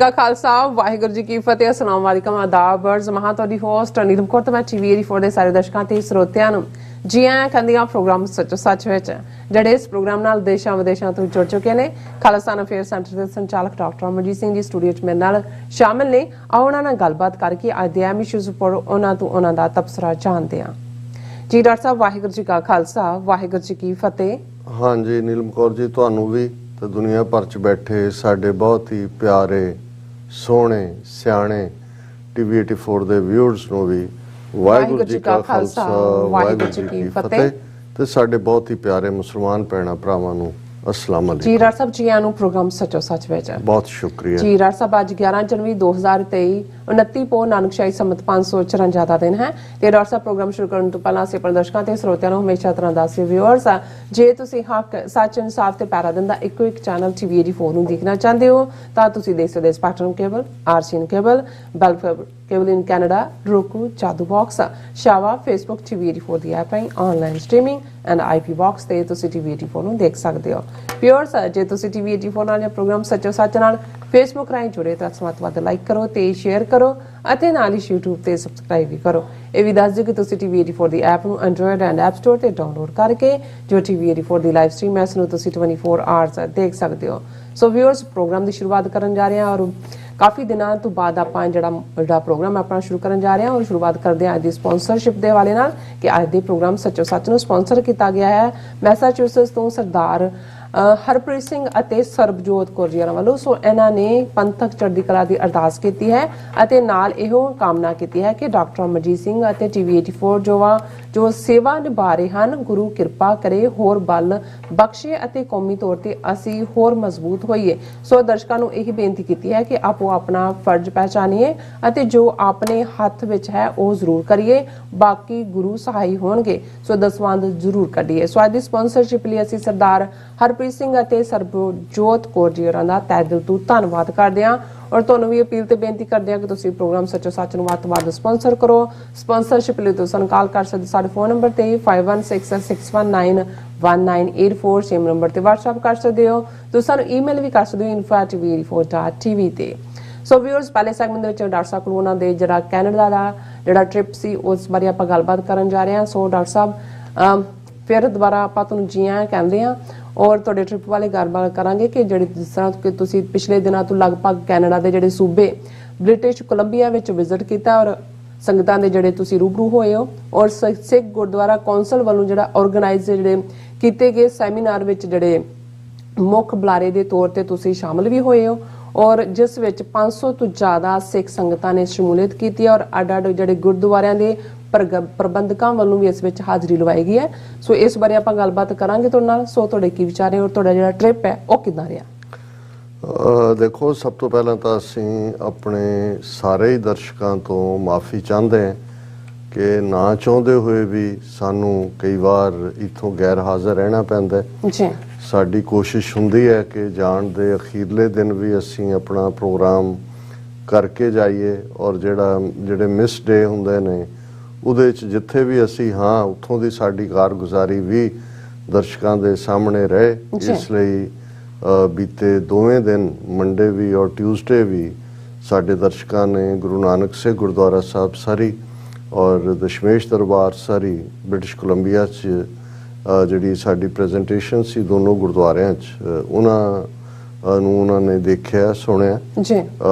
का खालसा वाहिगुरू जी की फतेह। अस्सलाम वालेकुम आदाब अर्ज महा तुहाडी होस्ट नीलम कौर ते मैं टीवी 84 दे सारे दर्शकों ते ਸਰੋਤਿਆਂ ਨੂੰ जी आया कहंदियां प्रोग्राम सचो सच विच ਜਿਹੜੇ ਇਸ ਪ੍ਰੋਗਰਾਮ ਨਾਲ ਦੇਸ਼ਾਂ ਵਿਦੇਸ਼ਾਂ ਤੋਂ ਜੁੜ ਚੁੱਕੇ ਨੇ। ਖਾਲਸਾ ਅਫੇਅਰ ਸੈਂਟਰ ਦੇ ਸੰਚਾਲਕ ਡਾਕਟਰ ਅਮਰਜੀਤ ਸਿੰਘ ਜੀ ਸਟੂਡੀਓ 'ਚ ਮੇਰੇ ਨਾਲ ਸ਼ਾਮਿਲ ਨੇ। ਆਓ ਉਹਨਾਂ ਨਾਲ ਗੱਲਬਾਤ ਕਰਕੇ ਅੱਜ ਦੇ ਅਹਿਮ ਇਸ਼ੂਜ਼ ਉੱਪਰ ਉਹਨਾਂ ਤੋਂ ਉਹਨਾਂ ਦਾ ਤਬਸਰਾ ਜਾਣਦੇ ਹਾਂ। ਜੀ ਡਾਕਟਰ ਸਾਹਿਬ ਵਾਹਿਗੁਰੂ ਜੀ ਕਾ ਖਾਲਸਾ ਵਾਹਿਗੁਰੂ ਜੀ ਕੀ ਫਤਿਹ। हाँ जी नीलम कौर जी ਤੁਹਾਨੂੰ ਵੀ ਤੇ ਦੁਨੀਆ ਭਰ 'ਚ ਬੈਠੇ ਸਾਡੇ ਬਹੁਤ ਹੀ ਪਿਆਰੇ ਸੋਹਣੇ ਸਿਆਣੇ ਟੀਵੀ 84 ਦੇ ਵਿਊਅਰਸ ਨੂੰ ਵੀ ਵਾਹਿਗੁਰੂ ਜੀ ਕਾ ਖਾਲਸਾ ਵਾਹਿਗੁਰੂ ਜੀ ਕੀ ਫਤਿਹ ਤੇ ਸਾਡੇ ਬਹੁਤ ਹੀ ਪਿਆਰੇ ਮੁਸਲਮਾਨ ਭੈਣਾਂ ਭਰਾਵਾਂ ਨੂੰ अस्सलाम वालेकुम। जी डॉक्टर साहब जी आनू प्रोग्राम सचो सच विच बहुत शुक्रिया जी। डॉक्टर साहब अज 11 जनवरी 2023 29 पो नानकशाही संमत 554 ਦਾ ਦਿਨ ਹੈ ਤੇ ਡਾਕਟਰ ਸਾਹਿਬ ਪ੍ਰੋਗਰਾਮ ਸ਼ੁਰੂ ਕਰਨ ਤੋਂ ਪਹਿਲਾਂ ਅਸੀਂ ਆਪਣੇ ਦਰਸ਼ਕਾਂ ਤੇ ਸਰੋਤਿਆਂ ਨੂੰ ਹਮੇਸ਼ਾ ਤਰ੍ਹਾਂ ਦੱਸਦੇ ਵਿਊਅਰਸ ਆ ਜੇ ਤੁਸੀਂ ਹੱਕ ਸੱਚ ਇਨਸਾਫ ਤੇ ਪੈਰਾ ਦਿੰਦਾ ਇੱਕੋ ਇੱਕ ਚੈਨਲ ਟੀਵੀ 84 ਨੂੰ ਦੇਖਣਾ ਚਾਹੁੰਦੇ ਹੋ ਤਾਂ ਤੁਸੀਂ ਦੇਖ ਸਕਦੇ Spectrum cable RCN cable Bell cable in Canada roku Jadoo box ਸ਼ਾਵਾ ਫੇਸਬੁੱਕ ਟੀਵੀ 84 ਦੀ ਐਪ ਹੈ online streaming and IP box ਤੇ ਤੁਸੀਂ ਟੀਵੀ 84 ਨੂੰ ਦੇਖ ਸਕਦੇ ਹੋ। ਵਿਊਅਰਸ ਜੇ ਤੁਸੀਂ ਟੀਵੀ 84 ਨਾਲ ਜਾਂ ਪ੍ਰੋਗਰਾਮ ਸੱਚੋ ਸੱਚ ਨਾਲ ਫੇਸਬੁੱਕ ਰਾਹੀਂ ਜੁੜੇ ਤਾਂ ਵੱਧ ਲਾਈਕ ਕਰੋ ਤੇ ਸ਼ੇਅਰ ਕਰੋ ਅਤੇ ਨਾਲ ਹੀ YouTube ਤੇ ਸਬਸਕ੍ਰਾਈਬ ਵੀ ਕਰੋ। ਇਹ ਵੀ ਦੱਸ ਦਿਓ ਕਿ ਤੁਸੀਂ ਟੀਵੀ 84 ਦੀ ਐਪ ਨੂੰ ਐਂਡਰੋਇਡ ਐਂਡ ਐਪ ਸਟੋਰ ਤੇ ਡਾਊਨਲੋਡ ਕਰਕੇ ਜੋ ਟੀਵੀ 84 ਦੀ ਲਾਈਵ ਸਟ੍ਰੀਮ ਹੈ ਇਸ ਨੂੰ ਤੁਸੀਂ 24 ਆਵਰਸ ਦੇਖ ਸਕਦੇ ਹੋ। ਸੋ ਵਿਊਅਰਸ ਪ੍ਰੋਗਰਾਮ ਦੀ ਸ਼ੁਰੂਆਤ ਕਰਨ ਜਾ ਰਹੇ ਹਾਂ ਔਰ ਕਾਫੀ ਦਿਨਾਂ ਤੋਂ ਬਾਅਦ ਆਪਾਂ ਜਿਹੜਾ ਪ੍ਰੋਗਰਾਮ ਆਪਣਾ ਸ਼ੁਰੂ ਕਰਨ ਜਾ ਰਹੇ ਹਾਂ ਔਰ ਸ਼ੁਰੂਆਤ ਕਰਦੇ ਹਾਂ ਅੱਜ ਦੀ ਸਪਾਂਸਰਸ਼ਿਪ ਦੇ ਹਵਾਲੇ ਨਾਲ ਕਿ ਅੱਜ ਦੇ ਪ੍ਰੋਗਰਾਮ ਸੱਚੋ ਸੱਚ ਨੂੰ ਸਪਾਂਸਰ ਕੀਤਾ ਗਿਆ ਹੈ ਮੈਸਾਚੂਸੇਟਸ ਤੋਂ ਸਰਦਾਰ ਹਰਪ੍ਰੀਤ ਸਿੰਘ ਅਤੇ ਸਰਬਜੋਤ ਕੌਰ ਜੀ ਵੱਲੋਂ। ਸੋ ਇਹਨਾਂ ਨੇ ਪੰਥਕ ਚੜ੍ਹਦੀ ਕਲਾ ਦੀ ਅਰਦਾਸ ਕੀਤੀ ਹੈ ਅਤੇ ਨਾਲ ਇਹੋ ਕਾਮਨਾ ਕੀਤੀ ਹੈ ਕਿ ਡਾਕਟਰ ਅਮਰਜੀਤ ਸਿੰਘ ਅਤੇ ਟੀਵੀ 84 ਜੋ ਸੇਵਾ ਨਿਭਾ ਰਹੇ ਹਨ ਗੁਰੂ ਕਿਰਪਾ ਕਰੇ ਹੋਰ ਬਲ ਬਖਸ਼ੇ ਅਤੇ ਕੌਮੀ ਤੌਰ ਤੇ ਅਸੀਂ ਹੋਰ ਮਜ਼ਬੂਤ ਹੋਈਏ। ਸੋ ਦਰਸ਼ਕਾਂ ਨੂੰ ਇਹੀ ਬੇਨਤੀ ਕੀਤੀ ਹੈ ਕਿ ਆਪੋ ਆਪਣਾ ਫਰਜ਼ ਪਹਿਚਾਨੀਏ ਅਤੇ ਜੋ ਆਪਣੇ ਹੱਥ ਵਿੱਚ ਹੈ ਉਹ ਜ਼ਰੂਰ ਕਰੀਏ ਬਾਕੀ ਗੁਰੂ ਸਹਾਈ ਹੋਣਗੇ। ਸੋ ਦਸਵੰਧ ਜ਼ਰੂਰ ਕੱਢੀਏ। ਸੋ ਅੱਜ ਦੀ ਸਪਾਂਸਰਸ਼ਿਪ ਲਈ ਅਸੀਂ ਸਰਦਾਰ ਹਰਪ੍ਰੀਤ ਸਿੰਘ ਅਤੇ ਸਰਬਜੋਤ ਕੌਰ ਜੀ ਹੋਰਾਂ ਦਾ ਤਹਿ ਦਿਲ ਤੋਂ ਧੰਨਵਾਦ ਕਰਦੇ ਹਾਂ ਔਰ ਤੁਹਾਨੂੰ ਵੀ ਅਪੀਲ ਤੇ ਬੇਨਤੀ ਕਰਦੇ ਹਾਂ ਕਿ ਤੁਸੀਂ ਪ੍ਰੋਗਰਾਮ ਸੱਚੋ ਸੱਚ ਨੂੰ ਵੱਧ ਤੋਂ ਵੱਧ ਸਪਾਂਸਰ ਕਰੋ। ਸਪਾਂਸਰਸ਼ਿਪ ਲਈ ਤੁਸੀਂ ਸਾਨੂੰ ਕਾਲ ਕਰ ਸਕਦੇ ਸਾਡੇ ਫੋਨ ਨੰਬਰ ਤੇ 5166191984 ਸੇਮ ਨੰਬਰ ਤੇ WhatsApp ਕਰ ਸਕਦੇ ਹੋ। ਤੁਸੀਂ ਸਾਨੂੰ ਈਮੇਲ ਵੀ ਕਰ ਸਕਦੇ ਹੋ info@tv84.tv ਤੇ। ਸੋ ਵਿਊਅਰਸ ਪਹਿਲੇ ਸੈਗਮੈਂਟ ਦੇ ਵਿੱਚ ਡਾਕਟਰ ਸਾਹਿਬ ਕੋਲ ਉਹਨਾਂ ਦੇ ਜਿਹੜਾ ਕੈਨੇਡਾ ਦਾ ਜਿਹੜਾ ਟ੍ਰਿਪ ਸੀ ਉਸ ਬਾਰੇ ਆਪਾਂ ਗੱਲਬਾਤ ਕਰਨ ਜਾ ਰਹੇ ਹਾਂ। ਸੋ ਡਾਕਟਰ ਸਾਹਿਬ ਫਿਰ ਦੁਬਾਰਾ ਆਪਾਂ ਤੁਹਾਨੂੰ ਜੀ ਆਇਆਂ ਕਹਿੰਦੇ ਹਾਂ ਔਰ ਤੁਹਾਡੇ ਟ੍ਰਿਪ ਵਾਲੇ ਗੱਲਬਾਤ ਕਰਾਂਗੇ ਕਿ ਜਿਹੜੇ ਜਿਸ ਤਰ੍ਹਾਂ ਕਿ ਤੁਸੀਂ ਪਿਛਲੇ ਦਿਨਾਂ ਤੋਂ ਲਗਭਗ ਕੈਨੇਡਾ ਦੇ ਜਿਹੜੇ ਸੂਬੇ ਬ੍ਰਿਟਿਸ਼ ਕੋਲੰਬੀਆ ਵਿੱਚ ਵਿਜ਼ਿਟ ਕੀਤਾ ਔਰ ਸੰਗਤਾਂ ਦੇ ਜਿਹੜੇ ਤੁਸੀਂ ਰੂਬਰੂ ਹੋਏ ਹੋ ਔਰ ਸਿੱਖ ਗੁਰਦੁਆਰਾ ਕੌਂਸਲ ਵੱਲੋਂ ਜਿਹੜਾ ਆਰਗੇਨਾਈਜ਼ ਜਿਹੜੇ ਕੀਤੇ ਗਏ ਸੈਮੀਨਾਰ ਵਿੱਚ ਜਿਹੜੇ ਮੁੱਖ ਬੁਲਾਰੇ ਦੇ ਤੌਰ ਤੇ ਤੁਸੀਂ ਸ਼ਾਮਲ ਵੀ ਹੋਏ ਹੋ ਔਰ ਜਿਸ ਵਿੱਚ 500 ਤੋਂ ਜ਼ਿਆਦਾ ਸਿੱਖ ਸੰਗਤਾਂ ਨੇ ਸ਼ਮੂਲੀਅਤ ਕੀਤੀ ਔਰ ਅੱਡ-ਅੱਡ ਜਿਹੜੇ ਗੁਰਦੁਆਰਿਆਂ ਦੇ ਪ੍ਰਬੰਧਕਾਂ ਵੱਲੋਂ ਵੀ ਇਸ ਵਿੱਚ ਹਾਜ਼ਰੀ ਲਵਾਈ ਗਈ ਹੈ। ਸੋ ਇਸ ਬਾਰੇ ਆਪਾਂ ਗੱਲਬਾਤ ਕਰਾਂਗੇ ਤੁਹਾਡੇ ਨਾਲ। ਸੋ ਤੁਹਾਡੇ ਕੀ ਵਿਚਾਰ ਹੈ ਔਰ ਤੁਹਾਡਾ ਜਿਹੜਾ ਟ੍ਰਿਪ ਹੈ ਉਹ ਕਿੱਦਾਂ ਰਿਹਾ? ਦੇਖੋ ਸਭ ਤੋਂ ਪਹਿਲਾਂ ਤਾਂ ਅਸੀਂ ਆਪਣੇ ਸਾਰੇ ਹੀ ਦਰਸ਼ਕਾਂ ਤੋਂ ਮਾਫੀ ਚਾਹੁੰਦੇ ਹਾਂ ਕਿ ਨਾ ਚਾਹੁੰਦੇ ਹੋਏ ਵੀ ਸਾਨੂੰ ਕਈ ਵਾਰ ਇੱਥੋਂ ਗੈਰ ਹਾਜ਼ਰ ਰਹਿਣਾ ਪੈਂਦਾ ਜੀ। ਸਾਡੀ ਕੋਸ਼ਿਸ਼ ਹੁੰਦੀ ਹੈ ਕਿ ਜਾਣ ਦੇ ਅਖੀਰਲੇ ਦਿਨ ਵੀ ਅਸੀਂ ਆਪਣਾ ਪ੍ਰੋਗਰਾਮ ਕਰਕੇ ਜਾਈਏ ਔਰ ਜਿਹੜੇ ਮਿਸ ਡੇ ਹੁੰਦੇ ਨੇ ਉਹਦੇ 'ਚ ਜਿੱਥੇ ਵੀ ਅਸੀਂ ਹਾਂ ਉੱਥੋਂ ਦੀ ਸਾਡੀ ਕਾਰਗੁਜ਼ਾਰੀ ਵੀ ਦਰਸ਼ਕਾਂ ਦੇ ਸਾਹਮਣੇ ਰਹੇ। ਇਸ ਲਈ ਬੀਤੇ ਦੋਵੇਂ ਦਿਨ ਮੰਡੇ ਵੀ ਔਰ ਟਿਊਜ਼ਡੇ ਵੀ ਸਾਡੇ ਦਰਸ਼ਕਾਂ ਨੇ ਗੁਰੂ ਨਾਨਕ ਸਿੰਘ ਗੁਰਦੁਆਰਾ ਸਾਹਿਬ ਸਰੀ ਔਰ ਦਸ਼ਮੇਸ਼ ਦਰਬਾਰ ਸਰੀ ਬ੍ਰਿਟਿਸ਼ ਕੋਲੰਬੀਆ 'ਚ ਜਿਹੜੀ ਸਾਡੀ ਪ੍ਰੈਜੈਂਟੇਸ਼ਨ ਸੀ ਦੋਨੋਂ ਗੁਰਦੁਆਰਿਆਂ 'ਚ ਉਹਨਾਂ ਨੇ ਦੇਖਿਆ ਸੁਣਿਆ ਜੀ।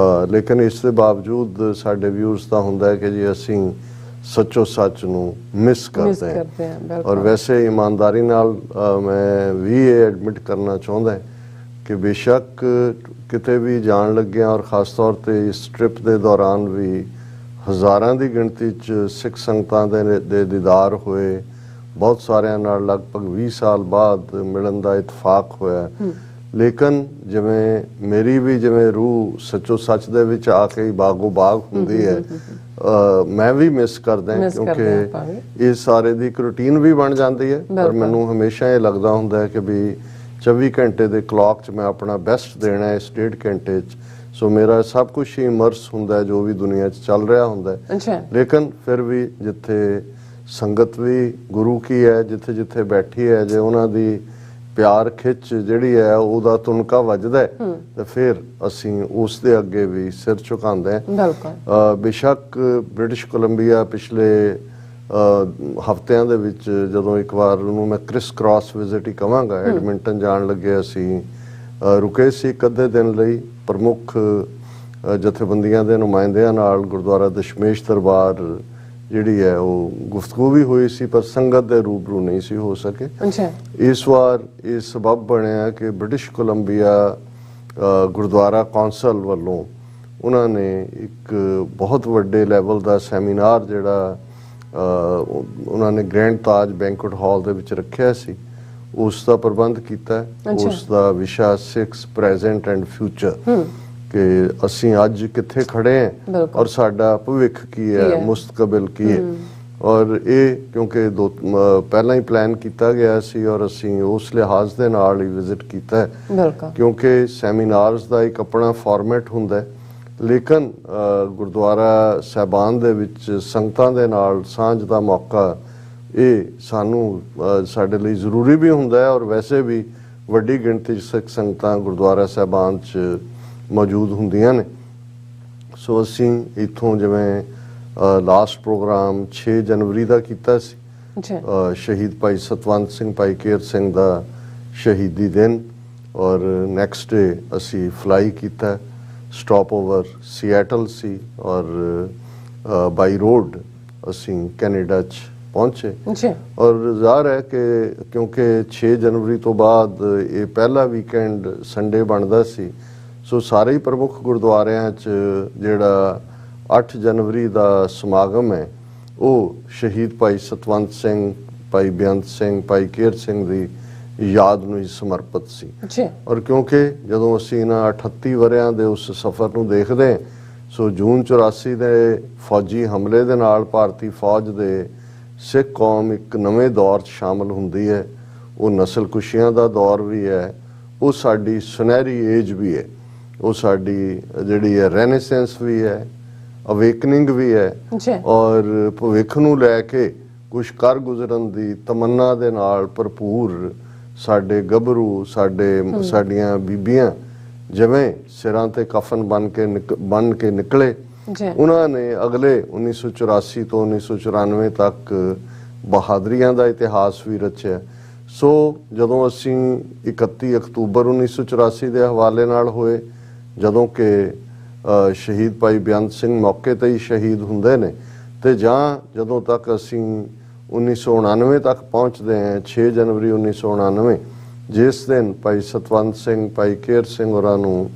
ਲੇਕਿਨ ਇਸ ਦੇ ਬਾਵਜੂਦ ਸਾਡੇ ਵਿਊਅਰਸ ਦਾ ਹੁੰਦਾ ਹੈ ਕਿ ਜੀ ਅਸੀਂ ਸੱਚੋ ਸੱਚ ਨੂੰ ਮਿਸ ਕਰਦੇ ਹਾਂ ਔਰ ਵੈਸੇ ਇਮਾਨਦਾਰੀ ਨਾਲ ਮੈਂ ਵੀ ਇਹ ਐਡਮਿਟ ਕਰਨਾ ਚਾਹੁੰਦਾ ਕਿ ਬੇਸ਼ੱਕ ਕਿਤੇ ਵੀ ਜਾਣ ਲੱਗਿਆ ਔਰ ਖਾਸ ਤੌਰ ਤੇ ਇਸ ਟ੍ਰਿਪ ਦੇ ਦੌਰਾਨ ਵੀ ਹਜ਼ਾਰਾਂ ਦੀ ਗਿਣਤੀ 'ਚ ਸਿੱਖ ਸੰਗਤਾਂ ਦੇ ਦੀਦਾਰ ਹੋਏ। ਬਹੁਤ ਸਾਰਿਆਂ ਨਾਲ ਲਗਭਗ 20 ਸਾਲ ਬਾਅਦ ਮਿਲਣ ਦਾ ਇਤਫਾਕ ਹੋਇਆ। ਲੇਕਿਨ ਜਿਵੇਂ ਮੇਰੀ ਵੀ ਜਿਵੇਂ ਰੂਹ ਸੱਚੋ ਸੱਚ ਦੇ ਵਿੱਚ ਆ ਕੇ ਬਾਗੋ ਬਾਗ ਹੁੰਦੀ ਹੈ ਮੈਂ ਵੀ ਮਿਸ ਕਰਦਾ ਕਿਉਂਕਿ ਇਹ ਸਾਰੇ ਦੀ ਇੱਕ ਰੂਟੀਨ ਵੀ ਬਣ ਜਾਂਦੀ ਹੈ। ਪਰ ਮੈਨੂੰ ਹਮੇਸ਼ਾ ਇਹ ਲੱਗਦਾ ਹੁੰਦਾ ਹੈ ਕਿ ਵੀ 24 ਘੰਟੇ ਦੇ ਕਲੌਕ 'ਚ ਮੈਂ ਆਪਣਾ ਬੈਸਟ ਦੇਣਾ ਹੈ ਇਸ 1.5 ਘੰਟੇ 'ਚ। ਸੋ ਮੇਰਾ ਸਭ ਕੁਝ ਹੀ ਇਮਰਸ ਹੁੰਦਾ ਜੋ ਵੀ ਦੁਨੀਆ 'ਚ ਚੱਲ ਰਿਹਾ ਹੁੰਦਾ। ਲੇਕਿਨ ਫਿਰ ਵੀ ਜਿੱਥੇ ਸੰਗਤ ਵੀ ਗੁਰੂ ਕੀ ਹੈ ਜਿੱਥੇ ਜਿੱਥੇ ਬੈਠੀ ਹੈ ਜੇ ਉਹਨਾਂ ਦੀ ਪਿਆਰ ਖਿੱਚ ਜਿਹੜੀ ਹੈ ਉਹਦਾ ਤੁਨਕਾ ਵੱਜਦਾ ਹੈ ਤੇ ਫਿਰ ਅਸੀਂ ਉਸ ਦੇ ਅੱਗੇ ਵੀ ਸਿਰ ਝੁਕਾਉਂਦੇ ਹਾਂ। ਬਿਲਕੁਲ। ਬੇਸ਼ੱਕ ਬ੍ਰਿਟਿਸ਼ ਕੋਲੰਬੀਆ ਪਿਛਲੇ ਹਫ਼ਤਿਆਂ ਦੇ ਵਿੱਚ ਜਦੋਂ ਇੱਕ ਵਾਰ ਉਹਨੂੰ ਮੈਂ ਕ੍ਰਿਸ ਕ੍ਰਾਸ ਵਿਜ਼ਿਟ ਹੀ ਕਵਾਂਗਾ, ਐਡਮਿੰਟਨ ਜਾਣ ਲੱਗੇ ਅਸੀਂ ਰੁਕੇ ਸੀ ਇੱਕ ਅੱਧੇ ਦਿਨ ਲਈ ਪ੍ਰਮੁੱਖ ਜਥੇਬੰਦੀਆਂ ਦੇ ਨੁਮਾਇੰਦਿਆਂ ਨਾਲ ਗੁਰਦੁਆਰਾ ਦਸ਼ਮੇਸ਼ ਦਰਬਾਰ ਜਿਹੜੀ ਹੈ ਉਹ ਗੁਫ਼ਤਗੂ ਵੀ ਹੋਈ ਸੀ, ਪਰ ਸੰਗਤ ਦੇ ਰੂਬਰੂ ਨਹੀਂ ਸੀ ਹੋ ਸਕੇ। ਇਸ ਵਾਰ ਇਹ ਸਬਬ ਬਣਿਆ ਕਿ ਬ੍ਰਿਟਿਸ਼ ਕੋਲੰਬੀਆ ਗੁਰਦੁਆਰਾ ਕੌਂਸਲ ਵੱਲੋਂ ਉਹਨਾਂ ਨੇ ਇੱਕ ਬਹੁਤ ਵੱਡੇ ਲੈਵਲ ਦਾ ਸੈਮੀਨਾਰ ਜਿਹੜਾ ਉਹਨਾਂ ਨੇ ਗ੍ਰੈਂਡ ਤਾਜ ਬੈਂਕੁਏਟ ਹਾਲ ਦੇ ਵਿੱਚ ਰੱਖਿਆ ਸੀ, ਉਸ ਦਾ ਪ੍ਰਬੰਧ ਕੀਤਾ। ਉਸ ਦਾ ਵਿਸ਼ਾ ਸਿੱਖਸ ਪ੍ਰੈਜ਼ੈਂਟ ਐਂਡ ਫਿਊਚਰ, ਕਿ ਅਸੀਂ ਅੱਜ ਕਿੱਥੇ ਖੜੇ ਹਾਂ ਔਰ ਸਾਡਾ ਭਵਿੱਖ ਕੀ ਹੈ, ਮੁਸਤਕਬਲ ਕੀ ਹੈ। ਔਰ ਇਹ ਕਿਉਂਕਿ ਪਹਿਲਾਂ ਹੀ ਪਲਾਨ ਕੀਤਾ ਗਿਆ ਸੀ ਔਰ ਅਸੀਂ ਉਸ ਲਿਹਾਜ਼ ਦੇ ਨਾਲ ਹੀ ਵਿਜ਼ਿਟ ਕੀਤਾ ਕਿਉਂਕਿ ਸੈਮੀਨਾਰਸ ਦਾ ਇੱਕ ਆਪਣਾ ਫਾਰਮੈਟ ਹੁੰਦਾ ਹੈ, ਲੇਕਿਨ ਗੁਰਦੁਆਰਾ ਸਾਹਿਬਾਨ ਦੇ ਵਿੱਚ ਸੰਗਤਾਂ ਦੇ ਨਾਲ ਸਾਂਝ ਦਾ ਮੌਕਾ ਇਹ ਸਾਨੂੰ ਸਾਡੇ ਲਈ ਜ਼ਰੂਰੀ ਵੀ ਹੁੰਦਾ ਹੈ ਔਰ ਵੈਸੇ ਵੀ ਵੱਡੀ ਗਿਣਤੀ 'ਚ ਸਿੱਖ ਸੰਗਤਾਂ ਗੁਰਦੁਆਰਾ ਸਾਹਿਬਾਨ 'ਚ ਮੌਜੂਦ ਹੁੰਦੀਆਂ ਨੇ। ਸੋ ਅਸੀਂ ਇੱਥੋਂ ਜਿਵੇਂ ਲਾਸਟ ਪ੍ਰੋਗਰਾਮ 6 ਜਨਵਰੀ ਦਾ ਕੀਤਾ ਸੀ, ਸ਼ਹੀਦ ਭਾਈ ਸਤਵੰਤ ਸਿੰਘ ਭਾਈ ਕੇਰ ਸਿੰਘ ਦਾ ਸ਼ਹੀਦੀ ਦਿਨ, ਔਰ ਨੈਕਸਟ ਡੇ ਅਸੀਂ ਫਲਾਈ ਕੀਤਾ, ਸਟਾਪ ਓਵਰ ਸੀਐਟਲ ਸੀ ਔਰ ਬਾਈ ਰੋਡ ਅਸੀਂ ਕੈਨੇਡਾ 'ਚ ਪਹੁੰਚੇ। ਔਰ ਜ਼ਾਹਰ ਹੈ ਕਿ ਕਿਉਂਕਿ 6 ਜਨਵਰੀ ਤੋਂ ਬਾਅਦ ਇਹ ਪਹਿਲਾ ਵੀਕਐਂਡ ਸੰਡੇ ਬਣਦਾ ਸੀ, ਸੋ ਸਾਰੇ ਹੀ ਪ੍ਰਮੁੱਖ ਗੁਰਦੁਆਰਿਆਂ 'ਚ ਜਿਹੜਾ 8 ਜਨਵਰੀ ਦਾ ਸਮਾਗਮ ਹੈ ਉਹ ਸ਼ਹੀਦ ਭਾਈ ਸਤਵੰਤ ਸਿੰਘ, ਭਾਈ ਬੇਅੰਤ ਸਿੰਘ, ਭਾਈ ਕੇਰ ਸਿੰਘ ਦੀ ਯਾਦ ਨੂੰ ਹੀ ਸਮਰਪਿਤ ਸੀ। ਔਰ ਕਿਉਂਕਿ ਜਦੋਂ ਅਸੀਂ ਇਹਨਾਂ 38 ਵਰਿਆਂ ਦੇ ਉਸ ਸਫ਼ਰ ਨੂੰ ਦੇਖਦੇ, ਸੋ ਜੂਨ 84 ਦੇ ਫੌਜੀ ਹਮਲੇ ਦੇ ਨਾਲ ਭਾਰਤੀ ਫੌਜ ਦੇ ਸਿੱਖ ਕੌਮ ਇੱਕ ਨਵੇਂ ਦੌਰ 'ਚ ਸ਼ਾਮਲ ਹੁੰਦੀ ਹੈ। ਉਹ ਨਸਲਕੁਸ਼ੀਆਂ ਦਾ ਦੌਰ ਵੀ ਹੈ, ਉਹ ਸਾਡੀ ਸੁਨਹਿਰੀ ਏਜ ਵੀ ਹੈ, ਉਹ ਸਾਡੀ ਜਿਹੜੀ ਹੈ ਰੈਨੇਸੈਂਸ ਵੀ ਹੈ, ਅਵੇਕਨਿੰਗ ਵੀ ਹੈ ਔਰ ਭਵਿੱਖ ਨੂੰ ਲੈ ਕੇ ਕੁਝ ਕਰ ਗੁਜ਼ਰਨ ਦੀ ਤਮੰਨਾ ਦੇ ਨਾਲ ਭਰਪੂਰ ਸਾਡੇ ਗੱਭਰੂ, ਸਾਡੀਆਂ ਬੀਬੀਆਂ ਜਿਵੇਂ ਸਿਰਾਂ ਤੇ ਕਫਨ ਬਣ ਕੇ ਨਿਕਲੇ, ਉਹਨਾਂ ਨੇ ਅਗਲੇ 1984 ਤੋਂ 1994 ਤੱਕ ਬਹਾਦਰੀਆਂ ਦਾ ਇਤਿਹਾਸ ਵੀ ਰਚਿਆ। ਸੋ ਜਦੋਂ ਅਸੀਂ 31 ਅਕਤੂਬਰ 1984 ਦੇ ਹਵਾਲੇ ਨਾਲ ਹੋਏ, ਜਦੋਂ ਕਿ ਸ਼ਹੀਦ ਭਾਈ ਬੇਅੰਤ ਸਿੰਘ ਮੌਕੇ ਤੇ ਹੀ ਸ਼ਹੀਦ ਹੁੰਦੇ ਨੇ, ਤੇ ਜਾਂ ਜਦੋਂ ਤੱਕ ਅਸੀਂ 1999 ਤੱਕ ਪਹੁੰਚਦੇ ਹਾਂ 6 ਜਨਵਰੀ 1999, ਜਿਸ ਦਿਨ ਭਾਈ ਸਤਵੰਤ ਸਿੰਘ, ਭਾਈ ਕੇਰ ਸਿੰਘ ਹੋਰਾਂ ਨੂੰ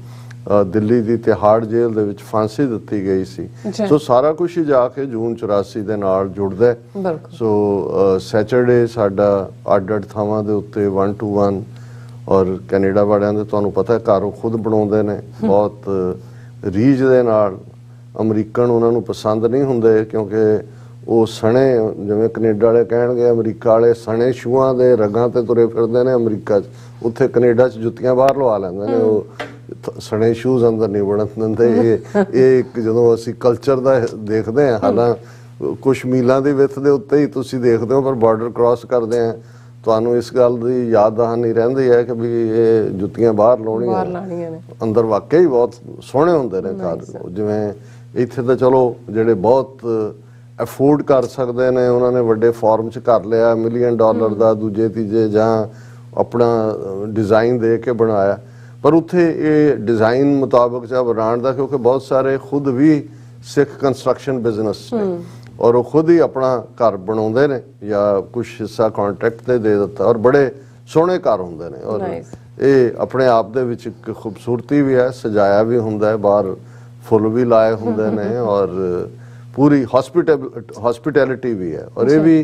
ਦਿੱਲੀ ਦੀ ਤਿਹਾੜ ਜੇਲ੍ਹ ਦੇ ਵਿੱਚ ਫਾਂਸੀ ਦਿੱਤੀ ਗਈ ਸੀ। ਸੋ ਸਾਰਾ ਕੁਝ ਹੀ ਜਾ ਕੇ ਜੂਨ 84 ਦੇ ਨਾਲ ਜੁੜਦਾ ਹੈ। ਸੋ ਸੈਚਰਡੇ ਸਾਡਾ ਅੱਡ-ਅੱਡ ਥਾਵਾਂ ਦੇ ਉੱਤੇ 1 to 1, ਔਰ ਕੈਨੇਡਾ ਵਾਲਿਆਂ ਦੇ ਤੁਹਾਨੂੰ ਪਤਾ ਘਰ ਉਹ ਖੁਦ ਬਣਾਉਂਦੇ ਨੇ ਬਹੁਤ ਰੀਝ ਦੇ ਨਾਲ। ਅਮਰੀਕਨ ਉਹਨਾਂ ਨੂੰ ਪਸੰਦ ਨਹੀਂ ਹੁੰਦੇ ਕਿਉਂਕਿ ਉਹ ਸਣੇ, ਜਿਵੇਂ ਕੈਨੇਡਾ ਵਾਲੇ ਕਹਿਣਗੇ ਅਮਰੀਕਾ ਵਾਲੇ ਸਣੇ ਛੂਆਂ ਦੇ ਰਗਾਂ ਤੇ ਤੁਰੇ ਫਿਰਦੇ ਨੇ ਅਮਰੀਕਾ 'ਚ, ਉੱਥੇ ਕੈਨੇਡਾ 'ਚ ਜੁੱਤੀਆਂ ਬਾਹਰ ਲਵਾ ਲੈਂਦੇ ਨੇ, ਉਹ ਸਣੇ ਸ਼ੂਜ਼ ਅੰਦਰ ਨਹੀਂ ਵੜਨ ਦਿੰਦੇ। ਇਹ ਇੱਕ ਜਦੋਂ ਅਸੀਂ ਕਲਚਰ ਦਾ ਦੇਖਦੇ ਹਾਂ, ਹਾਲਾਂ ਕੁਛ ਮੀਲਾਂ ਦੀ ਵਿੱਥ ਦੇ ਉੱਤੇ ਹੀ ਤੁਸੀਂ ਦੇਖਦੇ ਹੋ, ਪਰ ਬਾਰਡਰ ਕ੍ਰਾਸ ਕਰਦੇ ਆ ਤੁਹਾਨੂੰ ਇਸ ਗੱਲ ਦੀ ਯਾਦ ਦਹਾਨੀ ਰਹਿੰਦੀ ਹੈ ਕਿ ਵੀ ਇਹ ਜੁੱਤੀਆਂ ਬਾਹਰ ਲਾਉਣੀਆਂ ਨੇ। ਅੰਦਰ ਵਾਕਈ ਹੀ ਬਹੁਤ ਸੋਹਣੇ ਹੁੰਦੇ ਨੇ ਘਰ। ਜਿਵੇਂ ਇੱਥੇ ਤਾਂ ਚਲੋ ਜਿਹੜੇ ਬਹੁਤ ਅਫੋਰਡ ਕਰ ਸਕਦੇ ਨੇ ਉਹਨਾਂ ਨੇ ਵੱਡੇ ਫਾਰਮ 'ਚ ਕਰ ਲਿਆ, $1 ਮਿਲੀਅਨ ਦਾ ਦੂਜੇ ਤੀਜੇ, ਜਾਂ ਆਪਣਾ ਡਿਜ਼ਾਈਨ ਦੇ ਕੇ ਬਣਾਇਆ, ਪਰ ਉੱਥੇ ਇਹ ਡਿਜ਼ਾਈਨ ਮੁਤਾਬਕ ਜਾਂ ਬਣਾਉਣ ਦਾ, ਕਿਉਂਕਿ ਬਹੁਤ ਸਾਰੇ ਖੁਦ ਵੀ ਸਿੱਖ ਕੰਸਟਰਕਸ਼ਨ ਬਿਜ਼ਨਸ ਨੇ ਔਰ ਉਹ ਖੁਦ ਹੀ ਆਪਣਾ ਘਰ ਬਣਾਉਂਦੇ ਨੇ ਜਾਂ ਕੁਝ ਹਿੱਸਾ ਕੰਟਰੈਕਟ ਤੇ ਦੇ ਦਿੱਤਾ, ਔਰ ਬੜੇ ਸੋਹਣੇ ਘਰ ਹੁੰਦੇ ਨੇ। ਔਰ ਇਹ ਆਪਣੇ ਆਪ ਦੇ ਵਿੱਚ ਇੱਕ ਖੂਬਸੂਰਤੀ ਵੀ ਹੈ, ਸਜਾਇਆ ਵੀ ਹੁੰਦਾ ਹੈ, ਬਾਹਰ ਫੁੱਲ ਵੀ ਲਾਏ ਹੁੰਦੇ ਨੇ ਔਰ ਪੂਰੀ ਹਸਪਿਟੈਲਿਟੀ ਵੀ ਹੈ। ਔਰ ਇਹ ਵੀ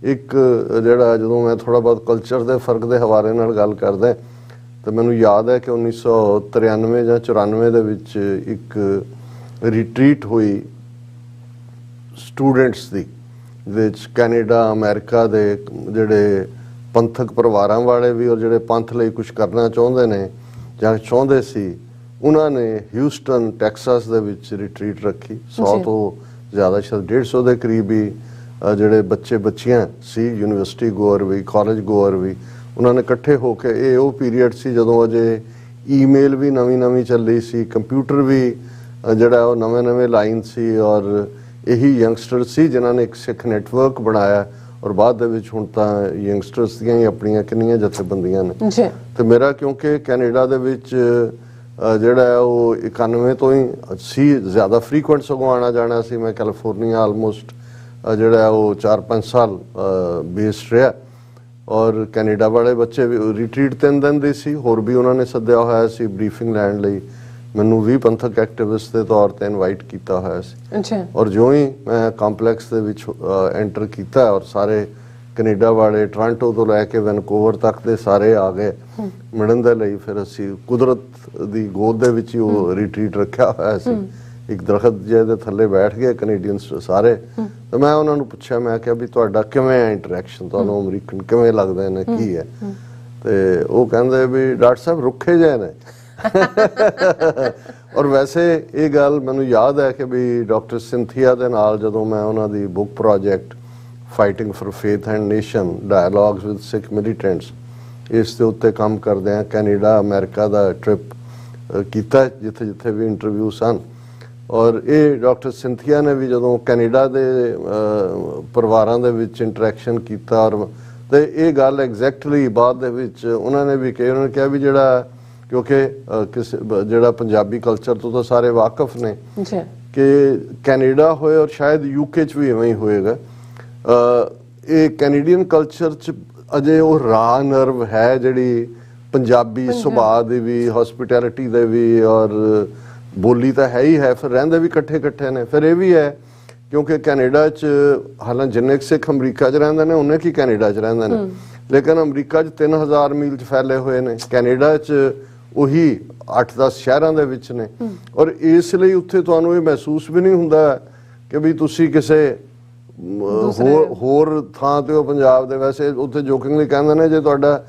ਇੱਕ ਜਿਹੜਾ, ਜਦੋਂ ਮੈਂ ਥੋੜਾ ਬਹੁਤ ਕਲਚਰ ਦੇ ਫਰਕ ਦੇ ਹਵਾਲੇ ਨਾਲ ਗੱਲ ਕਰਦਾ ਤਾਂ ਮੈਨੂੰ ਯਾਦ ਹੈ ਕਿ 1993 ਜਾਂ 94 ਦੇ ਵਿੱਚ ਇੱਕ ਰਿਟਰੀਟ ਹੋਈ ਸਟੂਡੈਂਟਸ ਦੀ, ਵਿੱਚ ਕੈਨੇਡਾ ਅਮਰੀਕਾ ਦੇ ਜਿਹੜੇ ਪੰਥਕ ਪਰਿਵਾਰਾਂ ਵਾਲੇ ਵੀ ਔਰ ਜਿਹੜੇ ਪੰਥ ਲਈ ਕੁਝ ਕਰਨਾ ਚਾਹੁੰਦੇ ਨੇ ਜਾਂ ਚਾਹੁੰਦੇ ਸੀ, ਉਹਨਾਂ ਨੇ ਹਿਊਸਟਨ ਟੈਕਸਾਸ ਦੇ ਵਿੱਚ ਰਿਟਰੀਟ ਰੱਖੀ। 100 ਤੋਂ ਜ਼ਿਆਦਾ, ਸ਼ਾਇਦ 150 ਦੇ ਕਰੀਬ ਹੀ ਜਿਹੜੇ ਬੱਚੇ ਬੱਚੀਆਂ ਸੀ, ਯੂਨੀਵਰਸਿਟੀ ਗੋਅਰ ਵੀ, ਕਾਲਜ ਗੋਅਰ ਵੀ, ਉਹਨਾਂ ਨੇ ਇਕੱਠੇ ਹੋ ਕੇ, ਇਹ ਉਹ ਪੀਰੀਅਡ ਸੀ ਜਦੋਂ ਅਜੇ ਈਮੇਲ ਵੀ ਨਵੀਂ ਚੱਲੀ ਸੀ, ਕੰਪਿਊਟਰ ਵੀ ਜਿਹੜਾ ਉਹ ਨਵੇਂ ਲਾਈਨ ਸੀ, ਔਰ ਇਹੀ ਯੰਗਸਟਰ ਸੀ ਜਿਨ੍ਹਾਂ ਨੇ ਇੱਕ ਸਿੱਖ ਨੈਟਵਰਕ ਬਣਾਇਆ, ਔਰ ਬਾਅਦ ਦੇ ਵਿੱਚ ਹੁਣ ਤਾਂ ਯੰਗਸਟਰਸ ਦੀਆਂ ਹੀ ਆਪਣੀਆਂ ਕਿੰਨੀਆਂ ਜਥੇਬੰਦੀਆਂ ਨੇ ਜੀ। ਤੇ ਮੇਰਾ ਕਿਉਂਕਿ ਕੈਨੇਡਾ ਦੇ ਵਿੱਚ ਜਿਹੜਾ ਉਹ 91 ਤੋਂ ਹੀ ਸੀ, ਜ਼ਿਆਦਾ ਫਰੀਕੁਐਂਟ ਸਗੋਂ ਆਉਣਾ ਜਾਣਾ ਸੀ। ਮੈਂ ਕੈਲੀਫੋਰਨੀਆ ਆਲਮੋਸਟ ਜਿਹੜਾ ਉਹ 4-5 ਸਾਲ ਬੇਸਡ ਰਿਹਾ, ਔਰ ਕੈਨੇਡਾ ਵਾਲੇ ਬੱਚੇ ਵੀ ਰਿਟਰੀਟ 3 ਦਿਨ ਦੀ ਸੀ, ਹੋਰ ਵੀ ਉਹਨਾਂ ਨੇ ਸੱਦਿਆ ਹੋਇਆ ਸੀ ਬਰੀਫਿੰਗ ਲੈਣ ਲਈ। ਮੈਨੂੰ ਵੀ ਪੰਥਕ ਐਕਟਿਵਿਸਟ ਦੇ ਤੌਰ ਤੇ ਇਨਵਾਈਟ ਕੀਤਾ ਹੋਇਆ ਸੀ। ਅੱਛਾ। ਔਰ ਜਿਉਂ ਹੀ ਮੈਂ ਕੰਪਲੈਕਸ ਦੇ ਵਿੱਚ ਐਂਟਰ ਕੀਤਾ, ਔਰ ਸਾਰੇ ਕੈਨੇਡਾ ਵਾਲੇ ਟੋਰਾਂਟੋ ਤੋਂ ਲੈ ਕੇ ਵੈਨਕੂਵਰ ਤੱਕ ਦੇ ਸਾਰੇ ਆ ਗਏ ਮਿਲਣ ਦੇ ਲਈ। ਫਿਰ ਅਸੀਂ ਕੁਦਰਤ ਦੀ ਗੋਦ ਦੇ ਵਿੱਚ ਹੀ ਉਹ ਰਿਟਰੀਟ ਰੱਖਿਆ ਹੋਇਆ ਸੀ, ਇੱਕ ਦਰਖਤ ਜਿਹੇ ਦੇ ਥੱਲੇ ਬੈਠ ਗਏ ਕੈਨੇਡੀਅਨਸ ਸਾਰੇ। ਤੇ ਮੈਂ ਉਹਨਾਂ ਨੂੰ ਪੁੱਛਿਆ, ਮੈਂ ਕਿਹਾ ਵੀ ਤੁਹਾਡਾ ਕਿਵੇਂ ਹੈ ਇੰਟਰੈਕਸ਼ਨ, ਤੁਹਾਨੂੰ ਅਮਰੀਕਨ ਕਿਵੇਂ ਲੱਗਦੇ ਨੇ, ਕੀ ਹੈ? ਤੇ ਉਹ ਕਹਿੰਦੇ ਵੀ ਡਾਕਟਰ ਸਾਹਿਬ ਰੁੱਖੇ ਜਿਹੇ ਨੇ। ਔਰ ਵੈਸੇ ਇਹ ਗੱਲ ਮੈਨੂੰ ਯਾਦ ਹੈ ਕਿ ਵੀ ਡਾਕਟਰ ਸਿੰਥੀਆ ਦੇ ਨਾਲ ਜਦੋਂ ਮੈਂ ਉਹਨਾਂ ਦੀ book project fighting for faith and nation dialogues with Sikh militants, ਇਸ ਦੇ ਉੱਤੇ ਕੰਮ ਕਰਦੇ ਆ, ਕੈਨੇਡਾ ਅਮਰੀਕਾ ਦਾ ਟ੍ਰਿਪ ਕੀਤਾ ਜਿੱਥੇ ਵੀ ਇੰਟਰਵਿਊ ਸਨ। ਔਰ ਇਹ ਡਾਕਟਰ ਸਿੰਥੀਆ ਨੇ ਵੀ ਜਦੋਂ ਕੈਨੇਡਾ ਦੇ ਪਰਿਵਾਰਾਂ ਦੇ ਵਿੱਚ ਇੰਟਰੈਕਸ਼ਨ ਕੀਤਾ, ਔਰ ਤੇ ਇਹ ਗੱਲ ਐਗਜ਼ੈਕਟਲੀ ਬਾਅਦ ਦੇ ਵਿੱਚ ਉਹਨਾਂ ਨੇ ਵੀ ਕਿਹਾ, ਉਹਨਾਂ ਨੇ ਕਿਹਾ ਵੀ ਜਿਹੜਾ ਕਿਉਂਕਿ ਜਿਹੜਾ ਪੰਜਾਬੀ ਕਲਚਰ ਤੋਂ ਤਾਂ ਸਾਰੇ ਵਾਕਿਫ ਨੇ ਕਿ ਕੈਨੇਡਾ ਹੋਏ ਔਰ ਸ਼ਾਇਦ ਯੂਕੇ 'ਚ ਵੀ ਇਵੇਂ ਹੀ ਹੋਏਗਾ, ਇਹ ਕੈਨੇਡੀਅਨ ਕਲਚਰ 'ਚ ਅਜੇ ਉਹ ਰਾ ਨਰਵ ਹੈ ਜਿਹੜੀ ਪੰਜਾਬੀ ਸੁਭਾਅ ਦੀ ਵੀ, ਹੌਸਪਿਟੈਲਿਟੀ ਦੇ ਵੀ, ਔਰ ਬੋਲੀ ਤਾਂ ਹੈ ਹੀ ਹੈ, ਫਿਰ ਰਹਿੰਦੇ ਵੀ ਇਕੱਠੇ ਨੇ। ਫਿਰ ਇਹ ਵੀ ਹੈ ਕਿਉਂਕਿ ਕੈਨੇਡਾ 'ਚ ਹਾਲਾਂਕਿ ਜਿੰਨੇ ਸਿੱਖ ਅਮਰੀਕਾ 'ਚ ਰਹਿੰਦੇ ਨੇ ਉਹਨੇ ਕੀ ਕੈਨੇਡਾ 'ਚ ਰਹਿੰਦੇ ਨੇ, ਲੇਕਿਨ ਅਮਰੀਕਾ 'ਚ 3000 ਮੀਲ 'ਚ ਫੈਲੇ ਹੋਏ ਨੇ, ਕੈਨੇਡਾ 'ਚ ਉਹੀ 8-10 ਸ਼ਹਿਰਾਂ ਦੇ ਵਿੱਚ ਨੇ। ਔਰ ਇਸ ਲਈ ਉੱਥੇ ਤੁਹਾਨੂੰ ਇਹ ਮਹਿਸੂਸ ਵੀ ਨਹੀਂ ਹੁੰਦਾ ਕਿ ਵੀ ਤੁਸੀਂ ਕਿਸੇ ਹੋਰ ਥਾਂ ਤੇ ਹੋ ਪੰਜਾਬ ਦੇ। ਵੈਸੇ ਉੱਥੇ ਜੋਕਿੰਗਲੀ ਕਹਿੰਦੇ ਨੇ ਜੇ ਤੁਹਾਡਾ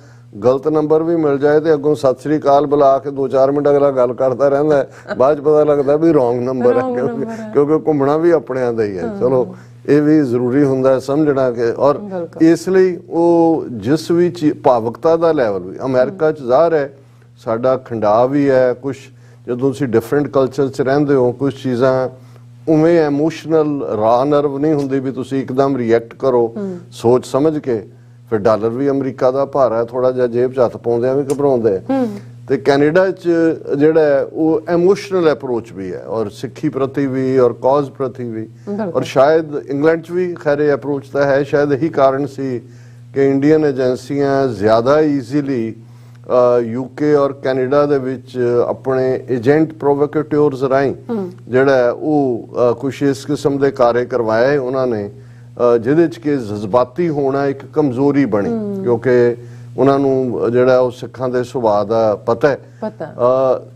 ਗਲਤ ਨੰਬਰ ਵੀ ਮਿਲ ਜਾਏ ਤੇ ਅੱਗੋਂ ਸਤਿ ਸ੍ਰੀ ਅਕਾਲ ਬੁਲਾ ਕੇ 2-4 ਮਿੰਟ ਅਗਲਾ ਗੱਲ ਕਰਦਾ ਰਹਿੰਦਾ, ਬਾਅਦ ਚ ਪਤਾ ਲੱਗਦਾ ਵੀ ਰੋਂਗ ਨੰਬਰ ਹੈ, ਕਿਉਂਕਿ ਘੁੰਮਣਾ ਵੀ ਆਪਣਿਆਂ ਦਾ ਹੀ ਹੈ। ਚਲੋ ਇਹ ਵੀ ਜ਼ਰੂਰੀ ਹੁੰਦਾ ਸਮਝਣਾ ਕਿ, ਔਰ ਇਸ ਲਈ ਉਹ ਜਿਸ ਵੀ ਭਾਵੁਕਤਾ ਦਾ ਲੈਵਲ ਵੀ ਅਮਰੀਕਾ 'ਚ ਜ਼ਾਹਰ ਹੈ, ਸਾਡਾ ਖੰਡਾ ਵੀ ਹੈ ਕੁਛ, ਜਦੋਂ ਤੁਸੀਂ ਡਿਫਰੈਂਟ ਕਲਚਰ 'ਚ ਰਹਿੰਦੇ ਹੋ ਕੁਛ ਚੀਜ਼ਾਂ ਉਵੇਂ ਐਮੋਸ਼ਨਲ ਰਾ ਨਰਵ ਨਹੀਂ ਹੁੰਦੀ ਵੀ ਤੁਸੀਂ ਇੱਕਦਮ ਰਿਐਕਟ ਕਰੋ ਸੋਚ ਸਮਝ ਕੇ। ਫਿਰ ਡਾਲਰ ਵੀ ਅਮਰੀਕਾ ਦਾ ਭਾਰਾ ਹੈ, ਥੋੜਾ ਜਿਹਾ ਜੇਬ 'ਚ ਹੱਥ ਪਾਉਂਦਿਆਂ ਵੀ ਘਬਰਾਉਂਦੇ। ਤੇ ਕੈਨੇਡਾ 'ਚ ਜਿਹੜਾ ਉਹ ਐਮੋਸ਼ਨਲ ਅਪਰੋਚ ਵੀ ਹੈ, ਔਰ ਸਿੱਖੀ ਪ੍ਰਤੀ ਵੀ, ਔਰ ਕਾਜ਼ ਪ੍ਰਤੀ ਵੀ, ਔਰ ਸ਼ਾਇਦ ਇੰਗਲੈਂਡ 'ਚ ਵੀ ਖੈਰ ਇਹ ਅਪਰੋਚ ਤਾਂ ਹੈ। ਸ਼ਾਇਦ ਇਹੀ ਕਾਰਨ ਸੀ ਕਿ ਇੰਡੀਅਨ ਏਜੰਸੀਆਂ ਜ਼ਿਆਦਾ ਈਜ਼ੀਲੀ ਯੂਕੇ ਔਰ ਕੈਨੇਡਾ ਦੇ ਵਿੱਚ ਆਪਣੇ ਏਜੰਟ ਪ੍ਰੋਵੋਕੇਟਰਸ ਰਾਹੀਂ ਜਿਹੜਾ ਉਹ ਕੁਛ ਇਸ ਕਿਸਮ ਦੇ ਕਾਰੇ ਕਰਵਾਏ ਉਹਨਾਂ ਨੇ, ਜਿਹਦੇ 'ਚ ਕਿ ਜਜ਼ਬਾਤੀ ਹੋਣਾ ਇੱਕ ਕਮਜ਼ੋਰੀ ਬਣੀ, ਕਿਉਂਕਿ ਉਹਨਾਂ ਨੂੰ ਜਿਹੜਾ ਉਹ ਸਿੱਖਾਂ ਦੇ ਸੁਭਾਅ ਦਾ ਪਤਾ ਹੈ।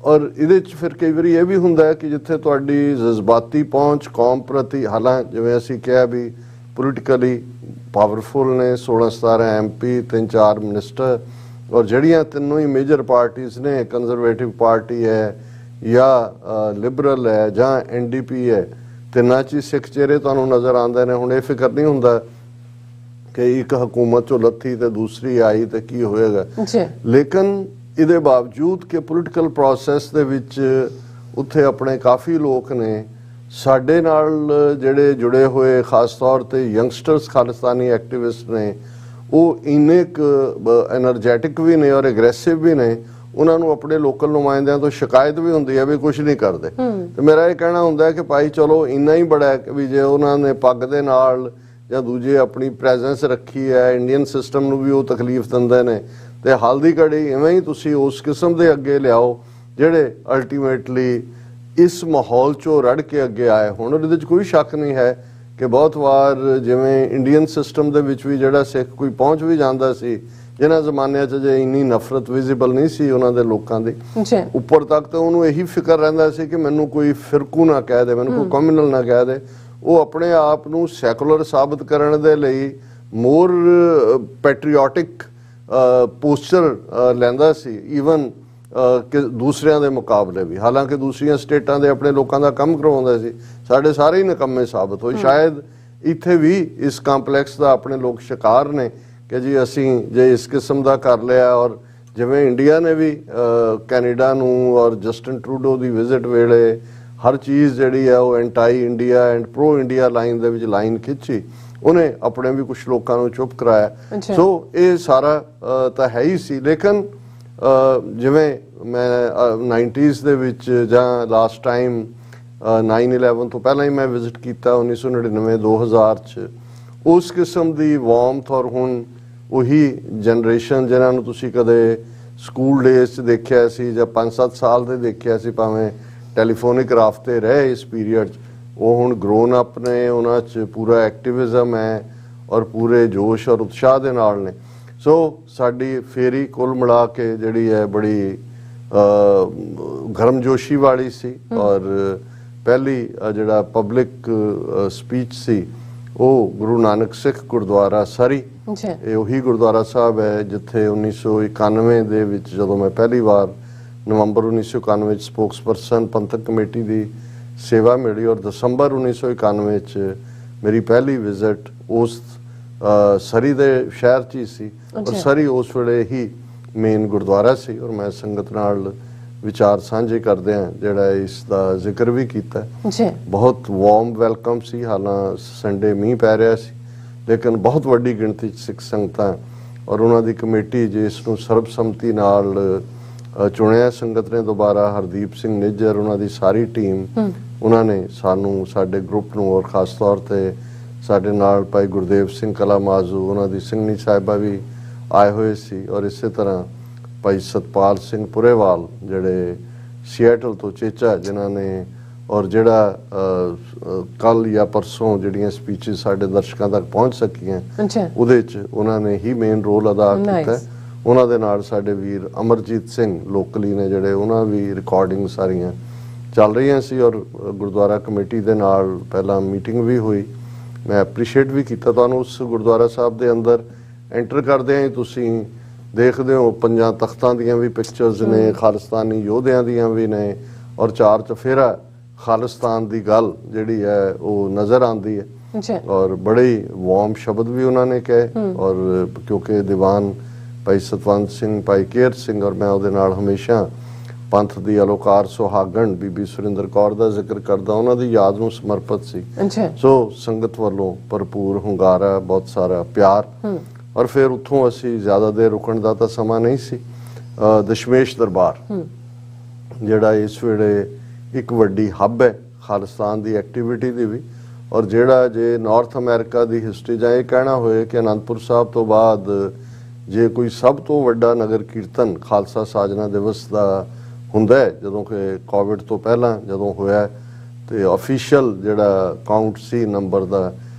ਔਰ ਇਹਦੇ 'ਚ ਫਿਰ ਕਈ ਵਾਰੀ ਇਹ ਵੀ ਹੁੰਦਾ ਹੈ ਕਿ ਜਿੱਥੇ ਤੁਹਾਡੀ ਜਜ਼ਬਾਤੀ ਪਹੁੰਚ ਕੌਮ ਪ੍ਰਤੀ, ਹਾਲਾਂਕਿ ਜਿਵੇਂ ਅਸੀਂ ਕਿਹਾ ਵੀ ਪੋਲੀਟੀਕਲੀ ਪਾਵਰਫੁਲ ਨੇ, 16-17 MP, 3-4 ਮਿਨਿਸਟਰ, ਔਰ ਜਿਹੜੀਆਂ ਤਿੰਨੋਂ ਹੀ ਮੇਜਰ ਪਾਰਟੀਆਂ ਨੇ, ਕੰਜ਼ਰਵੇਟਿਵ ਪਾਰਟੀ ਹੈ ਜਾਂ ਲਿਬਰਲ ਹੈ ਜਾਂ NDP ਹੈ, ਤਿੰਨਾਂ 'ਚ ਹੀ ਸਿੱਖ ਚਿਹਰੇ ਤੁਹਾਨੂੰ ਨਜ਼ਰ ਆਉਂਦੇ ਨੇ। ਹੁਣ ਇਹ ਫਿਕਰ ਨਹੀਂ ਹੁੰਦਾ ਕਿ ਇੱਕ ਹਕੂਮਤ 'ਚੋਂ ਲੱਥੀ ਤੇ ਦੂਸਰੀ ਆਈ ਤੇ ਕੀ ਹੋਏਗਾ, ਲੇਕਿਨ ਇਹਦੇ ਬਾਵਜੂਦ ਕਿ ਪੋਲੀਟੀਕਲ ਪ੍ਰੋਸੈਸ ਦੇ ਵਿੱਚ ਉੱਥੇ ਆਪਣੇ ਕਾਫੀ ਲੋਕ ਨੇ ਸਾਡੇ ਨਾਲ ਜਿਹੜੇ ਜੁੜੇ ਹੋਏ, ਖਾਸ ਤੌਰ ਤੇ ਯੰਗਸਟਰਸ ਖਾਲਿਸਤਾਨੀ ਐਕਟਿਵਿਸਟ ਨੇ, ਉਹ ਇੰਨੇ ਐਨਰਜੈਟਿਕ ਵੀ ਨੇ ਔਰ ਐਗਰੈਸਿਵ ਵੀ ਨੇ। ਉਹਨਾਂ ਨੂੰ ਆਪਣੇ ਲੋਕਲ ਨੁਮਾਇੰਦਿਆਂ ਤੋਂ ਸ਼ਿਕਾਇਤ ਵੀ ਹੁੰਦੀ ਹੈ ਵੀ ਕੁਝ ਨਹੀਂ ਕਰਦੇ। ਤੇ ਮੇਰਾ ਇਹ ਕਹਿਣਾ ਹੁੰਦਾ ਕਿ ਭਾਈ ਚਲੋ ਇੰਨਾ ਹੀ ਬੜਾ ਹੈ ਵੀ ਜੇ ਉਹਨਾਂ ਨੇ ਪੱਗ ਦੇ ਨਾਲ ਜਾਂ ਦੂਜੇ ਆਪਣੀ ਪ੍ਰੈਜ਼ੈਂਸ ਰੱਖੀ ਹੈ, ਇੰਡੀਅਨ ਸਿਸਟਮ ਨੂੰ ਵੀ ਉਹ ਤਕਲੀਫ ਦਿੰਦੇ ਨੇ, ਤੇ ਹਾਲ ਦੀ ਘੜੀ ਇਵੇਂ ਹੀ ਤੁਸੀਂ ਉਸ ਕਿਸਮ ਦੇ ਅੱਗੇ ਲਿਆਓ ਜਿਹੜੇ ਅਲਟੀਮੇਟਲੀ ਇਸ ਮਾਹੌਲ 'ਚੋਂ ਰੜ ਕੇ ਅੱਗੇ ਆਏ ਹੁਣ। ਉਹਦੇ 'ਚ ਕੋਈ ਸ਼ੱਕ ਨਹੀਂ ਹੈ ਕਿ ਬਹੁਤ ਵਾਰ ਜਿਵੇਂ ਇੰਡੀਅਨ ਸਿਸਟਮ ਦੇ ਵਿੱਚ ਵੀ ਜਿਹੜਾ ਸਿੱਖ ਕੋਈ ਪਹੁੰਚ ਵੀ ਜਾਂਦਾ ਸੀ, ਜਿਨ੍ਹਾਂ ਜ਼ਮਾਨਿਆਂ 'ਚ ਜੇ ਇੰਨੀ ਨਫ਼ਰਤ ਵਿਜ਼ੀਬਲ ਨਹੀਂ ਸੀ ਉਹਨਾਂ ਦੇ ਲੋਕਾਂ ਦੀ ਉੱਪਰ ਤੱਕ, ਤਾਂ ਉਹਨੂੰ ਇਹੀ ਫਿਕਰ ਰਹਿੰਦਾ ਸੀ ਕਿ ਮੈਨੂੰ ਕੋਈ ਫਿਰਕੂ ਨਾ ਕਹਿ ਦੇ, ਮੈਨੂੰ ਕੋਈ ਕਮਿਊਨਲ ਨਾ ਕਹਿ ਦੇ। ਉਹ ਆਪਣੇ ਆਪ ਨੂੰ ਸੈਕੂਲਰ ਸਾਬਤ ਕਰਨ ਦੇ ਲਈ ਮੋਰ ਪੈਟਰੀਓਟਿਕ ਪੋਸਚਰ ਲੈਂਦਾ ਸੀ, ਈਵਨ ਕਿ ਦੂਸਰਿਆਂ ਦੇ ਮੁਕਾਬਲੇ ਵੀ। ਹਾਲਾਂਕਿ ਦੂਸਰੀਆਂ ਸਟੇਟਾਂ ਦੇ ਆਪਣੇ ਲੋਕਾਂ ਦਾ ਕੰਮ ਕਰਵਾਉਂਦਾ ਸੀ, ਸਾਡੇ ਸਾਰੇ ਹੀ ਨਿਕੰਮੇ ਸਾਬਤ ਹੋਏ। ਸ਼ਾਇਦ ਇੱਥੇ ਵੀ ਇਸ ਕੰਪਲੈਕਸ ਦਾ ਆਪਣੇ ਲੋਕ ਸ਼ਿਕਾਰ ਨੇ ਕਿ ਜੀ ਅਸੀਂ ਜੇ ਇਸ ਕਿਸਮ ਦਾ ਕਰ ਲਿਆ, ਔਰ ਜਿਵੇਂ ਇੰਡੀਆ ਨੇ ਵੀ ਕੈਨੇਡਾ ਨੂੰ ਔਰ ਜਸਟਿਨ ਟਰੂਡੋ ਦੀ ਵਿਜ਼ਿਟ ਵੇਲੇ ਹਰ ਚੀਜ਼ ਜਿਹੜੀ ਹੈ ਉਹ anti India and pro India line ਦੇ ਵਿੱਚ ਲਾਈਨ ਖਿੱਚੀ, ਉਹਨੇ ਆਪਣੇ ਵੀ ਕੁਝ ਲੋਕਾਂ ਨੂੰ ਚੁੱਪ ਕਰਾਇਆ। ਸੋ ਇਹ ਸਾਰਾ ਤਾਂ ਹੈ ਹੀ ਸੀ, ਲੇਕਿਨ ਜਿਵੇਂ ਮੈਂ 90s ਦੇ ਵਿੱਚ ਜਾਂ ਲਾਸਟ ਟਾਈਮ 9/11 ਤੋਂ ਪਹਿਲਾਂ ਹੀ ਮੈਂ ਵਿਜ਼ਿਟ ਕੀਤਾ 1999-2000 ਚ, ਉਸ ਕਿਸਮ ਦੀ ਵਾਰਮਥ, ਔਰ ਹੁਣ ਉਹੀ ਜਨਰੇਸ਼ਨ ਜਿਨ੍ਹਾਂ ਨੂੰ ਤੁਸੀਂ ਕਦੇ ਸਕੂਲ ਡੇਜ਼ 'ਚ ਦੇਖਿਆ ਸੀ ਜਾਂ 5-7 ਸਾਲ ਦੇ ਦੇਖਿਆ ਸੀ, ਭਾਵੇਂ ਟੈਲੀਫੋਨਿਕ ਰਾਬਤੇ ਰਹੇ ਇਸ ਪੀਰੀਅਡ 'ਚ, ਉਹ ਹੁਣ ਗਰੋਨ ਅਪ ਨੇ, ਉਹਨਾਂ 'ਚ ਪੂਰਾ ਐਕਟਿਵਿਜ਼ਮ ਹੈ ਔਰ ਪੂਰੇ ਜੋਸ਼ ਔਰ ਉਤਸ਼ਾਹ ਦੇ ਨਾਲ ਨੇ। ਸੋ ਸਾਡੀ ਫੇਰੀ ਕੁੱਲ ਮਿਲਾ ਕੇ ਜਿਹੜੀ ਹੈ ਬੜੀ ਗਰਮਜੋਸ਼ੀ ਵਾਲੀ ਸੀ, ਔਰ ਪਹਿਲੀ ਜਿਹੜਾ ਪਬਲਿਕ ਸਪੀਚ ਸੀ ਉਹ ਗੁਰੂ ਨਾਨਕ ਸਿੱਖ ਗੁਰਦੁਆਰਾ ਸਰੀ, ਇਹ ਉਹੀ ਗੁਰਦੁਆਰਾ ਸਾਹਿਬ ਹੈ ਜਿੱਥੇ 1991 ਦੇ ਵਿੱਚ ਜਦੋਂ ਮੈਂ ਪਹਿਲੀ ਵਾਰ ਨਵੰਬਰ 1991 ਚ ਸਪੋਕਸਪਰਸਨ ਪੰਥਕ ਕਮੇਟੀ ਦੀ ਸੇਵਾ ਮਿਲੀ, ਔਰ ਦਸੰਬਰ 1991 ਚ ਮੇਰੀ ਪਹਿਲੀ ਵਿਜ਼ਿਟ ਉਸ ਸਰੀ ਦੇ ਸ਼ਹਿਰ 'ਚ ਹੀ ਸੀ, ਔਰ ਸਰੀ ਉਸ ਵੇਲੇ ਹੀ ਮੇਨ ਗੁਰਦੁਆਰਾ ਸੀ। ਔਰ ਮੈਂ ਸੰਗਤ ਨਾਲ ਵਿਚਾਰ ਸਾਂਝੇ ਕਰਦੇ ਹਾਂ ਜਿਹੜਾ ਇਸ ਦਾ ਜ਼ਿਕਰ ਵੀ ਕੀਤਾ। ਬਹੁਤ ਵਾਰਮ ਵੈਲਕਮ ਸੀ, ਹਾਲਾਂ ਸੰਡੇ ਮੀਂਹ ਪੈ ਰਿਹਾ ਸੀ, ਲੇਕਿਨ ਬਹੁਤ ਵੱਡੀ ਗਿਣਤੀ 'ਚ ਸਿੱਖ ਸੰਗਤਾਂ ਔਰ ਉਹਨਾਂ ਦੀ ਕਮੇਟੀ ਜਿਸ ਨੂੰ ਸਰਬਸੰਮਤੀ ਨਾਲ ਚੁਣਿਆ ਸੰਗਤ ਨੇ ਦੁਬਾਰਾ, ਹਰਦੀਪ ਸਿੰਘ ਨਿੱਜਰ, ਉਹਨਾਂ ਦੀ ਸਾਰੀ ਟੀਮ, ਉਹਨਾਂ ਨੇ ਸਾਨੂੰ, ਸਾਡੇ ਗਰੁੱਪ ਨੂੰ, ਔਰ ਖਾਸ ਤੌਰ ਤੇ ਸਾਡੇ ਨਾਲ ਭਾਈ ਗੁਰਦੇਵ ਸਿੰਘ ਕਲਾ ਮਾਜ਼ੂ, ਉਹਨਾਂ ਦੀ ਸਿੰਘਣੀ ਸਾਹਿਬਾ ਵੀ ਆਏ ਹੋਏ ਸੀ, ਔਰ ਇਸੇ ਤਰ੍ਹਾਂ ਭਾਈ ਸਤਪਾਲ ਸਿੰਘ ਪੁਰੇਵਾਲ ਜਿਹੜੇ ਸੀਐਟਲ ਤੋਂ ਚੇਚਾ, ਜਿਨ੍ਹਾਂ ਨੇ, ਔਰ ਜਿਹੜਾ ਕੱਲ ਜਾਂ ਪਰਸੋਂ ਜਿਹੜੀਆਂ ਸਪੀਚਿਸ ਸਾਡੇ ਦਰਸ਼ਕਾਂ ਤੱਕ ਪਹੁੰਚ ਸਕੀਆਂ ਉਹਦੇ 'ਚ ਉਹਨਾਂ ਨੇ ਹੀ ਮੇਨ ਰੋਲ ਅਦਾ ਕੀਤਾ। ਉਹਨਾਂ ਦੇ ਨਾਲ ਸਾਡੇ ਵੀਰ ਅਮਰਜੀਤ ਸਿੰਘ ਲੋਕਲੀ ਨੇ ਜਿਹੜੇ, ਉਹਨਾਂ ਵੀ ਰਿਕਾਰਡਿੰਗ ਸਾਰੀਆਂ ਚੱਲ ਰਹੀਆਂ ਸੀ, ਔਰ ਗੁਰਦੁਆਰਾ ਕਮੇਟੀ ਦੇ ਨਾਲ ਪਹਿਲਾਂ ਮੀਟਿੰਗ ਵੀ ਹੋਈ। ਮੈਂ ਐਪਰੀਸ਼ੀਏਟ ਵੀ ਕੀਤਾ ਤੁਹਾਨੂੰ। ਉਸ ਗੁਰਦੁਆਰਾ ਸਾਹਿਬ ਦੇ ਅੰਦਰ ਐਂਟਰ ਕਰਦੇ ਹੀ ਤੁਸੀਂ ਦੇਖਦੇ ਹੋ 5 ਤਖਤਾਂ ਦੀਆਂ ਵੀ ਪਿਕਚਰਸ ਨੇ, ਖਾਲਿਸਤਾਨੀ ਯੋਧਿਆਂ ਦੀਆਂ ਵੀ ਨੇ, ਔਰ 4 ਚਫੇਰਾ ਖਾਲਿਸਤਾਨ ਦੀ ਗੱਲ ਜਿਹੜੀ ਹੈ ਉਹ ਨਜ਼ਰ ਆਉਂਦੀ ਹੈ, ਔਰ ਬੜੇ ਵਾਰਮ ਸ਼ਬਦ ਵੀ ਉਹਨਾਂ ਨੇ ਕਹੇ। ਔਰ ਕਿਉਂਕਿ ਦੀਵਾਨ ਭਾਈ ਸਤਵੰਤ ਸਿੰਘ, ਭਾਈ ਕੇਰ ਸਿੰਘ, ਔਰ ਮੈਂ ਉਹਦੇ ਨਾਲ ਹਮੇਸ਼ਾ ਪੰਥ ਦੀ ਅਲੋਕਾਰ ਸੁਹਾਗਣ ਬੀਬੀ ਸੁਰਿੰਦਰ ਕੌਰ ਦਾ ਜ਼ਿਕਰ ਕਰਦਾ, ਉਹਨਾਂ ਦੀ ਯਾਦ ਨੂੰ ਸਮਰਪਿਤ ਸੀ। ਸੋ ਸੰਗਤ ਵੱਲੋਂ ਭਰਪੂਰ ਹੁੰਗਾਰਾ, ਬਹੁਤ ਸਾਰਾ ਪਿਆਰ। ਔਰ ਫਿਰ ਉੱਥੋਂ ਅਸੀਂ ਜ਼ਿਆਦਾ ਦੇਰ ਰੁਕਣ ਦਾ ਤਾਂ ਸਮਾਂ ਨਹੀਂ ਸੀ। ਦਸ਼ਮੇਸ਼ ਦਰਬਾਰ ਜਿਹੜਾ ਇਸ ਵੇਲੇ ਇੱਕ ਵੱਡੀ ਹੱਬ ਹੈ ਖਾਲਿਸਤਾਨ ਦੀ ਐਕਟੀਵਿਟੀ ਦੀ ਵੀ, ਔਰ ਜਿਹੜਾ ਜੇ ਨਾਰਥ ਅਮਰੀਕਾ ਦੀ ਹਿਸਟਰੀ ਜਾਂ ਇਹ ਕਹਿਣਾ ਹੋਏ ਕਿ ਅਨੰਦਪੁਰ ਸਾਹਿਬ ਤੋਂ ਬਾਅਦ ਜੇ ਕੋਈ ਸਭ ਤੋਂ ਵੱਡਾ ਨਗਰ ਕੀਰਤਨ ਖਾਲਸਾ ਸਾਜਨਾ ਦਿਵਸ ਦਾ ਹੁੰਦਾ ਹੈ, ਜਦੋਂ ਕਿ ਕੋਵਿਡ ਤੋਂ ਪਹਿਲਾਂ ਜਦੋਂ ਹੋਇਆ, ਤੇ ਆਫੀਸ਼ੀਅਲ ਜਿਹੜਾ ਕਾਊਂਟ ਸੀ ਨੰਬਰ ਦਾ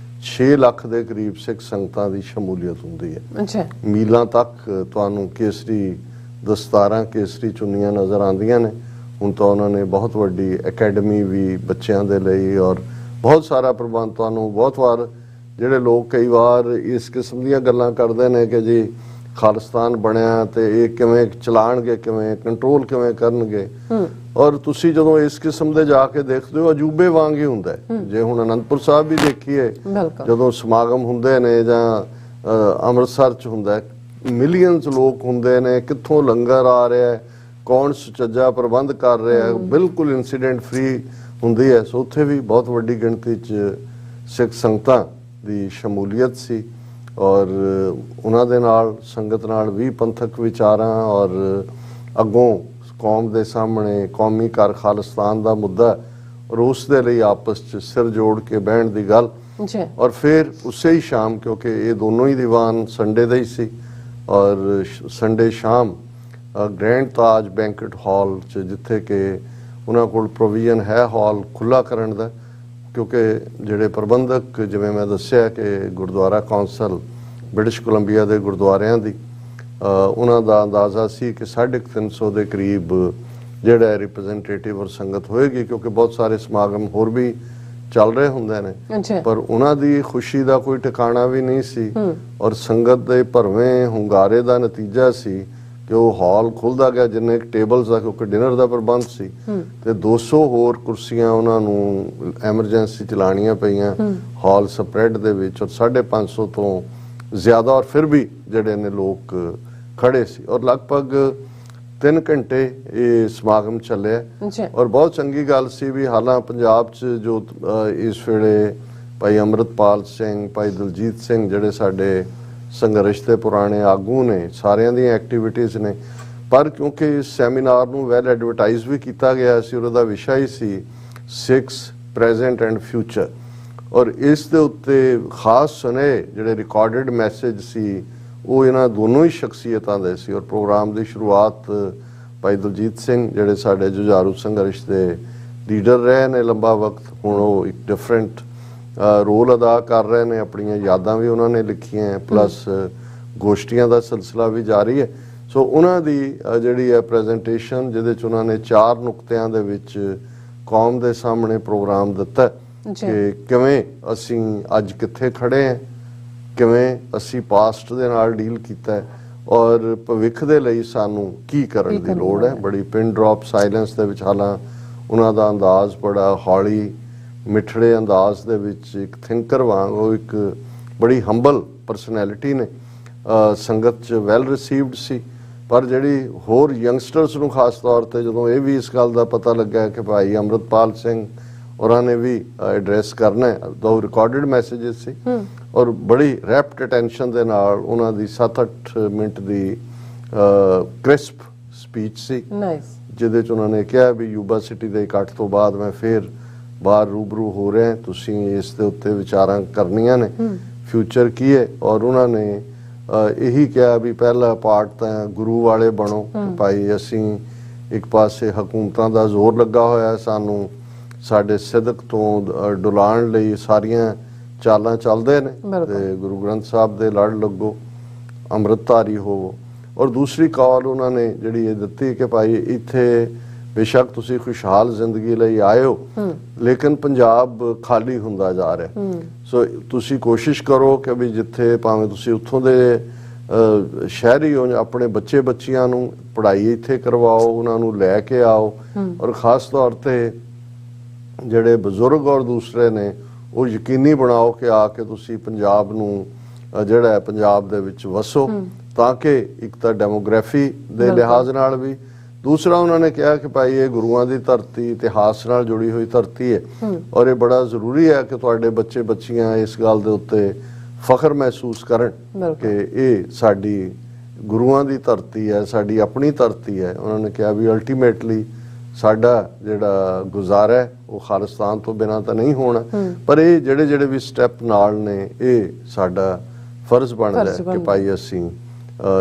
6 ਲੱਖ ਦੇ ਕਰੀਬ ਸਿੱਖ ਸੰਗਤਾਂ ਦੀ ਸ਼ਮੂਲੀਅਤ ਹੁੰਦੀ ਹੈ। ਮੀਲਾਂ ਤੱਕ ਤੁਹਾਨੂੰ ਕੇਸਰੀ ਦਸਤਾਰਾਂ, ਕੇਸਰੀ ਚੁੰਨੀਆਂ ਨਜ਼ਰ ਆਉਂਦੀਆਂ ਨੇ। ਹੁਣ ਤਾਂ ਉਹਨਾਂ ਨੇ ਬਹੁਤ ਵੱਡੀ ਅਕੈਡਮੀ ਵੀ ਬੱਚਿਆਂ ਦੇ ਲਈ, ਔਰ ਬਹੁਤ ਸਾਰਾ ਪ੍ਰਬੰਧ। ਤੁਹਾਨੂੰ ਬਹੁਤ ਵਾਰ ਜਿਹੜੇ ਲੋਕ ਕਈ ਵਾਰ ਇਸ ਕਿਸਮ ਦੀਆਂ ਗੱਲਾਂ ਕਰਦੇ ਨੇ ਕਿ ਜੀ ਖਾਲਿਸਤਾਨ ਬਣਿਆ ਤੇ ਇਹ ਕਿਵੇਂ ਚਲਾਣਗੇ, ਕਿਵੇਂ ਕੰਟਰੋਲ ਕਿਵੇਂ ਕਰਨਗੇ, ਔਰ ਤੁਸੀਂ ਜਦੋਂ ਇਸ ਕਿਸਮ ਦੇ ਜਾ ਕੇ ਦੇਖਦੇ ਹੋ ਅਜੂਬੇ ਵਾਂਗ ਹੀ ਹੁੰਦਾ ਹੈ। ਜੇ ਹੁਣ ਅਨੰਦਪੁਰ ਸਾਹਿਬ ਵੀ ਦੇਖੀਏ, ਜਦੋਂ ਸਮਾਗਮ ਹੁੰਦੇ ਨੇ ਜਾਂ ਅੰਮ੍ਰਿਤਸਰ ਚ ਹੁੰਦਾ, ਮਿਲੀਅਨਸ ਲੋਕ ਹੁੰਦੇ ਨੇ, ਕਿੱਥੋਂ ਲੰਗਰ ਆ ਰਿਹਾ ਹੈ, ਕੌਣ ਸੁਚੱਜਾ ਪ੍ਰਬੰਧ ਕਰ ਰਿਹਾ ਹੈ, ਬਿਲਕੁਲ ਇਨਸੀਡੈਂਟ ਫ੍ਰੀ ਹੁੰਦੀ ਹੈ। ਸੋ ਉੱਥੇ ਵੀ ਬਹੁਤ ਵੱਡੀ ਗਿਣਤੀ 'ਚ ਸਿੱਖ ਸੰਗਤਾਂ ਦੀ ਸ਼ਮੂਲੀਅਤ ਸੀ, ਔਰ ਉਹਨਾਂ ਦੇ ਨਾਲ ਸੰਗਤ ਨਾਲ ਵੀ ਪੰਥਕ ਵਿਚਾਰਾਂ ਔਰ ਅੱਗੋਂ ਕੌਮ ਦੇ ਸਾਹਮਣੇ ਕੌਮੀ ਘਰ ਖਾਲਿਸਤਾਨ ਦਾ ਮੁੱਦਾ, ਔਰ ਉਸ ਦੇ ਲਈ ਆਪਸ 'ਚ ਸਿਰ ਜੋੜ ਕੇ ਬਹਿਣ ਦੀ ਗੱਲ। ਔਰ ਫਿਰ ਉਸੇ ਹੀ ਸ਼ਾਮ, ਕਿਉਂਕਿ ਇਹ ਦੋਨੋਂ ਹੀ ਦੀਵਾਨ ਸੰਡੇ ਦਾ ਹੀ ਸੀ, ਔਰ ਸੰਡੇ ਸ਼ਾਮ ਗ੍ਰੈਂਡ ਤਾਜ ਬੈਂਕਟ ਹਾਲ 'ਚ, ਜਿੱਥੇ ਕਿ ਉਹਨਾਂ ਕੋਲ ਪ੍ਰੋਵੀਜ਼ਨ ਹੈ ਹਾਲ ਖੁੱਲ੍ਹਾ ਕਰਨ ਦਾ, ਕਿਉਂਕਿ ਜਿਹੜੇ ਪ੍ਰਬੰਧਕ, ਜਿਵੇਂ ਮੈਂ ਦੱਸਿਆ ਕਿ ਗੁਰਦੁਆਰਾ ਕੌਂਸਲ ਬ੍ਰਿਟਿਸ਼ ਕੋਲੰਬੀਆ ਦੇ ਗੁਰਦੁਆਰਿਆਂ ਦੀ, ਉਹਨਾਂ ਦਾ ਅੰਦਾਜ਼ਾ ਸੀ ਕਿ 350 ਦੇ ਕਰੀਬ ਜਿਹੜਾ ਰਿਪਰੈਜ਼ੈਂਟੇਟਿਵ ਔਰ ਸੰਗਤ ਹੋਏਗੀ, ਕਿਉਂਕਿ ਬਹੁਤ ਸਾਰੇ ਸਮਾਗਮ ਹੋਰ ਵੀ ਚੱਲ ਰਹੇ ਹੁੰਦੇ ਨੇ। ਪਰ ਉਹਨਾਂ ਦੀ ਖੁਸ਼ੀ ਦਾ ਕੋਈ ਟਿਕਾਣਾ ਵੀ ਨਹੀਂ ਸੀ, ਔਰ ਸੰਗਤ ਦੇ ਭਰਵੇਂ ਹੁੰਗਾਰੇ ਦਾ ਨਤੀਜਾ ਸੀ ਕਿ ਉਹ ਹਾਲ ਖੁੱਲਦਾ ਗਿਆ, ਜਿੰਨੇ ਟੇਬਲਸ ਦਾ, ਕਿਉਂਕਿ ਡਿਨਰ ਦਾ ਪ੍ਰਬੰਧ ਸੀ, ਤੇ 200 ਹੋਰ ਕੁਰਸੀਆਂ ਉਹਨਾਂ ਨੂੰ ਐਮਰਜੈਂਸੀ ਚਲਾਉਣੀਆਂ ਪਈਆਂ ਹਾਲ ਸਪਰੈਡ ਦੇ ਵਿੱਚ, ਔਰ 550 ਤੋਂ ज़्यादा और फिर भी ਜਿਹੜੇ ਨੇ ਲੋਕ ਖੜੇ ਸੀ ਔਰ ਲਗਭਗ 3 ਘੰਟੇ ਇਹ ਸਮਾਗਮ ਚੱਲਿਆ ਜੀ ਔਰ ਬਹੁਤ ਚੰਗੀ ਗੱਲ ਸੀ ਵੀ ਹਾਲਾਂ ਪੰਜਾਬ 'ਚ ਜੋ ਇਸ ਵੇਲੇ ਭਾਈ ਅੰਮ੍ਰਿਤਪਾਲ ਸਿੰਘ ਭਾਈ ਦਲਜੀਤ ਸਿੰਘ ਜਿਹੜੇ ਸਾਡੇ ਸੰਘਰਸ਼ ਦੇ ਪੁਰਾਣੇ ਆਗੂ ਨੇ ਸਾਰਿਆਂ ਦੀਆਂ ਐਕਟੀਵਿਟੀਜ਼ ਨੇ ਪਰ ਕਿਉਂਕਿ ਇਸ ਸੈਮੀਨਾਰ ਨੂੰ ਵੈਲ ਐਡਵਰਟਾਈਜ਼ ਵੀ ਕੀਤਾ ਗਿਆ ਸੀ ਉਹਦਾ ਵਿਸ਼ਾ ਹੀ ਸੀ ਸਿੱਖਸ ਪ੍ਰੈਜ਼ੈਂਟ ਐਂਡ ਫਿਊਚਰ ਔਰ ਇਸ ਦੇ ਉੱਤੇ ਖਾਸ ਸੁਨੇਹੇ ਜਿਹੜੇ ਰਿਕਾਰਡਡ ਮੈਸੇਜ ਸੀ ਉਹ ਇਹਨਾਂ ਦੋਨੋਂ ਹੀ ਸ਼ਖਸੀਅਤਾਂ ਦੇ ਸੀ ਔਰ ਪ੍ਰੋਗਰਾਮ ਦੀ ਸ਼ੁਰੂਆਤ ਭਾਈ ਦਲਜੀਤ ਸਿੰਘ ਜਿਹੜੇ ਸਾਡੇ ਜੁਝਾਰੂ ਸੰਘਰਸ਼ ਦੇ ਲੀਡਰ ਰਹੇ ਨੇ ਲੰਬਾ ਵਕਤ ਹੁਣ ਉਹ ਇੱਕ ਡਿਫਰੈਂਟ ਰੋਲ ਅਦਾ ਕਰ ਰਹੇ ਨੇ ਆਪਣੀਆਂ ਯਾਦਾਂ ਵੀ ਉਹਨਾਂ ਨੇ ਲਿਖੀਆਂ ਪਲੱਸ ਗੋਸ਼ਟੀਆਂ ਦਾ ਸਿਲਸਿਲਾ ਵੀ ਜਾਰੀ ਹੈ ਸੋ ਉਹਨਾਂ ਦੀ ਜਿਹੜੀ ਹੈ ਪ੍ਰੈਜੈਂਟੇਸ਼ਨ ਜਿਹਦੇ 'ਚ ਉਹਨਾਂ ਨੇ 4 ਨੁਕਤਿਆਂ ਦੇ ਵਿੱਚ ਕੌਮ ਦੇ ਸਾਹਮਣੇ ਪ੍ਰੋਗਰਾਮ ਦਿੱਤਾ ਕਿ ਕਿਵੇਂ ਅਸੀਂ ਅੱਜ ਕਿੱਥੇ ਖੜੇ ਹਾਂ ਕਿਵੇਂ ਅਸੀਂ ਪਾਸਟ ਦੇ ਨਾਲ ਡੀਲ ਕੀਤਾ ਔਰ ਭਵਿੱਖ ਦੇ ਲਈ ਸਾਨੂੰ ਕੀ ਕਰਨ ਦੀ ਲੋੜ ਹੈ ਬੜੀ ਪਿਨ ਡ੍ਰੌਪ ਸਾਇਲੈਂਸ ਦੇ ਵਿੱਚ ਹਾਲਾਂ ਉਹਨਾਂ ਦਾ ਅੰਦਾਜ਼ ਬੜਾ ਹੌਲੀ ਮਿੱਠੜੇ ਅੰਦਾਜ਼ ਦੇ ਵਿੱਚ ਇੱਕ ਥਿੰਕਰ ਵਾਂਗ ਉਹ ਇੱਕ ਬੜੀ ਹੰਬਲ ਪਰਸਨੈਲਿਟੀ ਨੇ ਸੰਗਤ 'ਚ ਵੈਲ ਰਿਸੀਵਡ ਸੀ ਪਰ ਜਿਹੜੀ ਹੋਰ ਯੰਗਸਟਰਸ ਨੂੰ ਖਾਸ ਤੌਰ ਤੇ ਜਦੋਂ ਇਹ ਵੀ ਇਸ ਗੱਲ ਦਾ ਪਤਾ ਲੱਗਾ ਕਿ ਭਾਈ ਅੰਮ੍ਰਿਤਪਾਲ ਸਿੰਘ ਉਹਨਾਂ ਨੇ ਵੀ ਐਡਰੈਸ ਕਰਨਾ ਹੈ ਦੋ ਰਿਕਾਰਡਡ ਮੈਸੇजेस ਸੀ ਔਰ ਬੜੀ ਰੈਪਟ ਅਟੈਂਸ਼ਨ ਦੇ ਨਾਲ ਉਹਨਾਂ ਦੀ 7-8 ਮਿੰਟ ਦੀ ਕ੍ਰਿਸਪ ਸਪੀਚ ਸੀ ਨਾਈਸ ਜਿਹਦੇ 'ਚ ਉਹਨਾਂ ਨੇ ਕਿਹਾ ਵੀ ਯੂਬਾ ਸਿਟੀ ਦੇ ਇਕੱਠ ਤੋਂ ਬਾਅਦ ਮੈਂ ਫਿਰ ਬਾਹਰ ਰੂਬਰੂ ਹੋ ਰਿਹਾ ਤੁਸੀਂ ਇਸ ਦੇ ਉੱਤੇ ਵਿਚਾਰਾਂ ਕਰਨੀਆਂ ਨੇ ਫਿਊਚਰ ਕੀ ਹੈ ਔਰ ਉਹਨਾਂ ਨੇ ਇਹੀ ਕਿਹਾ ਵੀ ਪਹਿਲਾ ਪਾਰਟ ਤਾਂ ਗੁਰੂ ਵਾਲੇ ਬਣੋ ਭਾਈ ਅਸੀਂ ਇੱਕ ਪਾਸੇ ਹਕੂਮਤਾਂ ਦਾ ਜ਼ੋਰ ਲੱਗਾ ਹੋਇਆ ਸਾਨੂੰ ਸਾਡੇ ਸਿਦਕ ਤੋਂ ਡੁਲਾਉਣ ਲਈ ਸਾਰੀਆਂ ਚਾਲਾਂ ਚੱਲਦੇ ਨੇ ਤੇ ਗੁਰੂ ਗ੍ਰੰਥ ਸਾਹਿਬ ਦੇ ਲੜ ਲੱਗੋ ਅੰਮ੍ਰਿਤਧਾਰੀ ਹੋਵੋ ਔਰ ਦੂਸਰੀ ਕਾਲ ਉਹਨਾਂ ਨੇ ਜਿਹੜੀ ਇਹ ਦਿੱਤੀ ਕਿ ਭਾਈ ਇੱਥੇ ਬੇਸ਼ੱਕ ਤੁਸੀਂ ਖੁਸ਼ਹਾਲ ਜ਼ਿੰਦਗੀ ਲਈ ਆਏ ਹੋ ਲੇਕਿਨ ਪੰਜਾਬ ਖਾਲੀ ਹੁੰਦਾ ਜਾ ਰਿਹਾ ਸੋ ਤੁਸੀਂ ਕੋਸ਼ਿਸ਼ ਕਰੋ ਕਿ ਵੀ ਜਿੱਥੇ ਭਾਵੇਂ ਤੁਸੀਂ ਉੱਥੋਂ ਦੇ ਸ਼ਹਿਰੀ ਹੋ ਆਪਣੇ ਬੱਚੇ ਬੱਚੀਆਂ ਨੂੰ ਪੜ੍ਹਾਈ ਇੱਥੇ ਕਰਵਾਓ ਉਹਨਾਂ ਨੂੰ ਲੈ ਕੇ ਆਓ ਔਰ ਖਾਸ ਤੌਰ ਤੇ ਜਿਹੜੇ ਬਜ਼ੁਰਗ ਔਰ ਦੂਸਰੇ ਨੇ ਉਹ ਯਕੀਨੀ ਬਣਾਓ ਕਿ ਆ ਕੇ ਤੁਸੀਂ ਪੰਜਾਬ ਨੂੰ ਜਿਹੜਾ ਹੈ ਪੰਜਾਬ ਦੇ ਵਿੱਚ ਵਸੋ ਤਾਂ ਕਿ ਇੱਕ ਤਾਂ ਡੈਮੋਗ੍ਰਾਫੀ ਦੇ ਲਿਹਾਜ਼ ਨਾਲ ਵੀ ਦੂਸਰਾ ਉਹਨਾਂ ਨੇ ਕਿਹਾ ਕਿ ਭਾਈ ਇਹ ਗੁਰੂਆਂ ਦੀ ਧਰਤੀ ਇਤਿਹਾਸ ਨਾਲ ਜੁੜੀ ਹੋਈ ਧਰਤੀ ਹੈ ਔਰ ਇਹ ਬੜਾ ਜ਼ਰੂਰੀ ਹੈ ਕਿ ਤੁਹਾਡੇ ਬੱਚੇ ਬੱਚੀਆਂ ਇਸ ਗੱਲ ਦੇ ਉੱਤੇ ਫਖਰ ਮਹਿਸੂਸ ਕਰਨ ਕਿ ਇਹ ਸਾਡੀ ਗੁਰੂਆਂ ਦੀ ਧਰਤੀ ਹੈ ਸਾਡੀ ਆਪਣੀ ਧਰਤੀ ਹੈ ਉਹਨਾਂ ਨੇ ਕਿਹਾ ਵੀ ਅਲਟੀਮੇਟਲੀ ਸਾਡਾ ਜਿਹੜਾ ਗੁਜ਼ਾਰਾ ਹੈ ਉਹ ਖਾਲਿਸਤਾਨ ਤੋਂ ਬਿਨਾਂ ਤਾਂ ਨਹੀਂ ਹੋਣਾ ਪਰ ਇਹ ਜਿਹੜੇ ਵੀ ਸਟੈਪ ਨਾਲ ਨੇ ਇਹ ਸਾਡਾ ਫਰਜ਼ ਬਣਦਾ ਹੈ ਕਿ ਭਾਈ ਅਸੀਂ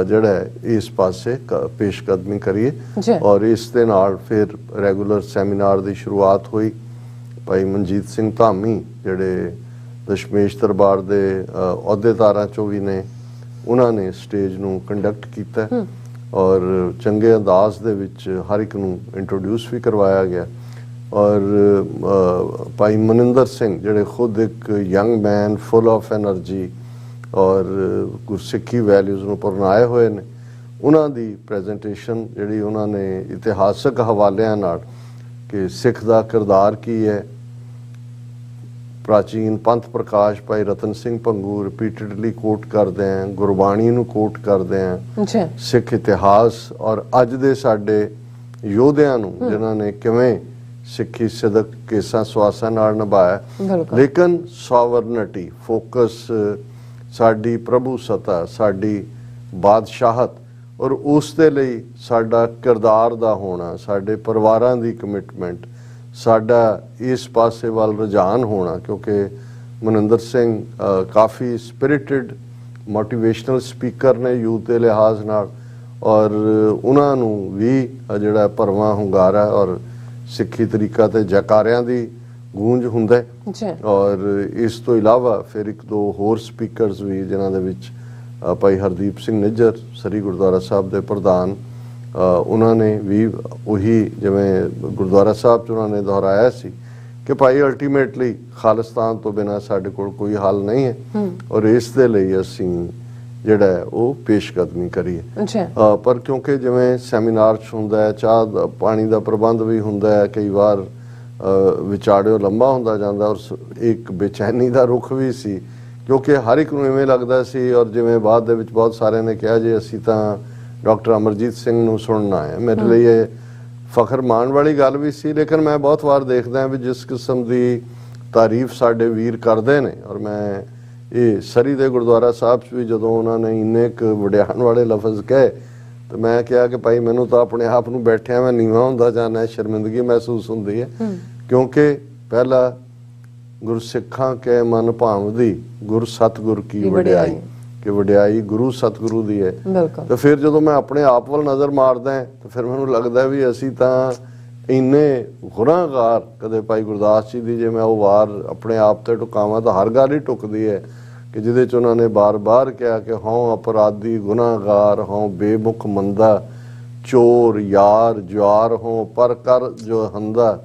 ਜਿਹੜਾ ਇਸ ਪਾਸੇ ਪੇਸ਼ਕਦਮੀ ਕਰੀਏ ਔਰ ਇਸ ਦੇ ਨਾਲ ਫਿਰ ਰੈਗੂਲਰ ਸੈਮੀਨਾਰ ਦੀ ਸ਼ੁਰੂਆਤ ਹੋਈ ਭਾਈ ਮਨਜੀਤ ਸਿੰਘ ਧਾਮੀ ਜਿਹੜੇ ਦਸ਼ਮੇਸ਼ ਦਰਬਾਰ ਦੇ ਅਹੁਦੇਦਾਰਾਂ ਚੋਂ ਵੀ ਨੇ ਉਹਨਾਂ ਨੇ ਸਟੇਜ ਨੂੰ ਕੰਡਕਟ ਕੀਤਾ ਔਰ ਚੰਗੇ ਅੰਦਾਜ਼ ਦੇ ਵਿੱਚ ਹਰ ਇੱਕ ਨੂੰ ਇੰਟਰੋਡਿਊਸ ਵੀ ਕਰਵਾਇਆ ਗਿਆ ਔਰ ਭਾਈ ਮਨਿੰਦਰ ਸਿੰਘ ਜਿਹੜੇ ਖੁਦ ਇੱਕ young man full of energy ਔਰ ਗੁਰਸਿੱਖੀ ਵੈਲਿਊਜ਼ ਨੂੰ ਪਰਨਾਏ ਹੋਏ ਨੇ ਉਹਨਾਂ ਦੀ ਪ੍ਰੈਜੈਂਟੇਸ਼ਨ ਜਿਹੜੀ ਉਹਨਾਂ ਨੇ ਇਤਿਹਾਸਕ ਹਵਾਲਿਆਂ ਨਾਲ ਕਿ ਸਿੱਖ ਦਾ ਕਿਰਦਾਰ ਕੀ ਹੈ ਪ੍ਰਾਚੀਨ ਪੰਥ ਪ੍ਰਕਾਸ਼ ਭਾਈ ਰਤਨ ਸਿੰਘ ਭੰਗੂ ਰਿਪੀਟਡਲੀ ਕੋਟ ਕਰਦੇ ਆ ਗੁਰਬਾਣੀ ਨੂੰ ਕੋਟ ਕਰਦੇ ਆ ਸਿੱਖ ਇਤਿਹਾਸ ਔਰ ਅੱਜ ਦੇ ਸਾਡੇ ਯੋਧਿਆਂ ਨੂੰ ਜਿਨ੍ਹਾਂ ਨੇ ਕਿਵੇਂ ਸਿੱਖੀ ਸਿਦਕ ਕੇਸਾਂ ਸਵਾਸਾਂ ਨਾਲ ਨਿਭਾਇਆ ਲੇਕਿਨ ਸੋਵਰਨਿਟੀ ਫੋਕਸ ਸਾਡੀ ਪ੍ਰਭੂ ਸਤਾ ਸਾਡੀ ਬਾਦਸ਼ਾਹਤ ਔਰ ਉਸ ਦੇ ਲਈ ਸਾਡਾ ਕਿਰਦਾਰ ਦਾ ਹੋਣਾ ਸਾਡੇ ਪਰਿਵਾਰਾਂ ਦੀ ਕਮਿਟਮੈਂਟ ਸਾਡਾ ਇਸ ਪਾਸੇ ਵੱਲ ਰੁਝਾਨ ਹੋਣਾ ਕਿਉਂਕਿ ਮਨਿੰਦਰ ਸਿੰਘ ਕਾਫੀ ਸਪਿਰਿਟਡ ਮੋਟੀਵੇਸ਼ਨਲ ਸਪੀਕਰ ਨੇ ਯੂਥ ਦੇ ਲਿਹਾਜ਼ ਨਾਲ ਔਰ ਉਹਨਾਂ ਨੂੰ ਵੀ ਜਿਹੜਾ ਭਰਵਾਂ ਹੁੰਗਾਰਾ ਔਰ ਸਿੱਖੀ ਤਰੀਕਾ ਤੇ ਜੈਕਾਰਿਆਂ ਦੀ ਗੂੰਜ ਹੁੰਦਾ ਔਰ ਇਸ ਤੋਂ ਇਲਾਵਾ ਫਿਰ ਇੱਕ ਦੋ ਹੋਰ ਸਪੀਕਰਸ ਵੀ ਜਿਨ੍ਹਾਂ ਦੇ ਵਿੱਚ ਭਾਈ ਹਰਦੀਪ ਸਿੰਘ ਨਿੱਜਰ ਸ੍ਰੀ ਗੁਰਦੁਆਰਾ ਸਾਹਿਬ ਦੇ ਪ੍ਰਧਾਨ ਉਹਨਾਂ ਨੇ ਵੀ ਉਹੀ ਜਿਵੇਂ ਗੁਰਦੁਆਰਾ ਸਾਹਿਬ 'ਚ ਉਹਨਾਂ ਨੇ ਦੁਹਰਾਇਆ ਸੀ ਕਿ ਭਾਈ ਅਲਟੀਮੇਟਲੀ ਖਾਲਿਸਤਾਨ ਤੋਂ ਬਿਨਾਂ ਸਾਡੇ ਕੋਲ ਕੋਈ ਹੱਲ ਨਹੀਂ ਹੈ ਔਰ ਇਸ ਦੇ ਲਈ ਅਸੀਂ ਜਿਹੜਾ ਉਹ ਪੇਸ਼ਕਦਮੀ ਕਰੀਏ ਪਰ ਕਿਉਂਕਿ ਜਿਵੇਂ ਸੈਮੀਨਾਰ 'ਚ ਹੁੰਦਾ ਹੈ ਚਾਹ ਪਾਣੀ ਦਾ ਪ੍ਰਬੰਧ ਵੀ ਹੁੰਦਾ ਹੈ ਕਈ ਵਾਰ ਵਿਚਾੜਿਓ ਲੰਬਾ ਹੁੰਦਾ ਜਾਂਦਾ ਔਰ ਇੱਕ ਬੇਚੈਨੀ ਦਾ ਰੁਖ ਵੀ ਸੀ ਕਿਉਂਕਿ ਹਰ ਇੱਕ ਨੂੰ ਇਵੇਂ ਲੱਗਦਾ ਸੀ, ਔਰ ਜਿਵੇਂ ਬਾਅਦ ਦੇ ਵਿੱਚ ਬਹੁਤ ਸਾਰਿਆਂ ਨੇ ਕਿਹਾ ਜੀ ਅਸੀਂ ਤਾਂ ਡਾਕਟਰ ਅਮਰਜੀਤ ਸਿੰਘ ਨੂੰ ਸੁਣਨਾ ਹੈ। ਮੇਰੇ ਲਈ ਇਹ ਫਖਰ ਮਾਣ ਵਾਲੀ ਗੱਲ ਵੀ ਸੀ, ਲੇਕਿਨ ਮੈਂ ਬਹੁਤ ਵਾਰ ਦੇਖਦਾ ਵੀ ਜਿਸ ਕਿਸਮ ਦੀ ਤਾਰੀਫ ਸਾਡੇ ਵੀਰ ਕਰਦੇ ਨੇ, ਔਰ ਮੈਂ ਇਹ ਸਰੀ ਦੇ ਗੁਰਦੁਆਰਾ ਸਾਹਿਬ 'ਚ ਵੀ ਜਦੋਂ ਉਹਨਾਂ ਨੇ ਇੰਨੇ ਕੁ ਵਡਿਆਣ ਵਾਲੇ ਲਫ਼ਜ਼ ਕਹੇ ਤੇ ਮੈਂ ਕਿਹਾ ਕਿ ਭਾਈ ਮੈਨੂੰ ਤਾਂ ਆਪਣੇ ਆਪ ਨੂੰ ਬੈਠਿਆ ਮੈਂ ਨੀਵਾਂ ਹੁੰਦਾ ਜਾਂਦਾ, ਸ਼ਰਮਿੰਦਗੀ ਮਹਿਸੂਸ ਹੁੰਦੀ ਹੈ, ਕਿਉਂਕਿ ਪਹਿਲਾ ਗੁਰਸਿੱਖਾਂ ਕੇ ਮਨ ਭਾਵਦੀ ਗੁਰ ਸਤਿਗੁਰ ਕੀ ਵਡਿਆਈ, ਕਿ ਵਡਿਆਈ ਗੁਰੂ ਸਤਿਗੁਰੂ ਦੀ ਹੈ। ਤੇ ਫਿਰ ਜਦੋਂ ਮੈਂ ਆਪਣੇ ਆਪ ਵੱਲ ਨਜ਼ਰ ਮਾਰਦਾ ਤਾਂ ਫਿਰ ਮੈਨੂੰ ਲੱਗਦਾ ਵੀ ਅਸੀਂ ਤਾਂ ਇੰਨੇ ਗੁਨਾਹਗਾਰ, ਕਦੇ ਭਾਈ ਗੁਰਦਾਸ ਜੀ ਦੀ ਜੇ ਮੈਂ ਉਹ ਵਾਰ ਆਪਣੇ ਆਪ ਤੇ ਟੁਕਾਵਾਂ ਤਾਂ ਹਰ ਗੱਲ ਹੀ ਟੁਕਦੀ ਹੈ ਕਿ ਜਿਹਦੇ 'ਚ ਉਹਨਾਂ ਨੇ ਬਾਰ-ਬਾਰ ਕਿਹਾ ਕਿ ਹਉ ਅਪਰਾਧੀ ਗੁਨਾਹਗਾਰ ਹਉ ਬੇਮੁਖ ਮੰਦਾ ਚੋਰ ਯਾਰ ਜੁਆਰ ਹੋ ਪਰ ਕਰ ਜੋ ਹੰਦਾ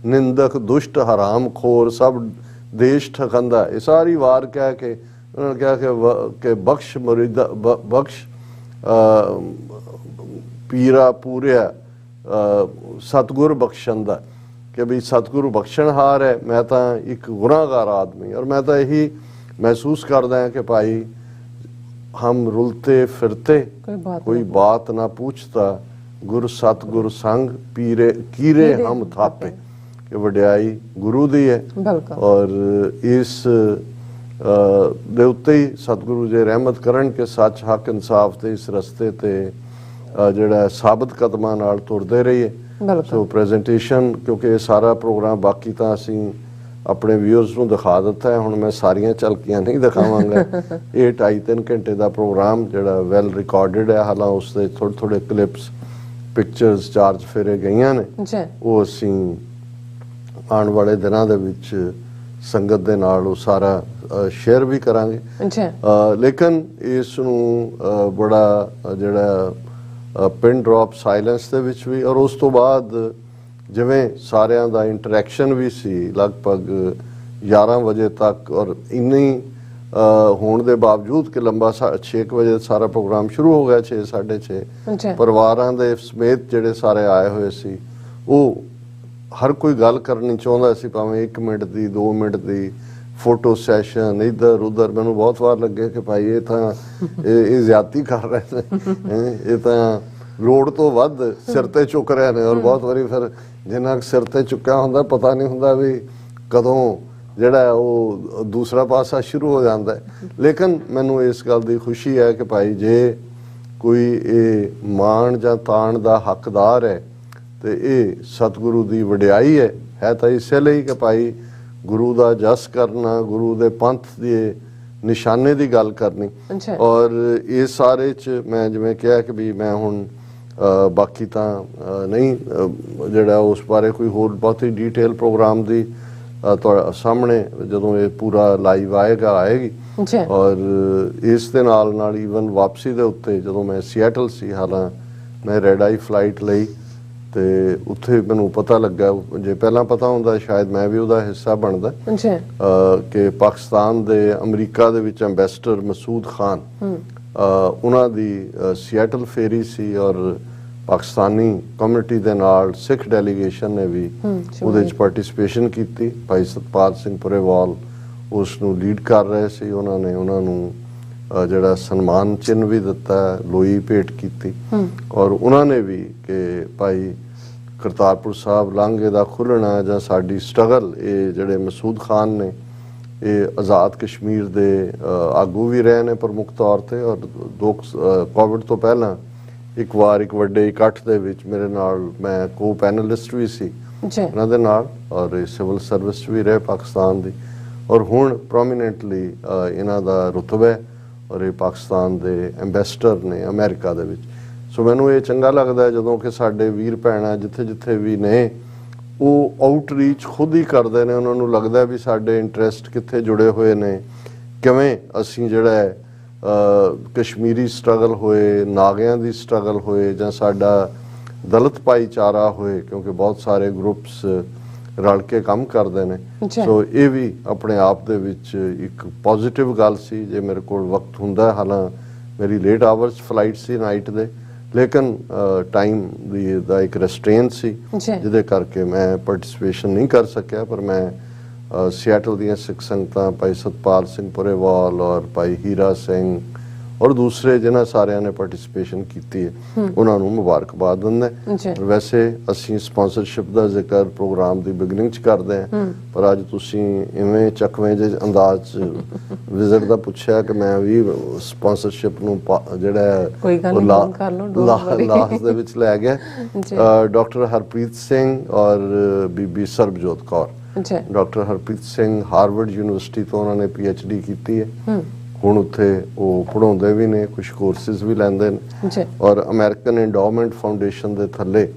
ਨਿੰਦਕ ਦੁਸ਼ਟ ਹਰਾਮ ਖੋਰ ਸਭ ਦੇਸ਼ ਠਕੰਦਾ। ਇਹ ਸਾਰੀ ਵਾਰ ਕਹਿ ਕੇ ਉਹਨਾਂ ਨੇ ਕਿਹਾ ਕਿ ਬਖਸ਼ ਮੁਰੀਦਾ ਬਖਸ਼ ਪੀਰਾ ਪੂਰਿਆ ਸਤਿਗੁਰ ਬਖਸ਼ਣ ਦਾ, ਕਿ ਵੀ ਸਤਿਗੁਰੂ ਬਖਸ਼ਣਹਾਰ ਹੈ, ਮੈਂ ਤਾਂ ਇੱਕ ਗੁਨਾਹਗਾਰ ਆਦਮੀ। ਔਰ ਮੈਂ ਤਾਂ ਇਹੀ ਮਹਿਸੂਸ ਕਰਦਾ ਹਾਂ ਕਿ ਭਾਈ ਹਮ ਰੁਲਤੇ ਫਿਰਤੇ ਕੋਈ ਬਾਤ ਨਾ ਪੁੱਛਤਾ ਗੁਰ ਸਤਿਗੁਰ ਸੰਗ ਪੀਰੇ ਕੀਰੇ ਹਮ ਥਾਪੇ, ਕਿ ਵਡਿਆਈ ਗੁਰੂ ਦੀ ਹੈ। ਔਰ ਇਸ ਦੇ ਉੱਤੇ ਹੀ ਸਤਿਗੁਰੂ ਜੀ ਰਹਿਮਤ ਕਰਨ ਕਿ ਸੱਚ ਹੱਕ ਇਨਸਾਫ ਤੇ ਇਸ ਰਸਤੇ ਤੇ ਜਿਹੜਾ ਸਾਬਤ ਕਦਮਾਂ ਨਾਲ ਤੁਰਦੇ ਰਹੀਏ। ਸੋ ਪ੍ਰੈਜੈਂਟੇਸ਼ਨ, ਕਿਉਂਕਿ ਇਹ ਸਾਰਾ ਪ੍ਰੋਗਰਾਮ ਬਾਕੀ ਤਾਂ ਅਸੀਂ ਆਪਣੇ ਵਿਊਅਰਸ ਨੂੰ ਦਿਖਾ ਦਿੱਤਾ ਹੈ, ਹੁਣ ਮੈਂ ਸਾਰੀਆਂ ਝਲਕੀਆਂ ਨਹੀਂ ਦਿਖਾਵਾਂਗਾ। ਇਹ 2.5-3 ਘੰਟੇ ਦਾ ਪ੍ਰੋਗਰਾਮ ਜਿਹੜਾ ਵੈਲ ਰਿਕਾਰਡਡ ਹੈ, ਹਾਲਾਂ ਉਸ ਦੇ ਥੋੜੇ ਕਲਿੱਪਸ ਪਿਕਚਰਸ ਚਾਰ ਚਫੇਰੇ ਗਈਆਂ ਨੇ, ਉਹ ਅਸੀਂ ਆਉਣ ਵਾਲੇ ਦਿਨਾਂ ਦੇ ਵਿੱਚ ਸੰਗਤ ਦੇ ਨਾਲ ਉਹ ਸਾਰਾ ਸ਼ੇਅਰ ਵੀ ਕਰਾਂਗੇ। ਲੇਕਿਨ ਇਸ ਨੂੰ ਬੜਾ ਜਿਹੜਾ ਪਿਨ ਡ੍ਰੌਪ ਸਾਇਲੈਂਸ ਦੇ ਵਿੱਚ ਵੀ, ਔਰ ਉਸ ਤੋਂ ਬਾਅਦ ਜਿਵੇਂ ਸਾਰਿਆਂ ਦਾ ਇੰਟਰੈਕਸ਼ਨ ਵੀ ਸੀ ਲਗਭਗ 11 ਵਜੇ ਤੱਕ, ਔਰ ਇੰਨੀ ਹੋਣ ਦੇ ਬਾਵਜੂਦ ਕਿ ਲੰਬਾ 6 ਵਜੇ ਸਾਰਾ ਪ੍ਰੋਗਰਾਮ ਸ਼ੁਰੂ ਹੋ ਗਿਆ, 6:30 ਪਰਿਵਾਰਾਂ ਦੇ ਸਮੇਤ ਜਿਹੜੇ ਸਾਰੇ ਆਏ ਹੋਏ ਸੀ, ਉਹ ਹਰ ਕੋਈ ਗੱਲ ਕਰਨੀ ਚਾਹੁੰਦਾ ਸੀ, ਭਾਵੇਂ 1 ਮਿੰਟ ਦੀ 2 ਮਿੰਟ ਦੀ ਫੋਟੋ ਸੈਸ਼ਨ ਇੱਧਰ ਉੱਧਰ। ਮੈਨੂੰ ਬਹੁਤ ਵਾਰ ਲੱਗੇ ਕਿ ਭਾਈ ਇਹ ਤਾਂ ਇਹ ਜ਼ਿਆਦਤੀ ਕਰ ਰਹੇ ਨੇ, ਇਹ ਤਾਂ ਲੋੜ ਤੋਂ ਵੱਧ ਸਿਰ ਤੇ ਚੁੱਕ ਰਹੇ ਨੇ। ਔਰ ਬਹੁਤ ਵਾਰੀ ਫਿਰ ਜਿੰਨਾ ਸਿਰ ਤੇ ਚੁੱਕਿਆ ਹੁੰਦਾ ਪਤਾ ਨਹੀਂ ਹੁੰਦਾ ਵੀ ਕਦੋਂ ਜਿਹੜਾ ਉਹ ਦੂਸਰਾ ਪਾਸਾ ਸ਼ੁਰੂ ਹੋ ਜਾਂਦਾ ਹੈ। ਲੇਕਿਨ ਮੈਨੂੰ ਇਸ ਗੱਲ ਦੀ ਖੁਸ਼ੀ ਹੈ ਕਿ ਭਾਈ ਜੇ ਕੋਈ ਇਹ ਮਾਣ ਜਾਂ ਤਾਣ ਦਾ ਹੱਕਦਾਰ ਹੈ ਤੇ ਇਹ ਸਤਿਗੁਰੂ ਦੀ ਵਡਿਆਈ ਹੈ ਤਾਂ ਇਸੇ ਲਈ ਕਿ ਭਾਈ ਗੁਰੂ ਦਾ ਜਸ ਕਰਨਾ, ਗੁਰੂ ਦੇ ਪੰਥ ਦੇ ਨਿਸ਼ਾਨੇ ਦੀ ਗੱਲ ਕਰਨੀ। ਔਰ ਇਸ ਸਾਰੇ 'ਚ ਮੈਂ ਜਿਵੇਂ ਕਿਹਾ ਕਿ ਵੀ ਮੈਂ ਹੁਣ ਬਾਕੀ ਤਾਂ ਨਹੀਂ ਜਿਹੜਾ ਉਸ ਬਾਰੇ ਕੋਈ ਹੋਰ ਬਹੁਤੀ ਡੀਟੇਲ ਪ੍ਰੋਗਰਾਮ ਦੀ ਤੁਹਾਡੇ ਸਾਹਮਣੇ ਜਦੋਂ ਇਹ ਪੂਰਾ ਲਾਈਵ ਆਏਗੀ। ਔਰ ਇਸ ਦੇ ਨਾਲ ਈਵਨ ਵਾਪਸੀ ਦੇ ਉੱਤੇ ਜਦੋਂ ਮੈਂ ਸੀਐਟਲ ਸੀ, ਹਾਲਾਂ ਮੈਂ ਰੈਡ ਆਈ ਫਲਾਈਟ ਲਈ, ਤੇ ਉੱਥੇ ਮੈਨੂੰ ਪਤਾ ਲੱਗਾ, ਜੇ ਪਹਿਲਾਂ ਪਤਾ ਹੁੰਦਾ ਸ਼ਾਇਦ ਮੈਂ ਵੀ ਉਹਦਾ ਹਿੱਸਾ ਬਣਦਾ, ਕਿ ਪਾਕਿਸਤਾਨ ਦੇ ਅਮਰੀਕਾ ਦੇ ਵਿੱਚ ਐਂਬੈਸਡਰ ਮਸੂਦ ਖਾਨ, ਉਹਨਾਂ ਦੀ ਸੀਐਟਲ ਫੇਰੀ ਸੀ, ਔਰ ਪਾਕਿਸਤਾਨੀ ਕਮਿਊਨਿਟੀ ਦੇ ਨਾਲ ਸਿੱਖ ਡੈਲੀਗੇਸ਼ਨ ਨੇ ਵੀ ਉਹਦੇ ਵਿੱਚ ਪਾਰਟਿਸਿਪੇਸ਼ਨ ਕੀਤੀ। ਭਾਈ ਸਤਪਾਲ ਸਿੰਘ ਪੁਰੇਵਾਲ ਉਸ ਨੂੰ ਲੀਡ ਕਰ ਰਹੇ ਸੀ, ਉਹਨਾਂ ਨੇ ਉਹਨਾਂ ਨੂੰ ਜਿਹੜਾ ਸਨਮਾਨ ਚਿੰਨ੍ਹ ਵੀ ਦਿੱਤਾ, ਲੋਈ ਭੇਟ ਕੀਤੀ। ਔਰ ਉਹਨਾਂ ਨੇ ਵੀ ਕਿ ਭਾਈ ਕਰਤਾਰਪੁਰ ਸਾਹਿਬ ਲਾਂਘੇ ਦਾ ਖੁੱਲ੍ਹਣਾ ਜਾਂ ਸਾਡੀ ਸਟਰਗਲ, ਇਹ ਜਿਹੜੇ ਮਸੂਦ ਖਾਨ ਨੇ ਇਹ ਆਜ਼ਾਦ ਕਸ਼ਮੀਰ ਦੇ ਆਗੂ ਵੀ ਰਹੇ ਨੇ ਪ੍ਰਮੁੱਖ ਤੌਰ ਤੇ, ਔਰ ਕੋਵਿਡ ਤੋਂ ਪਹਿਲਾਂ ਇੱਕ ਵਾਰ ਇੱਕ ਵੱਡੇ ਇਕੱਠ ਦੇ ਵਿੱਚ ਮੇਰੇ ਨਾਲ ਮੈਂ ਕੋ ਪੈਨਲਿਸਟ ਵੀ ਸੀ ਉਹਨਾਂ ਦੇ ਨਾਲ, ਔਰ ਇਹ ਸਿਵਲ ਸਰਵਿਸ ਵੀ ਰਹੇ ਪਾਕਿਸਤਾਨ ਦੀ, ਔਰ ਹੁਣ ਪ੍ਰੋਮੀਨੈਂਟਲੀ ਇਹਨਾਂ ਦਾ ਰੁਤਬਾ ਹੈ, ਔਰ ਇਹ ਪਾਕਿਸਤਾਨ ਦੇ ਐਂਬੈਸਡਰ ਨੇ ਅਮਰੀਕਾ ਦੇ ਵਿੱਚ। ਸੋ ਮੈਨੂੰ ਇਹ ਚੰਗਾ ਲੱਗਦਾ ਜਦੋਂ ਕਿ ਸਾਡੇ ਵੀਰ ਭੈਣਾਂ ਜਿੱਥੇ ਵੀ ਨੇ ਉਹ ਆਊਟਰੀਚ ਖੁਦ ਹੀ ਕਰਦੇ ਨੇ, ਉਹਨਾਂ ਨੂੰ ਲੱਗਦਾ ਵੀ ਸਾਡੇ ਇੰਟਰਸਟ ਕਿੱਥੇ ਜੁੜੇ ਹੋਏ ਨੇ, ਕਿਵੇਂ ਅਸੀਂ ਜਿਹੜਾ ਹੈ ਕਸ਼ਮੀਰੀ ਸਟਰਗਲ ਹੋਏ, ਨਾਗਿਆਂ ਦੀ ਸਟਰਗਲ ਹੋਏ, ਜਾਂ ਸਾਡਾ ਦਲਿਤ ਭਾਈਚਾਰਾ ਹੋਏ, ਕਿਉਂਕਿ ਬਹੁਤ ਸਾਰੇ ਗਰੁੱਪਸ ਰਲ ਕੇ ਕੰਮ ਕਰਦੇ ਨੇ। ਸੋ ਇਹ ਵੀ ਆਪਣੇ ਆਪ ਦੇ ਵਿੱਚ ਇੱਕ ਪੋਜ਼ਿਟਿਵ ਗੱਲ ਸੀ। ਜੇ ਮੇਰੇ ਕੋਲ ਵਕਤ ਹੁੰਦਾ, ਹਾਲਾਂ ਮੇਰੀ ਲੇਟ ਆਵਰਸ ਫਲਾਈਟ ਸੀ ਨਾਈਟ ਦੇ, ਲੇਕਿਨ ਟਾਈਮ ਦਾ ਇੱਕ ਰੈਸਟ੍ਰੇਨ ਸੀ ਜਿਹਦੇ ਕਰਕੇ ਮੈਂ ਪਾਰਟਿਸਿਪੇਸ਼ਨ ਨਹੀਂ ਕਰ ਸਕਿਆ, ਪਰ ਮੈਂ ਸਿਆਟਲ ਦੀਆਂ ਸਿੱਖ ਸੰਗਤਾਂ ਭਾਈ ਸਤਪਾਲ ਸਿੰਘ ਪੁਰੇਵਾਲ ਔਰ ਭਾਈ ਹੀਰਾ ਸਿੰਘ ਔਰ ਦੂਸਰੇ ਜਿਨ੍ਹਾਂ ਸਾਰਿਆਂ ਨੇ ਪਾਰਟਿਸਿਪੇਸ਼ਨ ਕੀਤੀ ਹੈ ਉਹਨਾਂ ਨੂੰ ਮੁਬਾਰਕਬਾਦ ਦਿੰਦੇ ਜੀ। ਵੈਸੇ ਅਸੀਂ ਸਪਾਂਸਰਸ਼ਿਪ ਦਾ ਜ਼ਿਕਰ ਪ੍ਰੋਗਰਾਮ ਦੀ ਬਿਗਨਿੰਗ ਚ ਕਰਦੇ ਹਾਂ, ਪਰ ਅੱਜ ਤੁਸੀਂ ਇਵੇਂ ਚੱਕਵੇਂ ਜਿਹੇ ਅੰਦਾਜ਼ ਚ ਵਿਜ਼ਿਟ ਦਾ ਪੁੱਛਿਆ ਕਿ ਮੈਂ ਵੀ ਸਪਾਂਸਰਸ਼ਿਪ ਨੂੰ ਜਿਹੜਾ ਕੋਈ ਗੱਲ ਨਹੀਂ, ਫੋਨ ਕਰ ਲਓ, ਲਾਸ ਦੇ ਵਿੱਚ ਲੈ ਗਿਆ। ਡਾਕਟਰ ਹਰਪ੍ਰੀਤ ਸਿੰਘ ਔਰ ਬੀਬੀ Sarabjot Kaur. Doctor Harpreet Singh Harvard university ਤੋਂ ਉਹਨਾਂ ਨੇ PhD ਕੀਤੀ ਹੈ, ਹੁਣ ਉੱਥੇ ਉਹ ਪੜ੍ਹਾਉਂਦੇ ਵੀ ਨੇ, ਕੁਝ ਕੋਰਸਿਸ ਵੀ ਲੈਂਦੇ ਨੇ ਔਰ ਅਮਰੀਕਨ ਐਂਡੋਮੈਂਟ ਫਾਊਂਡੇਸ਼ਨ ਦੇ ਥੱਲੇ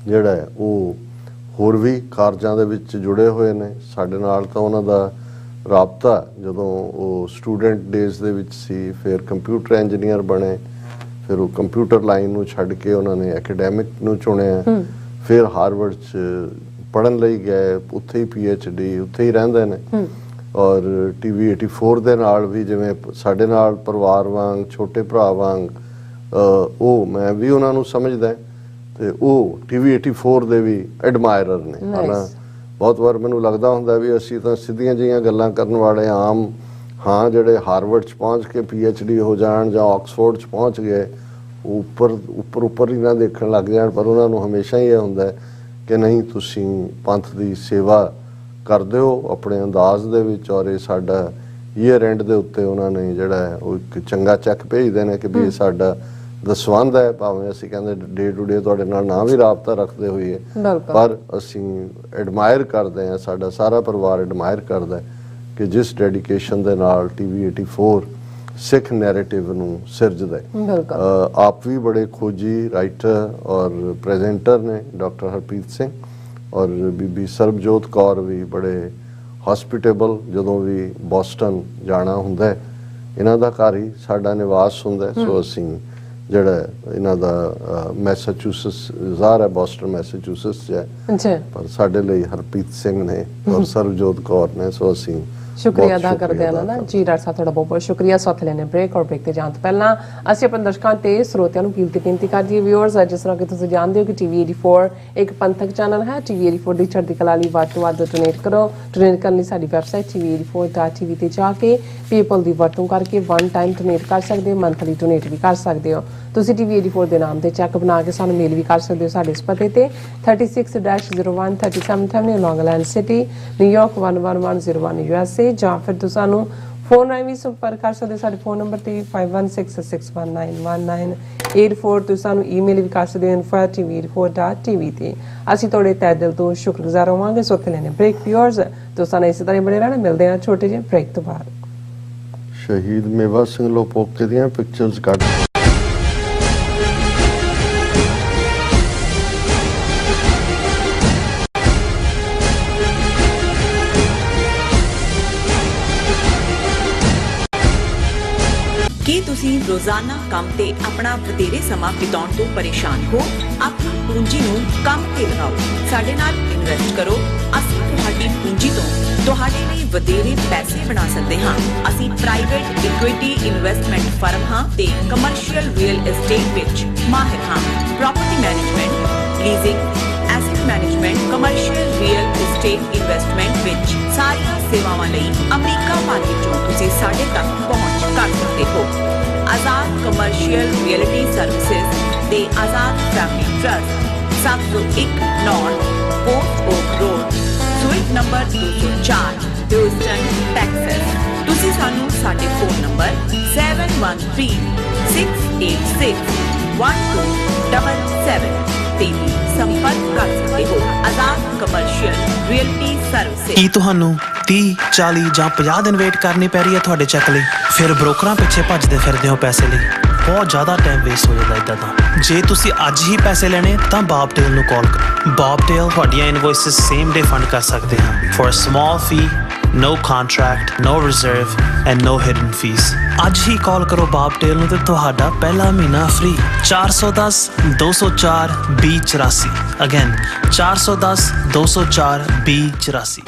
ਜਿਹੜਾ ਹੈ ਉਹ ਹੋਰ ਵੀ ਕਾਰਜਾਂ ਦੇ ਵਿੱਚ ਜੁੜੇ ਹੋਏ ਨੇ। ਸਾਡੇ ਨਾਲ ਤਾਂ ਉਹਨਾਂ ਦਾ ਰਾਬਤਾ ਜਦੋਂ ਉਹ ਸਟੂਡੈਂਟ ਡੇਜ਼ ਦੇ ਵਿੱਚ ਸੀ, ਫਿਰ ਕੰਪਿਊਟਰ ਇੰਜੀਨੀਅਰ ਬਣੇ, ਫਿਰ ਉਹ ਕੰਪਿਊਟਰ ਲਾਈਨ ਨੂੰ ਛੱਡ ਕੇ ਉਹਨਾਂ ਨੇ ਐਕੈਡੈਮਿਕ ਨੂੰ ਚੁਣਿਆ, ਫਿਰ ਹਾਰਵਰਡ 'ਚ ਪੜ੍ਹਨ ਲਈ ਗਏ, ਉੱਥੇ ਹੀ PhD ਉੱਥੇ ਹੀ ਰਹਿੰਦੇ ਨੇ। ਔਰ TV 84 ਦੇ ਨਾਲ ਵੀ ਜਿਵੇਂ ਸਾਡੇ ਨਾਲ ਪਰਿਵਾਰ ਵਾਂਗ, ਛੋਟੇ ਭਰਾ ਵਾਂਗ ਉਹ ਮੈਂ ਵੀ ਉਹਨਾਂ ਨੂੰ ਸਮਝਦਾ, ਤੇ ਉਹ TV 84 ਦੇ ਵੀ ਐਡਮਾਇਰਰ ਨੇ। ਹਨਾ, ਬਹੁਤ ਵਾਰ ਮੈਨੂੰ ਲੱਗਦਾ ਹੁੰਦਾ ਵੀ ਅਸੀਂ ਤਾਂ ਸਿੱਧੀਆਂ ਜਿਹੀਆਂ ਗੱਲਾਂ ਕਰਨ ਵਾਲੇ ਆਮ ਹਾਂ, ਜਿਹੜੇ ਹਾਰਵਰਡ 'ਚ ਪਹੁੰਚ ਕੇ PhD ਹੋ ਜਾਣ ਜਾਂ ਆਕਸਫੋਰਡ 'ਚ ਪਹੁੰਚ ਗਏ, ਉੱਪਰ ਹੀ ਨਾ ਦੇਖਣ ਲੱਗ ਜਾਣ, ਪਰ ਉਹਨਾਂ ਨੂੰ ਹਮੇਸ਼ਾ ਹੀ ਇਹ ਹੁੰਦਾ ਕਿ ਨਹੀਂ, ਤੁਸੀਂ ਪੰਥ ਦੀ ਸੇਵਾ ਕਰਦੇ ਹੋ ਆਪਣੇ ਅੰਦਾਜ਼ ਦੇ ਵਿੱਚ। ਔਰ ਇਹ ਸਾਡਾ ਈਅਰ ਐਂਡ ਦੇ ਉੱਤੇ ਉਹਨਾਂ ਨੇ ਜਿਹੜਾ ਹੈ ਉਹ ਇੱਕ ਚੰਗਾ ਚੈੱਕ ਭੇਜਦੇ ਨੇ ਕਿ ਵੀ ਇਹ ਸਾਡਾ ਦਸਵੰਧ ਹੈ, ਭਾਵੇਂ ਅਸੀਂ ਕਹਿੰਦੇ ਡੇ ਟੂ ਡੇ ਤੁਹਾਡੇ ਨਾਲ ਨਾ ਵੀ ਰਾਬਤਾ ਰੱਖਦੇ ਹੋਈਏ, ਪਰ ਅਸੀਂ ਐਡਮਾਇਰ ਕਰਦੇ ਹਾਂ, ਸਾਡਾ ਸਾਰਾ ਪਰਿਵਾਰ ਐਡਮਾਇਰ ਕਰਦਾ ਹੈ ਕਿ ਜਿਸ ਡੈਡੀਕੇਸ਼ਨ ਦੇ ਨਾਲ TV 84 ਸਿੱਖ ਨੈਰੇਟਿਵ ਨੂੰ ਸਿਰਜਦਾ ਹੈ। ਆਪ ਵੀ ਬੜੇ ਖੋਜੀ ਰਾਈਟਰ ਔਰ ਪ੍ਰੈਜ਼ੈਂਟਰ ਨੇ ਡਾਕਟਰ ਹਰਪ੍ਰੀਤ ਸਿੰਘ, ਔਰ ਬੀਬੀ ਸਰਬਜੋਤ ਕੌਰ ਵੀ ਬੜੇ ਹਸਪੀਟੇਬਲ, ਜਦੋਂ ਵੀ ਬੋਸਟਨ ਜਾਣਾ ਹੁੰਦਾ ਹੈ ਇਹਨਾਂ ਦਾ ਘਰ ਹੀ ਸਾਡਾ ਨਿਵਾਸ ਹੁੰਦਾ, ਸੋ ਅਸੀਂ ਜਿਹੜਾ ਇਹਨਾਂ ਦਾ ਮੈਸਾਚੂਸਟਸ ਜ਼ਾਹਰ ਹੈ, ਬੋਸਟਨ ਮੈਸਾਚੂਸਟਸ 'ਚ ਹੈ, ਪਰ ਸਾਡੇ ਲਈ ਹਰਪ੍ਰੀਤ ਸਿੰਘ ਨੇ ਔਰ ਸਰਬਜੋਤ ਕੌਰ ਨੇ, ਸੋ ਅਸੀਂ ਸ਼ੁਕਰੀਆ ਅਦਾ ਕਰਦੇ ਹਾਂ ਨਾ ਜੀ। ਡਾਕਟਰ ਸਾਹਿਬ ਤੁਹਾਡਾ ਬਹੁਤ ਬਹੁਤ ਸ਼ੁਕਰੀਆ। ਸੌਖੇ ਲੈਣੇ ਬ੍ਰੇਕ, ਔਰ ਬ੍ਰੇਕ ਤੇ ਜਾਣ ਤੋਂ ਪਹਿਲਾਂ ਅਸੀਂ ਆਪਣੇ ਦਰਸ਼ਕਾਂ ਤੇ ਸਰੋਤਿਆਂ ਨੂੰ ਅਪੀਲ ਤੇ ਬੇਨਤੀ ਕਰਦੀ ਹੈ ਵਿਊਅਰਸ, ਜਿਸ ਤਰ੍ਹਾਂ ਕਿ ਤੁਸੀਂ ਜਾਣਦੇ ਹੋ ਕਿ TV 84 ਇੱਕ ਪੰਥਕ ਚੈਨਲ ਹੈ। TV 84 ਦੀ ਚੜ੍ਹਦੀ ਕਲਾ ਲਈ ਵੱਧ ਤੋਂ ਵੱਧ ਡੋਨੇਟ ਕਰੋ। ਡੋਨੇਟ ਕਰਨ ਲਈ ਸਾਡੀ ਵੈਬਸਾਈਟ tv84.tv ਤੇ ਜਾ ਕੇ ਪੇਪਲ ਦੀ ਵਰਤੋਂ ਕਰਕੇ ਵਨ ਟਾਈਮ ਡੋਨੇਟ ਕਰ ਸਕਦੇ ਹੋ, ਮੰਥਲੀ ਡੋਨੇਟ ਵੀ ਕਰ ਸਕਦੇ ਹੋ। ਤੁਸੀਂ TV 84 ਦੇ ਨਾਮ ਤੇ ਚੈੱਕ ਬਣਾ ਕੇ ਸਾਨੂੰ ਮੇਲ ਵੀ ਕਰ ਸਕਦੇ ਹੋ ਸਾਡੇ ਇਸ ਪਤੇ ਤੇ 36-01 37th Avenue, Long Island City, New York 11101 USA, ਜਾਂ ਫਿਰ ਤੁਸੀਂ ਸਾਨੂੰ ਫੋਨ ਰਾਹੀਂ ਵੀ ਸੰਪਰਕ ਕਰ ਸਕਦੇ ਹੋ ਸਾਡੇ ਫੋਨ ਨੰਬਰ ਤੇ 5166191984। ਤੁਸੀਂ ਸਾਨੂੰ ਈਮੇਲ ਵੀ ਕਰ ਸਕਦੇ ਹੋ info@tv84.tv ਤੇ। ਅਸੀਂ ਤੁਹਾਡੇ ਤਹਿ ਦਿਲ ਤੋਂ ਸ਼ੁਕਰਗੁਜ਼ਾਰ ਹੋਵਾਂਗੇ। ਸੋ ਲੈਣੇ ਬ੍ਰੇਕ ਵਿਊਅਰਸ, ਤੁਸੀਂ ਸਾਨੂੰ ਇਸੇ ਤਰ੍ਹਾਂ ਬਣੇ ਰਹਿਣਾ। ਮਿਲਦੇ ਹਾਂ ਛੋਟੇ ਜਿਹੇ ਬ੍ਰੇਕ ਤੋਂ ਬਾਅਦ। ਸ਼ਹੀਦ ਮੇਵਾ ਸਿੰਘ ਲੋਪੋਕੇ ਦੀਆਂ ਪਿਕਚਰਸ ਕੱਢ ਕੀ ਤੁਸੀਂ ਰੋਜ਼ਾਨਾ ਕੰਮ ਤੇ ਆਪਣਾ ਵਧੇਰੇ ਸਮਾਂ ਬਿਤਾਉਣ ਤੋਂ ਪਰੇਸ਼ਾਨ ਹੋ? ਆਪਣੀ ਪੂੰਜੀ ਨੂੰ ਕੰਮ ਤੇ ਲਗਾਓ, ਸਾਡੇ ਨਾਲ ਇਨਵੈਸਟ ਕਰੋ। ਅਸੀਂ ਤੁਹਾਡੀ ਪੂੰਜੀ ਤੋਂ ਤੁਹਾਡੇ ਲਈ ਵਧੇਰੇ ਪੈਸੇ ਬਣਾ ਸਕਦੇ ਹਾਂ। ਅਸੀਂ ਪ੍ਰਾਈਵੇਟ ਇਕੁਇਟੀ ਇਨਵੈਸਟਮੈਂਟ ਫਰਮ ਹਾਂ ਤੇ ਕਮਰਸ਼ੀਅਲ ਰੀਅਲ ਏਸਟੇਟ ਵਿੱਚ ਮਾਹਿਰ ਹਾਂ। Property management, leasing, asset management, commercial real estate investment ਵਿੱਚ ਸਾਰੀਆਂ ਸੇਵਾਵਾਂ ਲਈ ਅਮਰੀਕਾ ਭਰ ਵਿੱਚੋਂ ਤੁਸੀਂ ਸਾਡੇ ਤੱਕ ਪਹੁੰਚ ਕਰ ਸਕਦੇ ਹੋ। ਆਜ਼ਾਦ ਕਮਰਸ਼ੀਅਲ ਰੀਅਲਟੀ ਸਰਵਿਸਿਜ਼ ਤੇ Azad family trust, 701 north post oak road, suite number 204, Houston, Texas. ਤੁਸੀਂ ਸਾਨੂੰ ਸਾਡੇ ਫੋਨ ਨੰਬਰ 7136861277 ਤੇ ਵੀ ਸੰਪਰਕ ਕਰ ਸਕਦੇ ਹੋ। ਆਜ਼ਾਦ ਕਮਰਸ਼ੀਅਲ ਰੀਅਲਟੀ ਸਰਵਿਸਿਜ਼। ਕੀ ਤੁਹਾਨੂੰ 30, 40 ਜਾਂ 50 ਦਿਨ ਵੇਟ ਕਰਨੀ ਪੈ ਰਹੀ ਹੈ ਤੁਹਾਡੇ ਚੈੱਕ ਲਈ? ਫਿਰ ਬ੍ਰੋਕਰਾਂ ਪਿੱਛੇ ਭੱਜਦੇ ਫਿਰਦੇ ਹੋ ਪੈਸੇ ਲਈ, ਬਹੁਤ ਜ਼ਿਆਦਾ ਟਾਈਮ ਵੇਸਟ ਹੋ ਜਾਂਦਾ ਇੱਦਾਂ ਤਾਂ। ਜੇ ਤੁਸੀਂ ਅੱਜ ਹੀ ਪੈਸੇ ਲੈਣੇ ਤਾਂ ਬਾਬ ਟੇਲ ਨੂੰ ਕਾਲ ਕਰੋ। ਬਾਬ ਟੇਲ ਤੁਹਾਡੀਆਂ ਇਨਵੋਇਸਿਸ ਸੇਮ ਡੇ ਫੰਡ ਕਰ ਸਕਦੇ ਹਨ for a small fee, no contract, no reserve and no hidden fees। ਅੱਜ ਹੀ ਕਾਲ ਕਰੋ ਬਾਬ ਟੇਲ ਨੂੰ ਤੇ ਤੁਹਾਡਾ ਪਹਿਲਾ ਮਹੀਨਾ ਫ੍ਰੀ। 410-204-2084। ਅਗੇਨ 410-204-2084।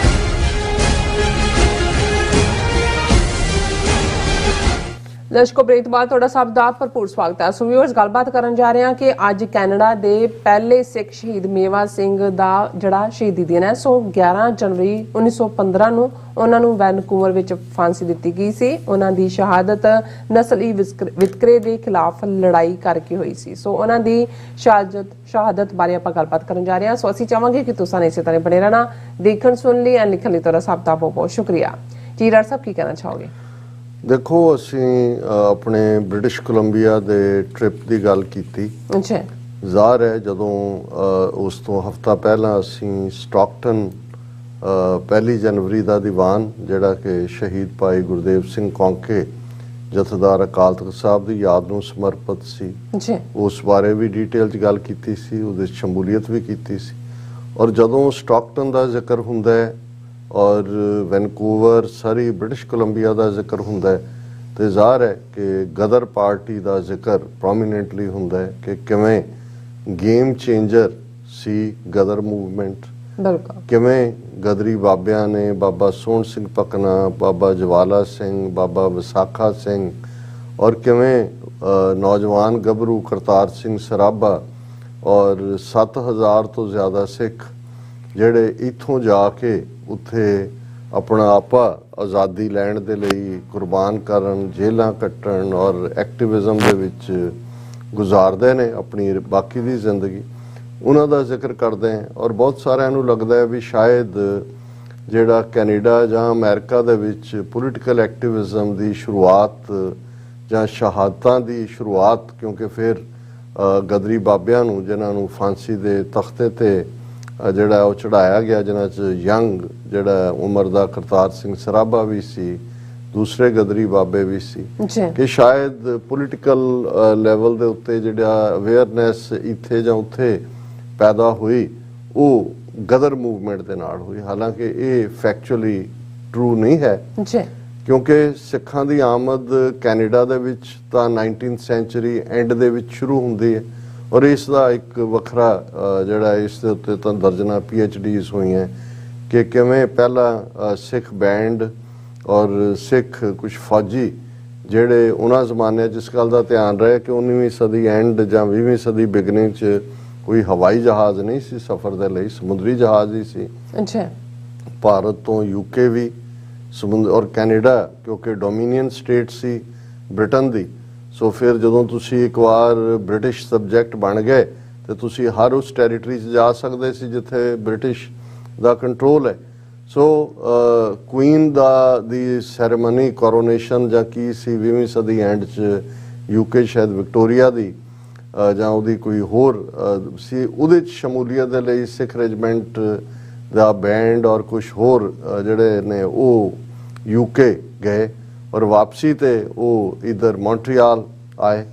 ਦਰਸ਼ਕੋ ਬ੍ਰੇਕ ਤੋਂ ਬਾਅਦ ਤੁਹਾਡਾ ਸਭ ਦਾ ਭਰਪੂਰ ਸਵਾਗਤ ਹੈ। ਸੋ ਵਿਊਅਰਸ, ਗੱਲਬਾਤ ਕਰਨ ਜਾ ਰਹੇ ਹਾਂ ਕਿ ਅੱਜ ਕੈਨੇਡਾ ਦੇ ਪਹਿਲੇ ਸਿੱਖ ਸ਼ਹੀਦ ਮੇਵਾ ਸਿੰਘ ਦਾ ਜਿਹੜਾ ਸ਼ਹੀਦੀ ਦਿਨ ਹੈ। ਸੋ 11 ਜਨਵਰੀ 1915 ਨੂੰ ਉਹਨਾਂ ਨੂੰ ਵੈਨਕੂਵਰ ਵਿੱਚ ਫਾਂਸੀ ਦਿੱਤੀ ਗਈ ਸੀ। ਉਹਨਾਂ ਦੀ ਸ਼ਹਾਦਤ ਨਸਲੀ ਵਿਤਕਰੇ ਦੇ ਖਿਲਾਫ ਲੜਾਈ ਕਰਕੇ ਹੋਈ ਸੀ। ਸੋ ਉਹਨਾਂ ਦੀ ਸ਼ਹਾਦਤ ਬਾਰੇ ਆਪਾਂ ਗੱਲਬਾਤ ਕਰਨ ਜਾ ਰਹੇ ਹਾਂ। ਸੋ ਅਸੀਂ ਚਾਹਾਂਗੇ ਕਿ ਤੁਸੀਂ ਇਸੇ ਤਰ੍ਹਾਂ ਬਣੇ ਰਹਿਣਾ, ਦੇਖਣ ਸੁਣ ਲਈ ਐਂਡ ਲਿਖਣ ਲਈ ਤੁਹਾਡਾ ਸਭ ਦਾ ਬਹੁਤ ਬਹੁਤ ਸ਼ੁਕਰੀਆ ਜੀ। ਡਾਕਟਰ ਸਾਹਿਬ, ਕੀ ਕਹਿਣਾ ਚਾਹੋਗੇ? ਦੇਖੋ, ਅਸੀਂ ਆਪਣੇ ਬ੍ਰਿਟਿਸ਼ ਕੋਲੰਬੀਆ ਦੇ ਟ੍ਰਿਪ ਦੀ ਗੱਲ ਕੀਤੀ। ਅੱਛਾ। ਜ਼ਾਹਰ ਹੈ ਜਦੋਂ ਉਸ ਤੋਂ ਹਫ਼ਤਾ ਪਹਿਲਾਂ ਅਸੀਂ ਸਟਾਕਟਨ 1 ਜਨਵਰੀ ਦਾ ਦੀਵਾਨ, ਜਿਹੜਾ ਕਿ ਸ਼ਹੀਦ ਭਾਈ ਗੁਰਦੇਵ ਸਿੰਘ ਕੌਂਕੇ ਜਥੇਦਾਰ ਅਕਾਲ ਤਖ਼ਤ ਸਾਹਿਬ ਦੀ ਯਾਦ ਨੂੰ ਸਮਰਪਿਤ ਸੀ, ਉਸ ਬਾਰੇ ਵੀ ਡਿਟੇਲ 'ਚ ਗੱਲ ਕੀਤੀ ਸੀ, ਉਹਦੇ 'ਚ ਸ਼ਮੂਲੀਅਤ ਵੀ ਕੀਤੀ ਸੀ। ਔਰ ਜਦੋਂ ਸਟਾਕਟਨ ਦਾ ਜ਼ਿਕਰ ਹੁੰਦਾ ਹੈ ਔਰ ਵੈਨਕੂਵਰ, ਸਰੀ, ਬ੍ਰਿਟਿਸ਼ ਕੋਲੰਬੀਆ ਦਾ ਜ਼ਿਕਰ ਹੁੰਦਾ ਹੈ, ਤੇ ਜ਼ਾਹਰ ਹੈ ਕਿ ਗਦਰ ਪਾਰਟੀ ਦਾ ਜ਼ਿਕਰ ਪ੍ਰੋਮੀਨੈਂਟਲੀ ਹੁੰਦਾ ਹੈ ਕਿ ਕਿਵੇਂ ਗੇਮ ਚੇਂਜਰ ਸੀ ਗਦਰ ਮੂਵਮੈਂਟ। ਬਿਲਕੁਲ। ਕਿਵੇਂ ਗਦਰੀ ਬਾਬਿਆਂ ਨੇ ਬਾਬਾ ਸੋਹਣ ਸਿੰਘ ਪਕਨਾ, ਬਾਬਾ ਜਵਾਲਾ ਸਿੰਘ, ਬਾਬਾ ਵਿਸਾਖਾ ਸਿੰਘ, ਔਰ ਕਿਵੇਂ ਨੌਜਵਾਨ ਗੱਭਰੂ ਕਰਤਾਰ ਸਿੰਘ ਸਰਾਭਾ ਔਰ 7000 ਤੋਂ ਜ਼ਿਆਦਾ ਸਿੱਖ ਜਿਹੜੇ ਇੱਥੋਂ ਜਾ ਕੇ ਉੱਥੇ ਆਪਣਾ ਆਪਾ ਆਜ਼ਾਦੀ ਲੈਣ ਦੇ ਲਈ ਕੁਰਬਾਨ ਕਰਨ, ਜੇਲ੍ਹਾਂ ਕੱਟਣ ਔਰ ਐਕਟਿਵਿਜ਼ਮ ਦੇ ਵਿੱਚ ਗੁਜ਼ਾਰਦੇ ਨੇ ਆਪਣੀ ਬਾਕੀ ਦੀ ਜ਼ਿੰਦਗੀ, ਉਹਨਾਂ ਦਾ ਜ਼ਿਕਰ ਕਰਦੇ हैं। ਔਰ ਬਹੁਤ ਸਾਰਿਆਂ ਨੂੰ ਲੱਗਦਾ ਹੈ ਵੀ ਸ਼ਾਇਦ ਜਿਹੜਾ ਕੈਨੇਡਾ ਜਾਂ ਅਮਰੀਕਾ ਦੇ ਵਿੱਚ ਪੋਲੀਟੀਕਲ ਐਕਟਿਵਿਜ਼ਮ ਦੀ ਸ਼ੁਰੂਆਤ ਜਾਂ ਸ਼ਹਾਦਤਾਂ ਦੀ ਸ਼ੁਰੂਆਤ, ਕਿਉਂਕਿ ਫਿਰ ਗਦਰੀ ਬਾਬਿਆਂ ਨੂੰ ਜਿਨ੍ਹਾਂ ਨੂੰ ਫਾਂਸੀ ਦੇ ਤਖਤੇ ਤੇ ਜਿਹੜਾ ਉਹ ਚੜਾਇਆ ਗਿਆ, ਜਿਨ੍ਹਾਂ 'ਚ ਯੰਗ ਜਿਹੜਾ ਉਮਰ ਦਾ ਕਰਤਾਰ ਸਿੰਘ ਸਰਾਭਾ ਵੀ ਸੀ, ਦੂਸਰੇ ਗਦਰੀ ਬਾਬੇ ਵੀ ਸੀ, ਕਿ ਸ਼ਾਇਦ ਪੋਲੀਟੀਕਲ ਲੈਵਲ ਦੇ ਉੱਤੇ ਜਿਹੜਾ ਅਵੇਅਰਨੈਸ ਇੱਥੇ ਜਾਂ ਉੱਥੇ ਪੈਦਾ ਹੋਈ ਉਹ ਗਦਰ ਮੂਵਮੈਂਟ ਦੇ ਨਾਲ ਹੋਈ। ਹਾਲਾਂਕਿ ਇਹ ਫੈਕਚੁਅਲੀ ਟਰੂ ਨਹੀਂ ਹੈ, ਕਿਉਂਕਿ ਸਿੱਖਾਂ ਦੀ ਆਮਦ ਕੈਨੇਡਾ ਦੇ ਵਿੱਚ ਤਾਂ 19th ਸੈਂਚੁਰੀ ਐਂਡ ਦੇ ਵਿੱਚ ਸ਼ੁਰੂ ਹੁੰਦੀ ਹੈ। ਔਰ ਇਸ ਦਾ ਇੱਕ ਵੱਖਰਾ ਜਿਹੜਾ ਇਸ ਦੇ ਉੱਤੇ ਤਾਂ ਦਰਜਨਾਂ PhDs ਹੋਈਆਂ ਕਿ ਕਿਵੇਂ ਪਹਿਲਾਂ ਸਿੱਖ ਬੈਂਡ ਔਰ ਸਿੱਖ ਕੁਝ ਫੌਜੀ ਜਿਹੜੇ ਉਹਨਾਂ ਜ਼ਮਾਨੇ 'ਚ ਇਸ ਗੱਲ ਦਾ ਧਿਆਨ ਰਹੇ ਕਿ 19ਵੀਂ ਸਦੀ ਐਂਡ ਜਾਂ 20ਵੀਂ ਸਦੀ ਬਿਗਨਿੰਗ 'ਚ ਕੋਈ ਹਵਾਈ ਜਹਾਜ਼ ਨਹੀਂ ਸੀ ਸਫ਼ਰ ਦੇ ਲਈ, ਸਮੁੰਦਰੀ ਜਹਾਜ਼ ਹੀ ਸੀ। ਅੱਛਾ। ਭਾਰਤ ਤੋਂ UK ਵੀ ਸਮੁੰਦਰ, ਔਰ ਕੈਨੇਡਾ ਕਿਉਂਕਿ ਡੋਮੀਨੀਅਨ ਸਟੇਟ ਸੀ ਬ੍ਰਿਟਨ ਦੀ। ਸੋ ਫਿਰ ਜਦੋਂ ਤੁਸੀਂ ਇੱਕ ਵਾਰ ਬ੍ਰਿਟਿਸ਼ ਸਬਜੈਕਟ ਬਣ ਗਏ ਤੇ ਤੁਸੀਂ ਹਰ ਉਸ ਟੈਰੀਟਰੀ 'ਚ ਜਾ ਸਕਦੇ ਸੀ ਜਿੱਥੇ ਬ੍ਰਿਟਿਸ਼ ਦਾ ਕੰਟਰੋਲ ਹੈ। ਸੋ ਕੁਈਨ ਦੀ ਸੈਰੇਮਨੀ ਕੋਰੋਨੇਸ਼ਨ ਜਾਂ ਕੀ ਸੀ 20ਵੀਂ ਸਦੀ ਐਂਡ 'ਚ UK ਸ਼ਾਇਦ ਵਿਕਟੋਰੀਆ ਦੀ ਜਾਂ ਉਹਦੀ ਕੋਈ ਹੋਰ ਸੀ, ਉਹਦੇ 'ਚ ਸ਼ਮੂਲੀਅਤ ਦੇ ਲਈ ਸਿੱਖ ਰੈਜੀਮੈਂਟ ਦਾ ਬੈਂਡ ਔਰ ਕੁਝ ਹੋਰ ਜਿਹੜੇ ਨੇ ਉਹ UK ਗਏ ਔਰ ਵਾਪਸੀ ਤੇ ਉਹ ਇੱਧਰ ਮੌਂਟਰੀਆਲ ਆਏ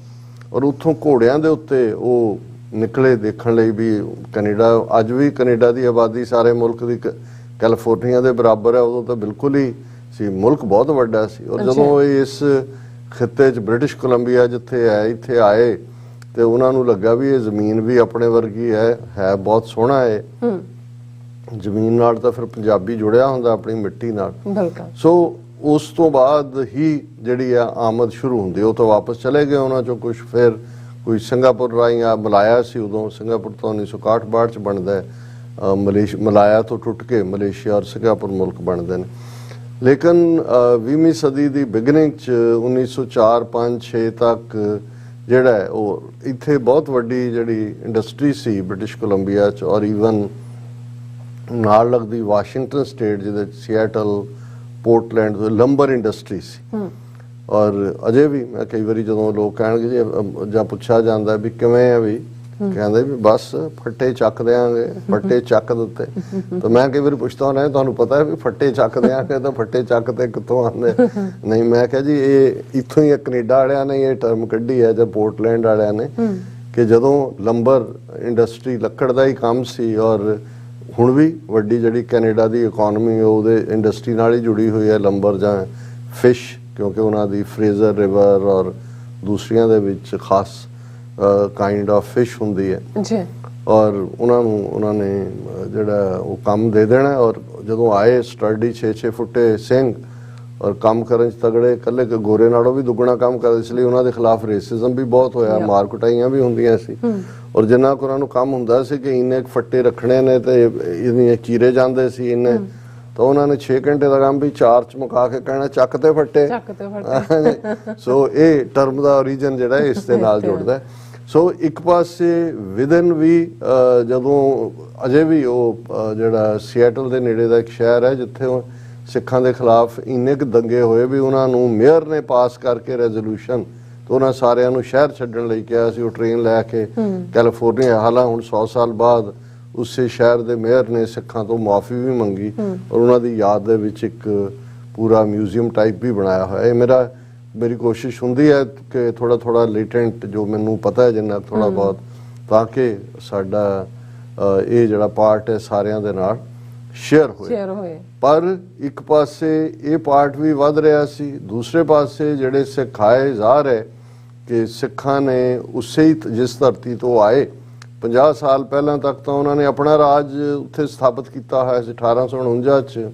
ਔਰ ਉੱਥੋਂ ਘੋੜਿਆਂ ਦੇ ਉੱਤੇ ਉਹ ਨਿਕਲੇ ਦੇਖਣ ਲਈ ਵੀ ਕੈਨੇਡਾ। ਅੱਜ ਵੀ ਕੈਨੇਡਾ ਦੀ ਆਬਾਦੀ ਸਾਰੇ ਮੁਲਕ ਦੀ ਕੈਲੀਫੋਰਨੀਆ ਦੇ ਬਰਾਬਰ ਹੈ, ਉਦੋਂ ਤਾਂ ਬਿਲਕੁਲ ਹੀ ਸੀ, ਮੁਲਕ ਬਹੁਤ ਵੱਡਾ ਸੀ। ਔਰ ਜਦੋਂ ਇਸ ਖਿੱਤੇ 'ਚ ਬ੍ਰਿਟਿਸ਼ ਕੋਲੰਬੀਆ ਜਿੱਥੇ ਹੈ ਇੱਥੇ ਆਏ ਤੇ ਉਹਨਾਂ ਨੂੰ ਲੱਗਾ ਵੀ ਇਹ ਜ਼ਮੀਨ ਵੀ ਆਪਣੇ ਵਰਗੀ ਹੈ ਬਹੁਤ ਸੋਹਣਾ ਹੈ। ਜ਼ਮੀਨ ਨਾਲ ਤਾਂ ਫਿਰ ਪੰਜਾਬੀ ਜੁੜਿਆ ਹੁੰਦਾ ਆਪਣੀ ਮਿੱਟੀ ਨਾਲ। ਸੋ ਉਸ ਤੋਂ ਬਾਅਦ ਹੀ ਜਿਹੜੀ ਆ ਆਮਦ ਸ਼ੁਰੂ ਹੁੰਦੀ, ਉਹ ਤਾਂ ਵਾਪਸ ਚਲੇ ਗਏ ਉਹਨਾਂ 'ਚੋਂ ਕੁਝ। ਫਿਰ ਕੋਈ ਸਿੰਗਾਪੁਰ ਰਾਹੀਂ ਆ ਮਲਾਇਆ ਸੀ, ਉਦੋਂ ਸਿੰਗਾਪੁਰ ਤੋਂ 1961 'ਚ ਬਣਦਾ ਹੈ, ਮਲਾਇਆ ਤੋਂ ਟੁੱਟ ਕੇ ਮਲੇਸ਼ੀਆ ਔਰ ਸਿੰਗਾਪੁਰ ਮੁਲਕ ਬਣਦੇ ਨੇ। ਲੇਕਿਨ 20ਵੀਂ ਸਦੀ ਦੀ ਬਿਗਨਿੰਗ 'ਚ 1904, 5, 6 ਤੱਕ ਜਿਹੜਾ ਹੈ ਉਹ ਇੱਥੇ ਬਹੁਤ ਵੱਡੀ ਜਿਹੜੀ ਇੰਡਸਟਰੀ ਸੀ ਬ੍ਰਿਟਿਸ਼ ਕੋਲੰਬੀਆ 'ਚ, ਔਰ ਈਵਨ ਨਾਲ ਲੱਗਦੀ ਵਾਸ਼ਿੰਗਟਨ ਸਟੇਟ ਜਿਹਦੇ ਸਿਐਟਲ, ਪੋਰਟਲੈਂਡ ਲੰਬਰ ਇੰਡਸਟਰੀ ਸੀ। ਔਰ ਅਜੇ ਵੀ ਮੈਂ ਕਈ ਵਾਰੀ ਜਦੋਂ ਲੋਕ ਕਹਿਣਗੇ ਜੀ ਜਾਂ ਪੁੱਛਿਆ ਜਾਂਦਾ ਵੀ ਕਿਵੇਂ ਹੈ, ਵੀ ਕਹਿੰਦੇ ਵੀ ਬਸ ਫੱਟੇ ਚੱਕ ਦਿਆਂਗੇ, ਫੱਟੇ ਚੱਕ ਦਿੱਤੇ। ਤਾਂ ਮੈਂ ਕਈ ਵਾਰੀ ਪੁੱਛਦਾ ਹੁੰਦਾ ਤੁਹਾਨੂੰ ਪਤਾ ਹੈ ਵੀ ਫੱਟੇ ਚੱਕ ਦਿਆਂਗੇ ਤਾਂ ਫੱਟੇ ਚੱਕ ਤੇ ਕਿੱਥੋਂ ਆਉਂਦੇ? ਨਹੀਂ, ਮੈਂ ਕਿਹਾ ਜੀ ਇਹ ਇੱਥੋਂ ਹੀ ਕੈਨੇਡਾ ਵਾਲਿਆਂ ਨੇ ਇਹ ਟਰਮ ਕੱਢੀ ਹੈ ਜਾਂ ਪੋਰਟਲੈਂਡ ਵਾਲਿਆਂ ਨੇ ਕਿ ਜਦੋਂ ਲੰਬਰ ਇੰਡਸਟਰੀ ਲੱਕੜ ਦਾ ਹੀ ਕੰਮ ਸੀ, ਔਰ ਹੁਣ ਵੀ ਵੱਡੀ ਜਿਹੜੀ ਕੈਨੇਡਾ ਦੀ ਇਕੋਨਮੀ ਉਹਦੇ ਇੰਡਸਟਰੀ ਨਾਲ ਹੀ ਜੁੜੀ ਹੋਈ ਹੈ, ਲੰਬਰ ਜਾਂ ਫਿਸ਼, ਕਿਉਂਕਿ ਉਹਨਾਂ ਦੀ ਫਰੇਜ਼ਰ ਰਿਵਰ ਔਰ ਦੂਸਰੀਆਂ ਦੇ ਵਿੱਚ ਖਾਸ ਕਾਈਂਡ ਆਫ ਫਿਸ਼ ਹੁੰਦੀ ਹੈ ਜੀ। ਔਰ ਉਹਨਾਂ ਨੇ ਜਿਹੜਾ ਉਹ ਕੰਮ ਦੇ ਦੇਣਾ। ਔਰ ਜਦੋਂ ਆਏ ਸਟਰਡੀ 6-6 ਫੁੱਟੇ ਸਿੰਘ ਔਰ ਕੰਮ ਕਰਨ 'ਚ ਤਗੜੇ, ਇਕੱਲੇ ਗੋਰੇ ਨਾਲੋਂ ਵੀ ਦੁੱਗਣਾ ਕੰਮ ਕਰਦੇ, ਇਸ ਲਈ ਉਹਨਾਂ ਦੇ ਖਿਲਾਫ ਰੇਸਿਜ਼ਮ ਵੀ ਬਹੁਤ ਹੋਇਆ, ਮਾਰ ਕੁਟਾਈਆਂ ਵੀ ਹੁੰਦੀਆਂ ਸੀ। ਔਰ ਜਿੰਨਾ ਕੁ ਉਹਨਾਂ ਨੂੰ ਕੰਮ ਹੁੰਦਾ ਸੀ ਕਿ ਇੰਨੇ ਫੱਟੇ ਰੱਖਣੇ ਨੇ ਤੇ ਇਹਦੀਆਂ ਚੀਰੇ ਜਾਂਦੇ ਸੀ ਇੰਨੇ, ਤਾਂ ਉਹਨਾਂ ਨੇ 6 ਘੰਟੇ ਦਾ ਕੰਮ ਵੀ 4 ਚ ਮੁਕਾ ਕੇ ਕਹਿਣਾ ਚੱਕ ਤੇ ਫੱਟੇ। ਸੋ ਇਹ ਟਰਮ ਦਾ ਓਰੀਜਨ ਜਿਹੜਾ ਇਸ ਦੇ ਨਾਲ ਜੁੜਦਾ। ਸੋ ਇੱਕ ਪਾਸੇ ਵਿਦਨ ਵੀ ਜਦੋਂ ਅਜੇ ਵੀ ਉਹ ਜਿਹੜਾ ਸੀਐਟਲ ਦੇ ਨੇੜੇ ਦਾ ਇੱਕ ਸ਼ਹਿਰ ਹੈ ਜਿੱਥੇ ਸਿੱਖਾਂ ਦੇ ਖਿਲਾਫ ਇੰਨੇ ਕੁ ਦੰਗੇ ਹੋਏ ਵੀ ਉਹਨਾਂ ਨੂੰ ਮੇਅਰ ਨੇ ਪਾਸ ਕਰਕੇ ਰੈਜ਼ੋਲੂਸ਼ਨ ਤੇ ਉਹਨਾਂ ਸਾਰਿਆਂ ਨੂੰ ਸ਼ਹਿਰ ਛੱਡਣ ਲਈ ਕਿਹਾ ਸੀ। ਉਹ ਟ੍ਰੇਨ ਲੈ ਕੇ ਕੈਲੀਫੋਰਨੀਆ, ਹਾਲਾਂ ਹੁਣ 100 ਸਾਲ ਬਾਅਦ ਉਸੇ ਸ਼ਹਿਰ ਦੇ ਮੇਅਰ ਨੇ ਸਿੱਖਾਂ ਤੋਂ ਮਾਫੀ ਵੀ ਮੰਗੀ ਔਰ ਉਹਨਾਂ ਦੀ ਯਾਦ ਦੇ ਵਿੱਚ ਇੱਕ ਪੂਰਾ ਮਿਊਜ਼ੀਅਮ ਟਾਈਪ ਵੀ ਬਣਾਇਆ ਹੋਇਆ। ਇਹ ਮੇਰੀ ਕੋਸ਼ਿਸ਼ ਹੁੰਦੀ ਹੈ ਕਿ ਥੋੜਾ ਲੇਟੈਂਟ ਜੋ ਮੈਨੂੰ ਪਤਾ ਹੈ ਜਿੰਨਾ ਥੋੜਾ ਬਹੁਤ, ਤਾਂ ਕਿ ਸਾਡਾ ਇਹ ਜਿਹੜਾ ਪਾਰਟ ਹੈ ਸਾਰਿਆਂ ਦੇ ਨਾਲ ਸ਼ੇਅਰ ਹੋਏ। ਪਰ ਇੱਕ ਪਾਸੇ ਇਹ ਪਾਰਟ ਵੀ ਵੱਧ ਰਿਹਾ ਸੀ, ਦੂਸਰੇ ਪਾਸੇ ਜਿਹੜੇ ਸਿੱਖਾਏ ਜ਼ਾਹਰ ਹੈ ਕਿ ਸਿੱਖਾਂ ਨੇ ਉਸੇ ਹੀ ਜਿਸ ਧਰਤੀ ਤੋਂ ਆਏ 50 ਸਾਲ ਪਹਿਲਾਂ ਤੱਕ ਤਾਂ ਉਹਨਾਂ ਨੇ ਆਪਣਾ ਰਾਜ ਉੱਥੇ ਸਥਾਪਿਤ ਕੀਤਾ ਹੋਇਆ ਸੀ। 1849 ਚ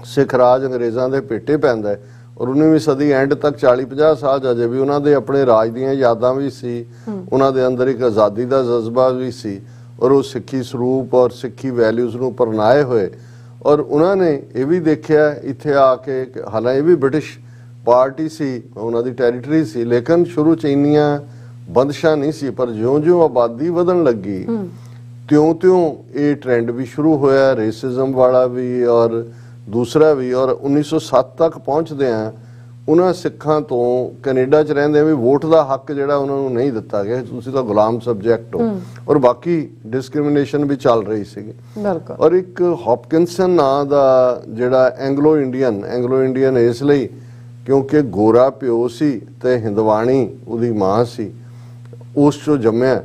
ਸਿੱਖ ਰਾਜ ਅੰਗਰੇਜ਼ਾਂ ਦੇ ਭੇਟੇ ਪੈਂਦਾ ਹੈ ਔਰ 19ਵੀਂ ਸਦੀ ਐਂਡ ਤੱਕ 40-50 ਸਾਲ ਅਜੇ ਵੀ ਉਹਨਾਂ ਦੇ ਆਪਣੇ ਰਾਜ ਦੀਆਂ ਯਾਦਾਂ ਵੀ ਸੀ, ਉਹਨਾਂ ਦੇ ਅੰਦਰ ਇੱਕ ਆਜ਼ਾਦੀ ਦਾ ਜਜ਼ਬਾ ਵੀ ਸੀ ਔਰ ਉਹ ਸਿੱਖੀ ਸਰੂਪ ਔਰ ਸਿੱਖੀ ਵੈਲਿਊਜ਼ ਨੂੰ ਪਰਨਾਏ ਹੋਏ। ਔਰ ਉਹਨਾਂ ਨੇ ਇਹ ਵੀ ਦੇਖਿਆ ਇੱਥੇ ਆ ਕੇ, ਹਾਲਾਂਕਿ ਇਹ ਵੀ ਬ੍ਰਿਟਿਸ਼ ਪਾਰਟੀ ਸੀ, ਉਹਨਾਂ ਦੀ ਟੈਰੀਟਰੀ ਸੀ, ਲੇਕਿਨ ਸ਼ੁਰੂ ਚ ਇੰਨੀਆਂ ਬੰਦਸ਼ਾਂ ਨਹੀਂ ਸੀ। ਪਰ ਜਿਉਂ-ਜਿਉਂ ਆਬਾਦੀ ਵਧਣ ਲੱਗੀ ਤਿਉਂ-ਤਿਉਂ ਇਹ ਟ੍ਰੈਂਡ ਵੀ ਸ਼ੁਰੂ ਹੋਇਆ, ਰੇਸਿਜ਼ਮ ਵਾਲਾ ਵੀ ਔਰ ਦੂਸਰਾ ਵੀ। ਔਰ 1907 ਤੱਕ ਪਹੁੰਚਦੇ ਆ ਉਹਨਾਂ ਸਿੱਖਾਂ ਤੋਂ ਕੈਨੇਡਾ 'ਚ ਰਹਿੰਦੇ ਵੀ ਵੋਟ ਦਾ ਹੱਕ ਜਿਹੜਾ ਉਹਨਾਂ ਨੂੰ ਨਹੀਂ ਦਿੱਤਾ ਗਿਆ, ਤੁਸੀਂ ਤਾਂ ਗੁਲਾਮ ਸਬਜੈਕਟ ਹੋ, ਔਰ ਬਾਕੀ ਡਿਸਕ੍ਰਿਮੀਨੇਸ਼ਨ ਵੀ ਚੱਲ ਰਹੀ ਸੀਗੀ। ਔਰ ਇੱਕ ਹੌਪਕਿੰਸਨ ਨਾਂ ਦਾ ਜਿਹੜਾ ਐਂਗਲੋ ਇੰਡੀਅਨ ਇਸ ਲਈ ਕਿਉਂਕਿ ਗੋਰਾ ਪਿਓ ਸੀ ਤੇ ਹਿੰਦਵਾਣੀ ਉਹਦੀ ਮਾਂ ਸੀ, ਉਸ ਚੋਂ ਜੰਮਿਆ।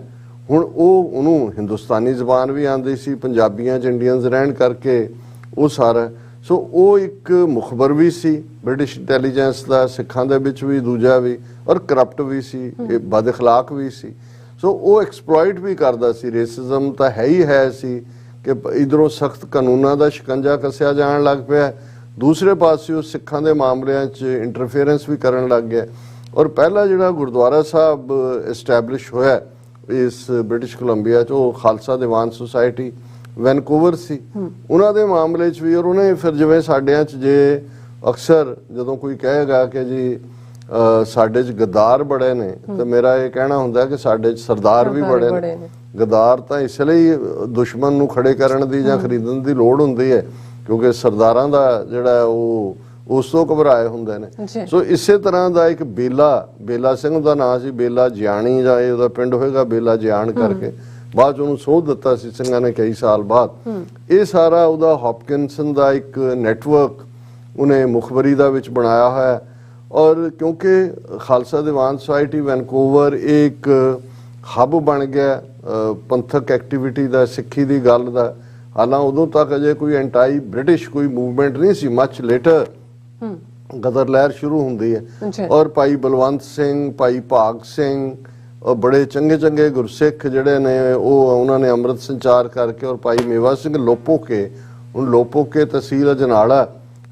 ਹੁਣ ਉਹਨੂੰ ਹਿੰਦੁਸਤਾਨੀ ਜ਼ਬਾਨ ਵੀ ਆਉਂਦੀ ਸੀ, ਪੰਜਾਬੀਆਂ 'ਚ ਇੰਡੀਅਨਸ ਰਹਿਣ ਕਰਕੇ ਉਹ ਸਾਰਾ। ਸੋ ਉਹ ਇੱਕ ਮੁਖਬਰ ਵੀ ਸੀ ਬ੍ਰਿਟਿਸ਼ ਇੰਟੈਲੀਜੈਂਸ ਦਾ, ਸਿੱਖਾਂ ਦੇ ਵਿੱਚ ਵੀ, ਦੂਜਾ ਵੀ, ਔਰ ਕਰਪਟ ਵੀ ਸੀ, ਇਹ ਬਦ ਅਖਲਾਕ ਵੀ ਸੀ। ਸੋ ਉਹ ਐਕਸਪਲੋਇਟ ਵੀ ਕਰਦਾ ਸੀ। ਰੇਸਿਜ਼ਮ ਤਾਂ ਹੈ ਹੀ ਹੈ ਸੀ ਕਿ ਇਧਰੋਂ ਸਖਤ ਕਾਨੂੰਨਾਂ ਦਾ ਸ਼ਿਕੰਜਾ ਕੱਸਿਆ ਜਾਣ ਲੱਗ ਪਿਆ, ਦੂਸਰੇ ਪਾਸੇ ਉਹ ਸਿੱਖਾਂ ਦੇ ਮਾਮਲਿਆਂ 'ਚ ਇੰਟਰਫੇਰੈਂਸ ਵੀ ਕਰਨ ਲੱਗ ਗਿਆ। ਔਰ ਪਹਿਲਾ ਜਿਹੜਾ ਗੁਰਦੁਆਰਾ ਸਾਹਿਬ ਐਸਟੈਬਲਿਸ਼ ਹੋਇਆ ਇਸ ਬ੍ਰਿਟਿਸ਼ ਕੋਲੰਬੀਆ 'ਚ, ਉਹ ਖਾਲਸਾ ਦੀਵਾਨ ਸੁਸਾਇਟੀ ਵੈਨਕੂਵਰ ਸੀ, ਉਹਨਾਂ ਦੇ ਮਾਮਲੇ 'ਚ ਵੀ। ਔਰ ਉਹਨੇ ਫਿਰ ਜਿਵੇਂ ਸਾਡਿਆਂ 'ਚ ਜੇ ਅਕਸਰ ਜਦੋਂ ਕੋਈ ਕਹੇਗਾ ਕਿ ਜੀ ਸਾਡੇ 'ਚ ਗਦਾਰ ਬੜੇ ਨੇ, ਤਾਂ ਮੇਰਾ ਇਹ ਕਹਿਣਾ ਹੁੰਦਾ ਕਿ ਸਾਡੇ 'ਚ ਸਰਦਾਰ ਵੀ ਬੜੇ ਨੇ। ਗਦਾਰ ਤਾਂ ਇਸ ਲਈ ਦੁਸ਼ਮਣ ਨੂੰ ਖੜੇ ਕਰਨ ਦੀ ਜਾਂ ਖਰੀਦਣ ਦੀ ਲੋੜ ਹੁੰਦੀ ਹੈ ਕਿਉਂਕਿ ਸਰਦਾਰਾਂ ਦਾ ਜਿਹੜਾ ਉਹ ਉਸ ਤੋਂ ਘਬਰਾਏ ਹੁੰਦੇ ਨੇ। ਸੋ ਇਸੇ ਤਰ੍ਹਾਂ ਦਾ ਇੱਕ ਬੇਲਾ ਸਿੰਘ ਦਾ ਨਾਂ ਸੀ, ਬੇਲਾ ਜਿਆਣੀ ਜਾਂ ਇਹ ਉਹਦਾ ਪਿੰਡ ਹੋਏਗਾ ਬੇਲਾ ਜਿਆਣ ਕਰਕੇ, ਬਾਅਦ 'ਚ ਉਹਨੂੰ ਸੋਧ ਦਿੱਤਾ ਸੀ ਸਿੰਘਾਂ ਨੇ ਕਈ ਸਾਲ ਬਾਅਦ। ਇਹ ਸਾਰਾ ਉਹਦਾ ਹੌਪਕਿੰਸਨ ਦਾ ਇੱਕ ਨੈਟਵਰਕ ਉਹਨੇ ਮੁਖਬਰੀ ਦਾ ਵਿੱਚ ਬਣਾਇਆ ਹੋਇਆ। ਔਰ ਕਿਉਂਕਿ ਖਾਲਸਾ ਦੀਵਾਨ ਸੁਸਾਇਟੀ ਵੈਨਕੂਵਰ ਇੱਕ ਹੱਬ ਬਣ ਗਿਆ ਪੰਥਕ ਐਕਟੀਵਿਟੀ ਦਾ, ਸਿੱਖੀ ਦੀ ਗੱਲ ਦਾ। ਹਾਲਾਂ ਉਦੋਂ ਤੱਕ ਅਜੇ ਕੋਈ ਐਂਟਾਈ ਬ੍ਰਿਟਿਸ਼ ਕੋਈ ਮੂਵਮੈਂਟ ਨਹੀਂ ਸੀ, ਮੱਚ ਲੇਟਰ ਗਦਰ ਲਹਿਰ ਸ਼ੁਰੂ ਹੁੰਦੀ ਹੈ। ਔਰ ਭਾਈ ਬਲਵੰਤ ਸਿੰਘ, ਭਾਈ ਭਾਗ ਸਿੰਘ, ਬੜੇ ਚੰਗੇ ਗੁਰਸਿੱਖ ਜਿਹੜੇ ਨੇ ਉਹਨਾਂ ਨੇ ਅੰਮ੍ਰਿਤ ਸੰਚਾਰ ਕਰਕੇ, ਔਰ ਭਾਈ ਮੇਵਾ ਸਿੰਘ ਲੋਪੋਕੇ, ਹੁਣ ਲੋਪੋਕੇ ਤਹਿਸੀਲ ਅਜਨਾਲਾ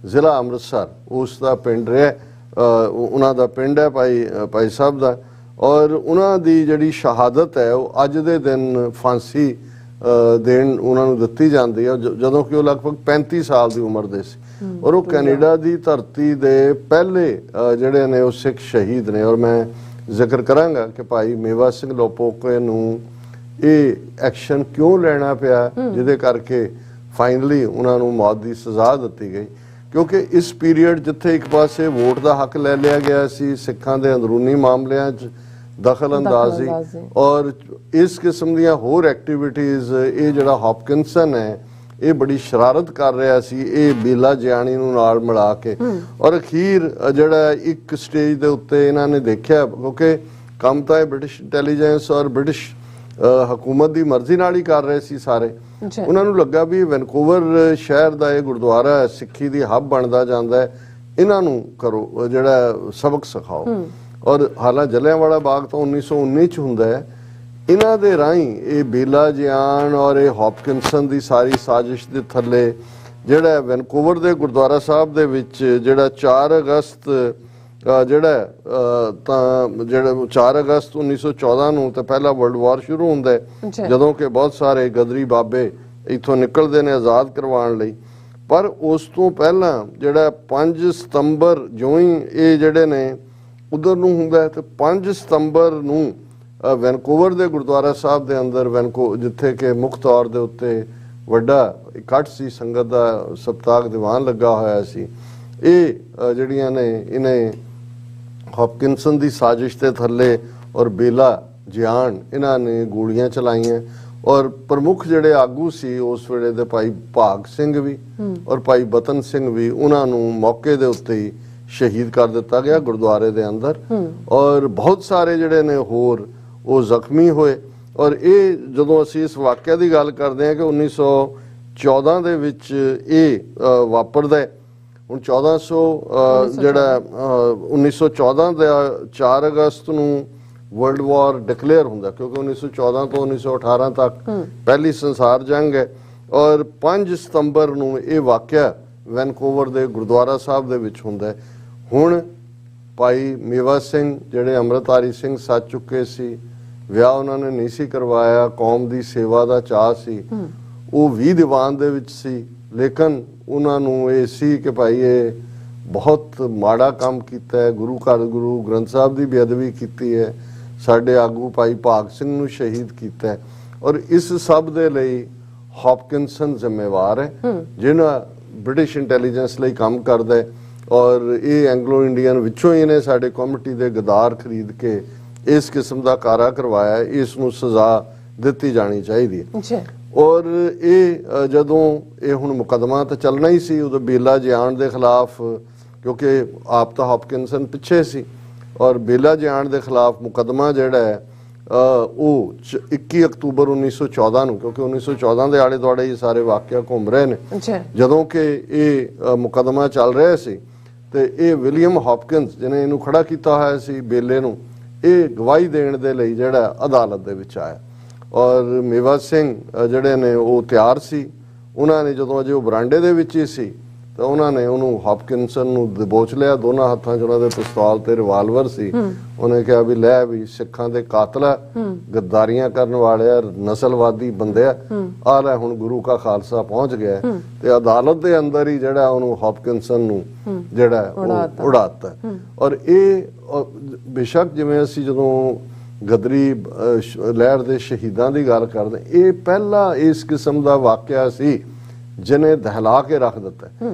ਜ਼ਿਲ੍ਹਾ ਅੰਮ੍ਰਿਤਸਰ ਉਸ ਦਾ ਪਿੰਡ ਰਿਹਾ, ਉਹਨਾਂ ਦਾ ਪਿੰਡ ਹੈ ਭਾਈ ਸਾਹਿਬ ਦਾ। ਔਰ ਉਹਨਾਂ ਦੀ ਜਿਹੜੀ ਸ਼ਹਾਦਤ ਹੈ ਉਹ ਅੱਜ ਦੇ ਦਿਨ ਫਾਂਸੀ ਦੇਣ ਉਹਨਾਂ ਨੂੰ ਦਿੱਤੀ ਜਾਂਦੀ ਹੈ ਜਦੋਂ ਕਿ ਉਹ ਲਗਭਗ 35 ਸਾਲ ਦੀ ਉਮਰ ਦੇ ਸੀ। ਔਰ ਉਹ ਕੈਨੇਡਾ ਦੀ ਧਰਤੀ ਦੇ ਪਹਿਲੇ ਜਿਹੜੇ ਨੇ ਉਹ ਸਿੱਖ ਸ਼ਹੀਦ ਨੇ। ਔਰ ਮੈਂ ਜ਼ਿਕਰ ਕਰਾਂਗਾ ਕਿ ਭਾਈ ਮੇਵਾ ਸਿੰਘ ਲੋਪੋਕੇ ਨੂੰ ਇਹ ਐਕਸ਼ਨ ਕਿਉਂ ਲੈਣਾ ਪਿਆ ਜਿਹਦੇ ਕਰਕੇ ਫਾਈਨਲੀ ਉਹਨਾਂ ਨੂੰ ਮੌਤ ਦੀ ਸਜ਼ਾ ਦਿੱਤੀ ਗਈ, ਕਿਉਂਕਿ ਇਸ ਪੀਰੀਅਡ ਜਿੱਥੇ ਇੱਕ ਪਾਸੇ ਵੋਟ ਦਾ ਹੱਕ ਲੈ ਲਿਆ ਗਿਆ ਸੀ, ਸਿੱਖਾਂ ਦੇ ਅੰਦਰੂਨੀ ਮਾਮਲਿਆਂ 'ਚ ਦਖਲ ਅੰਦਾਜ਼ੀ ਔਰ ਇਸ ਕਿਸਮ ਦੀਆਂ ਹੋਰ ਐਕਟੀਵਿਟੀਜ਼, ਇਹ ਜਿਹੜਾ ਹੌਪਕਿੰਸਨ ਹੈ ਇਹ ਬੜੀ ਸ਼ਰਾਰਤ ਕਰ ਰਿਹਾ ਸੀ ਇਹ ਬੇਲਾ ਜਿਆਣੀ ਨੂੰ ਨਾਲ ਮਿਲਾ ਕੇ। ਔਰ ਅਖੀਰ ਜਿਹੜਾ ਇੱਕ ਸਟੇਜ ਦੇ ਉੱਤੇ ਇਹਨਾਂ ਨੇ ਦੇਖਿਆ, ਕਿਉਂਕਿ ਕੰਮ ਤਾਂ ਇਹ ਬ੍ਰਿਟਿਸ਼ ਇੰਟੈਲੀਜੈਂਸ ਔਰ ਬ੍ਰਿਟਿਸ਼ ਹਕੂਮਤ ਦੀ ਮਰਜ਼ੀ ਨਾਲ ਹੀ ਕਰ ਰਹੇ ਸੀ ਸਾਰੇ, ਉਹਨਾਂ ਨੂੰ ਲੱਗਾ ਵੀ ਵੈਨਕੂਵਰ ਸ਼ਹਿਰ ਦਾ ਇਹ ਗੁਰਦੁਆਰਾ ਸਿੱਖੀ ਦੀ ਹੱਬ ਬਣਦਾ ਜਾਂਦਾ ਹੈ, ਇਹਨਾਂ ਨੂੰ ਕਰੋ ਜਿਹੜਾ ਸਬਕ ਸਿਖਾਓ। ਔਰ ਹਾਲਾਂ ਜਲਿਆਂਵਾਲਾ ਬਾਗ ਤਾਂ 1919 ਚ ਹੁੰਦਾ ਹੈ। ਇਹਨਾਂ ਦੇ ਰਾਹੀਂ ਇਹ ਬੇਲਾ ਜਿਆਣ ਔਰ ਇਹ ਹੌਪਕਿੰਸਨ ਦੀ ਸਾਰੀ ਸਾਜ਼ਿਸ਼ ਦੇ ਥੱਲੇ ਜਿਹੜਾ ਵੈਨਕੂਵਰ ਦੇ ਗੁਰਦੁਆਰਾ ਸਾਹਿਬ ਦੇ ਵਿੱਚ ਜਿਹੜਾ 4 ਅਗਸਤ ਤਾਂ ਜਿਹੜਾ 4 ਅਗਸਤ 1914 ਨੂੰ ਤਾਂ ਪਹਿਲਾ ਵਰਲਡ ਵਾਰ ਸ਼ੁਰੂ ਹੁੰਦਾ ਹੈ, ਜਦੋਂ ਕਿ ਬਹੁਤ ਸਾਰੇ ਗਦਰੀ ਬਾਬੇ ਇੱਥੋਂ ਨਿਕਲਦੇ ਨੇ ਆਜ਼ਾਦ ਕਰਵਾਉਣ ਲਈ। ਪਰ ਉਸ ਤੋਂ ਪਹਿਲਾਂ ਜਿਹੜਾ 5 ਸਤੰਬਰ ਜਿਉਂ ਹੀ ਇਹ ਜਿਹੜੇ ਨੇ ਉਧਰ ਨੂੰ ਹੁੰਦਾ ਹੈ, ਤੇ 5 ਸਤੰਬਰ ਨੂੰ ਵੈਨਕੂਵਰ ਦੇ ਗੁਰਦੁਆਰਾ ਸਾਹਿਬ ਦੇ ਅੰਦਰ ਜਿੱਥੇ ਕਿ ਮੁੱਖ ਤੌਰ ਦੇ ਉੱਤੇ ਵੱਡਾ ਇਕੱਠ ਸੀ, ਸੰਗਤ ਦਾ ਸਪਤਾਕ ਦੀਵਾਨ ਲੱਗਾ ਹੋਇਆ ਸੀ। ਇਹ ਜਿਹੜੀਆਂ ਨੇ ਇਹਨੇ ਹੌਪਕਿੰਸਨ ਦੀ ਸਾਜ਼ਿਸ਼ ਦੇ ਥੱਲੇ ਔਰ ਬੇਲਾ ਜਿਆਣ ਇਹਨਾਂ ਨੇ ਗੋਲੀਆਂ ਚਲਾਈਆਂ, ਔਰ ਪ੍ਰਮੁੱਖ ਜਿਹੜੇ ਆਗੂ ਸੀ ਉਸ ਵੇਲੇ ਦੇ ਭਾਈ ਭਾਗ ਸਿੰਘ ਵੀ ਔਰ ਭਾਈ ਬਤਨ ਸਿੰਘ ਵੀ, ਉਹਨਾਂ ਨੂੰ ਮੌਕੇ ਦੇ ਉੱਤੇ ਹੀ ਸ਼ਹੀਦ ਕਰ ਦਿੱਤਾ ਗਿਆ ਗੁਰਦੁਆਰੇ ਦੇ ਅੰਦਰ, ਔਰ ਬਹੁਤ ਸਾਰੇ ਜਿਹੜੇ ਨੇ ਹੋਰ ਉਹ ਜ਼ਖਮੀ ਹੋਏ। ਔਰ ਇਹ ਜਦੋਂ ਅਸੀਂ ਇਸ ਵਾਕਿਆ ਦੀ ਗੱਲ ਕਰਦੇ ਹਾਂ ਕਿ 1914 ਦੇ ਵਿੱਚ ਇਹ ਵਾਪਰਦਾ ਹੈ। ਹੁਣ 1914 ਦਾ 4 ਅਗਸਤ ਨੂੰ ਵਰਲਡ ਵਾਰ ਡਿਕਲੇਅਰ ਹੁੰਦਾ, ਕਿਉਂਕਿ 1914 ਤੋਂ 1918 ਤੱਕ ਪਹਿਲੀ ਸੰਸਾਰ ਜੰਗ ਹੈ, ਔਰ 5 ਸਤੰਬਰ ਨੂੰ ਇਹ ਵਾਕਿਆ ਵੈਨਕੂਵਰ ਦੇ ਗੁਰਦੁਆਰਾ ਸਾਹਿਬ ਦੇ ਵਿੱਚ ਹੁੰਦਾ ਹੈ। ਹੁਣ ਭਾਈ ਮੇਵਾ ਸਿੰਘ ਜਿਹੜੇ ਅੰਮ੍ਰਿਤਧਾਰੀ ਸਿੰਘ ਸੱਜ ਚੁੱਕੇ ਸੀ, ਵਿਆਹ ਉਹਨਾਂ ਨੇ ਨਹੀਂ ਸੀ ਕਰਵਾਇਆ, ਕੌਮ ਦੀ ਸੇਵਾ ਦਾ ਚਾਅ ਸੀ, ਉਹ ਵੀ ਦੀਵਾਨ ਦੇ ਵਿੱਚ ਸੀ, ਲੇਕਿਨ ਉਹਨਾਂ ਨੂੰ ਇਹ ਸੀ ਕਿ ਭਾਈ ਇਹ ਬਹੁਤ ਮਾੜਾ ਕੰਮ ਕੀਤਾ ਹੈ, ਗੁਰੂ ਘਰ ਗੁਰੂ ਗ੍ਰੰਥ ਸਾਹਿਬ ਦੀ ਬੇਅਦਬੀ ਕੀਤੀ ਹੈ, ਸਾਡੇ ਆਗੂ ਭਾਈ ਭਾਗ ਸਿੰਘ ਨੂੰ ਸ਼ਹੀਦ ਕੀਤਾ ਹੈ, ਔਰ ਇਸ ਸਭ ਦੇ ਲਈ ਹੌਪਕਿੰਸਨ ਜ਼ਿੰਮੇਵਾਰ ਹੈ, ਜਿਹਨਾਂ ਬ੍ਰਿਟਿਸ਼ ਇੰਟੈਲੀਜੈਂਸ ਲਈ ਕੰਮ ਕਰਦਾ ਹੈ, ਔਰ ਇਹ ਐਂਗਲੋ ਇੰਡੀਅਨ ਵਿੱਚੋਂ ਹੀ ਨੇ ਸਾਡੇ ਕਮੇਟੀ ਦੇ ਗਦਾਰ ਖਰੀਦ ਕੇ ਇਸ ਕਿਸਮ ਦਾ ਕਾਰਾ ਕਰਵਾਇਆ, ਇਸ ਨੂੰ ਸਜ਼ਾ ਦਿੱਤੀ ਜਾਣੀ ਚਾਹੀਦੀ ਹੈ। ਔਰ ਇਹ ਜਦੋਂ ਇਹ ਹੁਣ ਮੁਕੱਦਮਾ ਤਾਂ ਚੱਲਣਾ ਹੀ ਸੀ ਉਦੋਂ ਬੇਲਾ ਜਿਆਣ ਦੇ ਖਿਲਾਫ, ਕਿਉਂਕਿ ਆਪ ਤਾਂ ਹੌਪਕਿੰਸਨ ਪਿੱਛੇ ਸੀ, ਔਰ ਬੇਲਾ ਜਿਆਣ ਦੇ ਖਿਲਾਫ ਮੁਕੱਦਮਾ ਜਿਹੜਾ ਹੈ ਉਹ 21 ਅਕਤੂਬਰ 1914 ਨੂੰ, ਕਿਉਂਕਿ 1914 ਦੇ ਆਲੇ ਦੁਆਲੇ ਇਹ ਸਾਰੇ ਵਾਕਿਆ ਘੁੰਮ ਰਹੇ ਨੇ, ਜਦੋਂ ਕਿ ਇਹ ਮੁਕੱਦਮਾ ਚੱਲ ਰਿਹਾ ਸੀ, ਤੇ ਇਹ ਵਿਲੀਅਮ ਹੌਪਕਿੰਸ ਜਿਹਨੇ ਇਹਨੂੰ ਖੜਾ ਕੀਤਾ ਹੋਇਆ ਸੀ ਬੇਲੇ ਨੂੰ, ਇਹ ਗਵਾਹੀ ਦੇਣ ਦੇ ਲਈ ਜਿਹੜਾ ਅਦਾਲਤ ਦੇ ਵਿੱਚ ਆਇਆ, ਔਰ ਮੇਵਾ ਸਿੰਘ ਜਿਹੜੇ ਨੇ ਉਹ ਤਿਆਰ ਸੀ। ਉਹਨਾਂ ਨੇ ਜਦੋਂ ਅਜੇ ਉਹ ਬਰਾਂਡੇ ਦੇ ਵਿੱਚ ਹੀ ਸੀ ਤਾਂ ਉਹਨਾਂ ਨੇ ਉਹਨੂੰ ਹੌਪਕਿੰਸਨ ਨੂੰ ਦਬੋਚ ਲਿਆ, ਦੋਨਾਂ ਹੱਥਾਂ 'ਚ ਉਹਨਾਂ ਦੇ ਪਿਸਤੌਲ ਤੇ ਰਿਵਾਲਵਰ ਸੀ। ਉਹਨੇ ਕਿਹਾ ਵੀ ਲੈ ਵੀ ਸਿੱਖਾਂ ਦੇ ਕਾਤਲ ਆ, ਗੱਦਾਰੀਆਂ ਕਰਨ ਵਾਲੇ ਆ, ਨਸਲਵਾਦੀ ਬੰਦੇ ਆ, ਆ ਲੈ ਹੁਣ ਗੁਰੂ ਕਾ ਖਾਲਸਾ ਪਹੁੰਚ ਗਿਆ। ਤੇ ਅਦਾਲਤ ਦੇ ਅੰਦਰ ਹੀ ਜਿਹੜਾ ਉਹਨੂੰ ਹੌਪਕਿੰਸਨ ਨੂੰ ਜਿਹੜਾ ਉਡਾਤਾ। ਔਰ ਇਹ ਬੇਸ਼ੱਕ ਜਿਵੇਂ ਅਸੀਂ ਜਦੋਂ ਗਦਰੀ ਲਹਿਰ ਦੇ ਸ਼ਹੀਦਾਂ ਦੀ ਗੱਲ ਕਰਦੇ, ਇਹ ਪਹਿਲਾ ਇਸ ਕਿਸਮ ਦਾ ਵਾਕਿਆ ਸੀ ਜਿਹਨੇ ਦਹਿਲਾ ਕੇ ਰੱਖ ਦਿੱਤਾ।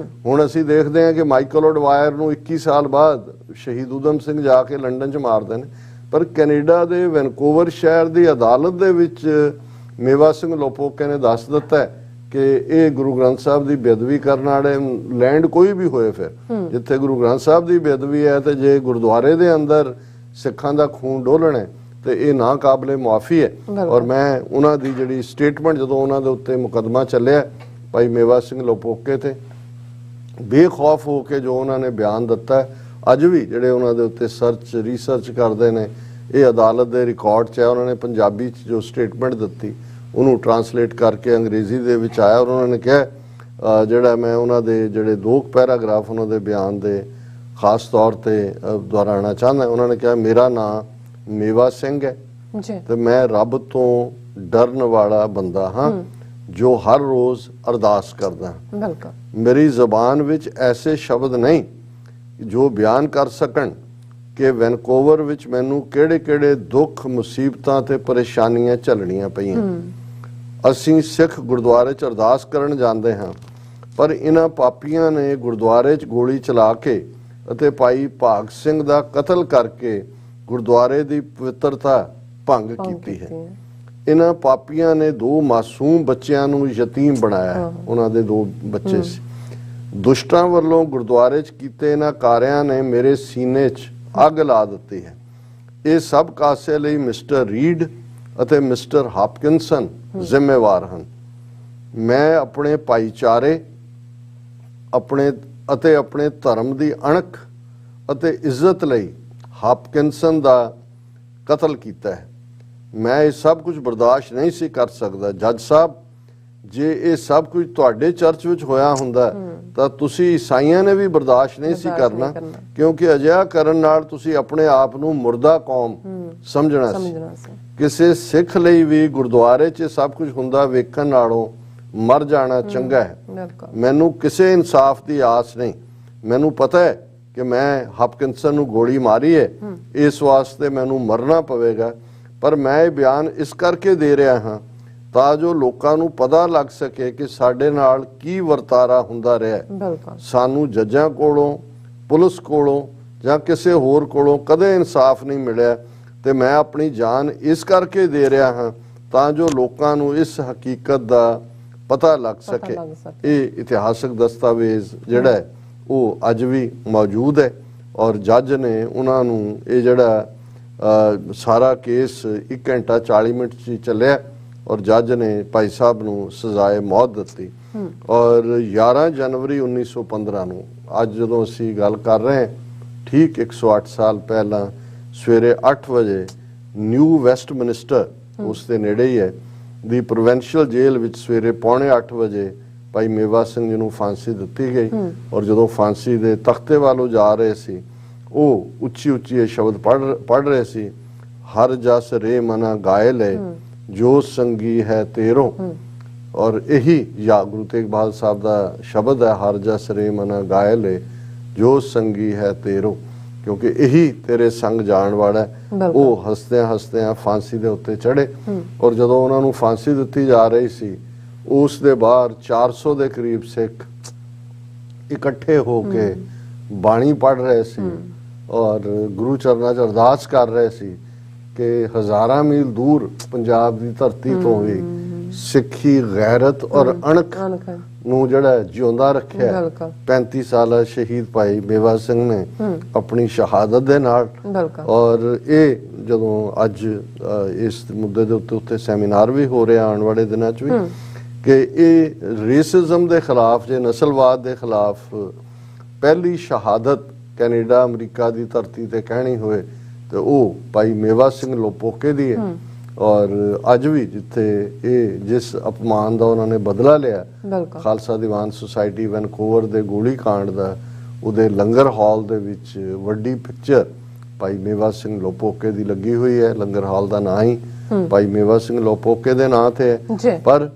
ਹੁਣ ਅਸੀਂ ਦੇਖਦੇ ਹਾਂ ਕਿ ਮਾਈਕਲ ਔਡਵਾਇਰ ਨੂੰ 21 ਸਾਲ ਬਾਅਦ ਸ਼ਹੀਦ ਊਧਮ ਸਿੰਘ ਜਾ ਕੇ ਲੰਡਨ 'ਚ ਮਾਰਦੇ ਨੇ, ਪਰ ਕੈਨੇਡਾ ਦੇ ਵੈਨਕੂਵਰ ਸ਼ਹਿਰ ਦੀ ਅਦਾਲਤ ਦੇ ਵਿੱਚ ਮੇਵਾ ਸਿੰਘ ਲੋਪੋਕੇ ਨੇ ਦੱਸ ਦਿੱਤਾ ਕਿ ਇਹ ਗੁਰੂ ਗ੍ਰੰਥ ਸਾਹਿਬ ਦੀ ਬੇਅਦਬੀ ਕਰਨ ਵਾਲੇ ਲੈਂਡ ਕੋਈ ਵੀ ਹੋਏ, ਫਿਰ ਜਿੱਥੇ ਗੁਰੂ ਗ੍ਰੰਥ ਸਾਹਿਬ ਦੀ ਬੇਅਦਬੀ ਹੈ ਤੇ ਜੇ ਗੁਰਦੁਆਰੇ ਦੇ ਅੰਦਰ ਸਿੱਖਾਂ ਦਾ ਖੂਨ ਡੋਲਣਾ ਤੇ ਇਹ ਨਾ ਕਾਬਲੇ ਮੁਆਫੀ ਹੈ। ਔਰ ਮੈਂ ਉਹਨਾਂ ਦੀ ਜਿਹੜੀ ਸਟੇਟਮੈਂਟ ਜਦੋਂ ਉਹਨਾਂ ਦੇ ਉੱਤੇ ਮੁਕੱਦਮਾ ਚੱਲਿਆ ਭਾਈ ਮੇਵਾ ਸਿੰਘ ਲੋਪੋਕੇ ਤੇ, ਬੇਖੌਫ ਹੋ ਕੇ ਜੋ ਉਹਨਾਂ ਨੇ ਬਿਆਨ ਦਿੱਤਾ, ਅੱਜ ਵੀ ਜਿਹੜੇ ਉਹਨਾਂ ਦੇ ਉੱਤੇ ਰਿਸਰਚ ਕਰਦੇ ਨੇ, ਇਹ ਅਦਾਲਤ ਦੇ ਰਿਕਾਰਡ 'ਚ ਹੈ। ਉਹਨਾਂ ਨੇ ਪੰਜਾਬੀ 'ਚ ਜੋ ਸਟੇਟਮੈਂਟ ਦਿੱਤੀ ਉਹਨੂੰ ਟਰਾਂਸਲੇਟ ਕਰਕੇ ਅੰਗਰੇਜ਼ੀ ਦੇ ਵਿੱਚ ਆਇਆ, ਔਰ ਉਹਨਾਂ ਨੇ ਕਿਹਾ ਜਿਹੜਾ ਮੈਂ ਉਹਨਾਂ ਦੇ ਜਿਹੜੇ 2 ਪੈਰਾਗ੍ਰਾਫ ਉਹਨਾਂ ਦੇ ਬਿਆਨ ਦੇ ਖਾਸ ਤੌਰ ਤੇ ਦੁਹਰਾਉਣਾ ਚਾਹੁੰਦਾ। ਉਹਨਾਂ ਨੇ ਕਿਹਾ ਮੇਰਾ ਨਾਂ ਮੇਵਾ ਸਿੰਘ ਹੈ ਤੇ ਮੈਂ ਰੱਬ ਤੋਂ ਡਰਨ ਵਾਲਾ ਬੰਦਾ ਹਾਂ ਜੋ ਹਰ ਰੋਜ਼ ਅਰਦਾਸ ਕਰਦਾ। ਮੇਰੀ ਜ਼ਬਾਨ ਵਿੱਚ ਐਸੇ ਸ਼ਬਦ ਨਹੀਂ ਜੋ ਬਿਆਨ ਕਰ ਸਕਣ ਕਿ ਵੈਨਕੂਵਰ ਵਿੱਚ ਮੈਨੂੰ ਕਿਹੜੇ-ਕਿਹੜੇ ਦੁੱਖ ਮੁਸੀਬਤਾਂ ਤੇ ਪਰੇਸ਼ਾਨੀਆਂ ਝੱਲਣੀਆਂ ਪਈਆਂ। ਅਸੀਂ ਸਿੱਖ ਗੁਰਦੁਆਰੇ 'ਚ ਅਰਦਾਸ ਕਰਨ ਜਾਂਦੇ ਹਾਂ, ਪਰ ਇਹਨਾਂ ਪਾਪੀਆਂ ਨੇ ਗੁਰਦੁਆਰੇ 'ਚ ਗੋਲੀ ਚਲਾ ਕੇ ਅਤੇ ਭਾਈ ਭਾਗ ਸਿੰਘ ਦਾ ਕਤਲ ਕਰਕੇ ਗੁਰਦੁਆਰੇ ਦੀ ਪਵਿੱਤਰਤਾ ਭੰਗ ਕੀਤੀ ਹੈ। ਇਹਨਾਂ ਪਾਪੀਆਂ ਨੇ 2 ਮਾਸੂਮ ਬੱਚਿਆਂ ਨੂੰ ਯਤੀਮ ਬਣਾਇਆ, ਉਹਨਾਂ ਦੇ 2 ਬੱਚੇ ਸੀ। ਦੁਸ਼ਟਾਂ ਵੱਲੋਂ ਗੁਰਦੁਆਰੇ 'ਚ ਕੀਤੇ ਇਹਨਾਂ ਕਾਰਿਆਂ ਨੇ ਮੇਰੇ ਸੀਨੇ 'ਚ ਅੱਗ ਲਾ ਦਿੱਤੀ ਹੈ। ਇਹ ਸਭ ਕਾਸੇ ਲਈ ਮਿਸਟਰ ਰੀਡ ਅਤੇ ਮਿਸਟਰ ਹੌਪਕਿੰਸਨ ਜ਼ਿੰਮੇਵਾਰ ਹਨ। ਮੈਂ ਆਪਣੇ ਭਾਈਚਾਰੇ ਆਪਣੇ ਧਰਮ ਦੀ ਅਣਖ ਅਤੇ ਇੱਜ਼ਤ ਲਈ ਹੌਪਕਿੰਸਨ ਦਾ ਕਤਲ ਕੀਤਾ ਹੈ। ਮੈਂ ਇਹ ਸਭ ਕੁਝ ਬਰਦਾਸ਼ਤ ਨਹੀਂ ਸੀ ਕਰ ਸਕਦਾ। ਜੱਜ ਸਾਹਿਬ, ਜੇ ਇਹ ਸਭ ਕੁਝ ਤੁਹਾਡੇ ਚਰਚ ਵਿੱਚ ਹੋਇਆ ਹੁੰਦਾ ਤਾਂ ਤੁਸੀਂ ਈਸਾਈਆਂ ਨੇ ਵੀ ਬਰਦਾਸ਼ਤ ਨਹੀਂ ਸੀ ਕਰਨਾ, ਕਿਉਂਕਿ ਅਜਿਹਾ ਕਰਨ ਨਾਲ ਤੁਸੀਂ ਆਪਣੇ ਆਪ ਨੂੰ ਮੁਰਦਾ ਕੌਮ ਸਮਝਣਾ ਸੀ। ਕਿਸੇ ਸਿੱਖ ਲਈ ਵੀ ਗੁਰਦੁਆਰੇ 'ਚ ਸਭ ਕੁਝ ਹੁੰਦਾ ਵੇਖਣ ਨਾਲੋਂ ਮਰ ਜਾਣਾ ਚੰਗਾ ਹੈ। ਮੈਨੂੰ ਕਿਸੇ ਇਨਸਾਫ ਦੀ ਆਸ ਨਹੀਂ। ਮੈਨੂੰ ਪਤਾ ਹੈ ਕਿ ਮੈਂ ਹਪਕਿੰਸਨ ਨੂੰ ਗੋਲੀ ਮਾਰੀ ਹੈ, ਇਸ ਵਾਸਤੇ ਮੈਨੂੰ ਮਰਨਾ ਪਵੇਗਾ, ਪਰ ਮੈਂ ਇਹ ਬਿਆਨ ਇਸ ਕਰਕੇ ਦੇ ਰਿਹਾ ਹਾਂ ਤਾਂ ਜੋ ਲੋਕਾਂ ਨੂੰ ਪਤਾ ਲੱਗ ਸਕੇ ਕਿ ਸਾਡੇ ਨਾਲ ਕੀ ਵਰਤਾਰਾ ਹੁੰਦਾ ਰਿਹਾ। ਸਾਨੂੰ ਜੱਜਾਂ ਕੋਲੋਂ, ਪੁਲਿਸ ਕੋਲੋਂ ਜਾਂ ਕਿਸੇ ਹੋਰ ਕੋਲੋਂ ਕਦੇ ਇਨਸਾਫ ਨਹੀਂ ਮਿਲਿਆ, ਤੇ ਮੈਂ ਆਪਣੀ ਜਾਨ ਇਸ ਕਰਕੇ ਦੇ ਰਿਹਾ ਹਾਂ ਤਾਂ ਜੋ ਲੋਕਾਂ ਨੂੰ ਇਸ ਹਕੀਕਤ ਦਾ ਪਤਾ ਲੱਗ ਸਕੇ। ਇਹ ਇਤਿਹਾਸਕ ਦਸਤਾਵੇਜ਼ ਜਿਹੜਾ ਹੈ ਉਹ ਅੱਜ ਵੀ ਮੌਜੂਦ ਹੈ, ਔਰ ਜੱਜ ਨੇ ਉਹਨਾਂ ਨੂੰ ਇਹ ਜਿਹੜਾ ਸਾਰਾ ਕੇਸ 1 ਘੰਟਾ 40 ਮਿੰਟ 'ਚ ਚੱਲਿਆ, ਔਰ ਜੱਜ ਨੇ ਭਾਈ ਸਾਹਿਬ ਨੂੰ ਸਜ਼ਾਏ ਮੌਤ ਦਿੱਤੀ। ਔਰ 11 ਜਨਵਰੀ 1915 ਨੂੰ, ਅੱਜ ਜਦੋਂ ਅਸੀਂ ਗੱਲ ਕਰ ਰਹੇ ਹਾਂ, ਠੀਕ 108 ਸਾਲ ਪਹਿਲਾਂ ਸਵੇਰੇ 8 ਵਜੇ ਨਿਊ ਵੈਸਟਮਿਨਿਸਟਰ, ਉਸ ਦੇ ਨੇੜੇ ਹੀ ਹੈ, ਦੀ ਪ੍ਰੋਵਿੰਸ਼ੀਅਲ ਜੇਲ੍ਹ ਵਿੱਚ ਸਵੇਰੇ 7:45 ਵਜੇ ਭਾਈ ਮੇਵਾ ਸਿੰਘ ਜੀ ਨੂੰ ਫਾਂਸੀ ਦਿੱਤੀ ਗਈ। ਔਰ ਜਦੋਂ ਫਾਂਸੀ ਦੇ ਤਖਤੇ ਵੱਲੋਂ ਜਾ ਰਹੇ ਸੀ, ਉਹ ਉੱਚੀ ਉੱਚੀ ਇਹ ਸ਼ਬਦ ਪੜ੍ਹ ਰਹੇ ਸੀ, ਹਰ ਜਸ ਰੇ ਮਨਾ ਗਾਇ ਲੈ ਜੋ ਸੰਗੀ ਹੈ ਤੇਰੋਂ। ਔਰ ਇਹੀ ਗੁਰੂ ਤੇਗ ਬਹਾਦਰ ਸਾਹਿਬ ਦਾ ਸ਼ਬਦ ਹੈ, ਹਰ ਜਸ ਰੇ ਮਨਾ ਗਾਇ ਲੈ ਜੋ ਸੰਗੀ ਹੈ ਤੇਰੋਂ, ਕਿਉਂਕਿ ਇਹੀ ਤੇਰੇ ਸੰਗ ਜਾਣ ਵਾਲਾ। ਉਹ ਹੱਸਦਿਆਂ ਹੱਸਦਿਆਂ ਫਾਂਸੀ ਦੇ ਉੱਤੇ ਚੜੇ, ਔਰ ਜਦੋਂ ਉਹਨਾਂ ਨੂੰ ਫਾਂਸੀ ਦਿੱਤੀ ਜਾ ਰਹੀ ਸੀ, ਉਸ ਦੇ ਬਾਹਰ 400 ਦੇ ਕਰੀਬ ਸਿੱਖ ਇਕੱਠੇ ਹੋ ਕੇ ਬਾਣੀ ਪੜ੍ਹ ਰਹੇ ਸੀ ਔਰ ਗੁਰੂ ਚਰਨਾਂ 'ਚ ਅਰਦਾਸ ਕਰ ਰਹੇ ਸੀ ਕਿ ਹਜ਼ਾਰਾਂ ਮੀਲ ਦੂਰ ਪੰਜਾਬ ਦੀ ਧਰਤੀ ਤੋਂ ਵੀ ਸਿੱਖੀ, ਗੈਰਤ ਔਰ ਅਣਖ ਨੂੰ ਜਿਹੜਾ ਜਿਉਂਦਾ ਰੱਖਿਆ 35 ਸਾਲਾ ਸ਼ਹੀਦ ਭਾਈ ਮੇਵਾ ਸਿੰਘ ਨੇ ਆਪਣੀ ਸ਼ਹਾਦਤ ਦੇ ਨਾਲ। ਔਰ ਇਹ ਜਦੋਂ ਅੱਜ ਇਸ ਮੁੱਦੇ ਦੇ ਉੱਤੇ ਸੈਮੀਨਾਰ ਵੀ ਹੋ ਰਿਹਾ ਆਉਣ ਵਾਲੇ ਦਿਨਾਂ 'ਚ ਵੀ, ਕਿ ਇਹ ਰੇਸਿਜ਼ਮ ਦੇ ਖਿਲਾਫ, ਜੇ ਨਸਲਵਾਦ ਦੇ ਖਿਲਾਫ ਪਹਿਲੀ ਸ਼ਹਾਦਤ ਕੈਨੇਡਾ ਅਮਰੀਕਾ ਦੀ ਧਰਤੀ ਤੇ ਕਹਿਣੀ ਹੋਏ ਤੇ ਉਹ ਭਾਈ ਮੇਵਾ ਸਿੰਘ ਲੋਪੋਕੇ ਦੀ ਹੈ। ਔਰ ਅੱਜ ਵੀ ਜਿੱਥੇ ਇਹ ਜਿਸ ਅਪਮਾਨ ਦਾ ਉਹਨਾਂ ਨੇ ਬਦਲਾ ਲਿਆ, ਖਾਲਸਾ ਦੀਵਾਨ ਸੁਸਾਇਟੀ ਵੈਨਕੂਵਰ ਦੇ ਗੋਲੀ ਕਾਂਡ ਦਾ, ਉਹਦੇ ਲੰਗਰ ਹਾਲ ਦੇ ਵਿੱਚ ਵੱਡੀ ਪਿਕਚਰ ਭਾਈ ਮੇਵਾ ਸਿੰਘ ਲੋਪੋਕੇ ਦੀ ਲੱਗੀ ਹੋਈ ਹੈ। ਲੰਗਰ ਹਾਲ ਦਾ ਨਾਂ ਹੀ ਭਾਈ ਮੇਵਾ ਸਿੰਘ ਲੋਪੋਕੇ ਦੇ ਨਾਂ ਤੇ ਹੈ। ਪਰ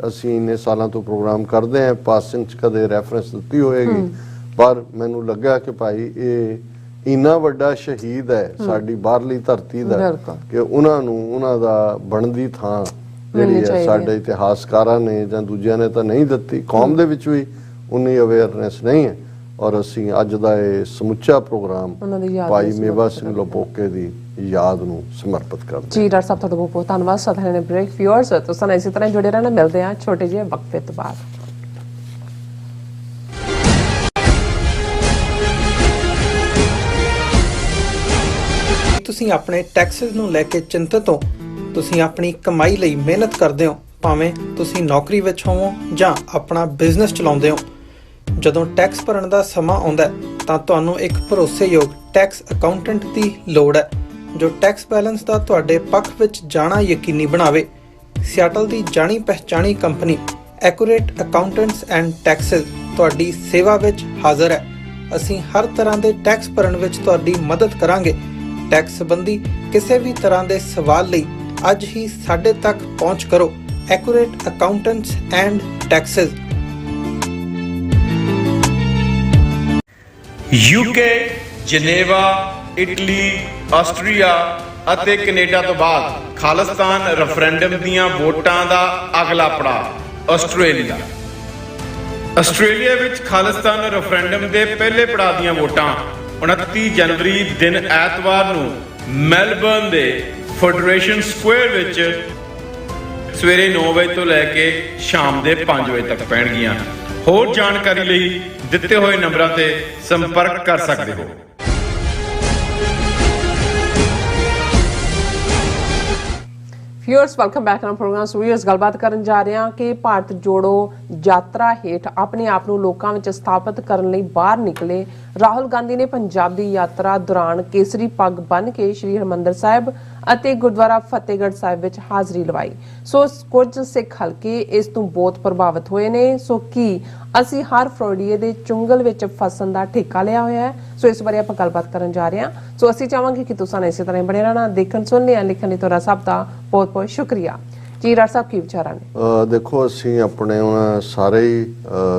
ਅਸੀਂ ਇੰਨੇ ਸਾਲਾਂ ਤੋਂ ਪ੍ਰੋਗਰਾਮ ਕਰਦੇ ਹਾਂ, ਪਾਸਿੰਗ 'ਚ ਕਦੇ ਰੈਫਰੈਂਸ ਦਿੱਤੀ ਹੋਏਗੀ, ਪਰ ਮੈਨੂੰ ਲੱਗਾ ਕਿ ਭਾਈ ਇਹ ਇੰਨਾ ਵੱਡਾ ਸ਼ਹੀਦ ਹੈ ਸਾਡੀ ਬਾਹਰਲੀ ਧਰਤੀ ਦਾ ਕਿ ਉਹਨਾਂ ਦਾ ਬਣਦੀ ਥਾਂ ਜਿਹੜੀ ਹੈ ਸਾਡੇ ਇਤਿਹਾਸਕਾਰਾਂ ਨੇ ਜਾਂ ਦੂਜਿਆਂ ਨੇ ਤਾਂ ਨਹੀਂ ਦਿੱਤੀ। ਕੌਮ ਦੇ ਵਿੱਚ ਵੀ ਉਨੀ ਅਵੇਅਰਨੈਸ ਨਹੀਂ ਹੈ, ਔਰ ਅਸੀਂ ਅੱਜ ਦਾ ਇਹ ਸਮੁੱਚਾ ਪ੍ਰੋਗਰਾਮ ਭਾਈ ਮੇਵਾ ਸਿੰਘ ਲੋਪੋਕੇ ਦੀ ਯਾਦ ਨੂੰ ਸਮਰਪਿਤ ਕਰਦੇ ਜੀ। ਡਾਕਟਰ ਸਾਹਿਬ ਤੁਹਾਡਾ ਬਹੁਤ ਬਹੁਤ ਧੰਨਵਾਦ। ਸਾਥੀਆਂ ਨੇ ਬ੍ਰੇਕ ਵਿਊਅਰਸ ਤੁਸੀਂ ਇਸੇ ਤਰ੍ਹਾਂ ਜੁੜੇ ਰਹਿਣਾ। ਮਿਲਦੇ ਹਾਂ ਛੋਟੇ ਜਿਹੇ ਵਕਫੇ ਤੋਂ ਬਾਅਦ। ਤੁਸੀਂ ਆਪਣੇ ਟੈਕਸਸ ਨੂੰ ਲੈ ਕੇ ਚਿੰਤਤ ਹੋ, ਤੁਸੀਂ ਆਪਣੀ ਕਮਾਈ ਲਈ ਮਿਹਨਤ ਕਰਦੇ ਹੋ, ਭਾਵੇਂ ਤੁਸੀਂ ਨੌਕਰੀ ਵਿੱਚ ਹੋਵੋ ਜਾਂ ਆਪਣਾ ਬਿਜ਼ਨਸ ਚਲਾਉਂਦੇ ਹੋ। ਜਦੋਂ ਟੈਕਸ ਭਰਨ ਦਾ ਸਮਾਂ ਆਉਂਦਾ ਤਾਂ ਤੁਹਾਨੂੰ ਇੱਕ ਭਰੋਸੇਯੋਗ ਟੈਕਸ ਅਕਾਊਂਟੈਂਟ ਦੀ ਲੋੜ ਹੈ, ਜੋ ਟੈਕਸ ਬੈਲੈਂਸ ਦਾ ਤੁਹਾਡੇ ਪੱਖ ਵਿੱਚ ਜਾਣਾ ਯਕੀਨੀ ਬਣਾਵੇ। ਸਿਆਟਲ ਦੀ ਜਾਣੀ ਪਛਾਣੀ company accurate accountants and taxes ਤੁਹਾਡੀ ਸੇਵਾ ਵਿੱਚ ਹਾਜ਼ਰ ਹੈ। ਅਸੀਂ ਹਰ ਤਰ੍ਹਾਂ ਦੇ ਟੈਕਸ ਭਰਨ ਵਿੱਚ ਤੁਹਾਡੀ ਮਦਦ ਕਰਾਂਗੇ। ਟੈਕਸ ਸੰਬੰਧੀ ਕਿਸੇ ਵੀ ਤਰ੍ਹਾਂ ਦੇ ਸਵਾਲ ਲਈ ਅੱਜ ਹੀ ਸਾਡੇ ਤੱਕ ਪਹੁੰਚ ਕਰੋ। Accurate accountants and taxes. UK, Geneva, Italy, Austria ਅਤੇ ਕੈਨੇਡਾ ਤੋਂ ਬਾਅਦ ਖਾਲਿਸਤਾਨ ਰੈਫਰੈਂਡਮ ਦੀਆਂ ਵੋਟਾਂ ਦਾ ਅਗਲਾ ਪੜਾਅ ਆਸਟ੍ਰੇਲੀਆ। ਆਸਟ੍ਰੇਲੀਆ ਵਿੱਚ ਖਾਲਿਸਤਾਨ ਰੈਫਰੈਂਡਮ ਦੇ ਪਹਿਲੇ ਪੜਾਅ ਦੀਆਂ ਵੋਟਾਂ 29 ਜਨਵਰੀ ਦਿਨ ਐਤਵਾਰ ਨੂੰ ਮੈਲਬਰਨ ਦੇ ਫੈਡਰੇਸ਼ਨ ਸਕੁਆਇਰ ਵਿੱਚ ਸਵੇਰੇ 9 ਵਜੇ ਤੋਂ ਲੈ ਕੇ ਸ਼ਾਮ ਦੇ 5 ਵਜੇ ਤੱਕ ਪੈਣਗੀਆਂ। ਹੋਰ ਜਾਣਕਾਰੀ ਲਈ ਦਿੱਤੇ ਹੋਏ ਨੰਬਰਾਂ ਤੇ ਸੰਪਰਕ ਕਰ ਸਕਦੇ ਹੋ। Viewers welcome back on programme. Viewers ਗੱਲਬਾਤ ਕਰਨ ਜਾ ਰਹੇ ਹਾਂ ਕਿ ਭਾਰਤ ਜੋੜੋ ਯਾਤਰਾ ਹੇਠ ਆਪਣੇ ਆਪ ਨੂੰ ਲੋਕਾਂ ਵਿੱਚ ਸਥਾਪਿਤ ਕਰਨ ਲਈ ਬਾਹਰ ਨਿਕਲੇ ਰਾਹੁਲ ਗਾਂਧੀ ਨੇ ਪੰਜਾਬ ਦੀ ਯਾਤਰਾ ਦੌਰਾਨ ਕੇਸਰੀ ਪੱਗ ਬੰਨ੍ਹ ਕੇ ਸ਼੍ਰੀ ਹਰਿਮੰਦਰ ਸਾਹਿਬ ਅਤੇ ਗੁਰਦੁਆਰਾ ਫਤਿਹਗੜ੍ਹ ਸਾਹਿਬ ਵਿੱਚ ਹਾਜ਼ਰੀ ਲਵਾਈ। ਸੋ ਕੁਝ ਸਿੱਖ ਹਲਕੇ ਇਸ ਤੋਂ ਬਹੁਤ ਪ੍ਰਭਾਵਿਤ ਹੋਏ ਨੇ। ਸੋ ਕੀ ਅਸੀਂ ਹਰ ਫਰੋਡੀਏ ਦੇ ਚੁੰਗਲ ਵਿੱਚ ਫਸਣ ਦਾ ਠੇਕਾ ਲਿਆ ਹੋਇਆ ਹੈ? ਸੋ ਇਸ ਬਾਰੇ ਆਪਾਂ ਗੱਲਬਾਤ ਕਰਨ ਜਾ ਰਹੇ ਹਾਂ। ਸੋ ਅਸੀਂ ਚਾਹਾਂਗੇ ਕਿ ਤੁਸੀਂ ਇਸੇ ਤਰ੍ਹਾਂ ਬਣੇ ਰਹਿਣਾ, ਦੇਖਣ ਸੁਣਨੇ ਆ ਲਿਖਣ ਲਈ ਤੁਹਾਡਾ ਸਭ ਦਾ ਬਹੁਤ ਬਹੁਤ ਸ਼ੁਕਰੀਆ ਜੀ। ਰਾਜ ਸਾਹਿਬ ਕੀ ਵਿਚਾਰਾਂ ਨੇ? ਦੇਖੋ, ਅਸੀਂ ਆਪਣੇ ਉਹਨਾਂ ਸਾਰੇ ਹੀ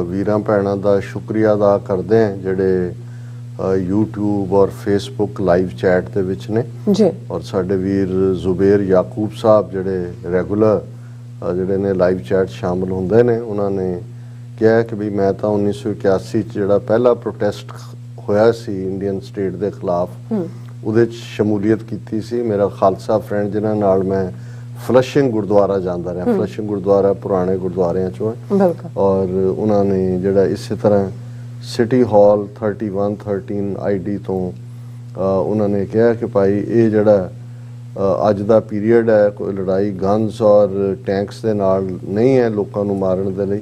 ਵੀਰਾਂ ਭੈਣਾਂ ਦਾ ਸ਼ੁਕਰੀਆ ਅਦਾ ਕਰਦੇ ਹਾਂ ਜਿਹੜੇ YouTube ਔਰ Facebook ਲਾਈਵ ਚੈਟ ਦੇ ਵਿੱਚ ਨੇ ਜੀ, ਔਰ ਸਾਡੇ ਵੀਰ ਜ਼ੁਬੇਰ ਯਾਕੂਬ ਸਾਹਿਬ ਜਿਹੜੇ ਰੈਗੂਲਰ ਜਿਹੜੇ ਨੇ ਲਾਈਵ ਚੈਟ ਸ਼ਾਮਲ ਹੁੰਦੇ ਨੇ। ਉਹਨਾਂ ਨੇ ਕਿਹਾ ਕਿ ਵੀ ਮੈਂ ਤਾਂ 1981 ਚ ਜਿਹੜਾ ਪਹਿਲਾ ਪ੍ਰੋਟੈਸਟ ਹੋਇਆ ਸੀ ਇੰਡੀਅਨ ਸਟੇਟ ਦੇ ਖਿਲਾਫ, ਉਹਦੇ ਚ ਸ਼ਮੂਲੀਅਤ ਕੀਤੀ ਸੀ। ਮੇਰਾ ਖਾਲਸਾ ਫਰੈਂਡ ਜਿਨ੍ਹਾਂ ਨਾਲ ਮੈਂ ਫਲਸ਼ਿੰਗ ਗੁਰਦੁਆਰਾ ਜਾਂਦਾ ਰਿਹਾ, ਫਲਸ਼ਿੰਗ ਗੁਰਦੁਆਰਾ ਪੁਰਾਣੇ ਗੁਰਦੁਆਰਿਆਂ ਚੋਂ ਹੈ, ਬਿਲਕੁਲ। ਔਰ ਉਹਨਾਂ ਨੇ ਜਿਹੜਾ ਇਸੇ ਤਰ੍ਹਾਂ ਸਿਟੀ ਹਾਲ 3113 ID ਤੋਂ ਉਹਨਾਂ ਨੇ ਕਿਹਾ ਕਿ ਭਾਈ ਇਹ ਜਿਹੜਾ ਅੱਜ ਦਾ ਪੀਰੀਅਡ ਹੈ, ਕੋਈ ਲੜਾਈ ਗਨਸ ਔਰ ਟੈਂਕਸ ਦੇ ਨਾਲ ਨਹੀਂ ਹੈ ਲੋਕਾਂ ਨੂੰ ਮਾਰਨ ਦੇ ਲਈ,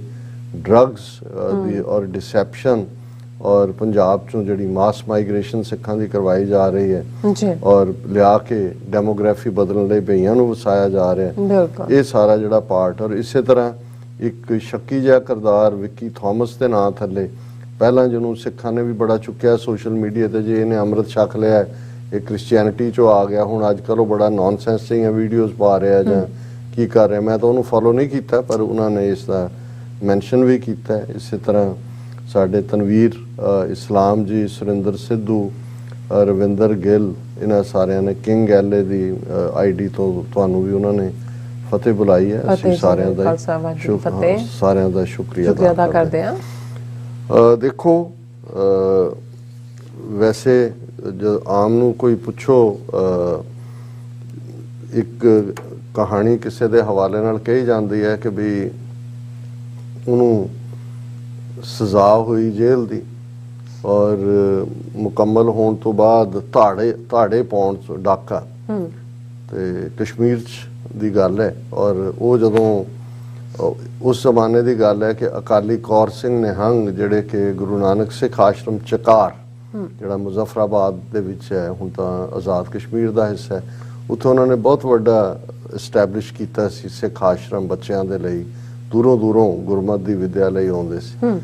ਡਰੱਗਸ ਦੀ ਔਰ ਡਿਸੈਪਸ਼ਨ ਔਰ ਪੰਜਾਬ ਚੋਂ ਜਿਹੜੀ ਮਾਸ ਮਾਈਗ੍ਰੇਸ਼ਨ ਸਿੱਖਾਂ ਦੀ ਕਰਵਾਈ ਜਾ ਰਹੀ ਹੈ ਜੀ, ਔਰ ਲਿਆ ਕੇ ਡੈਮੋਗ੍ਰਾਫੀ ਬਦਲਣ ਲਈ ਬਈਆਂ ਨੂੰ ਵਸਾਇਆ ਜਾ ਰਿਹਾ ਹੈ, ਬਿਲਕੁਲ। ਇਹ ਸਾਰਾ ਜਿਹੜਾ ਪਾਰਟ। ਔਰ ਇਸੇ ਤਰ੍ਹਾਂ ਇੱਕ ਸ਼ੱਕੀ ਜਿਹਾ ਕਿਰਦਾਰ ਵਿੱਕੀ ਥਾਮਸ ਦੇ ਨਾਂ ਥੱਲੇ ਪਹਿਲਾਂ ਜਿਹਨੂੰ ਸਿੱਖਾਂ ਨੇ ਵੀ ਬੜਾ ਚੁੱਕਿਆ ਸੋਸ਼ਲ ਮੀਡੀਆ ਤੇ, ਜੇ ਇਹਨੇ ਅੰਮ੍ਰਿਤ ਛਕ ਲਿਆ ਇਹ ਕ੍ਰਿਸਚੀਅਨਿਟੀ ਚੋਂ ਆ ਗਿਆ, ਹੁਣ ਅੱਜ ਕੱਲ੍ਹ ਉਹ ਬੜਾ ਨੌਨਸੈਂਸ ਦੀਆਂ ਵੀਡੀਓਜ਼ ਪਾ ਰਿਹਾ ਜਾਂ ਕੀ ਕਰ ਰਿਹਾ। ਮੈਂ ਤਾਂ ਉਹਨੂੰ ਫੋਲੋ ਨਹੀਂ ਕੀਤਾ, ਪਰ ਉਹਨਾਂ ਨੇ ਇਸ ਦਾ ਮੈਂਸ਼ਨ ਵੀ ਕੀਤਾ ਹੈ। ਇਸੇ ਤਰ੍ਹਾਂ ਸਾਡੇ ਤਨਵੀਰ ਇਸਲਾਮ ਜੀ, ਸੁਰਿੰਦਰ ਸਿੱਧੂ, ਰਵਿੰਦਰ ਗਿੱਲ, ਇਹਨਾਂ ਸਾਰਿਆਂ ਨੇ ਕਿੰਗ ਐਲਏ ਦੀ ID ਤੋਂ ਤੁਹਾਨੂੰ ਵੀ ਉਹਨਾਂ ਨੇ ਫਤਿਹ ਬੁਲਾਈ ਹੈ। ਅਸੀਂ ਸਾਰਿਆਂ ਦਾ ਸ਼ੁਕਰੀਆ ਅਦਾ ਕਰਦੇ ਹਾਂ। ਦੇਖੋ, ਵੈਸੇ ਜਦ ਆਮ ਨੂੰ ਕੋਈ ਪੁੱਛੋ, ਇੱਕ ਕਹਾਣੀ ਕਿਸੇ ਦੇ ਹਵਾਲੇ ਨਾਲ ਕਹੀ ਜਾਂਦੀ ਹੈ ਕਿ ਵੀ ਉਹਨੂੰ ਸਜ਼ਾ ਹੋਈ ਜੇਲ੍ਹ ਦੀ ਔਰ ਮੁਕੰਮਲ ਹੋਣ ਤੋਂ ਬਾਅਦ ਧਾੜੇ ਪਾਉਣ ਤੋਂ ਡਾਕਾ, ਤੇ ਕਸ਼ਮੀਰ 'ਚ ਦੀ ਗੱਲ ਹੈ। ਔਰ ਉਹ ਜਦੋਂ ਉਸ ਜ਼ਮਾਨੇ ਦੀ ਗੱਲ ਹੈ ਕਿ ਅਕਾਲੀ ਕੌਰ ਸਿੰਘ ਨਿਹੰਗ ਜਿਹੜੇ ਕਿ ਗੁਰੂ ਨਾਨਕ ਸਿੱਖ ਆਸ਼ਰਮ ਚਕਾਰ ਜਿਹੜਾ ਮੁਜ਼ੱਫਰਾਬਾਦ ਦੇ ਵਿੱਚ ਹੈ, ਹੁਣ ਤਾਂ ਆਜ਼ਾਦ ਕਸ਼ਮੀਰ ਦਾ ਹਿੱਸਾ ਹੈ, ਉੱਥੇ ਉਹਨਾਂ ਨੇ ਬਹੁਤ ਵੱਡਾ ਐਸਟੈਬਲਿਸ਼ ਕੀਤਾ ਸੀ ਸਿੱਖ ਆਸ਼ਰਮ ਬੱਚਿਆਂ ਦੇ ਲਈ, ਦੂਰੋਂ ਗੁਰਮਤ ਦੀ ਵਿਦਿਆ ਲਈ ਆਉਂਦੇ ਸੀ।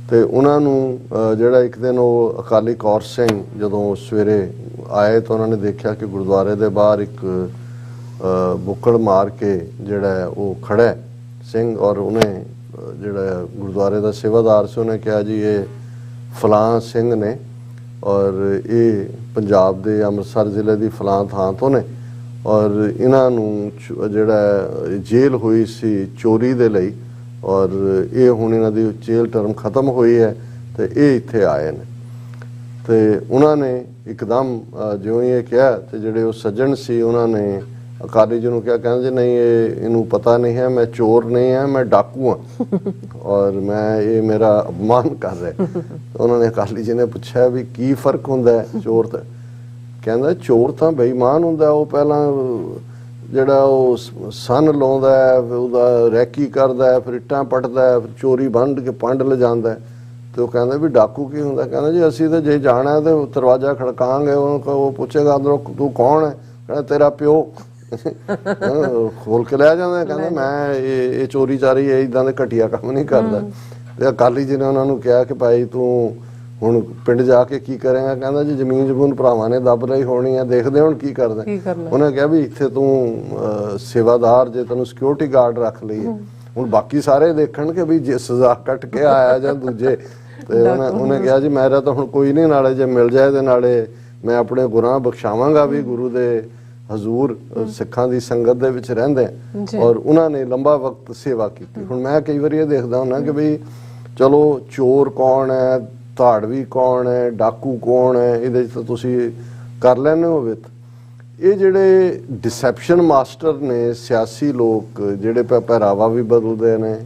ਤੇ ਉਹਨਾਂ ਨੂੰ ਜਿਹੜਾ ਇੱਕ ਦਿਨ ਉਹ ਅਕਾਲੀ ਕੌਰ ਸਿੰਘ ਜਦੋਂ ਸਵੇਰੇ ਆਏ ਤਾਂ ਉਹਨਾਂ ਨੇ ਦੇਖਿਆ ਕਿ ਗੁਰਦੁਆਰੇ ਦੇ ਬਾਹਰ ਇੱਕ ਬੁੱਕੜ ਮਾਰ ਕੇ ਜਿਹੜਾ ਉਹ ਖੜਾ ਸਿੰਘ, ਔਰ ਉਹਨੇ ਜਿਹੜਾ ਗੁਰਦੁਆਰੇ ਦਾ ਸੇਵਾਦਾਰ ਸੀ ਉਹਨੇ ਕਿਹਾ ਜੀ ਇਹ ਫਲਾਂ ਸਿੰਘ ਨੇ ਔਰ ਇਹ ਪੰਜਾਬ ਦੇ ਅੰਮ੍ਰਿਤਸਰ ਜ਼ਿਲ੍ਹੇ ਦੀ ਫਲਾਂ ਥਾਂ ਤੋਂ ਨੇ, ਔਰ ਇਹਨਾਂ ਨੂੰ ਜਿਹੜਾ ਜੇਲ੍ਹ ਹੋਈ ਸੀ ਚੋਰੀ ਦੇ ਲਈ, ਔਰ ਇਹ ਹੁਣ ਇਹਨਾਂ ਦੀ ਜੇਲ੍ਹ ਟਰਮ ਖਤਮ ਹੋਈ ਹੈ ਤੇ ਇਹ ਇੱਥੇ ਆਏ ਨੇ। ਤੇ ਉਹਨਾਂ ਨੇ ਇੱਕਦਮ ਜਿਉਂ ਹੀ ਇਹ ਕਿਹਾ ਤੇ ਜਿਹੜੇ ਉਹ ਸੱਜਣ ਸੀ ਉਹਨਾਂ ਨੇ ਅਕਾਲੀ ਜੀ ਨੂੰ ਕਿਹਾ, ਕਹਿੰਦੇ ਨਹੀਂ ਇਹਨੂੰ ਪਤਾ ਨਹੀਂ ਹੈ, ਮੈਂ ਚੋਰ ਨਹੀਂ ਹਾਂ, ਮੈਂ ਡਾਕੂ ਹਾਂ ਔਰ ਮੈਂ ਇਹ ਮੇਰਾ ਅਪਮਾਨ ਕਰ ਰਿਹਾ। ਉਹਨਾਂ ਨੇ ਅਕਾਲੀ ਜੀ ਨੇ ਪੁੱਛਿਆ ਵੀ ਕੀ ਫਰਕ ਹੁੰਦਾ ਚੋਰ ਤੇ? ਕਹਿੰਦਾ ਚੋਰ ਤਾਂ ਬੇਈਮਾਨ ਹੁੰਦਾ, ਉਹ ਪਹਿਲਾਂ ਜਿਹੜਾ ਉਹ ਸੰਨ ਲਾਉਂਦਾ ਹੈ, ਉਹਦਾ ਰੈਕੀ ਕਰਦਾ ਹੈ, ਫਿਰ ਇੱਟਾਂ ਪੱਟਦਾ ਹੈ, ਫਿਰ ਚੋਰੀ ਵੰਡ ਕੇ ਪੰਡ ਲਿਜਾਂਦਾ ਹੈ। ਤੇ ਉਹ ਕਹਿੰਦਾ ਵੀ ਡਾਕੂ ਕੀ ਹੁੰਦਾ? ਕਹਿੰਦਾ ਜੀ ਅਸੀਂ ਤਾਂ ਜੇ ਜਾਣਾ ਤੇ ਦਰਵਾਜ਼ਾ ਖੜਕਾਂਗੇ, ਉਹ ਪੁੱਛੇਗਾ ਅੰਦਰੋਂ ਤੂੰ ਕੌਣ ਹੈ? ਕਹਿੰਦਾ ਤੇਰਾ ਪਿਓ। ਖੋਲ ਕੇ ਲੈ ਜਾਂਦਾ, ਕਹਿੰਦਾ ਮੈਂ ਇਹ ਚੋਰੀ ਚਾਰੀ ਇਦਾਂ ਦੇ ਘਟੀਆ ਕੰਮ ਨਹੀਂ ਕਰਦਾ। ਤੇ ਅਕਾਲੀ ਜੀ ਨੇ ਉਹਨਾਂ ਨੂੰ ਕਿਹਾ ਕਿ ਭਾਈ ਤੂੰ ਹੁਣ ਪਿੰਡ ਜਾ ਕੇ ਕੀ ਕਰੇਗਾ? ਕਹਿੰਦਾ ਜੀ ਜ਼ਮੀਨ ਜਮੂਨ ਭਰਾਵਾਂ ਨੇ ਦੱਬ ਲਈ ਹੋਣੀ ਆ, ਦੇਖਦੇ ਹੁਣ ਕੀ ਕਰਦਾ। ਉਹਨੇ ਕਿਹਾ ਵੀ ਇੱਥੇ ਤੂੰ ਸੇਵਾਦਾਰ ਜੇ ਤੈਨੂੰ ਸਿਕਿਉਰਿਟੀ ਗਾਰਡ ਰੱਖ ਲਈ, ਹੁਣ ਬਾਕੀ ਸਾਰੇ ਦੇਖਣ ਕਿ ਵੀ ਜੇ ਸਜ਼ਾ ਕੱਟ ਕੇ ਆਇਆ ਜਾਂ ਦੂਜੇ। ਤੇ ਉਹਨੇ ਕਿਹਾ ਜੀ ਮੇਰਾ ਤਾਂ ਹੁਣ ਕੋਈ ਨਹੀਂ, ਨਾਲੇ ਜੇ ਮਿਲ ਜਾਏ ਤੇ ਨਾਲੇ ਮੈਂ ਆਪਣੇ ਗੁਨਾਹ ਬਖਸ਼ਾਵਾਂਗਾ ਵੀ ਗੁਰੂ ਦੇ ਹਜ਼ੂਰ ਸਿੱਖਾਂ ਦੀ ਸੰਗਤ ਦੇ ਵਿੱਚ ਰਹਿੰਦੇ। ਔਰ ਉਹਨਾਂ ਨੇ ਲੰਬਾ ਵਕਤ ਸੇਵਾ ਕੀਤੀ। ਹੁਣ ਮੈਂ ਕਈ ਵਾਰੀ ਇਹ ਦੇਖਦਾ ਹੁੰਦਾ ਕਿ ਵੀ ਚਲੋ ਚੋਰ ਕੌਣ ਹੈ, ਧਾੜਵੀ ਕੌਣ ਹੈ, ਡਾਕੂ ਕੌਣ ਹੈ, ਇਹਦੇ 'ਚ ਤਾਂ ਤੁਸੀਂ ਕਰ ਲੈਂਦੇ ਹੋ ਵਿੱਤ। ਇਹ ਜਿਹੜੇ ਡਿਸੈਪਸ਼ਨ ਮਾਸਟਰ ਨੇ ਸਿਆਸੀ ਲੋਕ, ਜਿਹੜੇ ਪਹਿਰਾਵਾ ਵੀ ਬਦਲਦੇ ਨੇ,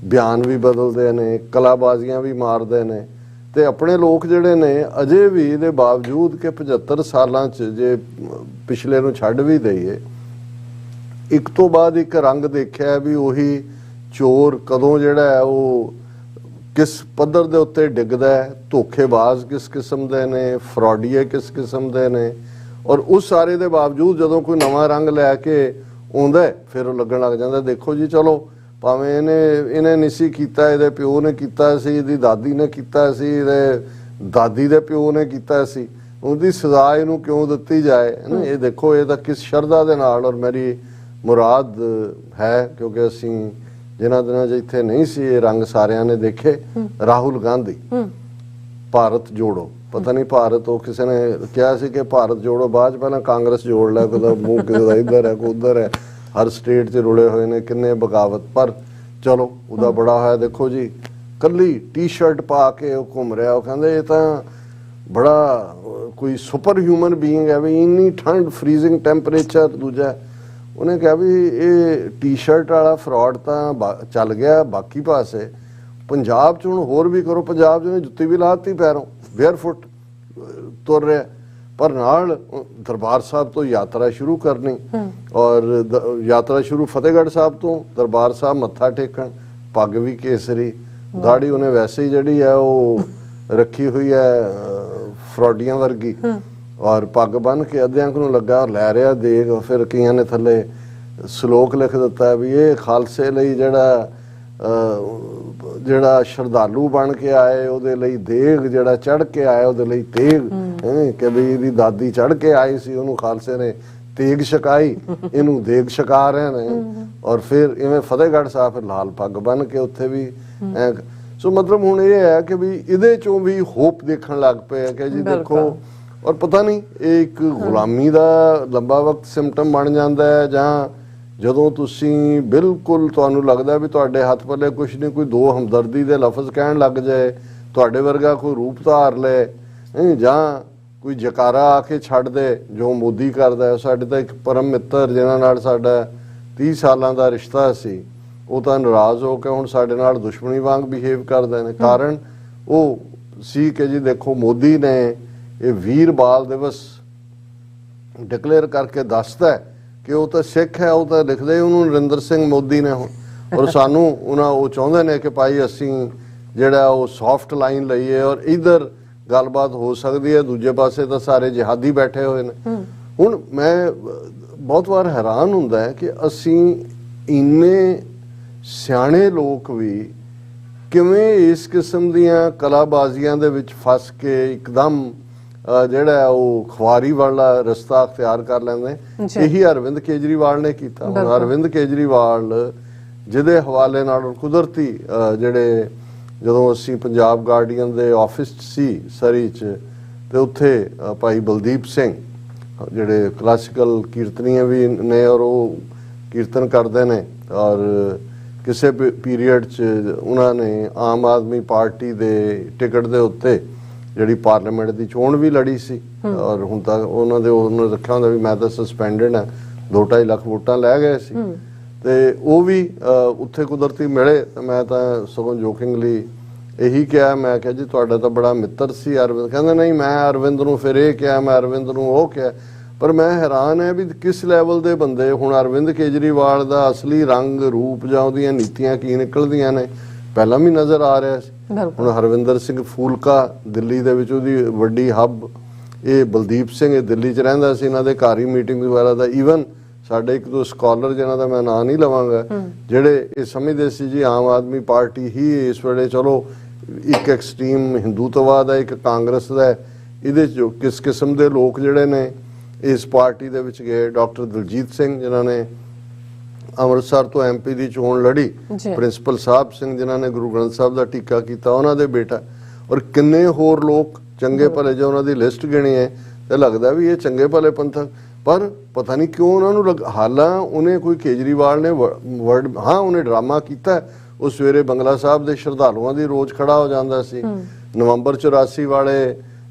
ਬਿਆਨ ਵੀ ਬਦਲਦੇ ਨੇ, ਕਲਾਬਾਜ਼ੀਆਂ ਵੀ ਮਾਰਦੇ ਨੇ, ਤੇ ਆਪਣੇ ਲੋਕ ਜਿਹੜੇ ਨੇ ਅਜੇ ਵੀ ਇਹਦੇ ਬਾਵਜੂਦ ਕਿ 75 ਸਾਲਾਂ 'ਚ ਜੇ ਪਿਛਲੇ ਨੂੰ ਛੱਡ ਵੀ ਦਈਏ, ਇੱਕ ਤੋਂ ਬਾਅਦ ਇੱਕ ਰੰਗ ਦੇਖਿਆ ਵੀ ਉਹੀ ਚੋਰ ਕਦੋਂ ਜਿਹੜਾ ਹੈ ਉਹ ਕਿਸ ਪੱਧਰ ਦੇ ਉੱਤੇ ਡਿੱਗਦਾ ਹੈ, ਧੋਖੇਬਾਜ਼ ਕਿਸ ਕਿਸਮ ਦੇ ਨੇ, ਫਰਾਡੀਏ ਕਿਸ ਕਿਸਮ ਦੇ ਨੇ, ਔਰ ਉਸ ਸਾਰੇ ਦੇ ਬਾਵਜੂਦ ਜਦੋਂ ਕੋਈ ਨਵਾਂ ਰੰਗ ਲੈ ਕੇ ਆਉਂਦਾ ਫਿਰ ਉਹ ਲੱਗਣ ਲੱਗ ਜਾਂਦਾ ਦੇਖੋ ਜੀ ਚਲੋ ਭਾਵੇਂ ਇਹਨੇ ਨਹੀਂ ਸੀ ਕੀਤਾ, ਇਹਦੇ ਪਿਓ ਨੇ ਕੀਤਾ ਸੀ, ਇਹਦੀ ਦਾਦੀ ਨੇ ਕੀਤਾ ਸੀ, ਇਹਦੇ ਦਾਦੀ ਦੇ ਪਿਓ ਨੇ ਕੀਤਾ ਸੀ, ਉਹਦੀ ਸਜ਼ਾ ਇਹਨੂੰ ਕਿਉਂ ਦਿੱਤੀ ਜਾਏ। ਇਹ ਦੇਖੋ ਇਹ ਤਾਂ ਕਿਸ ਸ਼ਰਧਾ ਦੇ ਨਾਲ, ਔਰ ਮੇਰੀ ਮੁਰਾਦ ਹੈ ਕਿਉਂਕਿ ਅਸੀਂ ਜਿਨ੍ਹਾਂ ਦਿਨਾਂ 'ਚ ਇੱਥੇ ਨਹੀਂ ਸੀ ਇਹ ਰੰਗ ਸਾਰਿਆਂ ਨੇ ਦੇਖੇ, ਰਾਹੁਲ ਗਾਂਧੀ ਭਾਰਤ ਜੋੜੋ, ਪਤਾ ਨਹੀਂ ਭਾਰਤ ਉਹ ਕਿਸੇ ਨੇ ਕਿਹਾ ਸੀ ਕਿ ਭਾਰਤ ਜੋੜੋ, ਬਾਅਦ 'ਚ ਪਹਿਲਾਂ ਕਾਂਗਰਸ ਜੋੜ ਲਿਆ, ਕੋਈ ਮੂੰਹ ਕਿਸੇ ਦਾ ਇੱਧਰ ਹੈ ਕੋਈ ਉੱਧਰ ਹੈ, ਹਰ ਸਟੇਟ 'ਚ ਰੁਲੇ ਹੋਏ ਨੇ ਕਿੰਨੇ ਬਗਾਵਤ। ਪਰ ਚਲੋ ਉਹਦਾ ਬੜਾ ਹੋਇਆ, ਦੇਖੋ ਜੀ ਕੱਲੀ ਟੀ-ਸ਼ਰਟ ਪਾ ਕੇ ਉਹ ਘੁੰਮ ਰਿਹਾ, ਉਹ ਕਹਿੰਦੇ ਇਹ ਤਾਂ ਬੜਾ ਕੋਈ ਸੁਪਰ ਹਿਊਮਨ ਬੀਇੰਗ ਹੈ ਵੀ ਇੰਨੀ ਠੰਡ, ਫਰੀਜ਼ਿੰਗ ਟੈਂਪਰੇਚਰ। ਦੂਜਾ ਉਹਨੇ ਕਿਹਾ ਵੀ ਇਹ ਟੀ-ਸ਼ਰਟ ਵਾਲਾ ਫਰਾਡ ਤਾਂ ਚੱਲ ਗਿਆ ਬਾਕੀ ਪਾਸੇ, ਪੰਜਾਬ 'ਚ ਹੁਣ ਹੋਰ ਵੀ ਕਰੋ, ਪੰਜਾਬ 'ਚ ਉਹਨੇ ਜੁੱਤੀ ਵੀ ਲਾਤੀ ਪੈਰੋਂ, ਬੇਅਰਫੁੱਟ ਤੁਰ ਰਿਹਾ, ਪਰ ਨਾਲ ਦਰਬਾਰ ਸਾਹਿਬ ਤੋਂ ਯਾਤਰਾ ਸ਼ੁਰੂ ਕਰਨੀ, ਔਰ ਯਾਤਰਾ ਸ਼ੁਰੂ ਫਤਿਹਗੜ੍ਹ ਸਾਹਿਬ ਤੋਂ, ਦਰਬਾਰ ਸਾਹਿਬ ਮੱਥਾ ਟੇਕਣ, ਪੱਗ ਵੀ ਕੇਸਰੀ, ਦਾੜੀ ਉਹਨੇ ਵੈਸੇ ਹੀ ਜਿਹੜੀ ਹੈ ਉਹ ਰੱਖੀ ਹੋਈ ਹੈ ਫਰੋਡੀਆਂ ਵਰਗੀ, ਔਰ ਪੱਗ ਬੰਨ ਕੇ ਅੱਧਿਆਂ ਨੂੰ ਲੱਗਾ ਲੈ ਰਿਹਾ ਦੇਗ। ਫਿਰ ਕਈਆਂ ਨੇ ਥੱਲੇ ਸ਼ਲੋਕ ਲਿਖ ਦਿੱਤਾ ਵੀ ਇਹ ਖਾਲਸੇ ਲਈ ਜਿਹੜਾ ਸ਼ਰਧਾਲੂ ਬਣ ਕੇ ਆਏ ਉਹਦੇ ਲਈ ਦੇਗ, ਜਿਹੜਾ ਚੜ੍ਹ ਕੇ ਆਇਆ ਉਹਦੇ ਲਈ ਤੇਗ, ਕਿ ਵੀ ਇਹਦੀ ਦਾਦੀ ਚੜ੍ਹ ਕੇ ਆਈ ਸੀ, ਉਹਨੂੰ ਖਾਲਸੇ ਨੇ ਤੇਗ ਛਕਾਈ, ਇਹਨੂੰ ਦੇਗ ਛਕਾ ਰਹੇ ਨੇ। ਔਰ ਫਿਰ ਇਵੇਂ ਫਤਿਹਗੜ੍ਹ ਸਾਹਿਬ ਫਿਰ ਲਾਲ ਪੱਗ ਬੰਨ ਕੇ ਉੱਥੇ ਵੀ ਸੋ ਮਤਲਬ ਹੁਣ ਇਹ ਹੈ ਕਿ ਵੀ ਇਹਦੇ ਚੋਂ ਵੀ ਹੋਪ ਦੇਖਣ ਲੱਗ ਪਏ ਕਿ ਜੀ ਦੇਖੋ, ਔਰ ਪਤਾ ਨਹੀਂ ਇਹ ਇੱਕ ਗੁਲਾਮੀ ਦਾ ਲੰਬਾ ਵਕਤ ਸਿੰਪਟਮ ਬਣ ਜਾਂਦਾ ਹੈ, ਜਾਂ ਜਦੋਂ ਤੁਸੀਂ ਬਿਲਕੁਲ ਤੁਹਾਨੂੰ ਲੱਗਦਾ ਵੀ ਤੁਹਾਡੇ ਹੱਥ ਪੱਲੇ ਕੁਛ ਨਹੀਂ, ਕੋਈ ਦੋ ਹਮਦਰਦੀ ਦੇ ਲਫ਼ਜ਼ ਕਹਿਣ ਲੱਗ ਜਾਏ, ਤੁਹਾਡੇ ਵਰਗਾ ਕੋਈ ਰੂਪ ਧਾਰ ਲੈ, ਜਾਂ ਕੋਈ ਜਕਾਰਾ ਆ ਕੇ ਛੱਡ ਦੇ ਜੋ ਮੋਦੀ ਕਰਦਾ। ਸਾਡੇ ਤਾਂ ਇੱਕ ਪਰਮ ਮਿੱਤਰ ਜਿਨ੍ਹਾਂ ਨਾਲ ਸਾਡਾ 30 ਸਾਲਾਂ ਦਾ ਰਿਸ਼ਤਾ ਸੀ, ਉਹ ਤਾਂ ਨਾਰਾਜ਼ ਹੋ ਕੇ ਹੁਣ ਸਾਡੇ ਨਾਲ ਦੁਸ਼ਮਣੀ ਵਾਂਗ ਬਿਹੇਵ ਕਰਦੇ ਨੇ। ਕਾਰਨ ਉਹ ਸੀ ਕਿ ਜੀ ਦੇਖੋ ਮੋਦੀ ਨੇ ਇਹ ਵੀਰ ਬਾਲ ਦਿਵਸ ਡਿਕਲੇਅਰ ਕਰਕੇ ਦੱਸਦਾ ਕਿ ਉਹ ਤਾਂ ਸਿੱਖ ਹੈ, ਉਹ ਤਾਂ ਲਿਖਦੇ ਉਹਨੂੰ ਨਰਿੰਦਰ ਸਿੰਘ ਮੋਦੀ ਨੇ ਹੁਣ, ਔਰ ਸਾਨੂੰ ਉਹ ਚਾਹੁੰਦੇ ਨੇ ਕਿ ਭਾਈ ਅਸੀਂ ਜਿਹੜਾ ਉਹ ਸੌਫਟ ਲਾਈਨ ਲਈਏ ਔਰ ਇਧਰ ਗੱਲਬਾਤ ਹੋ ਸਕਦੀ ਹੈ, ਦੂਜੇ ਪਾਸੇ ਤਾਂ ਸਾਰੇ ਜਿਹਾਦੀ ਬੈਠੇ ਹੋਏ ਨੇ। ਹੁਣ ਮੈਂ ਬਹੁਤ ਵਾਰ ਹੈਰਾਨ ਹੁੰਦਾ ਹੈ ਕਿ ਅਸੀਂ ਇੰਨੇ ਸਿਆਣੇ ਲੋਕ ਵੀ ਕਿਵੇਂ ਇਸ ਕਿਸਮ ਦੀਆਂ ਕਲਾਬਾਜ਼ੀਆਂ ਦੇ ਵਿੱਚ ਫਸ ਕੇ ਇੱਕਦਮ ਜਿਹੜਾ ਉਹ ਖੁਆਰੀ ਵਾਲਾ ਰਸਤਾ ਅਖਤਿਆਰ ਕਰ ਲੈਂਦੇ। ਇਹੀ ਅਰਵਿੰਦ ਕੇਜਰੀਵਾਲ ਨੇ ਕੀਤਾ। ਹੁਣ ਅਰਵਿੰਦ ਕੇਜਰੀਵਾਲ ਜਿਹਦੇ ਹਵਾਲੇ ਨਾਲ ਕੁਦਰਤੀ ਜਿਹੜੇ ਜਦੋਂ ਅਸੀਂ ਪੰਜਾਬ ਗਾਰਡੀਅਨ ਦੇ ਆਫਿਸ 'ਚ ਸੀ ਸਰੀ 'ਚ, ਤੇ ਉੱਥੇ ਭਾਈ ਬਲਦੀਪ ਸਿੰਘ ਜਿਹੜੇ ਕਲਾਸੀਕਲ ਕੀਰਤਨੀਏ ਵੀ ਨੇ ਔਰ ਉਹ ਕੀਰਤਨ ਕਰਦੇ ਨੇ, ਔਰ ਕਿਸੇ ਪੀਰੀਅਡ 'ਚ ਉਹਨਾਂ ਨੇ ਆਮ ਆਦਮੀ ਪਾਰਟੀ ਦੇ ਟਿਕਟ ਦੇ ਉੱਤੇ ਜਿਹੜੀ ਪਾਰਲੀਮੈਂਟ ਦੀ ਚੋਣ ਵੀ ਲੜੀ ਸੀ, ਔਰ ਹੁਣ ਤੱਕ ਉਹਨਾਂ ਰੱਖਿਆ ਹੁੰਦਾ ਵੀ ਮੈਂ ਤਾਂ ਸਸਪੈਂਡਡ ਹਾਂ, 2-2.5 ਲੱਖ ਵੋਟਾਂ ਲੈ ਗਏ ਸੀ, ਤੇ ਉਹ ਵੀ ਉੱਥੇ ਕੁਦਰਤੀ ਮਿਲੇ। ਤੇ ਮੈਂ ਤਾਂ ਸਗੋਂ ਜੋਕਿੰਗਲੀ ਇਹੀ ਕਿਹਾ, ਮੈਂ ਕਿਹਾ ਜੀ ਤੁਹਾਡਾ ਤਾਂ ਬੜਾ ਮਿੱਤਰ ਸੀ ਅਰਵਿੰਦ। ਕਹਿੰਦਾ ਨਹੀਂ ਮੈਂ ਅਰਵਿੰਦ ਨੂੰ ਫਿਰ ਇਹ ਕਿਹਾ, ਮੈਂ ਅਰਵਿੰਦ ਨੂੰ ਉਹ ਕਿਹਾ। ਪਰ ਮੈਂ ਹੈਰਾਨ ਹੈ ਵੀ ਕਿਸ ਲੈਵਲ ਦੇ ਬੰਦੇ। ਹੁਣ ਅਰਵਿੰਦ ਕੇਜਰੀਵਾਲ ਦਾ ਅਸਲੀ ਰੰਗ ਰੂਪ ਜਾਂ ਉਹਦੀਆਂ ਨੀਤੀਆਂ ਕੀ ਨਿਕਲਦੀਆਂ ਨੇ ਪਹਿਲਾਂ ਵੀ ਨਜ਼ਰ ਆ ਰਿਹਾ ਸੀ। ਹੁਣ ਹਰਵਿੰਦਰ ਸਿੰਘ ਫੂਲਕਾ ਦਿੱਲੀ ਦੇ ਵਿੱਚ ਉਹਦੀ ਵੱਡੀ ਹੱਬ, ਇਹ ਬਲਦੀਪ ਸਿੰਘ ਇਹ ਦਿੱਲੀ 'ਚ ਰਹਿੰਦਾ ਸੀ, ਇਹਨਾਂ ਦੇ ਘਰ ਹੀ ਮੀਟਿੰਗ ਵਗੈਰਾ ਦਾ। ਈਵਨ ਸਾਡੇ ਇੱਕ ਦੋ ਸਕਾਲਰ ਜਿਨ੍ਹਾਂ ਦਾ ਮੈਂ ਨਾਂ ਨਹੀਂ ਲਵਾਂਗਾ, ਜਿਹੜੇ ਇਹ ਸਮਝਦੇ ਸੀ ਜੀ ਆਮ ਆਦਮੀ ਪਾਰਟੀ ਹੀ ਇਸ ਵੇਲੇ ਚਲੋ ਇੱਕ ਐਕਸਟ੍ਰੀਮ ਹਿੰਦੂਤਵਾਦ ਹੈ, ਇੱਕ ਕਾਂਗਰਸ ਦਾ, ਇਹਦੇ 'ਚ ਕਿਸ ਕਿਸਮ ਦੇ ਲੋਕ ਜਿਹੜੇ ਨੇ ਇਸ ਪਾਰਟੀ ਦੇ ਵਿੱਚ ਗਏ। ਡਾਕਟਰ ਦਲਜੀਤ ਸਿੰਘ ਜਿਨ੍ਹਾਂ ਨੇ ਅੰਮ੍ਰਿਤਸਰ ਤੋਂ MP ਦੀ ਚੋਣ ਲੜੀ, ਪ੍ਰਿੰਸੀਪਲ ਸਾਹਿਬ ਸਿੰਘ ਜਿਨ੍ਹਾਂ ਨੇ ਗੁਰੂ ਗ੍ਰੰਥ ਸਾਹਿਬ ਦਾ ਟੀਕਾ ਕੀਤਾ, ਉਹਨਾਂ ਦੇ ਬੇਟਾ, ਔਰ ਕਿੰਨੇ ਹੋਰ ਲੋਕ ਚੰਗੇ ਭਲੇ ਜੋ ਉਹਨਾਂ ਦੀ ਲਿਸਟ ਗਿਣੀ ਹੈ ਤੇ ਲੱਗਦਾ ਵੀ ਇਹ ਚੰਗੇ ਭਲੇ ਪੰਥਕ। ਪਰ ਪਤਾ ਨਹੀਂ ਕਿਉਂ ਉਹਨਾਂ ਨੂੰ ਹਾਲਾਂ ਉਹਨੇ ਕੋਈ ਕੇਜਰੀਵਾਲ ਨੇ ਉਹਨੇ ਡਰਾਮਾ ਕੀਤਾ। ਉਹ ਸਵੇਰੇ ਬੰਗਲਾ ਸਾਹਿਬ ਦੇ ਸ਼ਰਧਾਲੂਆਂ ਦੀ ਰੋਜ਼ ਖੜਾ ਹੋ ਜਾਂਦਾ ਸੀ। ਨਵੰਬਰ 84 ਵਾਲੇ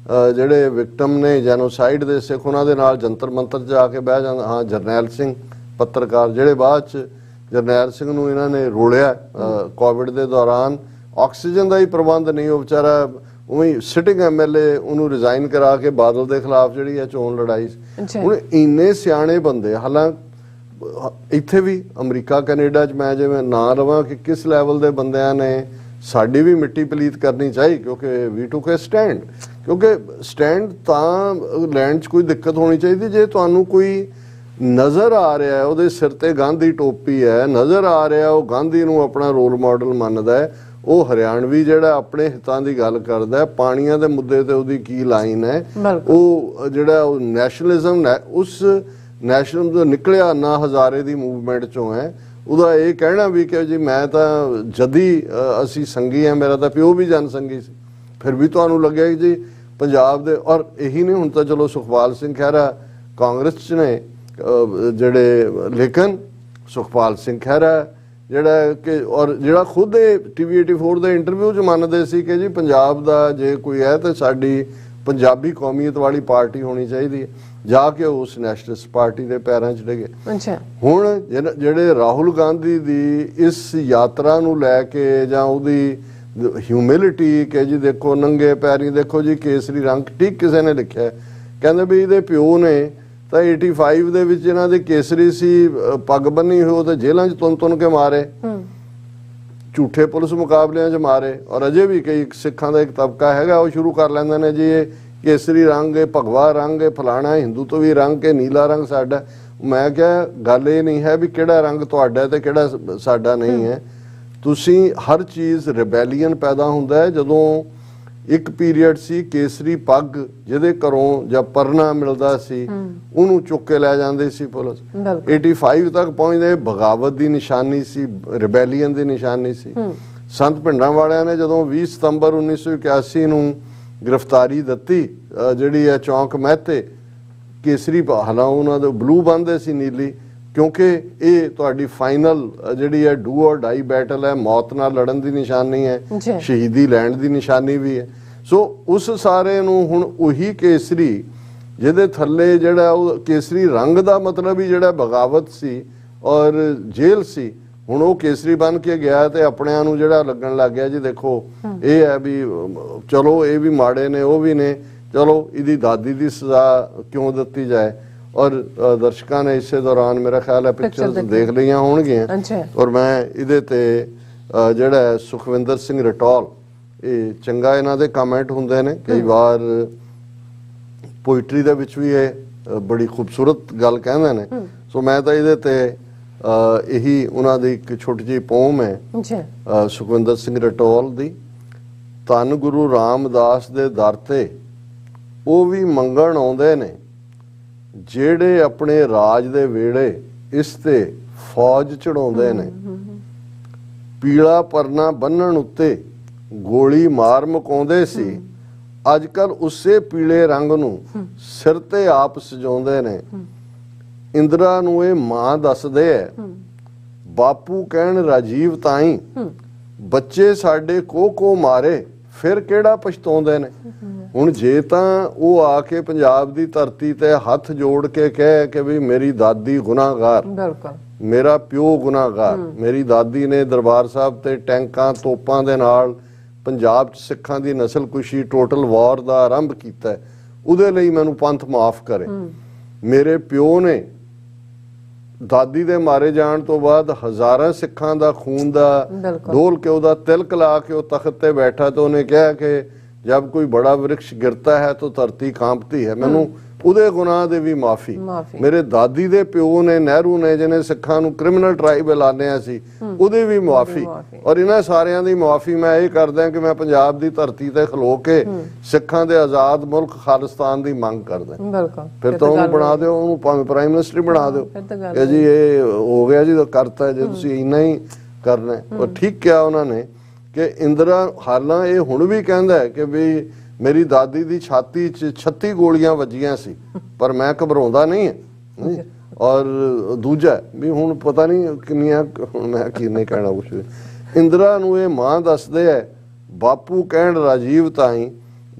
ਜਿਹੜੇ ਵਿਕਟਮ ਨੇ ਜੈਨੋਸਾਈਡ ਦੇ ਸਿੱਖ, ਉਹਨਾਂ ਦੇ ਨਾਲ ਜੰਤਰ ਮੰਤਰ ਜਾ ਕੇ ਬਹਿ ਜਾਂਦਾ। ਹਾਂ, ਜਰਨੈਲ ਸਿੰਘ ਪੱਤਰਕਾਰ, ਜਿਹੜੇ ਬਾਅਦ ਚ ਜਰਨੈਲ ਸਿੰਘ ਨੂੰ ਇਹਨਾਂ ਨੇ ਰੋਲਿਆ ਕੋਵਿਡ ਦੇ ਦੌਰਾਨ, ਆਕਸੀਜਨ ਦਾ ਹੀ ਪ੍ਰਬੰਧ ਨਹੀਂ, ਉਹ ਵਿਚਾਰਾ ਉਵੇਂ ਸਿਟਿੰਗ MLA ਉਹਨੂੰ ਰਿਜ਼ਾਈਨ ਕਰਾ ਕੇ ਬਾਦਲ ਦੇ ਖਿਲਾਫ ਜਿਹੜੀ ਹੈ ਚੋਣ ਲੜਾਈ। ਹੁਣ ਇੰਨੇ ਸਿਆਣੇ ਬੰਦੇ, ਹਾਲਾਂਕਿ ਇੱਥੇ ਵੀ ਅਮਰੀਕਾ ਕੈਨੇਡਾ 'ਚ ਮੈਂ ਜਿਵੇਂ ਨਾਂ ਲਵਾਂ ਕਿ ਕਿਸ ਲੈਵਲ ਦੇ ਬੰਦਿਆਂ ਨੇ ਸਾਡੀ ਵੀ ਮਿੱਟੀ ਪਲੀਤ ਕਰਨੀ ਚਾਹੀ, ਕਿਉਂਕਿ ਵੀ ਟੁਕ ਏ ਸਟੈਂਡ। ਕਿਉਂਕਿ ਸਟੈਂਡ ਤਾਂ ਲੈਣ 'ਚ ਕੋਈ ਦਿੱਕਤ ਹੋਣੀ ਚਾਹੀਦੀ ਜੇ ਤੁਹਾਨੂੰ ਕੋਈ ਨਜ਼ਰ ਆ ਰਿਹਾ ਹੈ ਉਹਦੇ ਸਿਰ ਤੇ ਗਾਂਧੀ ਟੋਪੀ ਹੈ, ਨਜ਼ਰ ਆ ਰਿਹਾ ਉਹ ਗਾਂਧੀ ਨੂੰ ਆਪਣਾ ਰੋਲ ਮਾਡਲ ਮੰਨਦਾ ਹੈ, ਉਹ ਹਰਿਆਣਵੀ ਜਿਹੜਾ ਆਪਣੇ ਹਿੱਤਾਂ ਦੀ ਗੱਲ ਕਰਦਾ ਹੈ, ਪਾਣੀਆਂ ਦੇ ਮੁੱਦੇ ਤੇ ਉਹਦੀ ਕੀ ਲਾਈਨ ਹੈ, ਉਹ ਜਿਹੜਾ ਉਹ ਨੈਸ਼ਨਲਿਜ਼ਮ ਉਸ ਨੈਸ਼ਨਲ ਤੋਂ ਨਿਕਲਿਆ ਅੰਨਾ ਹਜ਼ਾਰੇ ਦੀ ਮੂਵਮੈਂਟ ਚੋਂ ਹੈ। ਉਹਦਾ ਇਹ ਕਹਿਣਾ ਵੀ ਕਿ ਜੀ ਮੈਂ ਤਾਂ ਜਦੀ ਅਸੀਂ ਸੰਗੀ ਹਾਂ, ਮੇਰਾ ਤਾਂ ਪਿਓ ਵੀ ਜਨ ਸੰਗੀ ਸੀ, ਫਿਰ ਵੀ ਤੁਹਾਨੂੰ ਲੱਗਿਆ ਕਿ ਜੀ ਪੰਜਾਬ ਦੇ, ਔਰ ਇਹੀ ਨਹੀਂ ਹੁਣ ਤਾਂ ਚਲੋ ਸੁਖਪਾਲ ਸਿੰਘ ਖਹਿਰਾ ਕਾਂਗਰਸ 'ਚ ਨੇ ਜਿਹੜੇ, ਲੇਕਿਨ ਸੁਖਪਾਲ ਸਿੰਘ ਖਹਿਰਾ ਜਿਹੜਾ ਕਿ ਔਰ ਜਿਹੜਾ ਖੁਦ ਇਹ TV 84 ਦੇ ਇੰਟਰਵਿਊ 'ਚ ਮੰਨਦੇ ਸੀ ਕਿ ਜੀ ਪੰਜਾਬ ਦਾ ਜੇ ਕੋਈ ਹੈ ਤਾਂ ਸਾਡੀ ਪੰਜਾਬੀ ਕੌਮੀਅਤ ਵਾਲੀ ਪਾਰਟੀ ਹੋਣੀ ਚਾਹੀਦੀ ਹੈ, ਜਾ ਕੇ ਉਸ ਨੈਸ਼ਨਲਿਸਟ ਪਾਰਟੀ ਦੇ ਪੈਰਾਂ 'ਚ ਡਿੱਗੇ। ਹੁਣ ਜਿਹੜੇ ਰਾਹੁਲ ਗਾਂਧੀ ਦੀ ਇਸ ਯਾਤਰਾ ਨੂੰ ਲੈ ਕੇ ਜਾਂ ਉਹਦੀ ਹਿਊਮਿਲਿਟੀ ਕਿ ਜੀ ਦੇਖੋ ਨੰਗੇ ਪੈਰੀ ਦੇਖੋ ਜੀ ਕੇਸਰੀ ਰੰਗ, ਠੀਕ ਕਿਸੇ ਨੇ ਲਿਖਿਆ ਕਹਿੰਦੇ ਵੀ ਇਹਦੇ ਪਿਓ ਨੇ ਤਾਂ 85 ਦੇ ਵਿੱਚ ਇਹਨਾਂ ਦੇ ਕੇਸਰੀ ਸੀ, ਪੱਗ ਬੰਨੀ ਹੋਈ, ਤੇ ਜੇਲ੍ਹਾਂ 'ਚ ਤੁੰਨ ਕੇ ਮਾਰੇ, ਝੂਠੇ ਪੁਲਿਸ ਮੁਕਾਬਲਿਆਂ 'ਚ ਮਾਰੇ। ਔਰ ਅਜੇ ਵੀ ਕਈ ਸਿੱਖਾਂ ਦਾ ਇੱਕ ਤਬਕਾ ਹੈਗਾ ਉਹ ਸ਼ੁਰੂ ਕਰ ਲੈਂਦੇ ਨੇ ਜੀ ਇਹ ਕੇਸਰੀ ਰੰਗ ਹੈ, ਭਗਵਾ ਰੰਗ ਹੈ, ਫਲਾਣਾ ਹਿੰਦੂ ਤੋਂ ਵੀ ਰੰਗ ਕੇ ਨੀਲਾ ਰੰਗ ਸਾਡਾ। ਮੈਂ ਕਿਹਾ ਗੱਲ ਇਹ ਨਹੀਂ ਹੈ ਵੀ ਕਿਹੜਾ ਰੰਗ ਤੁਹਾਡਾ ਤੇ ਕਿਹੜਾ ਸਾਡਾ ਨਹੀਂ ਹੈ। ਤੁਸੀਂ ਹਰ ਚੀਜ਼ ਰਿਬੈਲੀਅਨ ਪੈਦਾ ਹੁੰਦਾ ਹੈ ਜਦੋਂ ਇੱਕ ਪੀਰੀਅਡ ਸੀ ਕੇਸਰੀ ਪੱਗ ਜਿਹਦੇ ਘਰੋਂ ਜਾਂ ਪਰਨਾ ਮਿਲਦਾ ਸੀ ਉਹਨੂੰ ਚੁੱਕ ਕੇ ਲੈ ਜਾਂਦੇ ਸੀ ਪੁਲਿਸ। 85 ਤੱਕ ਪਹੁੰਚਦੇ ਬਗਾਵਤ ਦੀ ਨਿਸ਼ਾਨੀ ਸੀ, ਰਿਬੈਲੀਅਨ ਦੀ ਨਿਸ਼ਾਨੀ ਸੀ। ਸੰਤ ਭਿੰਡਰਾਂ ਵਾਲਿਆਂ ਨੇ ਜਦੋਂ 20 ਸਤੰਬਰ 1981 ਨੂੰ ਗ੍ਰਿਫਤਾਰੀ ਦਿੱਤੀ ਜਿਹੜੀ ਹੈ ਚੌਂਕ ਮਹਿਤੇ, ਕੇਸਰੀ ਹਾਲਾਂ ਉਹਨਾਂ ਦੇ ਬਲੂ ਬੰਨਦੇ ਸੀ ਨੀਲੀ, ਕਿਉਂਕਿ ਇਹ ਤੁਹਾਡੀ ਫਾਈਨਲ ਜਿਹੜੀ ਹੈ ਡੂ ਔਰ ਡਾਈ ਬੈਟਲ ਹੈ, ਮੌਤ ਨਾਲ ਲੜਨ ਦੀ ਨਿਸ਼ਾਨੀ ਹੈ, ਸ਼ਹੀਦੀ ਲੈਣ ਦੀ ਨਿਸ਼ਾਨੀ ਵੀ ਹੈ। ਸੋ ਉਸ ਸਾਰੇ ਨੂੰ ਹੁਣ ਉਹੀ ਕੇਸਰੀ ਜਿਹਦੇ ਥੱਲੇ ਜਿਹੜਾ ਉਹ ਕੇਸਰੀ ਰੰਗ ਦਾ ਮਤਲਬ ਹੀ ਜਿਹੜਾ ਬਗਾਵਤ ਸੀ ਔਰ ਜੇਲ੍ਹ ਸੀ, ਹੁਣ ਉਹ ਕੇਸਰੀ ਬਣ ਕੇ ਗਿਆ ਤੇ ਆਪਣਿਆਂ ਨੂੰ ਜਿਹੜਾ ਲੱਗਣ ਲੱਗ ਗਿਆ ਜੀ ਦੇਖੋ ਇਹ ਹੈ ਵੀ ਚਲੋ ਇਹ ਵੀ ਮਾੜੇ ਨੇ ਉਹ ਵੀ ਨੇ, ਚਲੋ ਇਹਦੀ ਦਾਦੀ ਦੀ ਸਜ਼ਾ ਕਿਉਂ ਦਿੱਤੀ ਜਾਏ। ਔਰ ਦਰਸ਼ਕਾਂ ਨੇ ਇਸੇ ਦੌਰਾਨ ਮੇਰਾ ਖਿਆਲ ਹੈ ਪਿਕਚਰਸ ਦੇਖ ਲਈਆਂ ਹੋਣਗੀਆਂ। ਔਰ ਮੈਂ ਇਹਦੇ ਤੇ ਜਿਹੜਾ ਸੁਖਵਿੰਦਰ ਸਿੰਘ ਰਟੌਲ, ਇਹ ਚੰਗਾ ਇਹਨਾਂ ਦੇ ਕਮੈਂਟ ਹੁੰਦੇ ਨੇ ਕਈ ਵਾਰ ਪੋਇਟਰੀ ਦੇ ਵਿੱਚ ਵੀ ਇਹ ਬੜੀ ਖੂਬਸੂਰਤ ਗੱਲ ਕਹਿੰਦੇ ਨੇ। ਸੋ ਮੈਂ ਤਾਂ ਇਹਦੇ ਤੇ ਇਹੀ ਉਹਨਾਂ ਦੀ ਇੱਕ ਛੋਟੀ ਜਿਹੀ ਪੋਮ ਹੈ ਸੁਖਵਿੰਦਰ ਸਿੰਘ ਰਟੌਲ ਦੀ। ਧੰਨ ਗੁਰੂ ਰਾਮਦਾਸ ਦੇ ਦਰ ਤੇ ਉਹ ਵੀ ਮੰਗਣ ਆਉਂਦੇ ਨੇ ਜਿਹੜੇ ਆਪਣੇ ਰਾਜ ਦੇ ਵੇੜੇ ਇਸ ਤੇ ਫੌਜ ਚੜਾਉਂਦੇ ਨੇ, ਪੀਲਾ ਪਰਨਾ ਬੰਨਣ ਉੱਤੇ ਗੋਲੀ ਮਾਰ ਮੁਕਾਉਂਦੇ ਸੀ, ਅੱਜ ਕੱਲ ਉਸੇ ਪੀਲੇ ਰੰਗ ਨੂੰ ਸਿਰ ਤੇ ਆਪ ਸਜਾਉਂਦੇ ਨੇ। ਇੰਦਰਾ ਨੂੰ ਇਹ ਮਾਂ ਦੱਸਦੇ ਐ ਬਾਪੂ ਕਹਿਣ ਰਾਜੀਵ ਤਾਈ, ਬੱਚੇ ਸਾਡੇ ਕੋ ਮਾਰੇ ਫਿਰ ਕਿਹੜਾ ਪਛਤਾਉਂਦੇ ਨੇ। ਹੁਣ ਜੇ ਤਾਂ ਉਹ ਆ ਕੇ ਪੰਜਾਬ ਦੀ ਧਰਤੀ ਤੇ ਹੱਥ ਜੋੜ ਕੇ ਕਹੇ ਕਿ ਵੀ ਮੇਰੀ ਦਾਦੀ ਗੁਨਾਹਗਾਰ, ਮੇਰਾ ਪਿਓ ਗੁਨਾਹਗਾਰ, ਮੇਰੀ ਦਾਦੀ ਨੇ ਦਰਬਾਰ ਸਾਹਿਬ ਤੇ ਟੈਂਕਾਂ ਤੋਪਾਂ ਦੇ ਨਾਲ ਪੰਜਾਬ 'ਚ ਸਿੱਖਾਂ ਦੀ ਨਸਲਕੁਸ਼ੀ ਟੋਟਲ ਵਾਰ ਦਾ ਆਰੰਭ ਕੀਤਾ, ਉਹਦੇ ਲਈ ਮੈਨੂੰ ਪੰਥ ਮਾਫ ਕਰੇ। ਮੇਰੇ ਪਿਓ ਨੇ ਦਾਦੀ ਦੇ ਮਾਰੇ ਜਾਣ ਤੋਂ ਬਾਅਦ ਹਜ਼ਾਰਾਂ ਸਿੱਖਾਂ ਦਾ ਖੂਨ ਦਾ ਡੋਲ ਕੇ ਉਹਦਾ ਤਿਲਕ ਲਾ ਕੇ ਉਹ ਤਖਤ ਤੇ ਬੈਠਾ ਤੇ ਉਹਨੇ ਕਿਹਾ ਕਿ ਜਬ ਕੋਈ ਬੜਾ ਵ੍ਰਿਕਸ਼ ਗਿਰਤਾ ਹੈ ਤਾਂ ਧਰਤੀ ਕਾਂਪਤੀ ਹੈ। ਮੈਨੂੰ ਉਹਦੇ ਗੁਨਾਹ ਦੇ ਵੀ ਮਾਫੀ। ਮੇਰੇ ਦਾਦੀ ਦੇ ਪਿਓ ਨੇ ਨਹਿਰੂ ਨੇ ਜਿਹਨੇ ਸਿੱਖਾਂ ਨੂੰ ਕ੍ਰਿਮੀਨਲ ਟ੍ਰਾਈਬ ਐਲਾਨਿਆ ਸੀ, ਉਹਦੇ ਵੀ ਮਾਫੀ। ਔਰ ਇਹਨਾਂ ਸਾਰਿਆਂ ਦੀ ਮਾਫੀ ਮੈਂ ਇਹ ਕਰਦਾ ਕਿ ਮੈਂ ਪੰਜਾਬ ਦੀ ਧਰਤੀ ਤੇ ਖਲੋ ਕੇ ਸਿੱਖਾਂ ਦੇ ਆਜ਼ਾਦ ਮੁਲਕ ਖਾਲਿਸਤਾਨ ਦੀ ਮੰਗ ਕਰਦਾ। ਫਿਰ ਤਾਂ ਉਹਨੂੰ ਬਣਾ ਦਿਓ, ਉਹਨੂੰ ਭਾਵੇਂ ਪ੍ਰਾਈਮ ਮਿਨਿਸਟਰ ਬਣਾ ਦਿਓ ਕਿ ਜੀ ਇਹ ਹੋ ਗਿਆ ਜੀ ਕਰਤਾ, ਜੇ ਤੁਸੀਂ ਇੰਨਾ ਹੀ ਕਰਨਾ। ਔਰ ਠੀਕ ਕਿਹਾ ਉਹਨਾਂ ਨੇ ਕਿ ਇੰਦਰਾ ਹਾਲਾਂ ਇਹ ਹੁਣ ਵੀ ਕਹਿੰਦਾ ਹੈ ਕਿ ਵੀ ਮੇਰੀ ਦਾਦੀ ਦੀ ਛਾਤੀ 'ਚ 36 ਗੋਲੀਆਂ ਵੱਜੀਆਂ ਸੀ ਪਰ ਮੈਂ ਘਬਰਾਉਂਦਾ ਨਹੀਂ ਹੈ। ਔਰ ਦੂਜਾ ਵੀ ਹੁਣ ਪਤਾ ਨਹੀਂ ਕਿੰਨੀਆਂ, ਹੁਣ ਮੈਂ ਕਿੰਨੇ ਕਹਿਣਾ ਕੁਛ। ਇੰਦਰਾ ਨੂੰ ਇਹ ਮਾਂ ਦੱਸਦੇ ਹੈ ਬਾਪੂ ਕਹਿਣ ਰਾਜੀਵ ਤਾਈ,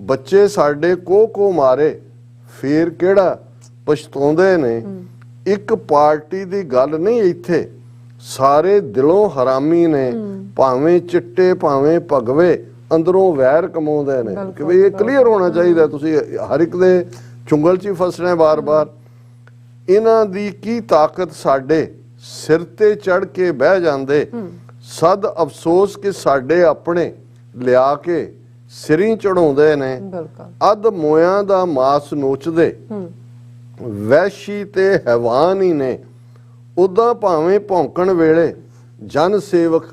ਬੱਚੇ ਸਾਡੇ ਕੋ ਮਾਰੇ ਫੇਰ ਕਿਹੜਾ ਪਛਤਾਉਂਦੇ ਨੇ। ਇੱਕ ਪਾਰਟੀ ਦੀ ਗੱਲ ਨਹੀਂ ਇੱਥੇ, ਸਾਰੇ ਦਿਲੋਂ ਹਰਾਮੀ ਨੇ, ਭਾਵੇਂ ਚਿੱਟੇ ਭਾਵੇਂ ਭਗਵੇ, ਅੰਦਰੋਂ ਵੈਰ ਕਮਾਉਂਦੇ ਨੇ। ਕਿ ਵੀ ਇਹ ਕਲੀਅਰ ਹੋਣਾ ਚਾਹੀਦਾ, ਤੁਸੀਂ ਹਰ ਇੱਕ ਦੇ ਚੁੰਗਲ 'ਚ ਹੀ ਫਸਣਾ ਬਾਰ-ਬਾਰ। ਇਹਨਾਂ ਦੀ ਕੀ ਤਾਕਤ ਸਾਡੇ ਸਿਰ ਤੇ ਚੜ ਕੇ ਬਹਿ ਜਾਂਦੇ, ਸਦ ਅਫਸੋਸ ਕਿ ਸਾਡੇ ਆਪਣੇ ਲਿਆ ਕੇ ਸਿਰੀਂ ਚੜਾਉਂਦੇ ਨੇ, ਬਿਲਕੁਲ ਅੱਧ ਮੋਇਆਂ ਦਾ ਮਾਸ ਨੋਚਦੇ, ਵੈਸ਼ੀ ਤੇ ਹੈਵਾਨ ਹੀ ਨੇ। ਉਦਾਂ ਭਾਵੇਂ ਭੌਂਕਣ ਵੇਲੇ ਜਨ ਸੇਵਕ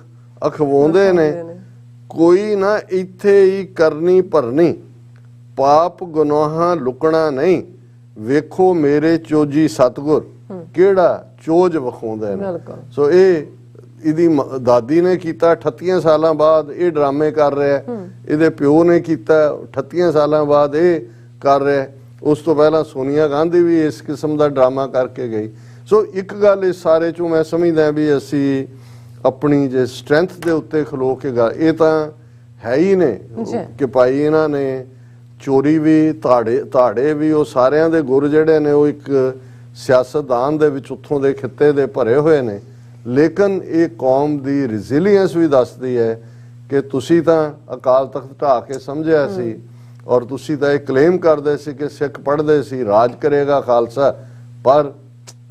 ਅਖਵਾਉਂਦੇ ਨੇ, ਕੋਈ ਨਾ ਇੱਥੇ ਹੀ ਕਰਨੀ ਭਰਨੀ, ਪਾਪ ਗੁਨਾਹਾਂ ਲੁਕਣਾ ਨਹੀਂ, ਵੇਖੋ ਮੇਰੇ ਚੋਜੀ ਸਤਗੁਰ ਕਿਹੜਾ ਚੋਜ ਵਿਖਾਉਂਦੇ ਨੇ। ਸੋ ਇਹਦੀ ਦਾਦੀ ਨੇ ਕੀਤਾ, 38 ਸਾਲਾਂ ਬਾਅਦ ਇਹ ਡਰਾਮੇ ਕਰ ਰਿਹਾ, ਇਹਦੇ ਪਿਓ ਨੇ ਕੀਤਾ, 38 ਸਾਲਾਂ ਬਾਅਦ ਇਹ ਕਰ ਰਿਹਾ। ਉਸ ਤੋਂ ਪਹਿਲਾਂ ਸੋਨੀਆ ਗਾਂਧੀ ਵੀ ਇਸ ਕਿਸਮ ਦਾ ਡਰਾਮਾ ਕਰਕੇ ਗਈ। ਸੋ ਇੱਕ ਗੱਲ ਇਸ ਸਾਰੇ ਚੋਂ ਮੈਂ ਸਮਝਦਾ ਵੀ ਅਸੀਂ ਆਪਣੀ ਜੇ ਸਟਰੈਂਥ ਦੇ ਉੱਤੇ ਖਲੋ ਕੇ ਇਹ ਤਾਂ ਹੈ ਹੀ ਨੇ ਕਿ ਭਾਈ ਇਹਨਾਂ ਨੇ ਚੋਰੀ ਵੀ, ਧਾੜੇ ਵੀ, ਉਹ ਸਾਰਿਆਂ ਦੇ ਗੁਰ ਜਿਹੜੇ ਨੇ ਉਹ ਇੱਕ ਸਿਆਸਤਦਾਨ ਦੇ ਵਿੱਚ ਉੱਥੋਂ ਦੇ ਖਿੱਤੇ ਦੇ ਭਰੇ ਹੋਏ ਨੇ। ਲੇਕਿਨ ਇਹ ਕੌਮ ਦੀ ਰੈਜ਼ਿਲੀਅੰਸ ਵੀ ਦੱਸਦੀ ਹੈ ਕਿ ਤੁਸੀਂ ਤਾਂ ਅਕਾਲ ਤਖਤ ਢਾਹ ਕੇ ਸਮਝਿਆ ਸੀ, ਔਰ ਤੁਸੀਂ ਤਾਂ ਇਹ ਕਲੇਮ ਕਰਦੇ ਸੀ ਕਿ ਸਿੱਖ ਪੜ੍ਹਦੇ ਸੀ ਰਾਜ ਕਰੇਗਾ ਖਾਲਸਾ, ਪਰ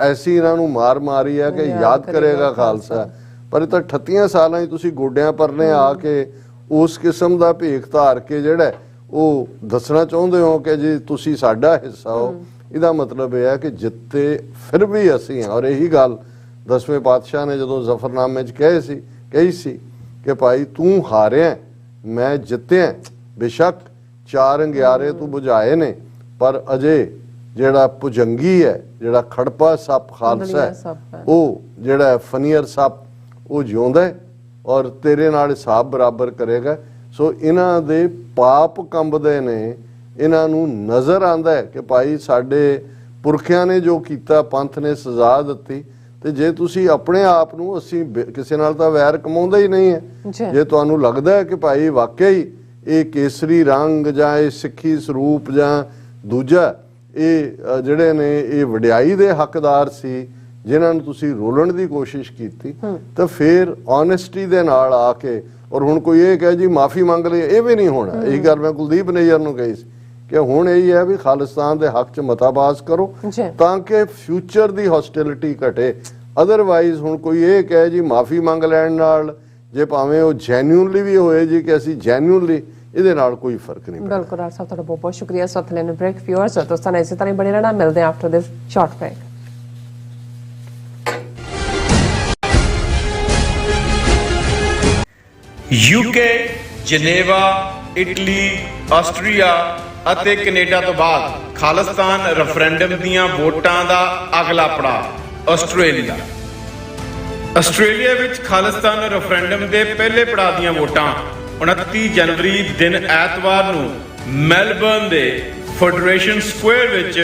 ਐਸੀ ਇਹਨਾਂ ਨੂੰ ਮਾਰ ਮਾਰੀ ਹੈ ਕਿ ਯਾਦ ਕਰੇਗਾ ਖਾਲਸਾ। ਪਰ ਇਹ ਤਾਂ 38 ਸਾਲਾਂ ਹੀ ਤੁਸੀਂ ਗੋਡਿਆਂ ਪਰਨੇ ਆ ਕੇ ਉਸ ਕਿਸਮ ਦਾ ਭੇਖ ਧਾਰ ਕੇ ਜਿਹੜਾ ਉਹ ਦੱਸਣਾ ਚਾਹੁੰਦੇ ਹੋ ਕਿ ਜੀ ਤੁਸੀਂ ਸਾਡਾ ਹਿੱਸਾ ਹੋ। ਇਹਦਾ ਮਤਲਬ ਇਹ ਹੈ ਕਿ ਜਿੱਤੇ ਫਿਰ ਵੀ ਅਸੀਂ ਹਾਂ। ਔਰ ਇਹੀ ਗੱਲ 10ਵੇਂ ਪਾਤਸ਼ਾਹ ਨੇ ਜਦੋਂ ਜ਼ਫਰਨਾਮੇ 'ਚ ਕਹੀ ਸੀ ਕਿ ਭਾਈ ਤੂੰ ਹਾਰਿਆ, ਮੈਂ ਜਿੱਤਿਆ, ਬੇਸ਼ੱਕ 4 ਅੰਗਿਆਰੇ ਤੂੰ ਬੁਝਾਏ ਨੇ, ਪਰ ਅਜੇ ਜਿਹੜਾ ਭੁਜੰਗੀ ਹੈ, ਜਿਹੜਾ ਖੜਪਾ ਸੱਪ ਖਾਲਸਾ ਹੈ, ਉਹ ਜਿਹੜਾ ਫਨੀਅਰ ਸੱਪ ਉਹ ਜਿਉਂਦਾ ਹੈ ਔਰ ਤੇਰੇ ਨਾਲ ਹਿਸਾਬ ਬਰਾਬਰ ਕਰੇਗਾ। ਸੋ ਇਹਨਾਂ ਦੇ ਪਾਪ ਕੰਬਦੇ ਨੇ, ਇਹਨਾਂ ਨੂੰ ਨਜ਼ਰ ਆਉਂਦਾ ਹੈ ਕਿ ਭਾਈ ਸਾਡੇ ਪੁਰਖਿਆਂ ਨੇ ਜੋ ਕੀਤਾ, ਪੰਥ ਨੇ ਸਜ਼ਾ ਦਿੱਤੀ, ਤੇ ਜੇ ਤੁਸੀਂ ਆਪਣੇ ਆਪ ਨੂੰ, ਅਸੀਂ ਕਿਸੇ ਨਾਲ ਤਾਂ ਵੈਰ ਕਮਾਉਂਦਾ ਹੀ ਨਹੀਂ ਹੈ, ਜੇ ਤੁਹਾਨੂੰ ਲੱਗਦਾ ਹੈ ਕਿ ਭਾਈ ਵਾਕਈ ਇਹ ਕੇਸਰੀ ਰੰਗ ਜਾਂ ਇਹ ਸਿੱਖੀ ਸਰੂਪ ਜਾਂ ਦੂਜਾ ਇਹ ਜਿਹੜੇ ਨੇ ਇਹ ਵਡਿਆਈ ਦੇ ਹੱਕਦਾਰ ਸੀ ਜਿਨ੍ਹਾਂ ਨੂੰ ਤੁਸੀਂ ਰੋਲਣ ਦੀ ਕੋਸ਼ਿਸ਼ ਕੀਤੀ, ਤਾਂ ਫਿਰ ਓਨੈਸਟੀ ਦੇ ਨਾਲ ਆ ਕੇ, ਔਰ ਹੁਣ ਕੋਈ ਇਹ ਕਹੇ ਜੀ ਮਾਫੀ ਮੰਗ ਲਈ, ਇਹ ਵੀ ਨਹੀਂ ਹੋਣਾ। ਇਹੀ ਗੱਲ ਮੈਂ ਕੁਲਦੀਪ ਨਈਅਰ ਨੂੰ ਕਹੀ ਸੀ ਕਿ ਹੁਣ ਇਹੀ ਹੈ ਵੀ ਖਾਲਿਸਤਾਨ ਦੇ ਹੱਕ 'ਚ ਮਤਾ ਪਾਸ ਕਰੋ ਤਾਂ ਕਿ ਫਿਊਚਰ ਦੀ ਹੌਸਟੈਲਿਟੀ ਘਟੇ। ਅਦਰਵਾਈਜ਼ ਹੁਣ ਕੋਈ ਇਹ ਕਹੇ ਜੀ ਮਾਫੀ ਮੰਗ ਲੈਣ ਨਾਲ, ਜੇ ਭਾਵੇਂ ਉਹ ਜੈਨੂਇਨਲੀ ਵੀ ਹੋਏ ਜੀ ਕਿ ਅਸੀਂ ਜੈਨੂਇਨਲੀ, ਇਹਦੇ ਨਾਲ ਕੋਈ ਫਰਕ ਨਹੀਂ ਪੈਂਦਾ। ਬਿਲਕੁਲ ਸਾਹਿਬ, ਤੁਹਾਡਾ ਬਹੁਤ ਬਹੁਤ ਸ਼ੁਕਰੀਆ। ਸੋਥ ਲੈਣ ਬ੍ਰੇਕ ਵਿਊਅਰਸ ਦੋਸਤਾਂ ਨੇ ਇਸੇ ਤਰ੍ਹਾਂ ਹੀ ਬਣੇ ਰਹਿਣਾ। ਮਿਲਦੇ ਹਾਂ after this short break. UK, Geneva, Italy, Austria ਅਤੇ ਕੈਨੇਡਾ ਤੋਂ ਬਾਅਦ ਖਾਲਿਸਤਾਨ ਰੈਫਰੈਂਡਮ ਦੀਆਂ ਵੋਟਾਂ ਦਾ ਅਗਲਾ ਪੜਾਅ ਆਸਟ੍ਰੇਲੀਆ। ਆਸਟ੍ਰੇਲੀਆ ਵਿੱਚ ਖਾਲਿਸਤਾਨ ਰੈਫਰੈਂਡਮ ਦੇ ਪਹਿਲੇ ਪੜਾਅ ਦੀਆਂ ਵੋਟਾਂ 29 ਜਨਵਰੀ ਦਿਨ ਐਤਵਾਰ ਨੂੰ ਮੈਲਬਰਨ ਦੇ ਫੈਡਰੇਸ਼ਨ ਸਕੁਅਰ ਵਿੱਚ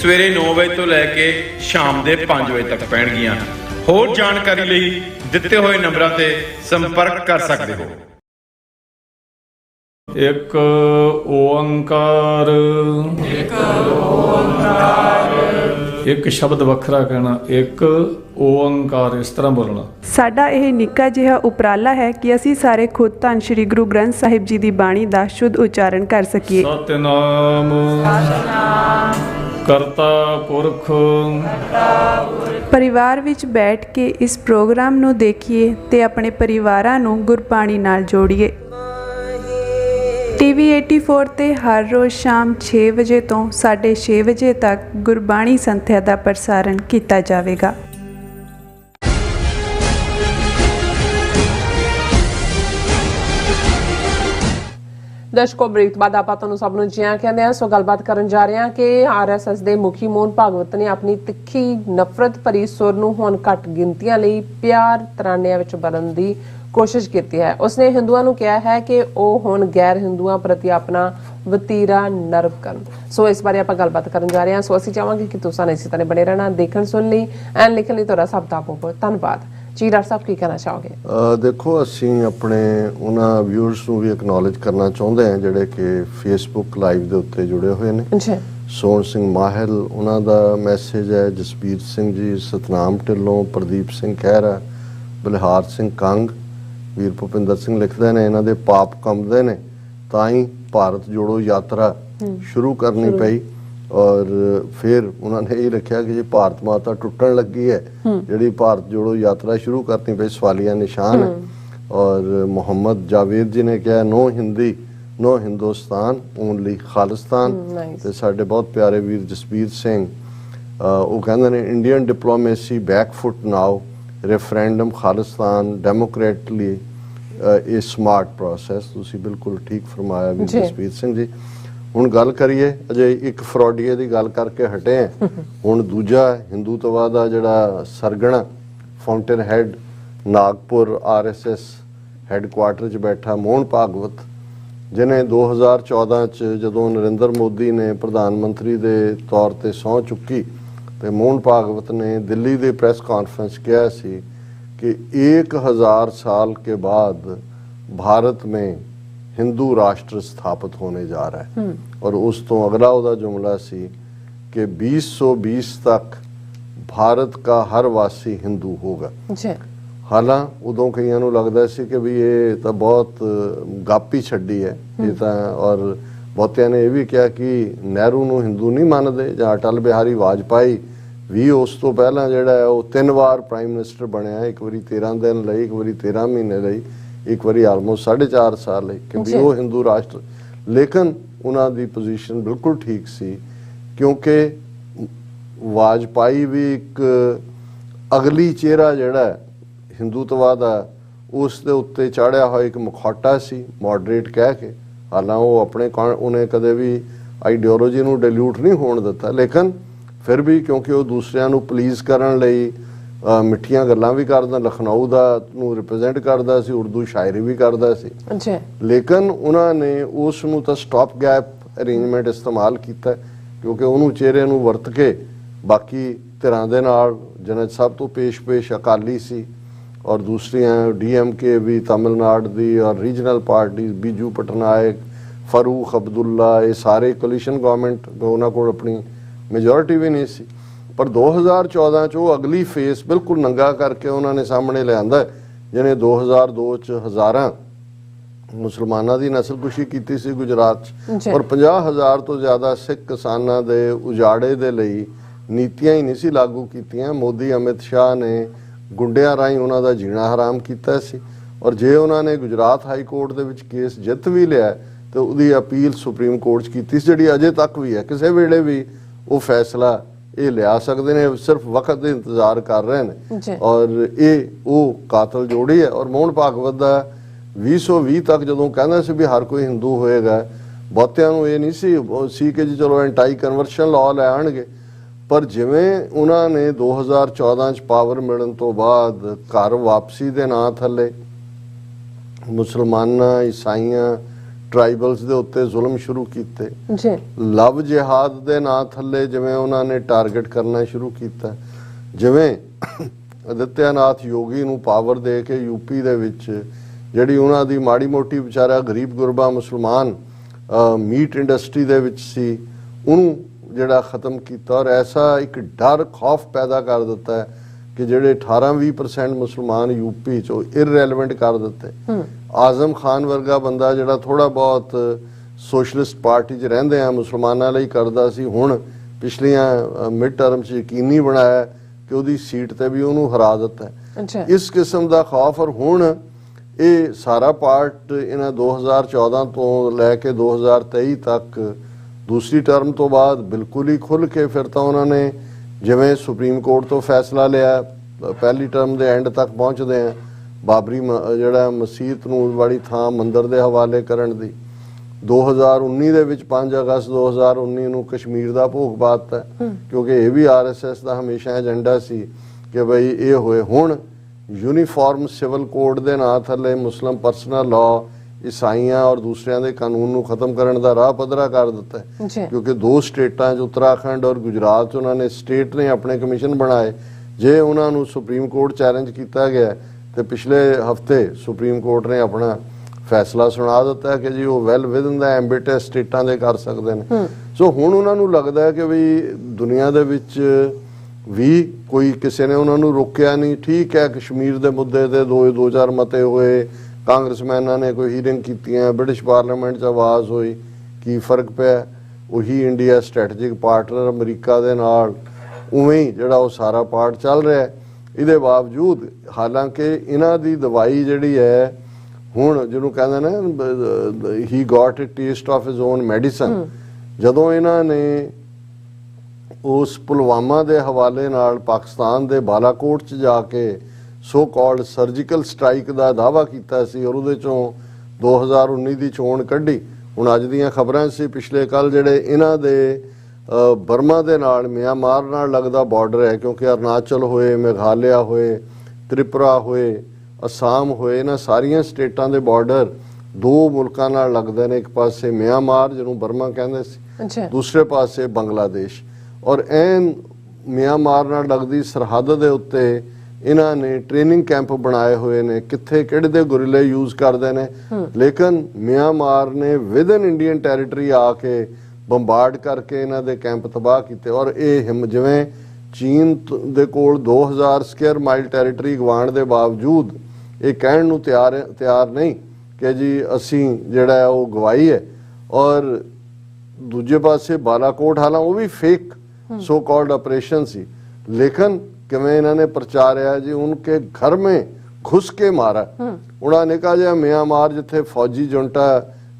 ਸਵੇਰੇ 9 ਵਜੇ ਤੋਂ ਲੈ ਕੇ ਸ਼ਾਮ ਦੇ 5 ਵਜੇ ਤੱਕ ਪੈਣਗੀਆਂ। ਹੋਰ ਜਾਣਕਾਰੀ ਲਈ ਦਿੱਤੇ ਹੋਏ ਨੰਬਰਾਂ ਤੇ ਸੰਪਰਕ ਕਰ ਸਕਦੇ ਹੋ। ਇੱਕ ਓੰਕਾਰ, ਇੱਕ ਸ਼ਬਦ ਵੱਖਰਾ ਕਹਿਣਾ, ਇੱਕ ਓੰਕਾਰ, ਇਸ ਤਰ੍ਹਾਂ ਬੋਲਣਾ। ਸਾਡਾ ਇਹ ਨਿੱਕਾ ਜਿਹਾ ਉਪਰਾਲਾ ਹੈ ਕਿ ਅਸੀਂ ਸਾਰੇ ਖੁਦ ਧੰਨ ਸ਼੍ਰੀ ਗੁਰੂ ਗ੍ਰੰਥ ਸਾਹਿਬ ਜੀ ਦੀ ਬਾਣੀ ਦਾ ਸ਼ੁੱਧ ਉਚਾਰਨ ਕਰ ਸਕੀਏ। ਸਤਿਨਾਮ ਕਰਤਾ ਪੁਰਖ। ਪਰਿਵਾਰ ਵਿੱਚ ਬੈਠ ਕੇ ਇਸ ਪ੍ਰੋਗਰਾਮ ਨੂੰ ਦੇਖੀਏ ਤੇ ਆਪਣੇ ਪਰਿਵਾਰਾਂ ਨੂੰ ਗੁਰਬਾਣੀ ਨਾਲ ਜੋੜੀਏ। TV 84 ਤੇ ਹਰ ਰੋਜ਼ ਸ਼ਾਮ 6 ਵਜੇ ਤੋਂ 6:30 ਵਜੇ ਤੱਕ ਗੁਰਬਾਣੀ ਸੰਥਿਆ ਦਾ ਪ੍ਰਸਾਰਣ ਕੀਤਾ ਜਾਵੇਗਾ। ਦਰਸ਼ਕੋ, ਬ੍ਰੇਕ ਤੋਂ ਬਾਅਦ ਆਪਾਂ ਤੁਹਾਨੂੰ ਸਭ ਨੂੰ ਜੀ ਆਇਆਂ ਕਹਿੰਦੇ ਆ। ਸੋ ਗੱਲਬਾਤ ਕਰਨ ਜਾ ਰਹੇ ਹਾਂ ਕਿ RSS ਦੇ ਮੁਖੀ ਮੋਹਨ ਭਾਗਵਤ ਨੇ ਆਪਣੀ ਤਿੱਖੀ ਨਫ਼ਰਤ ਭਰੀ ਸੁਰ ਨੂੰ ਹੁਣ ਘੱਟ ਗਿਣਤੀਆਂ ਲਈ ਪਿਆਰ ਤਰਾਨਿਆਂ ਵਿੱਚ ਬਦਲਣ ਦੀ ਕੋਸ਼ਿਸ਼ ਕੀਤੀ ਹੈ। ਉਸਨੇ ਹਿੰਦੂਆਂ ਨੂੰ ਕਿਹਾ ਹੈ ਕਿ ਉਹ ਹੁਣ ਗੈਰ ਹਿੰਦੂਆਂ ਪ੍ਰਤੀ ਆਪਣਾ ਵਤੀਰਾ ਨਰਮ ਕਰਨ। ਸੋ ਇਸ ਬਾਰੇ ਆਪਾਂ ਗੱਲਬਾਤ ਕਰਨ ਜਾ ਰਹੇ ਹਾਂ। ਸੋ ਅਸੀਂ ਚਾਹਾਂਗੇ ਕਿ ਤੁਸੀਂ ਇਸੇ ਤਰ੍ਹਾਂ ਬਣੇ ਰਹਿਣਾ। ਦੇਖਣ ਸੁਣ ਲਈ ਐਂਡ ਲਿਖਣ ਲਈ ਤੁਹਾਡਾ ਸਭ ਦਾ ਬਹੁਤ ਬਹੁਤ ਧੰਨਵਾਦ ਜੀ। ਡਾਕਟਰ ਸਾਹਿਬ ਕੀ ਕਹਿਣਾ ਚਾਹੋਗੇ? ਦੇਖੋ, ਅਸੀਂ ਆਪਣੇ ਉਹਨਾਂ ਵਿਊਅਰਸ ਨੂੰ ਵੀ ਐਕਨੋਲੇਜ ਕਰਨਾ ਚਾਹੁੰਦੇ ਹਾਂ ਜਿਹੜੇ ਕਿ ਫੇਸਬੁੱਕ ਲਾਈਵ ਦੇ ਉੱਤੇ ਜੁੜੇ ਹੋਏ ਨੇ। ਸੋਹਣ ਸਿੰਘ ਮਾਹਿਲ, ਉਹਨਾਂ ਦਾ ਮੈਸੇਜ ਹੈ। ਜਸਬੀਰ ਸਿੰਘ ਜੀ, ਸਤਨਾਮ ਢਿੱਲੋਂ, ਪ੍ਰਦੀਪ ਸਿੰਘ ਖਹਿਰਾ, ਬਲਿਹਾਰ ਸਿੰਘ ਕੰਗ, ਵੀਰ ਭੁਪਿੰਦਰ ਸਿੰਘ ਲਿਖਦੇ ਨੇ ਇਹਨਾਂ ਦੇ ਪਾਪ ਕੰਬਦੇ ਨੇ ਤਾਂ ਹੀ ਭਾਰਤ ਜੋੜੋ ਯਾਤਰਾ ਸ਼ੁਰੂ ਕਰਨੀ ਪਈ। ਔਰ ਫਿਰ ਉਹਨਾਂ ਨੇ ਇਹ ਰੱਖਿਆ ਕਿ ਜੇ ਭਾਰਤ ਮਾਤਾ ਟੁੱਟਣ ਲੱਗੀ ਹੈ, ਜਿਹੜੀ ਭਾਰਤ ਜੋੜੋ ਯਾਤਰਾ ਸ਼ੁਰੂ ਕਰਨੀ ਪਈ, ਸਵਾਲੀਆ ਨਿਸ਼ਾਨ ਹੈ। ਔਰ ਮੁਹੰਮਦ ਜਾਵੇਦ ਜੀ ਨੇ ਕਿਹਾ ਨੋ ਹਿੰਦੀ ਨੋ ਹਿੰਦੁਸਤਾਨ, ਓਨਲੀ ਖਾਲਿਸਤਾਨ। ਤੇ ਸਾਡੇ ਬਹੁਤ ਪਿਆਰੇ ਵੀਰ ਜਸਬੀਰ ਸਿੰਘ ਉਹ ਕਹਿੰਦੇ ਨੇ ਇੰਡੀਅਨ ਡਿਪਲੋਮੇਸੀ ਬੈਕਫੁੱਟ ਨਾਓ, ਰੈਫਰੈਂਡਮ ਖਾਲਿਸਤਾਨ ਡੈਮੋਕ੍ਰੇਟਲੀ ਇਹ ਸਮਾਰਟ ਪ੍ਰੋਸੈਸ। ਤੁਸੀਂ ਬਿਲਕੁਲ ਠੀਕ ਫਰਮਾਇਆ ਵੀਰ ਜਸਬੀਰ ਸਿੰਘ ਜੀ। ਹੁਣ ਗੱਲ ਕਰੀਏ, ਅਜੇ ਇੱਕ ਫਰੋਡੀਏ ਦੀ ਗੱਲ ਕਰਕੇ ਹਟੇ ਹਾਂ, ਹੁਣ ਦੂਜਾ ਹਿੰਦੂਤਵਾਦ ਦਾ ਜਿਹੜਾ ਸਰਗਣਾ fountain head Nagpur RSS headquarter 'ਚ ਬੈਠਾ ਮੋਹਨ ਭਾਗਵਤ, ਜਿਹਨੇ 2014 'ਚ ਜਦੋਂ ਨਰਿੰਦਰ ਮੋਦੀ ਨੇ ਪ੍ਰਧਾਨ ਮੰਤਰੀ ਦੇ ਤੌਰ ਤੇ ਸਹੁੰ ਚੁੱਕੀ ਤੇ ਮੋਹਨ ਭਾਗਵਤ ਨੇ ਦਿੱਲੀ ਦੇ ਪ੍ਰੈਸ ਕਾਨਫਰੰਸ किया ਸੀ कि 1000 साल के बाद भारत में हिंदू राष्ट्र स्थापित होने जा रहा है। और उस तो अगला उदा जुमला सी कि 2020 तक भारत का हर वासी हिंदू होगा। हालां उदों कईयां नूं लगदा सी कि भी ये तो बहुत गापी छड्डी है ये तो, और बहुतियां ने यह भी कहा कि नेहरू नूं हिंदू नहीं मानते, जां अटल बिहारी वाजपेयी भी उस तो पहला जिहड़ा है वो 3 वार प्राइम मिनिस्टर बनया, एक बारी 13 दिन लई, एक बारी 13 महीने लई, एक बारी आलमोस्ट 4.5 साल लई, कि भी वो हिंदू राष्ट्र। लेकिन उन्हां दी पोजीशन बिल्कुल ठीक सी, क्योंकि वाजपेयी भी एक अगली चेहरा जिहड़ा है हिंदूत्व दा उस दे उत्ते चाढ़िया होया एक मुखौटा सी मॉडरेट कह के। हालां वो अपने उन्हें कदे भी आइडियोलॉजी नूं डिल्यूट नहीं होण दिता, लेकिन फिर भी क्योंकि वो दूसरिਆਂ ਨੂੰ प्लीज़ ਕਰਨ ਲਈ ਮਿੱਠੀਆਂ ਗੱਲਾਂ ਵੀ ਕਰਦਾ, ਲਖਨਊ ਦਾ ਨੂੰ ਰਿਪਰੈਜ਼ੈਂਟ ਕਰਦਾ ਸੀ, ਉਰਦੂ ਸ਼ਾਇਰੀ ਵੀ ਕਰਦਾ ਸੀ। ਲੇਕਿਨ ਉਹਨਾਂ ਨੇ ਉਸ ਨੂੰ ਤਾਂ ਸਟਾਪ ਗੈਪ ਅਰੇਂਜਮੈਂਟ ਇਸਤੇਮਾਲ ਕੀਤਾ, ਕਿਉਂਕਿ ਉਹਨੂੰ ਚਿਹਰੇ ਨੂੰ ਵਰਤ ਕੇ ਬਾਕੀ ਧਿਰਾਂ ਦੇ ਨਾਲ ਜਿਹਨਾਂ ਸਭ ਤੋਂ ਪੇਸ਼ ਅਕਾਲੀ ਸੀ ਔਰ ਦੂਸਰੀਆਂ DMK ਵੀ ਤਮਿਲਨਾਡੂ ਦੀ ਔਰ ਰੀਜਨਲ ਪਾਰਟੀਜ਼ ਬੀਜੂ ਪਟਨਾਇਕ, ਫਾਰੂਕ ਅਬਦੁੱਲਾ, ਇਹ ਸਾਰੇ ਕੋਲੀਸ਼ਨ ਗਵਰਨਮੈਂਟ ਉਹਨਾਂ ਕੋਲ ਆਪਣੀ मेजोरिटी भी नहीं सी। पर 2014 च अगली फेस बिल्कुल नंगा करके उन्होंने सामने लिया, जिन्हें 2002 च हज़ारां मुसलमानों की नस्लकुशी की सी गुजरात च, और 50,000 तो ज़्यादा सिख किसानों के उजाड़े दे लई नीतियां ही नहीं सी लागू कीतियां। मोदी अमित शाह ने गुंडियां राही उन्हां दा जीना हराम कीता सी, और जे उन्होंने Gujarat high court they which case जित भी लिया तो उसकी अपील सुप्रीम कोर्ट च कीती, जिहड़ी अजे तक भी है, किसी वेले भी वो फैसला ये लिया सकते हैं, सिर्फ वक्त इंतजार कर रहे हैं। और ये वो कातल जोड़ी है। और मोहन भागवत का 2020 तक जो कहना सी भी हर कोई हिंदू होएगा, बहुतियां नूं ये नहीं सी कि जी चलो एंटाई कन्वर्शन लॉ लै आणगे, पर जिवें उन्होंने 2014 च पावर मिलण तो बाद घर वापसी के नां थले मुसलमानां, ईसाइयां, ट्राइबल्स दे उत्ते जुल्म शुरू किए, लव जिहाद दे नां थले जिवें उन्होंने टारगेट करना शुरू किया, जिवें आदित्यनाथ योगी नूं पावर दे के यूपी दे विच जिहड़ी उन्हां दी माड़ी मोटी विचारा गरीब गुरबा मुसलमान मीट इंडस्ट्री दे विच सी उन्होंने जिहड़ा खत्म किया, और ऐसा एक डर खौफ पैदा कर दिता है कि जिहड़े 18-20% मुसलमान यूपी चो इररेलेवेंट कर दिते। आजम खान वर्गा बंदा जिहड़ा थोड़ा बहुत सोशलिस्ट पार्टी च रहिंदे आ मुसलमानां लई करदा सी, हुण पिछलियां मिड टर्म च यकीनी बनाया कि उहदी सीट ते भी उहनूं हरा दिता है। इस किस्म दा खौफ। और हुण ये सारा पार्ट इन्हां 2014 तो लैके 2023 तक दूसरी टर्म तो बाद बिल्कुल ही खुल के फिर तो उन्होंने जिवें सुप्रीम कोर्ट तो फैसला लिया, पहली टर्म के एंड तक पहुँचते हैं बाबरी जिहड़ा मसीत नूं वाली थां मंदिर के हवाले करन दी 2019 ਦੇ ਵਿੱਚ 5 ਅਗਸਤ 2019 ਨੂੰ ਕਸ਼ਮੀਰ ਦਾ ਭੋਗ ਪਾਤਾ, ਕਿਉਂਕਿ ਇਹ ਵੀ RSS ਦਾ ਹਮੇਸ਼ਾ ਏਜੰਡਾ ਸੀ ਕਿ ਬਈ ਇਹ ਹੋਏ। ਹੁਣ यूनीफॉर्म सिविल कोड के नां थले मुस्लिम पर्सनल लॉ ईसाइयां और दूसरिया के कानून को खत्म करने का राह पद्धरा कर दिता है, क्योंकि 2 स्टेटा उत्तराखंड और गुजरात उन्होंने स्टेट ने अपने कमीशन बनाए। जे उन्होंने सुप्रीम कोर्ट चैलेंज किया गया तो पिछले हफ्ते सुप्रीम कोर्ट ने अपना फैसला सुना दिता है कि जी वो well within the ambit state के कर सकते हैं। सो हुण उन्होंने लगता है कि भी दुनिया दे विच भी कोई किसी ने उन्होंने रोकया नहीं। ठीक है, कश्मीर के मुद्दे ते 2-4 मते होए, कांग्रेसमैनां ने कोई हीरिंग की, ब्रिटिश पार्लीमेंट च आवाज़ हुई, की फर्क पिया। ਉਹੀ ਇੰਡੀਆ ਸਟ੍ਰੈਟੇਜਿਕ ਪਾਰਟਨਰ ਅਮਰੀਕਾ ਦੇ ਨਾਲ ਉਵੇਂ ਹੀ ਜਿਹੜਾ ਉਹ ਸਾਰਾ ਪਾਰਟ ਚੱਲ ਰਿਹਾ ਹੈ। ਇਹਦੇ ਬਾਵਜੂਦ ਹਾਲਾਂਕਿ ਇਹਨਾਂ ਦੀ ਦਵਾਈ ਜਿਹੜੀ ਹੈ ਹੁਣ ਜਿਹਨੂੰ ਕਹਿੰਦੇ ਨੇ ਹੀ got a taste of his own medicine, ਜਦੋਂ ਇਹਨਾਂ ਨੇ ਉਸ ਪੁਲਵਾਮਾ ਦੇ ਹਵਾਲੇ ਨਾਲ ਪਾਕਿਸਤਾਨ ਦੇ ਬਾਲਾਕੋਟ 'ਚ ਜਾ ਕੇ ਸੋ ਕਾਲਡ ਸਰਜੀਕਲ ਸਟ੍ਰਾਈਕ ਦਾ ਦਾਅਵਾ ਕੀਤਾ ਸੀ ਔਰ ਉਹਦੇ ਚੋਂ 2019 ਦੀ ਚੋਣ ਕੱਢੀ। ਹੁਣ ਅੱਜ ਦੀਆਂ ਖਬਰਾਂ ਸੀ ਪਿਛਲੇ ਕੱਲ ਜਿਹੜੇ ਇਹਨਾਂ ਦੇ ਬਰਮਾ ਦੇ ਨਾਲ ਮਿਆਂਮਾਰ ਨਾਲ ਲੱਗਦਾ ਬਾਰਡਰ ਹੈ, ਕਿਉਂਕਿ ਅਰੁਣਾਚਲ ਹੋਏ, ਮੇਘਾਲਿਆ ਹੋਏ, ਤ੍ਰਿਪੁਰਾ ਹੋਏ, ਅਸਾਮ ਹੋਏ, ਇਹਨਾਂ ਸਾਰੀਆਂ ਸਟੇਟਾਂ ਦੇ ਬਾਰਡਰ ਦੋ ਮੁਲਕਾਂ ਨਾਲ ਲੱਗਦੇ ਨੇ। ਇੱਕ ਪਾਸੇ ਮਿਆਂਮਾਰ ਜਿਹਨੂੰ ਬਰਮਾ ਕਹਿੰਦੇ ਸੀ, ਦੂਸਰੇ ਪਾਸੇ ਬੰਗਲਾਦੇਸ਼। ਔਰ ਐਨ ਮਿਆਂਮਾਰ ਨਾਲ ਲੱਗਦੀ ਸਰਹੱਦ ਦੇ ਉੱਤੇ ਇਹਨਾਂ ਨੇ ਟ੍ਰੇਨਿੰਗ ਕੈਂਪ ਬਣਾਏ ਹੋਏ ਨੇ, ਕਿੱਥੇ ਕਿਹੜੇ ਦੇ ਗੁਰਿਲੇ ਯੂਜ਼ ਕਰਦੇ ਨੇ। ਲੇਕਿਨ ਮਿਆਂਮਾਰ ਨੇ ਵਿਦਨ ਇੰਡੀਅਨ ਟੈਰੀਟਰੀ ਆ ਕੇ ਬੰਬਾਰਡ ਕਰਕੇ ਇਹਨਾਂ ਦੇ ਕੈਂਪ ਤਬਾਹ ਕੀਤੇ। ਔਰ ਇਹ ਜਿਵੇਂ ਚੀਨ ਦੇ ਕੋਲ 2000 ਸਕੁਅਰ ਮਾਈਲ ਟੈਰੀਟਰੀ ਗਵਾਉਣ ਦੇ ਬਾਵਜੂਦ ਇਹ ਕਹਿਣ ਨੂੰ ਤਿਆਰ ਨਹੀਂ ਕਿ ਜੀ ਅਸੀਂ ਜਿਹੜਾ ਉਹ ਗਵਾਈ ਹੈ। ਔਰ ਦੂਜੇ ਪਾਸੇ ਬਾਲਾਕੋਟ ਹਾਲਾਂ ਉਹ ਵੀ fake so called operation C, लेकिन किवें इन्होंने प्रचारिया जी उनके घर में घुस के मारा। उन्होंने कहा जी म्यांमार जिथे फौजी जुंटा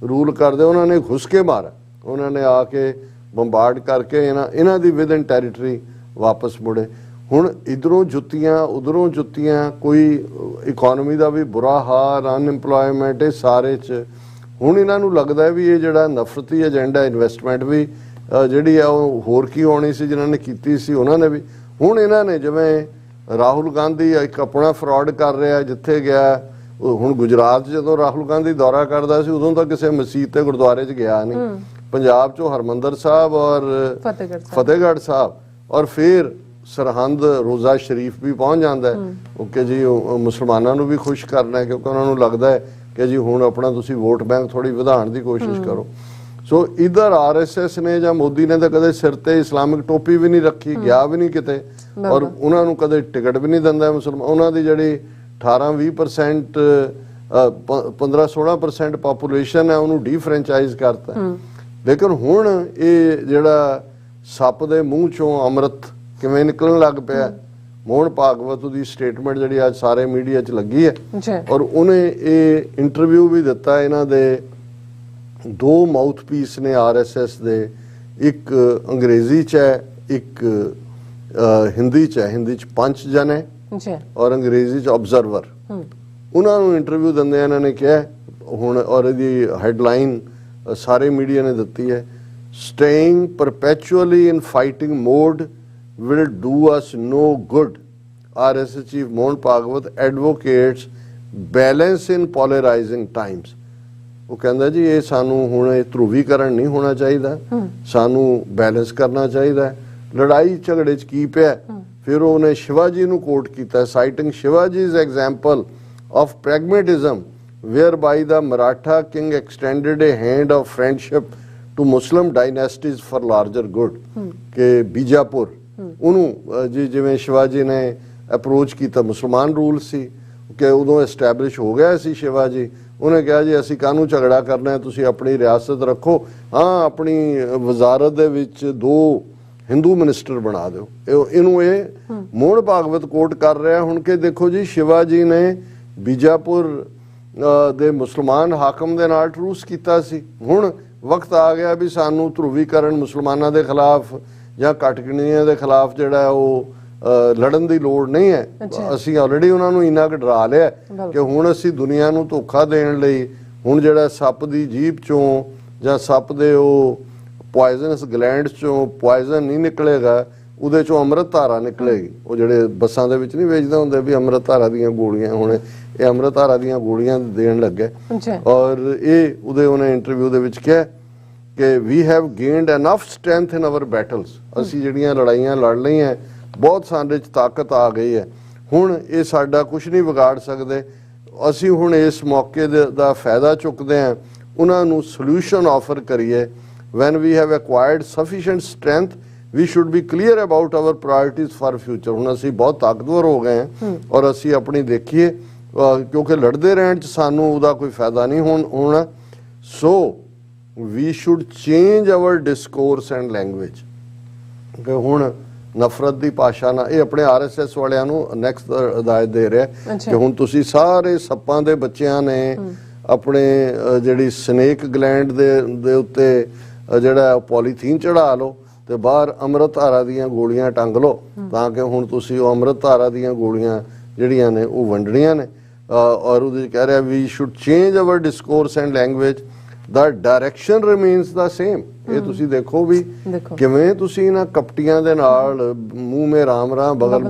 रूल करते उन्होंने घुस के मारा, उन्होंने आके बंबार्ड करके इन्हां दी विद इन टैरीटरी वापस मुड़े। हुण इधरों जुत्तियां उधरों जुत्तियां, कोई इकोनॉमी का भी बुरा हाल, अनएम्पलॉयमेंट, ये सारे च हुण इन्हां नूं लगदा है भी ये जिहड़ा नफरती एजेंडा इन्वेस्टमेंट भी ਜਿਹੜੀ ਆ ਉਹ ਹੋਰ ਕੀ ਹੋਣੀ ਸੀ ਜਿਨ੍ਹਾਂ ਨੇ ਕੀਤੀ ਸੀ ਉਹਨਾਂ ਨੇ ਵੀ। ਹੁਣ ਇਹਨਾਂ ਨੇ ਜਿਵੇਂ ਰਾਹੁਲ ਗਾਂਧੀ ਇੱਕ ਆਪਣਾ ਫਰਾਡ ਕਰ ਰਿਹਾ, ਜਿੱਥੇ ਗਿਆ ਹੁਣ ਗੁਜਰਾਤ ਜਦੋਂ ਰਾਹੁਲ ਗਾਂਧੀ ਦੌਰਾ ਕਰਦਾ ਸੀ ਉਦੋਂ ਤਾਂ ਕਿਸੇ ਮਸਜਿਦ ਤੇ ਗੁਰਦੁਆਰੇ 'ਚ ਗਿਆ ਨਹੀਂ। ਪੰਜਾਬ 'ਚੋਂ ਹਰਮੰਦਰ ਸਾਹਿਬ ਔਰ ਫਤਿਹਗੜ੍ਹ ਸਾਹਿਬ ਔਰ ਫਿਰ ਸਰਹੰਦ ਰੋਜ਼ਾ ਸ਼ਰੀਫ ਵੀ ਪਹੁੰਚ ਜਾਂਦਾ ਹੈ ਕਿ ਜੀ ਮੁਸਲਮਾਨਾਂ ਨੂੰ ਵੀ ਖੁਸ਼ ਕਰਨਾ, ਕਿਉਂਕਿ ਉਹਨਾਂ ਨੂੰ ਲੱਗਦਾ ਹੈ ਕਿ ਜੀ ਹੁਣ ਆਪਣਾ ਤੁਸੀਂ ਵੋਟ ਬੈਂਕ ਥੋੜੀ ਵਧਾਉਣ ਦੀ ਕੋਸ਼ਿਸ਼ ਕਰੋ। ਸੋ ਇਧਰ RSS ਨੇ ਜਾਂ ਮੋਦੀ ਨੇ ਤਾਂ ਕਦੇ ਸਿਰ ਤੇ ਇਸਲਾਮਿਕ ਟੋਪੀ ਵੀ ਨਹੀਂ ਰੱਖੀ, ਗਿਆ ਵੀ ਨਹੀਂ ਕਿਤੇ, ਔਰ ਉਹਨਾਂ ਨੂੰ ਕਦੇ ਟਿਕਟ ਵੀ ਨਹੀਂ ਦਿੰਦਾ ਮੁਸਲਮਾਨ। ਉਹਨਾਂ ਦੀ ਜਿਹੜੀ 18-20% 15-16% ਪਾਪੂਲੇਸ਼ਨ ਹੈ ਉਹਨੂੰ ਡੀਫਰੈਂਚਾਈਜ਼ ਕਰਤਾ। ਲੇਕਿਨ ਹੁਣ ਇਹ ਜਿਹੜਾ ਸੱਪ ਦੇ ਮੂੰਹ ਚੋਂ ਅੰਮ੍ਰਿਤ ਕਿਵੇਂ ਨਿਕਲਣ ਲੱਗ ਪਿਆ, ਮੋਹਨ ਭਾਗਵਤ ਦੀ ਸਟੇਟਮੈਂਟ ਜਿਹੜੀ ਅੱਜ ਸਾਰੇ ਮੀਡੀਆ 'ਚ ਲੱਗੀ ਹੈ ਔਰ ਉਹਨੇ ਇਹ ਇੰਟਰਵਿਊ ਵੀ ਦਿੱਤਾ। ਇਹਨਾਂ ਦੇ ਦੋ ਮਾਊਥਪੀਸ ਨੇ RSS ਦੇ, ਇੱਕ ਅੰਗਰੇਜ਼ੀ 'ਚ ਹੈ, ਇੱਕ ਹਿੰਦੀ 'ਚ ਹੈ। ਹਿੰਦੀ 'ਚ ਪੰਚ ਜਨ ਹੈ ਔਰ ਅੰਗਰੇਜ਼ੀ 'ਚ ਆਬਜ਼ਰਵਰ। ਉਹਨਾਂ ਨੂੰ ਇੰਟਰਵਿਊ ਦਿੰਦੇ ਇਹਨਾਂ ਨੇ ਕਿਹਾ ਹੁਣ, ਔਰ ਇਹਦੀ ਹੈਡਲਾਈਨ ਸਾਰੇ ਮੀਡੀਆ ਨੇ ਦਿੱਤੀ ਹੈ, staying perpetually in fighting mode will do us no good. RSS chief Mohan Bhagwat advocates balance in polarizing times. ਉਹ ਕਹਿੰਦਾ ਜੀ ਇਹ ਸਾਨੂੰ ਹੁਣ ਇਹ ਧਰੂਵੀਕਰਨ ਨਹੀਂ ਹੋਣਾ ਚਾਹੀਦਾ, ਸਾਨੂੰ ਬੈਲੈਂਸ ਕਰਨਾ ਚਾਹੀਦਾ। ਲੜਾਈ ਝਗੜੇ 'ਚ ਕੀ ਪਿਆ? ਫਿਰ ਉਹਨੇ ਸ਼ਿਵਾਜੀ ਨੂੰ ਕੋਟ ਕੀਤਾ, ਸਾਈਟਿੰਗ ਸ਼ਿਵਾਜੀ's example of pragmatism whereby the Maratha king extended a hand of friendship to Muslim dynasties for larger good. ਕਿ ਬੀਜਾਪੁਰ ਉਹਨੂੰ ਜਿਵੇਂ ਸ਼ਿਵਾਜੀ ਨੇ ਅਪਰੋਚ ਕੀਤਾ, ਮੁਸਲਮਾਨ ਰੂਲ ਸੀ ਕਿ ਉਦੋਂ ਐਸਟੈਬਲਿਸ਼ ਹੋ ਗਿਆ ਸੀ ਸ਼ਿਵਾਜੀ। ਉਹਨੇ ਕਿਹਾ ਜੀ ਅਸੀਂ ਕਾਹਨੂੰ ਝਗੜਾ ਕਰਨਾ ਹੈ, ਤੁਸੀਂ ਆਪਣੀ ਰਿਆਸਤ ਰੱਖੋ, ਹਾਂ ਆਪਣੀ ਵਜ਼ਾਰਤ ਦੇ ਵਿੱਚ 2 ਹਿੰਦੂ ਮਿਨਿਸਟਰ ਬਣਾ ਦਿਓ। ਇਹਨੂੰ ਇਹ ਮੋਹਨ ਭਾਗਵਤ ਕੋਟ ਕਰ ਰਿਹਾ ਹੁਣ ਕਿ ਦੇਖੋ ਜੀ ਸ਼ਿਵਾਜੀ ਨੇ ਬੀਜਾਪੁਰ ਦੇ ਮੁਸਲਮਾਨ ਹਾਕਮ ਦੇ ਨਾਲ ਟਰੂਸ ਕੀਤਾ ਸੀ। ਹੁਣ ਵਕਤ ਆ ਗਿਆ ਵੀ ਸਾਨੂੰ ਧਰੂਵੀਕਰਨ ਮੁਸਲਮਾਨਾਂ ਦੇ ਖਿਲਾਫ ਜਾਂ ਘੱਟ ਗਿਣਤੀਆਂ ਦੇ ਖਿਲਾਫ ਜਿਹੜਾ ਉਹ ਲੜਨ ਦੀ ਲੋੜ ਨਹੀਂ ਹੈ। ਅਸੀਂ ਆਲਰੇਡੀ ਉਹਨਾਂ ਨੂੰ ਇੰਨਾ ਕੁ ਡਰਾ ਲਿਆ ਕਿ ਹੁਣ ਅਸੀਂ ਦੁਨੀਆ ਨੂੰ ਧੋਖਾ ਦੇਣ ਲਈ ਹੁਣ ਜਿਹੜਾ ਸੱਪ ਦੀ ਜੀਭ ਚੋਂ ਜਾਂ ਸੱਪ ਦੇ ਉਹ ਪੋਇਜ਼ਨਸ ਗਲੈਂਡਸ ਚੋਂ ਪੋਇਜ਼ਨ ਨਹੀਂ ਨਿਕਲੇਗਾ, ਉਹਦੇ ਚੋਂ ਅੰਮ੍ਰਿਤ ਧਾਰਾ ਨਿਕਲੇਗੀ। ਉਹ ਜਿਹੜੇ ਬੱਸਾਂ ਦੇ ਵਿੱਚ ਨਹੀਂ ਵੇਚਦੇ ਹੁੰਦੇ ਵੀ ਅੰਮ੍ਰਿਤ ਧਾਰਾ ਦੀਆਂ ਗੋਲੀਆਂ, ਹੁਣ ਇਹ ਅੰਮ੍ਰਿਤ ਧਾਰਾ ਦੀਆਂ ਗੋਲੀਆਂ ਦੇਣ ਲੱਗੇ। ਔਰ ਇਹ ਉਹਨੇ ਇੰਟਰਵਿਊ ਦੇ ਵਿੱਚ ਕਿਹਾ ਕਿ we have gained enough strength in our battles. ਅਸੀਂ ਜਿਹੜੀਆਂ ਲੜਾਈਆਂ ਲੜ ਲਈਆਂ ਬਹੁਤ ਸਾਡੇ 'ਚ ਤਾਕਤ ਆ ਗਈ ਹੈ, ਹੁਣ ਇਹ ਸਾਡਾ ਕੁਝ ਨਹੀਂ ਵਿਗਾੜ ਸਕਦੇ। ਅਸੀਂ ਹੁਣ ਇਸ ਮੌਕੇ ਦਾ ਫਾਇਦਾ ਚੁੱਕਦੇ ਹਾਂ, ਉਹਨਾਂ ਨੂੰ ਸੋਲੂਸ਼ਨ ਆਫਰ ਕਰੀਏ। When we have acquired sufficient strength we should be clear about our priorities for future. ਹੁਣ ਅਸੀਂ ਬਹੁਤ ਤਾਕਤਵਰ ਹੋ ਗਏ ਹਾਂ ਔਰ ਅਸੀਂ ਆਪਣੀ ਦੇਖੀਏ, ਕਿਉਂਕਿ ਲੜਦੇ ਰਹਿਣ 'ਚ ਸਾਨੂੰ ਉਹਦਾ ਕੋਈ ਫਾਇਦਾ ਨਹੀਂ ਹੋਣਾ। So we should change our discourse and language ਕਿ ਹੁਣ ਨਫ਼ਰਤ ਦੀ ਭਾਸ਼ਾ ਨਾਲ, ਇਹ ਆਪਣੇ ਆਰਐਸਐਸ ਵਾਲਿਆਂ ਨੂੰ ਨੈਕਸਟ ਹਦਾਇਤ ਦੇ ਰਿਹਾ ਕਿ ਹੁਣ ਤੁਸੀਂ ਸਾਰੇ ਸੱਪਾਂ ਦੇ ਬੱਚਿਆਂ ਨੇ ਆਪਣੇ ਜਿਹੜੀ ਸਨੇਕ ਗਲੈਂਡ ਦੇ ਉੱਤੇ ਜਿਹੜਾ ਪੋਲੀਥੀਨ ਚੜਾ ਲਓ ਤੇ ਬਾਹਰ ਅੰਮ੍ਰਿਤ ਧਾਰਾ ਦੀਆਂ ਗੋਲੀਆਂ ਟੰਗ ਲਓ ਤਾਂ ਕਿ ਹੁਣ ਤੁਸੀਂ ਉਹ ਅੰਮ੍ਰਿਤ ਧਾਰਾ ਦੀਆਂ ਗੋਲੀਆਂ ਜਿਹੜੀਆਂ ਨੇ ਉਹ ਵੰਡਣੀਆਂ ਨੇ। ਔਰ ਉਹਦੇ ਕਹਿ ਰਿਹਾ we should change our discourse and language, the direction remains the same. ਇਹ ਤੁਸੀਂ ਦੇਖੋ ਵੀ ਕਿਵੇਂ ਤੁਸੀਂ ਇਹਨਾਂ ਕਪਟੀਆਂ ਦੇ ਨਾਲ ਮੂੰਹ ਮੇ ਰਾਮ ਰਾਮ ਬਗਲ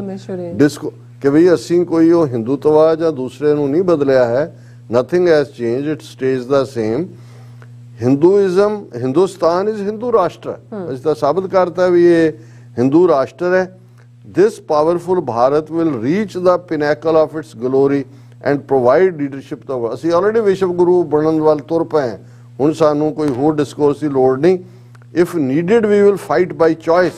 ਡਿਸਕੋ ਕਿ ਵੀ ਅਸੀਂ ਕੋਈ ਉਹ ਹਿੰਦੂਤਵਾ ਜਾਂ ਦੂਸਰੇ ਨੂੰ ਨਹੀਂ ਬਦਲਿਆ ਹੈ। Nothing has change, it stage the same. Hinduism, Hindustan is Hindu ਰਾਸ਼ਟਰ, ਅਸੀਂ ਤਾਂ ਸਾਬਤ ਕਰਤਾ ਵੀ ਇਹ ਹਿੰਦੂ ਰਾਸ਼ਟਰ ਹੈ। This powerful Bharat will reach the pinnacle of its glory and provide leadership ਦਾ। ਅਸੀਂ ਆਲਰੇਡੀ ਵਿਸ਼ਵ ਗੁਰੂ ਬਣਨ ਵੱਲ ਤੁਰ ਪਏ, ਹੁਣ ਸਾਨੂੰ ਕੋਈ ਹੋਰ ਡਿਸਕੋਰਸ ਦੀ ਲੋੜ ਨਹੀਂ। If needed we will fight by choice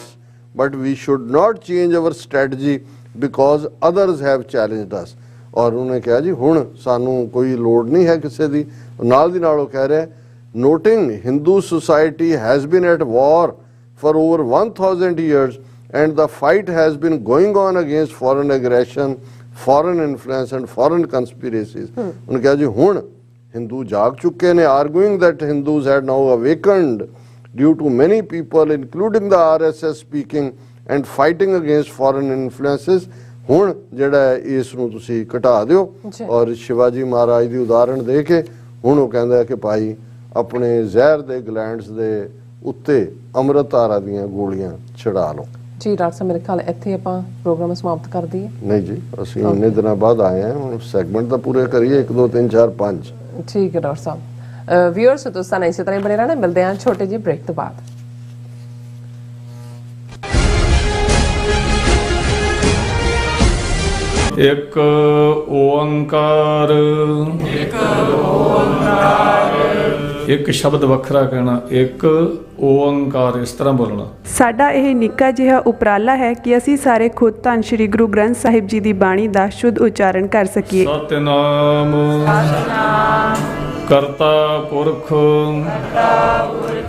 but we should not change our strategy because others have challenged us. ਔਰ ਉਹਨੇ ਕਿਹਾ ਜੀ ਹੁਣ ਸਾਨੂੰ ਕੋਈ ਲੋੜ ਨਹੀਂ ਹੈ ਕਿਸੇ ਦੀ। ਨਾਲ ਦੀ ਨਾਲ ਉਹ ਕਹਿ ਰਿਹਾ noting Hindu society has been at war for over 1000 years and the fight has been going on against foreign aggression, foreign influence and foreign conspiracies. ਉਹਨੇ ਕਿਹਾ ਜੀ ਹੁਣ ਹਿੰਦੂ ਜਾਗ ਚੁੱਕੇ ਨੇ, arguing that Hindus had now awakened due to many people including the RSS speaking and fighting against foreign influences. ਹੁਣ ਜਿਹੜਾ ਇਸ ਨੂੰ ਤੁਸੀਂ ਘਟਾ ਦਿਓ। ਔਰ ਸ਼ਿਵਾਜੀ ਮਹਾਰਾਜ ਦੀ ਉਦਾਹਰਣ ਦੇ ਕੇ ਹੁਣ ਉਹ ਕਹਿੰਦਾ ਕਿ ਭਾਈ ਆਪਣੇ ਜ਼ਹਿਰ ਦੇ ਗਲੈਂਡਸ ਦੇ ਉੱਤੇ ਅੰਮ੍ਰਿਤ ਧਾਰਾ ਦੀਆਂ ਗੋਲੀਆਂ ਛਡਾ ਲਓ। ਜੀ ਡਾਕਟਰ ਸਾਹਿਬ, ਮੇਰੇ ਖਿਆਲ ਇੱਥੇ ਆਪਾਂ ਪ੍ਰੋਗਰਾਮ ਸਮਾਪਤ ਕਰ ਦਈਏ। ਨਹੀਂ ਜੀ, ਅਸੀਂ ਇੰਨੇ ਦਿਨਾਂ ਬਾਅਦ ਆਏ ਹਾਂ, ਹੁਣ ਸੈਗਮੈਂਟ ਤਾਂ ਪੂਰੇ ਕਰੀਏ 1 2 3 4 5। ਠੀਕ ਹੈ ਡਾਕਟਰ ਸਾਹਿਬ। ਵਿਊਅਰਸ ਤੁਸੀਂ ਤਾਂ ਇਸੇ ਤਰ੍ਹਾਂ ਹੀ ਬਣੇ ਰਹਿਣਾ। ਮਿਲਦੇ ਹਾਂ ਛੋਟੇ ਜਿਹੇ ਬ੍ਰੇਕ ਤੋਂ ਬਾਅਦ। ਇੱਕ ਓੰਕਾਰ, ਇੱਕ ਸ਼ਬਦ ਵੱਖਰਾ ਕਹਿਣਾ, ਇੱਕ ਓੰਕਾਰ, ਇਸ ਤਰ੍ਹਾਂ ਬੋਲਣਾ। ਸਾਡਾ ਇਹ ਨਿੱਕਾ ਜਿਹਾ ਉਪਰਾਲਾ ਹੈ ਕਿ ਅਸੀਂ ਸਾਰੇ ਖੁਦ ਧੰਨ ਸ਼੍ਰੀ ਗੁਰੂ ਗ੍ਰੰਥ ਸਾਹਿਬ ਜੀ ਦੀ ਬਾਣੀ ਦਾ ਸ਼ੁੱਧ ਉਚਾਰਨ ਕਰ ਸਕੀਏ। ਸਤਿਨਾਮ ਕਰਤਾ ਪੁਰਖ।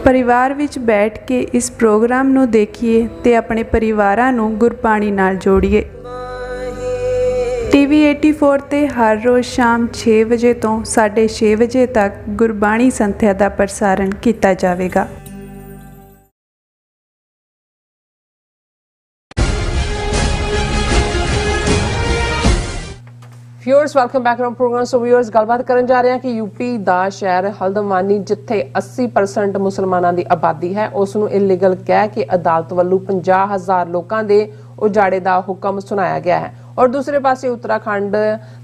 ਪਰਿਵਾਰ ਵਿੱਚ ਬੈਠ ਕੇ ਇਸ ਪ੍ਰੋਗਰਾਮ ਨੂੰ ਦੇਖੀਏ ਤੇ ਆਪਣੇ ਪਰਿਵਾਰਾਂ ਨੂੰ ਗੁਰਬਾਣੀ ਨਾਲ ਜੋੜੀਏ। TV 84 ਤੇ ਹਰ ਰੋਜ਼ ਸ਼ਾਮ 6 ਵਜੇ ਤੋਂ 6:30 ਵਜੇ ਤੱਕ ਗੁਰਬਾਣੀ ਸੰਥਿਆ ਦਾ ਪ੍ਰਸਾਰਣ ਕੀਤਾ ਜਾਵੇਗਾ। Viewers welcome back to program. So viewers, ਗੱਲਬਾਤ ਕਰਨ ਜਾ ਰਹੇ ਹਾਂ ਕਿ ਯੂਪੀ ਦਾ ਸ਼ਹਿਰ ਹਲਦਵਾਨੀ ਜਿੱਥੇ 80% ਮੁਸਲਮਾਨਾਂ ਦੀ ਆਬਾਦੀ ਹੈ, ਉਸ ਨੂੰ ਇਲੀਗਲ ਕਹਿ ਕੇ ਅਦਾਲਤ ਵੱਲੋਂ 50,000 ਲੋਕਾਂ ਦੇ ਉਜਾੜੇ ਦਾ ਹੁਕਮ ਸੁਣਾਇਆ ਗਿਆ ਹੈ। ਔਰ ਦੂਸਰੇ ਪਾਸੇ ਉੱਤਰਾਖੰਡ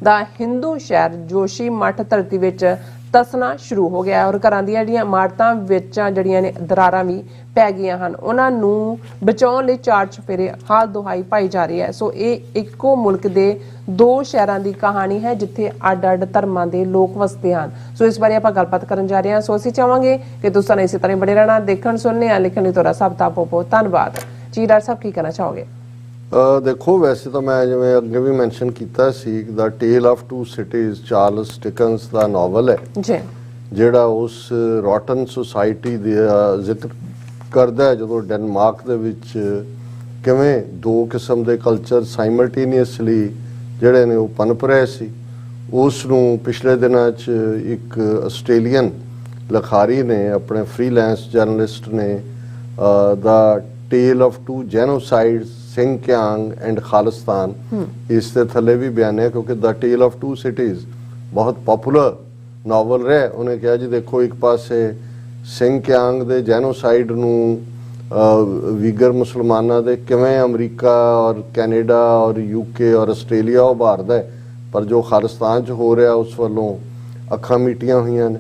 ਦਾ ਹਿੰਦੂ ਸ਼ਹਿਰ ਜੋਸ਼ੀ ਮੱਠ ਧਰਤੀ ਵਿੱਚ ਤਸਣਾ ਸ਼ੁਰੂ ਹੋ ਗਿਆ ਔਰ ਘਰਾਂ ਦੀਆਂ ਜਿਹੜੀਆਂ ਇਮਾਰਤਾਂ ਵਿੱਚ ਜਿਹੜੀਆਂ ਨੇ ਦਰਾਰਾਂ ਵੀ ਪੈ ਗਈਆਂ ਹਨ। ਉਹਨਾਂ ਨੂੰ ਬਚਾਉਣ ਲਈ 4 ਚੁਫੇਰੇ ਹਾਲ ਦੁਹਾਈ ਪਾਈ ਜਾ ਰਹੀ ਹੈ। ਸੋ ਇਹ ਇੱਕੋ ਮੁਲਕ ਦੇ 2 ਸ਼ਹਿਰਾਂ ਦੀ ਕਹਾਣੀ ਹੈ ਜਿੱਥੇ ਅੱਡ-ਅੱਡ ਧਰਮਾਂ ਦੇ ਲੋਕ ਵਸਦੇ ਹਨ। ਸੋ ਇਸ ਬਾਰੇ ਆਪਾਂ ਗੱਲਬਾਤ ਕਰਨ ਜਾ ਰਹੇ ਹਾਂ। ਸੋ ਅਸੀਂ ਚਾਹਾਂਗੇ ਕਿ ਤੁਸੀਂ ਇਸੇ ਤਰ੍ਹਾਂ ਬਣੇ ਰਹਿਣਾ, ਦੇਖਣ ਸੁਣਨੇ ਆ ਲਿਖਣ ਲਈ ਤੁਹਾਡਾ ਸਭ ਦਾ ਬਹੁਤ ਧੰਨਵਾਦ ਜੀ। ਡਾਕਟਰ ਸਾਹਿਬ ਕੀ ਕਹਿਣਾ ਚਾਹੋਗੇ? ਦੇਖੋ, ਵੈਸੇ ਤਾਂ ਮੈਂ ਜਿਵੇਂ ਅੱਗੇ ਵੀ ਮੈਂਸ਼ਨ ਕੀਤਾ ਸੀ, the tale of 2 cities Charles Dickens ਦਾ ਨਾਵਲ ਹੈ ਜੀ, ਜਿਹੜਾ ਉਸ ਰੋਟਨ ਸੁਸਾਇਟੀ ਦਾ ਜ਼ਿਕਰ ਕਰਦਾ ਹੈ ਜਦੋਂ ਡੈਨਮਾਰਕ ਦੇ ਵਿੱਚ ਕਿਵੇਂ 2 ਕਿਸਮ ਦੇ ਕਲਚਰ ਸਾਈਮਲਟੇਨੀਅਸਲੀ ਜਿਹੜੇ ਨੇ ਉਹ ਪਨਪ ਰਹੇ ਸੀ। ਉਸ ਨੂੰ ਪਿਛਲੇ ਦਿਨਾਂ 'ਚ ਇੱਕ ਆਸਟ੍ਰੇਲੀਅਨ ਲਿਖਾਰੀ ਨੇ, ਆਪਣੇ ਫ੍ਰੀਲੈਂਸ ਜਰਨਲਿਸਟ ਨੇ, ਦਾ ਟੇਲ ਆਫ 2 ਜੈਨੋਸਾਈਡਸ ਸਿੰਗਕਿਆਂਗ ਐਂਡ ਖਾਲਿਸਤਾਨ, ਇਸ ਦੇ ਥੱਲੇ ਵੀ ਬਿਆਨ ਕਿਉਂਕਿ ਦਾ ਟੇਲ ਆਫ 2 ਸਿਟੀਜ਼ ਬਹੁਤ ਪਪੂਲਰ ਨਾਵਲ ਰਿਹਾ। ਉਹਨੇ ਕਿਹਾ ਜੀ ਦੇਖੋ, ਇੱਕ ਪਾਸੇ ਸਿੰਗਕਿਆਂਗ ਦੇ ਜੈਨੋਸਾਈਡ ਨੂੰ ਵੀਗਰ ਮੁਸਲਮਾਨਾਂ ਦੇ ਕਿਵੇਂ ਅਮਰੀਕਾ ਔਰ ਕੈਨੇਡਾ ਔਰ UK ਔਰ ਆਸਟ੍ਰੇਲੀਆ ਉਭਾਰਦਾ, ਪਰ ਜੋ ਖਾਲਿਸਤਾਨ 'ਚ ਹੋ ਰਿਹਾ ਉਸ ਵੱਲੋਂ ਅੱਖਾਂ ਮੀਟੀਆਂ ਹੋਈਆਂ ਨੇ।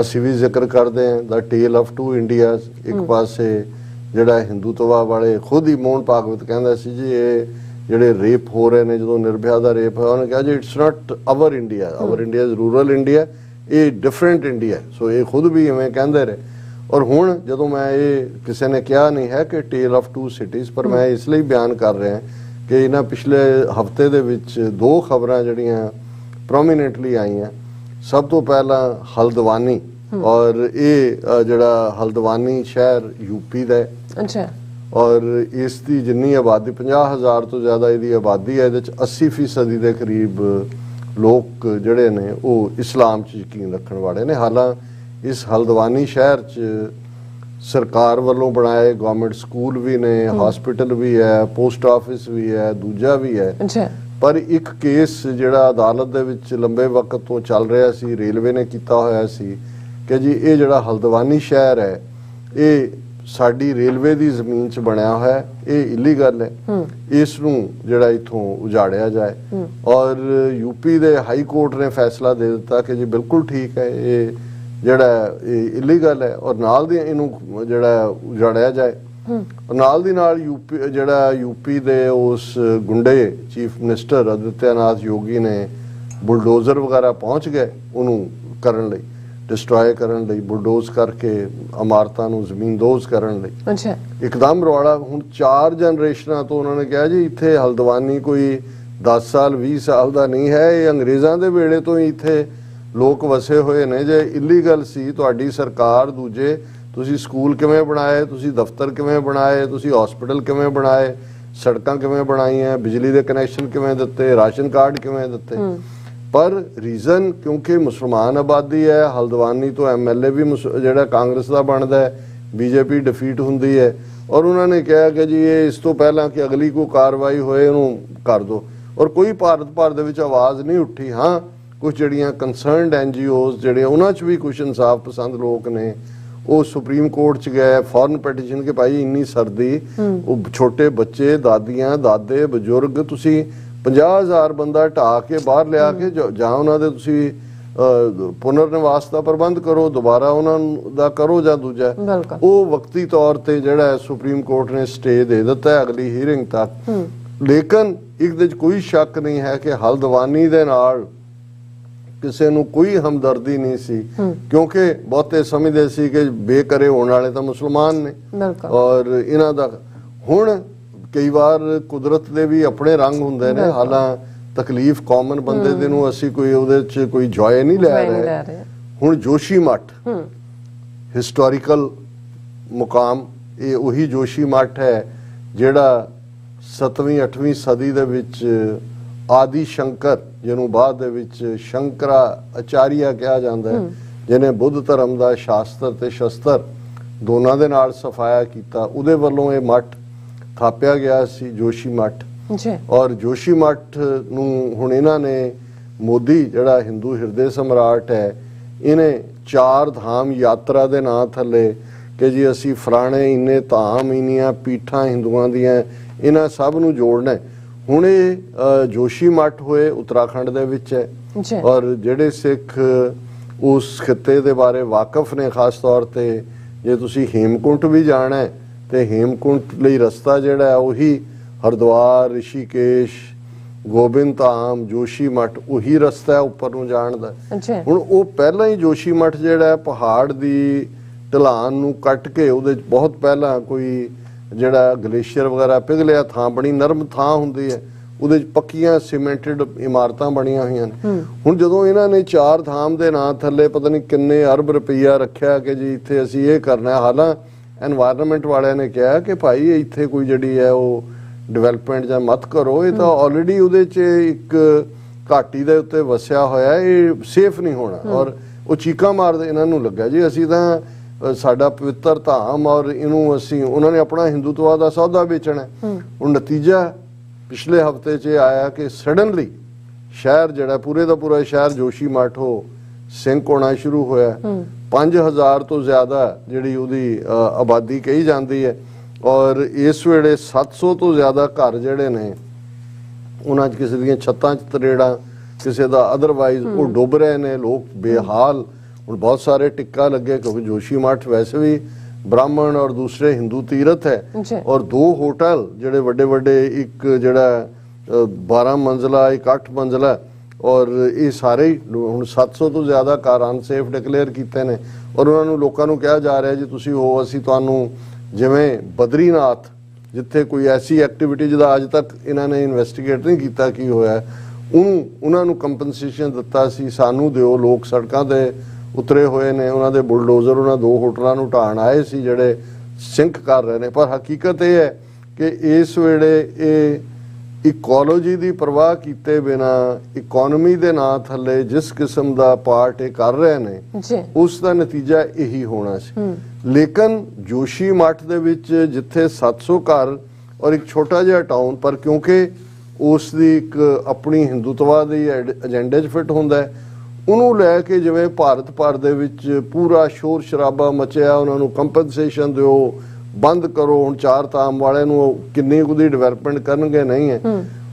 ਅਸੀਂ ਵੀ ਜ਼ਿਕਰ ਕਰਦੇ ਹਾਂ ਦਾ ਟੇਲ ਆਫ 2 ਇੰਡੀਆਜ਼। ਇੱਕ ਪਾਸੇ ਜਿਹੜਾ ਹਿੰਦੂਤਵਾ ਵਾਲੇ ਖੁਦ ਹੀ ਮੋਹਨ ਭਾਗਵਤ ਕਹਿੰਦਾ ਸੀ ਜੀ ਇਹ ਜਿਹੜੇ ਰੇਪ ਹੋ ਰਹੇ ਨੇ, ਜਦੋਂ ਨਿਰਭਇਆ ਦਾ ਰੇਪ ਹੋਇਆ, ਉਹਨੇ ਕਿਹਾ ਜੀ it's not our India, our India is rural India, ਇਹ ਡਿਫਰੈਂਟ ਇੰਡੀਆ। ਸੋ ਇਹ ਖੁਦ ਵੀ ਇਵੇਂ ਕਹਿੰਦੇ ਰਹੇ। ਔਰ ਹੁਣ ਜਦੋਂ ਮੈਂ ਇਹ ਕਿਸੇ ਨੇ ਕਿਹਾ ਨਹੀਂ ਹੈ ਕਿ ਟੇਲ ਆਫ 2 ਸਿਟੀਜ਼, ਪਰ ਮੈਂ ਇਸ ਲਈ ਬਿਆਨ ਕਰ ਰਿਹਾ ਕਿ ਇਹਨਾਂ ਪਿਛਲੇ ਹਫਤੇ ਦੇ ਵਿੱਚ 2 ਖਬਰਾਂ ਜਿਹੜੀਆਂ ਪ੍ਰੋਮੀਨੈਂਟਲੀ ਆਈਆਂ। ਸਭ ਤੋਂ ਪਹਿਲਾਂ ਹਲਦਵਾਨੀ ਔਰ ਇਹ ਜਿਹੜਾ ਹਲਦਵਾਨੀ ਸ਼ਹਿਰ ਯੂਪੀ ਦਾ ਹੈ ਅੱਛਾ ਔਰ ਇਸ ਦੀ ਜਿੰਨੀ ਆਬਾਦੀ 50,000 ਤੋਂ ਜ਼ਿਆਦਾ ਇਹਦੀ ਆਬਾਦੀ ਹੈ, ਇਹਦੇ ਚ 80% ਦੇ ਕਰੀਬ ਲੋਕ ਜਿਹੜੇ ਨੇ ਉਹ ਇਸਲਾਮ 'ਚ ਯਕੀਨ ਰੱਖਣ ਵਾਲੇ ਨੇ। ਹਾਲਾਂਕਿ ਇਸ ਹਲਦਵਾਨੀ ਸ਼ਹਿਰ 'ਚ ਸਰਕਾਰ ਵੱਲੋਂ ਬਣਾਏ ਗਵਰਨਮੈਂਟ ਸਕੂਲ ਵੀ ਨੇ, ਹਸਪੀਟਲ ਵੀ ਹੈ, ਪੋਸਟ ਆਫਿਸ ਵੀ ਹੈ, ਦੂਜਾ ਵੀ ਹੈ। ਅੱਛਾ ਪਰ ਇੱਕ ਕੇਸ ਜਿਹੜਾ ਅਦਾਲਤ ਦੇ ਵਿੱਚ ਲੰਬੇ ਵਕਤ ਤੋਂ ਚੱਲ ਰਿਹਾ ਸੀ, ਰੇਲਵੇ ਨੇ ਕੀਤਾ ਹੋਇਆ ਸੀ ਕਿ ਜੀ ਇਹ ਜਿਹੜਾ ਹਲਦਵਾਨੀ ਸ਼ਹਿਰ ਹੈ ਇਹ ਸਾਡੀ ਰੇਲਵੇ ਦੀ ਜ਼ਮੀਨ 'ਚ ਬਣਿਆ ਹੋਇਆ, ਇਹ ਇਲੀਗਲ ਹੈ, ਇਸ ਨੂੰ ਜਿਹੜਾ ਇਥੋਂ ਉਜਾੜਿਆ ਜਾਏ। ਔਰ ਯੂਪੀ ਦੇ ਹਾਈ ਕੋਰਟ ਨੇ ਫੈਸਲਾ ਦੇ ਦਿੱਤਾ ਕਿ ਜੀ ਬਿਲਕੁਲ ਠੀਕ ਹੈ, ਇਹ ਜਿਹੜਾ ਇਹ ਇਲੀਗਲ ਹੈ ਔਰ ਨਾਲ ਦੀ ਇਹਨੂੰ ਜਿਹੜਾ ਉਜਾੜਿਆ ਜਾਏ। ਨਾਲ ਦੀ ਨਾਲ ਯੂਪੀ ਦੇ ਉਸ ਗੁੰਡੇ ਚੀਫ ਮਿਨਿਸਟਰ ਆਦਿੱਤਿਆਨਾਥ ਯੋਗੀ ਨੇ ਬੁਲਡੋਜ਼ਰ ਵਗੈਰਾ ਪਹੁੰਚ ਗਏ ਉਹਨੂੰ ਕਰਨ ਲਈ, ਡਿਸਟਰੋਏ ਕਰਨ ਲਈ, ਬੁਲਡੋਜ਼ ਕਰਕੇ ਇਮਾਰਤਾਂ ਨੂੰ ਜ਼ਮੀਨਦੋਜ਼ ਕਰਨ ਲਈ। ਅੱਛਾ ਇੱਕਦਮ ਰੌਲਾ। ਹੁਣ 4 ਜਨਰੇਸ਼ਨਾਂ ਤੋਂ ਉਹਨਾਂ ਨੇ ਕਿਹਾ ਜੀ ਇੱਥੇ ਹਲਦਵਾਨੀ ਕੋਈ 10 ਸਾਲ 20 ਸਾਲ ਦਾ ਨਹੀਂ ਹੈ, ਇਹ ਅੰਗਰੇਜ਼ਾਂ ਦੇ ਵੇਲੇ ਤੋਂ ਹੀ ਇੱਥੇ ਲੋਕ ਵਸੇ ਹੋਏ ਨੇ। ਜੇ ਇਲੀਗਲ ਸੀ ਤੁਹਾਡੀ ਸਰਕਾਰ, ਦੂਜੇ ਤੁਸੀਂ ਸਕੂਲ ਕਿਵੇਂ ਬਣਾਏ, ਤੁਸੀਂ ਦਫ਼ਤਰ ਕਿਵੇਂ ਬਣਾਏ, ਤੁਸੀਂ ਹਸਪੀਟਲ ਕਿਵੇਂ ਬਣਾਏ, ਸੜਕਾਂ ਕਿਵੇਂ ਬਣਾਈਆਂ, ਬਿਜਲੀ ਦੇ ਕਨੈਕਸ਼ਨ ਕਿਵੇਂ ਦਿੱਤੇ, ਰਾਸ਼ਨ ਕਾਰਡ ਕਿਵੇਂ ਦਿੱਤੇ। ਪਰ ਰੀਜ਼ਨ ਕਿਉਂਕਿ ਮੁਸਲਮਾਨ ਆਬਾਦੀ ਹੈ, ਹਲਦਵਾਨੀ ਤੋਂ ਐਮਐਲਏ ਵੀ ਜਿਹੜਾ ਕਾਂਗਰਸ ਦਾ ਬਣਦਾ ਹੈ, ਬੀਜੇਪੀ ਡਿਫੀਟ ਹੁੰਦੀ ਹੈ ਔਰ ਉਹਨਾਂ ਨੇ ਕਿਹਾ ਕਿ ਜੀ ਇਹ ਇਸ ਤੋਂ ਪਹਿਲਾਂ ਕਿ ਅਗਲੀ ਕੋਈ ਕਾਰਵਾਈ ਹੋਏ ਉਹਨੂੰ ਕਰ ਦਿਓ। ਔਰ ਕੋਈ ਭਾਰਤ ਭਰ ਦੇ ਵਿੱਚ ਆਵਾਜ਼ ਨਹੀਂ ਉੱਠੀ। ਹਾਂ ਕੁਝ ਜਿਹੜੀਆਂ ਕੰਸਰਨਡ ਐਨਜੀਓਜ਼ ਜਿਹੜੇ ਉਹਨਾਂ 'ਚ ਵੀ ਕੁਝ ਇਨਸਾਫ ਪਸੰਦ ਲੋਕ ਨੇ ਉਹ ਸੁਪਰੀਮ ਕੋਰਟ 'ਚ ਗਏ ਫੌਰਨ ਪੈਟੀਸ਼ਨ ਕਿ ਭਾਈ ਇੰਨੀ ਸਰਦੀ, ਉਹ ਛੋਟੇ ਬੱਚੇ, ਦਾਦੀਆਂ, ਦਾਦੇ, ਬਜ਼ੁਰਗ, ਤੁਸੀਂ 50,000 ਬੰਦਾ ਢਾ ਕੇ ਬਾਹਰ ਲਿਆ ਕੇ ਜਾਂ ਉਹਨਾਂ ਦੇ ਤੁਸੀਂ ਪੁਨਰ ਨਿਵਾਸ ਦਾ ਪ੍ਰਬੰਧ ਕਰੋ, ਦੁਬਾਰਾ ਉਹਨਾਂ ਦਾ ਕਰੋ ਜਾਂ ਦੂਜਾ। ਉਹ ਵਕਤੀ ਤੌਰ ਤੇ ਜਿਹੜਾ ਸੁਪਰੀਮ ਕੋਰਟ ਨੇ ਸਟੇ ਦੇ ਦਿੱਤਾ ਅਗਲੀ ਹੀਅਰਿੰਗ ਤੱਕ। ਲੇਕਿਨ ਇੱਕ ਦੇ ਕੋਈ ਸ਼ੱਕ ਨਹੀਂ ਹੈ ਕਿ ਹਲਦਵਾਨੀ ਦੇ ਨਾਲ ਕਿਸੇ ਨੂੰ ਕੋਈ ਹਮਦਰਦੀ ਨਹੀਂ ਸੀ ਕਿਉਂਕਿ ਬਹੁਤੇ ਸਮਝਦੇ ਸੀ ਕਿ ਬੇਕਰੇ ਹੋਣ ਵਾਲੇ ਤਾਂ ਮੁਸਲਮਾਨ ਨੇ ਔਰ ਇਹਨਾਂ ਦਾ। ਹੁਣ ਕਈ ਵਾਰ ਕੁਦਰਤ ਦੇ ਵੀ ਆਪਣੇ ਰੰਗ ਹੁੰਦੇ ਨੇ। ਹਾਲਾਂ ਤਕਲੀਫ ਕਾਮਨ ਬੰਦੇ ਦੇ ਨੂੰ ਅਸੀਂ ਕੋਈ ਉਹਦੇ 'ਚ ਕੋਈ ਜੋਏ ਨਹੀਂ ਲੈ ਰਹੇ। ਹੁਣ ਜੋਸ਼ੀ ਮੱਠ ਹਿਸਟੋਰੀਕਲ ਮੁਕਾਮ, ਇਹ ਉਹੀ ਜੋਸ਼ੀ ਮੱਠ ਹੈ ਜਿਹੜਾ 7ਵੀਂ 8ਵੀਂ ਸਦੀ ਦੇ ਵਿੱਚ ਆਦਿ ਸ਼ੰਕਰ, ਜਿਹਨੂੰ ਬਾਅਦ ਦੇ ਵਿੱਚ ਸ਼ੰਕਰਾ ਆਚਾਰੀਆ ਕਿਹਾ ਜਾਂਦਾ ਹੈ, ਜਿਹਨੇ ਬੁੱਧ ਧਰਮ ਦਾ ਸ਼ਾਸਤਰ ਤੇ ਸ਼ਸਤਰ ਦੋਨਾਂ ਦੇ ਨਾਲ ਸਫਾਇਆ ਕੀਤਾ, ਉਹਦੇ ਵੱਲੋਂ ਇਹ ਮੱਠ ਥਾਪਿਆ ਗਿਆ ਸੀ, ਜੋਸ਼ੀ ਮੱਠ। ਔਰ ਜੋਸ਼ੀ ਮੱਠ ਨੂੰ ਹੁਣ ਇਹਨਾਂ ਨੇ ਮੋਦੀ ਜਿਹੜਾ ਹਿੰਦੂ ਹਿਰਦੇ ਸਮਰਾਟ ਹੈ, ਇਹਨੇ 4 ਧਾਮ ਯਾਤਰਾ ਦੇ ਨਾਂ ਥੱਲੇ ਕਿ ਜੀ ਅਸੀਂ ਫਲਾਣੇ ਇੰਨੇ ਧਾਮ, ਇੰਨੀਆਂ ਪੀਠਾਂ ਹਿੰਦੂਆਂ ਦੀਆਂ, ਇਹਨਾਂ ਸਭ ਨੂੰ ਜੋੜਨਾ। ਹੁਣ ਇਹ ਜੋਸ਼ੀ ਮੱਠ ਹੋਏ ਉੱਤਰਾਖੰਡ ਦੇ ਵਿੱਚ ਹੈ ਔਰ ਜਿਹੜੇ ਸਿੱਖ ਉਸ ਖਿੱਤੇ ਦੇ ਬਾਰੇ ਵਾਕਿਫ ਨੇ, ਖਾਸ ਤੌਰ ਤੇ ਜੇ ਤੁਸੀਂ ਹੇਮਕੁੰਟ ਵੀ ਜਾਣਾ ਹੈ ਤੇ ਹੇਮਕੁੰਟ ਲਈ ਰਸਤਾ ਜਿਹੜਾ ਹੈ ਉਹੀ ਹਰਿਦੁਆਰ, ਰਿਸ਼ੀਕੇਸ਼, ਗੋਬਿੰਦ ਧਾਮ, ਜੋਸ਼ੀ ਮੱਠ, ਉਹੀ ਰਸਤਾ ਹੈ ਉੱਪਰ ਨੂੰ ਜਾਣ ਦਾ। ਹੁਣ ਉਹ ਪਹਿਲਾਂ ਹੀ ਜੋਸ਼ੀ ਮੱਠ ਜਿਹੜਾ ਹੈ ਪਹਾੜ ਦੀ ਢਲਾਨ ਨੂੰ ਕੱਟ ਕੇ ਉਹਦੇ 'ਚ ਬਹੁਤ ਪਹਿਲਾਂ ਕੋਈ ਜਿਹੜਾ ਗਲੇਸ਼ੀਅਰ ਵਗੈਰਾ ਪਿਘਲਿਆ ਥਾਂ ਬਣੀ, ਨਰਮ ਥਾਂ ਹੁੰਦੀ ਹੈ, ਉਹਦੇ 'ਚ ਪੱਕੀਆਂ ਸੀਮੈਂਟਡ ਇਮਾਰਤਾਂ ਬਣੀਆਂ ਹੋਈਆਂ ਨੇ। ਹੁਣ ਜਦੋਂ ਇਹਨਾਂ ਨੇ 4 ਧਾਮ ਦੇ ਨਾਂ ਥੱਲੇ ਪਤਾ ਨਹੀਂ ਕਿੰਨੇ ਅਰਬ ਰੁਪਈਆ ਰੱਖਿਆ ਕਿ ਜੀ ਇੱਥੇ ਅਸੀਂ ਇਹ ਕਰਨਾ। ਹਾਲਾਂ ਐਨਵਾਇਰਨਮੈਂਟ ਵਾਲਿਆਂ ਨੇ ਕਿਹਾ ਕਿ ਭਾਈ ਇੱਥੇ ਕੋਈ ਜਿਹੜੀ ਹੈ ਉਹ ਡਿਵੈਲਪਮੈਂਟ ਜਾਂ ਮਤ ਕਰੋ, ਇਹ ਤਾਂ ਆਲਰੇਡੀ ਉਹਦੇ 'ਚ ਇੱਕ ਘਾਟੀ ਦੇ ਉੱਤੇ ਵਸਿਆ ਹੋਇਆ, ਇਹ ਸੇਫ ਨਹੀਂ ਹੋਣਾ। ਔਰ ਉਹ ਚੀਕਾਂ ਮਾਰਦੇ, ਇਹਨਾਂ ਨੂੰ ਲੱਗਾ ਜੀ ਅਸੀਂ ਤਾਂ ਸਾਡਾ ਪਵਿੱਤਰ ਧਾਮ ਔਰ ਇਹਨੂੰ ਅਸੀਂ, ਉਹਨਾਂ ਨੇ ਆਪਣਾ ਹਿੰਦੂਤਵਾ ਦਾ ਸੌਦਾ ਵੇਚਣਾ। ਹੁਣ ਨਤੀਜਾ ਪਿਛਲੇ ਹਫਤੇ 'ਚ ਆਇਆ ਕਿ ਸਡਨਲੀ ਸ਼ਹਿਰ ਜਿਹੜਾ ਪੂਰੇ ਦਾ ਪੂਰਾ ਸ਼ਹਿਰ ਜੋਸ਼ੀ ਮੱਠ ਸਿੰਕ ਹੋਣਾ ਸ਼ੁਰੂ ਹੋਇਆ। 5000 ਤੋਂ ਜ਼ਿਆਦਾ ਜਿਹੜੀ ਉਹਦੀ ਆਬਾਦੀ ਕਹੀ ਜਾਂਦੀ ਹੈ ਔਰ ਇਸ ਵੇਲੇ 700 ਤੋਂ ਜ਼ਿਆਦਾ ਘਰ ਜਿਹੜੇ ਨੇ ਉਹਨਾਂ 'ਚ ਕਿਸੇ ਦੀਆਂ ਛੱਤਾਂ 'ਚ ਤਰੇੜਾਂ, ਕਿਸੇ ਦਾ ਅਦਰਵਾਈਜ਼ ਉਹ ਡੁੱਬ ਰਹੇ ਨੇ, ਲੋਕ ਬੇਹਾਲ। ਹੁਣ ਬਹੁਤ ਸਾਰੇ ਟਿੱਕਾ ਲੱਗੇ ਕਿਉਂਕਿ ਜੋਸ਼ੀ ਮੱਠ ਵੈਸੇ ਵੀ ਬ੍ਰਾਹਮਣ ਔਰ ਦੂਸਰੇ ਹਿੰਦੂ ਤੀਰਥ ਹੈ ਔਰ 2 ਹੋਟਲ ਜਿਹੜੇ ਵੱਡੇ ਵੱਡੇ, ਇੱਕ ਜਿਹੜਾ 12 ਮੰਜ਼ਲਾ, ਇੱਕ 8 ਮੰਜ਼ਲਾ ਔਰ ਇਹ ਸਾਰੇ ਹੁਣ 700 ਤੋਂ ਜ਼ਿਆਦਾ ਘਰ ਅਨਸੇਫ ਡਿਕਲੇਅਰ ਕੀਤੇ ਨੇ ਔਰ ਉਹਨਾਂ ਨੂੰ ਲੋਕਾਂ ਨੂੰ ਕਿਹਾ ਜਾ ਰਿਹਾ ਜੀ ਤੁਸੀਂ ਹੋ, ਅਸੀਂ ਤੁਹਾਨੂੰ ਜਿਵੇਂ ਬਦਰੀਨਾਥ ਜਿੱਥੇ ਕੋਈ ਐਸੀ ਐਕਟੀਵਿਟੀ ਜਿਹਦਾ ਅੱਜ ਤੱਕ ਇਹਨਾਂ ਨੇ ਇਨਵੈਸਟੀਗੇਟ ਨਹੀਂ ਕੀਤਾ ਕੀ ਹੋਇਆ, ਉਹਨਾਂ ਨੂੰ ਕੰਪਨਸੇਸ਼ਨ ਦਿੱਤਾ ਸੀ, ਸਾਨੂੰ ਦਿਓ, ਲੋਕ ਸੜਕਾਂ ਤੇ ਉਤਰੇ ਹੋਏ ਨੇ, ਉਹਨਾਂ ਦੇ ਬੁਲਡੋਜ਼ਰ ਉਹਨਾਂ 2 ਹੋਟਲਾਂ ਨੂੰ ਢਾਣ ਆਏ ਸੀ ਜਿਹੜੇ ਸਿੰਕ ਕਰ ਰਹੇ ਨੇ। ਪਰ ਹਕੀਕਤ ਇਹ ਹੈ ਕਿ ਇਸ ਵੇਲੇ ਇਹ ਇਕੋਲੋਜੀ ਦੀ ਪਰਵਾਹ ਕੀਤੇ ਬਿਨਾ ਇਕਨੋਮੀ ਦੇ ਨਾਂ ਥੱਲੇ ਜਿਸ ਕਿਸਮ ਦਾ ਪਾਰਟ ਇਹ ਕਰ ਰਹੇ ਨੇ ਜੀ ਉਸ ਦਾ ਨਤੀਜਾ ਇਹੀ ਹੋਣਾ ਸੀ। ਲੇਕਿਨ ਜੋਸ਼ੀ ਮੱਠ ਦੇ ਵਿੱਚ ਜਿੱਥੇ 700 ਘਰ ਔਰ ਇੱਕ ਛੋਟਾ ਜਿਹਾ ਟਾਊਨ, ਪਰ ਕਿਉਂਕਿ ਉਸ ਦੀ ਇੱਕ ਆਪਣੀ ਹਿੰਦੂਤਵਾ ਦੀ ਏਜੰਡੇ 'ਚ ਫਿੱਟ ਹੁੰਦਾ ਹੈ, ਉਹਨੂੰ ਲੈ ਕੇ ਜਿਵੇਂ ਭਾਰਤ ਭਰ ਦੇ ਵਿੱਚ ਪੂਰਾ ਸ਼ੋਰ ਸ਼ਰਾਬਾ ਮਚਿਆ, ਉਹਨਾਂ ਨੂੰ ਕੰਪਨਸੇਸ਼ਨ ਦਿਓ, ਬੰਦ ਕਰੋ। ਹੁਣ 4 ਧਾਮ ਵਾਲਿਆਂ ਨੂੰ ਕਿੰਨੀ ਉਹਦੀ ਡਿਵੈਲਪਮੈਂਟ ਕਰਨਗੇ, ਨਹੀਂ ਹੈ।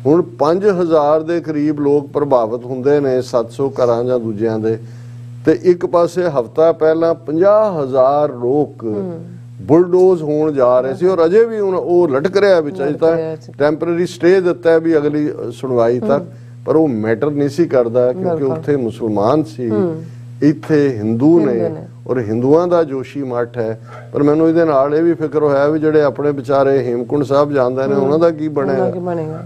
ਹੁਣ 5000 ਦੇ ਕਰੀਬ ਲੋਕ ਪ੍ਰਭਾਵਿਤ ਹੁੰਦੇ ਨੇ 700 ਘਰਾਂ ਜਾਂ ਦੂਜਿਆਂ ਦੇ, ਤੇ ਇੱਕ ਪਾਸੇ ਹਫਤਾ ਪਹਿਲਾਂ 50,000 ਲੋਕ ਬੁਲਡੋਜ਼ ਹੋਣ ਜਾ ਰਹੇ ਸੀ ਔਰ ਅਜੇ ਵੀ ਹੁਣ ਉਹ ਲਟਕ ਰਿਹਾ ਵਿੱਚ। ਅਜੇ ਤਾਂ ਟੈਂਪਰੇਰੀ ਸਟੇ ਦਿੱਤਾ ਵੀ ਅਗਲੀ ਸੁਣਵਾਈ ਤੱਕ, ਪਰ ਉਹ ਮੈਟਰ ਨਹੀਂ ਸੀ ਕਰਦਾ ਕਿਉਂਕਿ ਉੱਥੇ ਮੁਸਲਮਾਨ ਸੀ, ਇੱਥੇ ਹਿੰਦੂ ਨੇ ਔਰ ਹਿੰਦੂਆਂ ਦਾ ਜੋਸ਼ੀ ਮੱਠ ਹੈ। ਪਰ ਮੈਨੂੰ ਇਹਦੇ ਨਾਲ ਇਹ ਵੀ ਫਿਕਰ ਹੋਇਆ ਵੀ ਜਿਹੜੇ ਆਪਣੇ ਵਿਚਾਰੇ ਹੇਮਕੁੰਟ ਸਾਹਿਬ ਜਾਂਦੇ ਨੇ ਉਹਨਾਂ ਦਾ ਕੀ ਬਣੇਗਾ।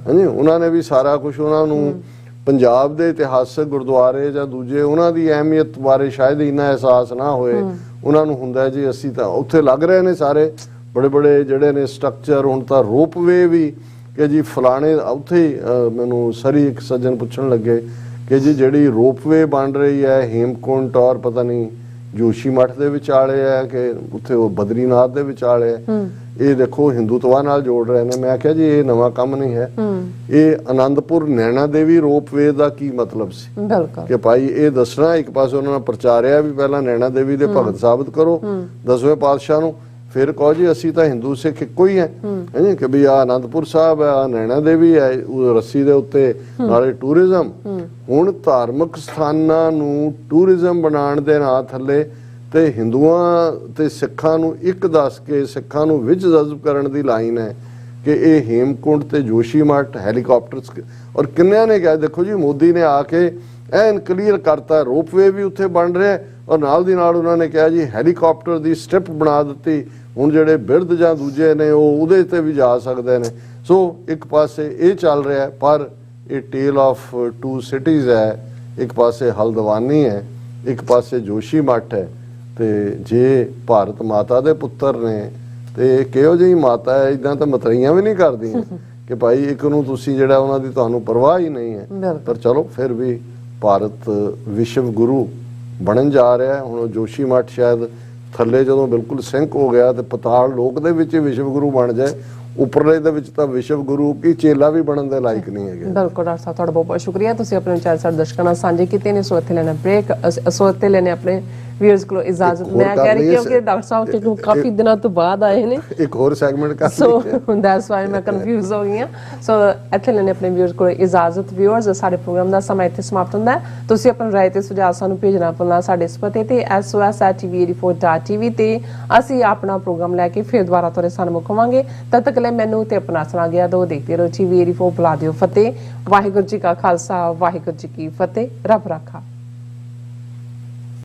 ਹਾਂਜੀ, ਉਹਨਾਂ ਨੇ ਵੀ ਸਾਰਾ ਕੁਝ, ਉਹਨਾਂ ਨੂੰ ਪੰਜਾਬ ਦੇ ਇਤਿਹਾਸਕ ਗੁਰਦੁਆਰੇ ਜਾਂ ਦੂਜੇ ਉਹਨਾਂ ਦੀ ਅਹਿਮੀਅਤ ਬਾਰੇ ਸ਼ਾਇਦ ਇੰਨਾ ਅਹਿਸਾਸ ਨਾ ਹੋਏ। ਉਹਨਾਂ ਨੂੰ ਹੁੰਦਾ ਜੀ ਅਸੀਂ ਤਾਂ ਉੱਥੇ ਲੱਗ ਰਹੇ ਨੇ ਸਾਰੇ ਬੜੇ ਬੜੇ ਜਿਹੜੇ ਨੇ ਸਟਰਕਚਰ। ਹੁਣ ਤਾਂ ਰੋਪਵੇ ਵੀ ਕਿ ਜੀ ਫਲਾਣੇ ਉੱਥੇ ਮੈਨੂੰ ਸਰੀ ਇੱਕ ਸੱਜਣ ਪੁੱਛਣ ਲੱਗੇ ਕਿ ਜੀ ਜਿਹੜੀ ਰੋਪਵੇ ਬਣ ਰਹੀ ਹੈ ਹੇਮਕੁੰਟ ਔਰ ਪਤਾ ਨਹੀਂ ਜੋਸ਼ੀ ਮੱਠ ਦੇ ਵਿਚਾਲੇ ਹੈ ਕਿ ਉੱਥੇ ਉਹ ਬਦਰੀਨਾਥ ਦੇ ਵਿਚਾਲੇ ਹੈ, ਇਹ ਦੇਖੋ ਹਿੰਦੂਤਵਾ ਨਾਲ ਜੋੜ ਰਹੇ ਨੇ। ਮੈਂ ਆਖਿਆ ਜੀ ਇਹ ਨਵਾਂ ਕੰਮ ਨਹੀਂ ਹੈ, ਇਹ ਆਨੰਦਪੁਰ ਨੈਣਾ ਦੇਵੀ ਰੋਪਵੇ ਦਾ ਕੀ ਮਤਲਬ ਸੀ ਕਿ ਭਾਈ ਇਹ ਦੱਸਣਾ। ਇੱਕ ਪਾਸੇ ਉਹਨਾਂ ਨੇ ਪ੍ਰਚਾਰਿਆ ਵੀ ਪਹਿਲਾਂ ਨੈਣਾ ਦੇਵੀ ਦੇ ਭਗਤ ਸਾਬਤ ਕਰੋ 10ਵੇਂ ਪਾਤਸ਼ਾਹ ਨੂੰ, ਫਿਰ ਕਹੋ ਜੀ ਅਸੀਂ ਤਾਂ ਹਿੰਦੂ ਸਿੱਖ ਇੱਕੋ ਹੀ ਹੈ ਕਿ ਵੀ ਆ ਆਨੰਦਪੁਰ ਸਾਹਿਬ ਹੈ, ਆ ਨੈਣਾ ਦੇਵੀ ਹੈ, ਉਹ ਰੱਸੀ ਦੇ ਉੱਤੇ ਨਾਲੇ ਟੂਰਿਜ਼ਮ। ਹੁਣ ਧਾਰਮਿਕ ਸਥਾਨਾਂ ਨੂੰ ਟੂਰਿਜ਼ਮ ਬਣਾਉਣ ਦੇ ਨਾਂ ਥੱਲੇ ਤੇ ਹਿੰਦੂਆਂ ਤੇ ਸਿੱਖਾਂ ਨੂੰ ਇੱਕ ਦੱਸ ਕੇ ਸਿੱਖਾਂ ਨੂੰ ਵਿੱਚ ਜਜ਼ਬ ਕਰਨ ਦੀ ਲਾਈਨ ਹੈ ਕਿ ਇਹ ਹੇਮਕੁੰਟ ਤੇ ਜੋਸ਼ੀ ਮੱਠ ਹੈਲੀਕਾਪਟਰਸ। ਔਰ ਕਿੰਨਿਆਂ ਨੇ ਕਿਹਾ, ਦੇਖੋ ਜੀ ਮੋਦੀ ਨੇ ਆ ਕੇ ਐਨ ਕਲੀਅਰ ਕਰਤਾ ਰੋਪਵੇ ਵੀ ਉੱਥੇ ਬਣ ਰਿਹਾ ਔਰ ਨਾਲ ਦੀ ਨਾਲ ਉਹਨਾਂ ਨੇ ਕਿਹਾ ਜੀ ਹੈਲੀਕਾਪਟਰ ਦੀ ਸਟ੍ਰਿਪ ਬਣਾ ਦਿੱਤੀ, ਹੁਣ ਜਿਹੜੇ ਬਿਰਧ ਜਾਂ ਦੂਜੇ ਨੇ ਉਹ ਉਹਦੇ ਤੇ ਵੀ ਜਾ ਸਕਦੇ ਨੇ। ਸੋ ਇੱਕ ਪਾਸੇ ਇਹ ਚੱਲ ਰਿਹਾ, ਪਰ ਇਹ ਟੇਲ ਆਫ 2 ਸਿਟੀਜ਼ ਹੈ। ਇੱਕ ਪਾਸੇ ਹਲਦਵਾਨੀ ਹੈ, ਇੱਕ ਪਾਸੇ ਜੋਸ਼ੀ ਮੱਠ ਹੈ। ਤੇ ਜੇ ਭਾਰਤ ਮਾਤਾ ਦੇ ਪੁੱਤਰ ਨੇ ਤੇ ਕਿਹੋ ਜਿਹੀ ਮਾਤਾ ਹੈ, ਇਦਾਂ ਤਾਂ ਮਤਰਈਆਂ ਵੀ ਨਹੀਂ ਕਰਦੀਆਂ ਕਿ ਭਾਈ ਇੱਕ ਨੂੰ ਤੁਸੀਂ ਜਿਹੜਾ ਉਹਨਾਂ ਦੀ ਤੁਹਾਨੂੰ ਪਰਵਾਹ ਹੀ ਨਹੀਂ ਹੈ। ਪਰ ਚਲੋ ਫਿਰ ਵੀ ਭਾਰਤ ਵਿਸ਼ਵ ਗੁਰੂ ਬਣਨ ਜਾ ਰਿਹਾ। ਹੁਣ ਜੋਸ਼ੀ ਮੱਠ ਸ਼ਾਇਦ ਥੱਲੇ ਜਦੋਂ ਬਿਲਕੁਲ ਸਿੰਕ ਹੋ ਗਿਆ ਤੇ ਪਤਾਲ ਲੋਕ ਦੇ ਵਿੱਚ ਵਿਸ਼ਵ ਗੁਰੂ ਬਣ ਜਾਏ, ਉੱਪਰਲੇ ਦੇ ਵਿੱਚ ਤਾਂ ਵਿਸ਼ਵ ਗੁਰੂ ਕੀ ਚੇਲਾ ਵੀ ਬਣਨ ਦੇ ਲਾਇਕ ਨਹੀਂ ਹੈਗੇ। ਬਿਲਕੁਲ ਡਾਕਟਰ ਸਾਹਿਬ, ਤੁਹਾਡਾ ਬਹੁਤ ਬਹੁਤ ਸ਼ੁਕਰੀਆ। ਤੁਸੀਂ ਆਪਣੇ ਵਿਚਾਰ ਸਾਡੇ ਦਰਸ਼ਕਾਂ ਨਾਲ ਸਾਂਝੇ ਕੀਤੇ ਨੇ। ਸੋ ਇੱਥੇ ਲੈਣਾ ਬ੍ਰੇਕ, ਸੋ ਇੱਥੇ ਲੈਣੇ ਆਪਣੇ ਵਿਊਅਰਸ ਕੋਲੋਂ ਇਜਾਜ਼ਤ। ਮੈਂ ਕਹਿ ਰਹੀ ਕਿਉਂਕਿ ਡਾਕਟਰ ਸਾਹਿਬ ਕਿ ਕਾਫੀ ਦਿਨਾਂ ਤੋਂ ਬਾਅਦ ਆਏ ਨੇ, ਇੱਕ ਹੋਰ ਸੈਗਮੈਂਟ ਕਰ ਸੋ ਦੈਟਸ ਵਾਈ ਮੈਂ ਕਨਫਿਊਜ਼ ਹੋ ਗਈ ਹਾਂ। ਸੋ ਇੱਥੇ ਲੈਣੇ ਆਪਣੇ ਵਿਊਅਰਸ ਕੋਲੋਂ ਇਜਾਜ਼ਤ। ਵਿਊਅਰਸ, ਸਾਡੇ ਪ੍ਰੋਗਰਾਮ ਦਾ ਸਮਾਂ ਇੱਥੇ ਸਮਾਪਤ ਹੁੰਦਾ ਹੈ। ਤੁਸੀਂ ਆਪਣੀ ਰਾਏ ਤੇ ਸੁਝਾਅ ਸਾਨੂੰ ਭੇਜਣਾ ਭੁੱਲਣਾ ਸਾਡੇ ਇਸ ਪਤੇ ਤੇ sos@tv84.tv ਤੇ ਅਸੀਂ ਆਪਣਾ ਪ੍ਰੋਗਰਾਮ ਲੈ ਕੇ ਫਿਰ ਦੁਬਾਰਾ ਤੁਹਾਡੇ ਸਾਹਮਣੇ ਮੁਕਾਂਗੇ। ਤਦ ਤੱਕ ਲਈ ਮੈਨੂੰ ਤੇ ਆਪਣਾ ਸੁਣਾ ਗਿਆ ਦੋ ਦੇਖਦੇ ਰਹੋ TV84। ਬੁਲਾ ਦਿਓ ਫਤਿਹ। ਵਾਹਿਗੁਰੂ ਜੀ ਕਾ ਖਾਲਸਾ, ਵਾਹਿਗੁਰੂ ਜੀ ਕੀ ਫਤਿਹ। ਰੱਬ ਰਾਖਾ।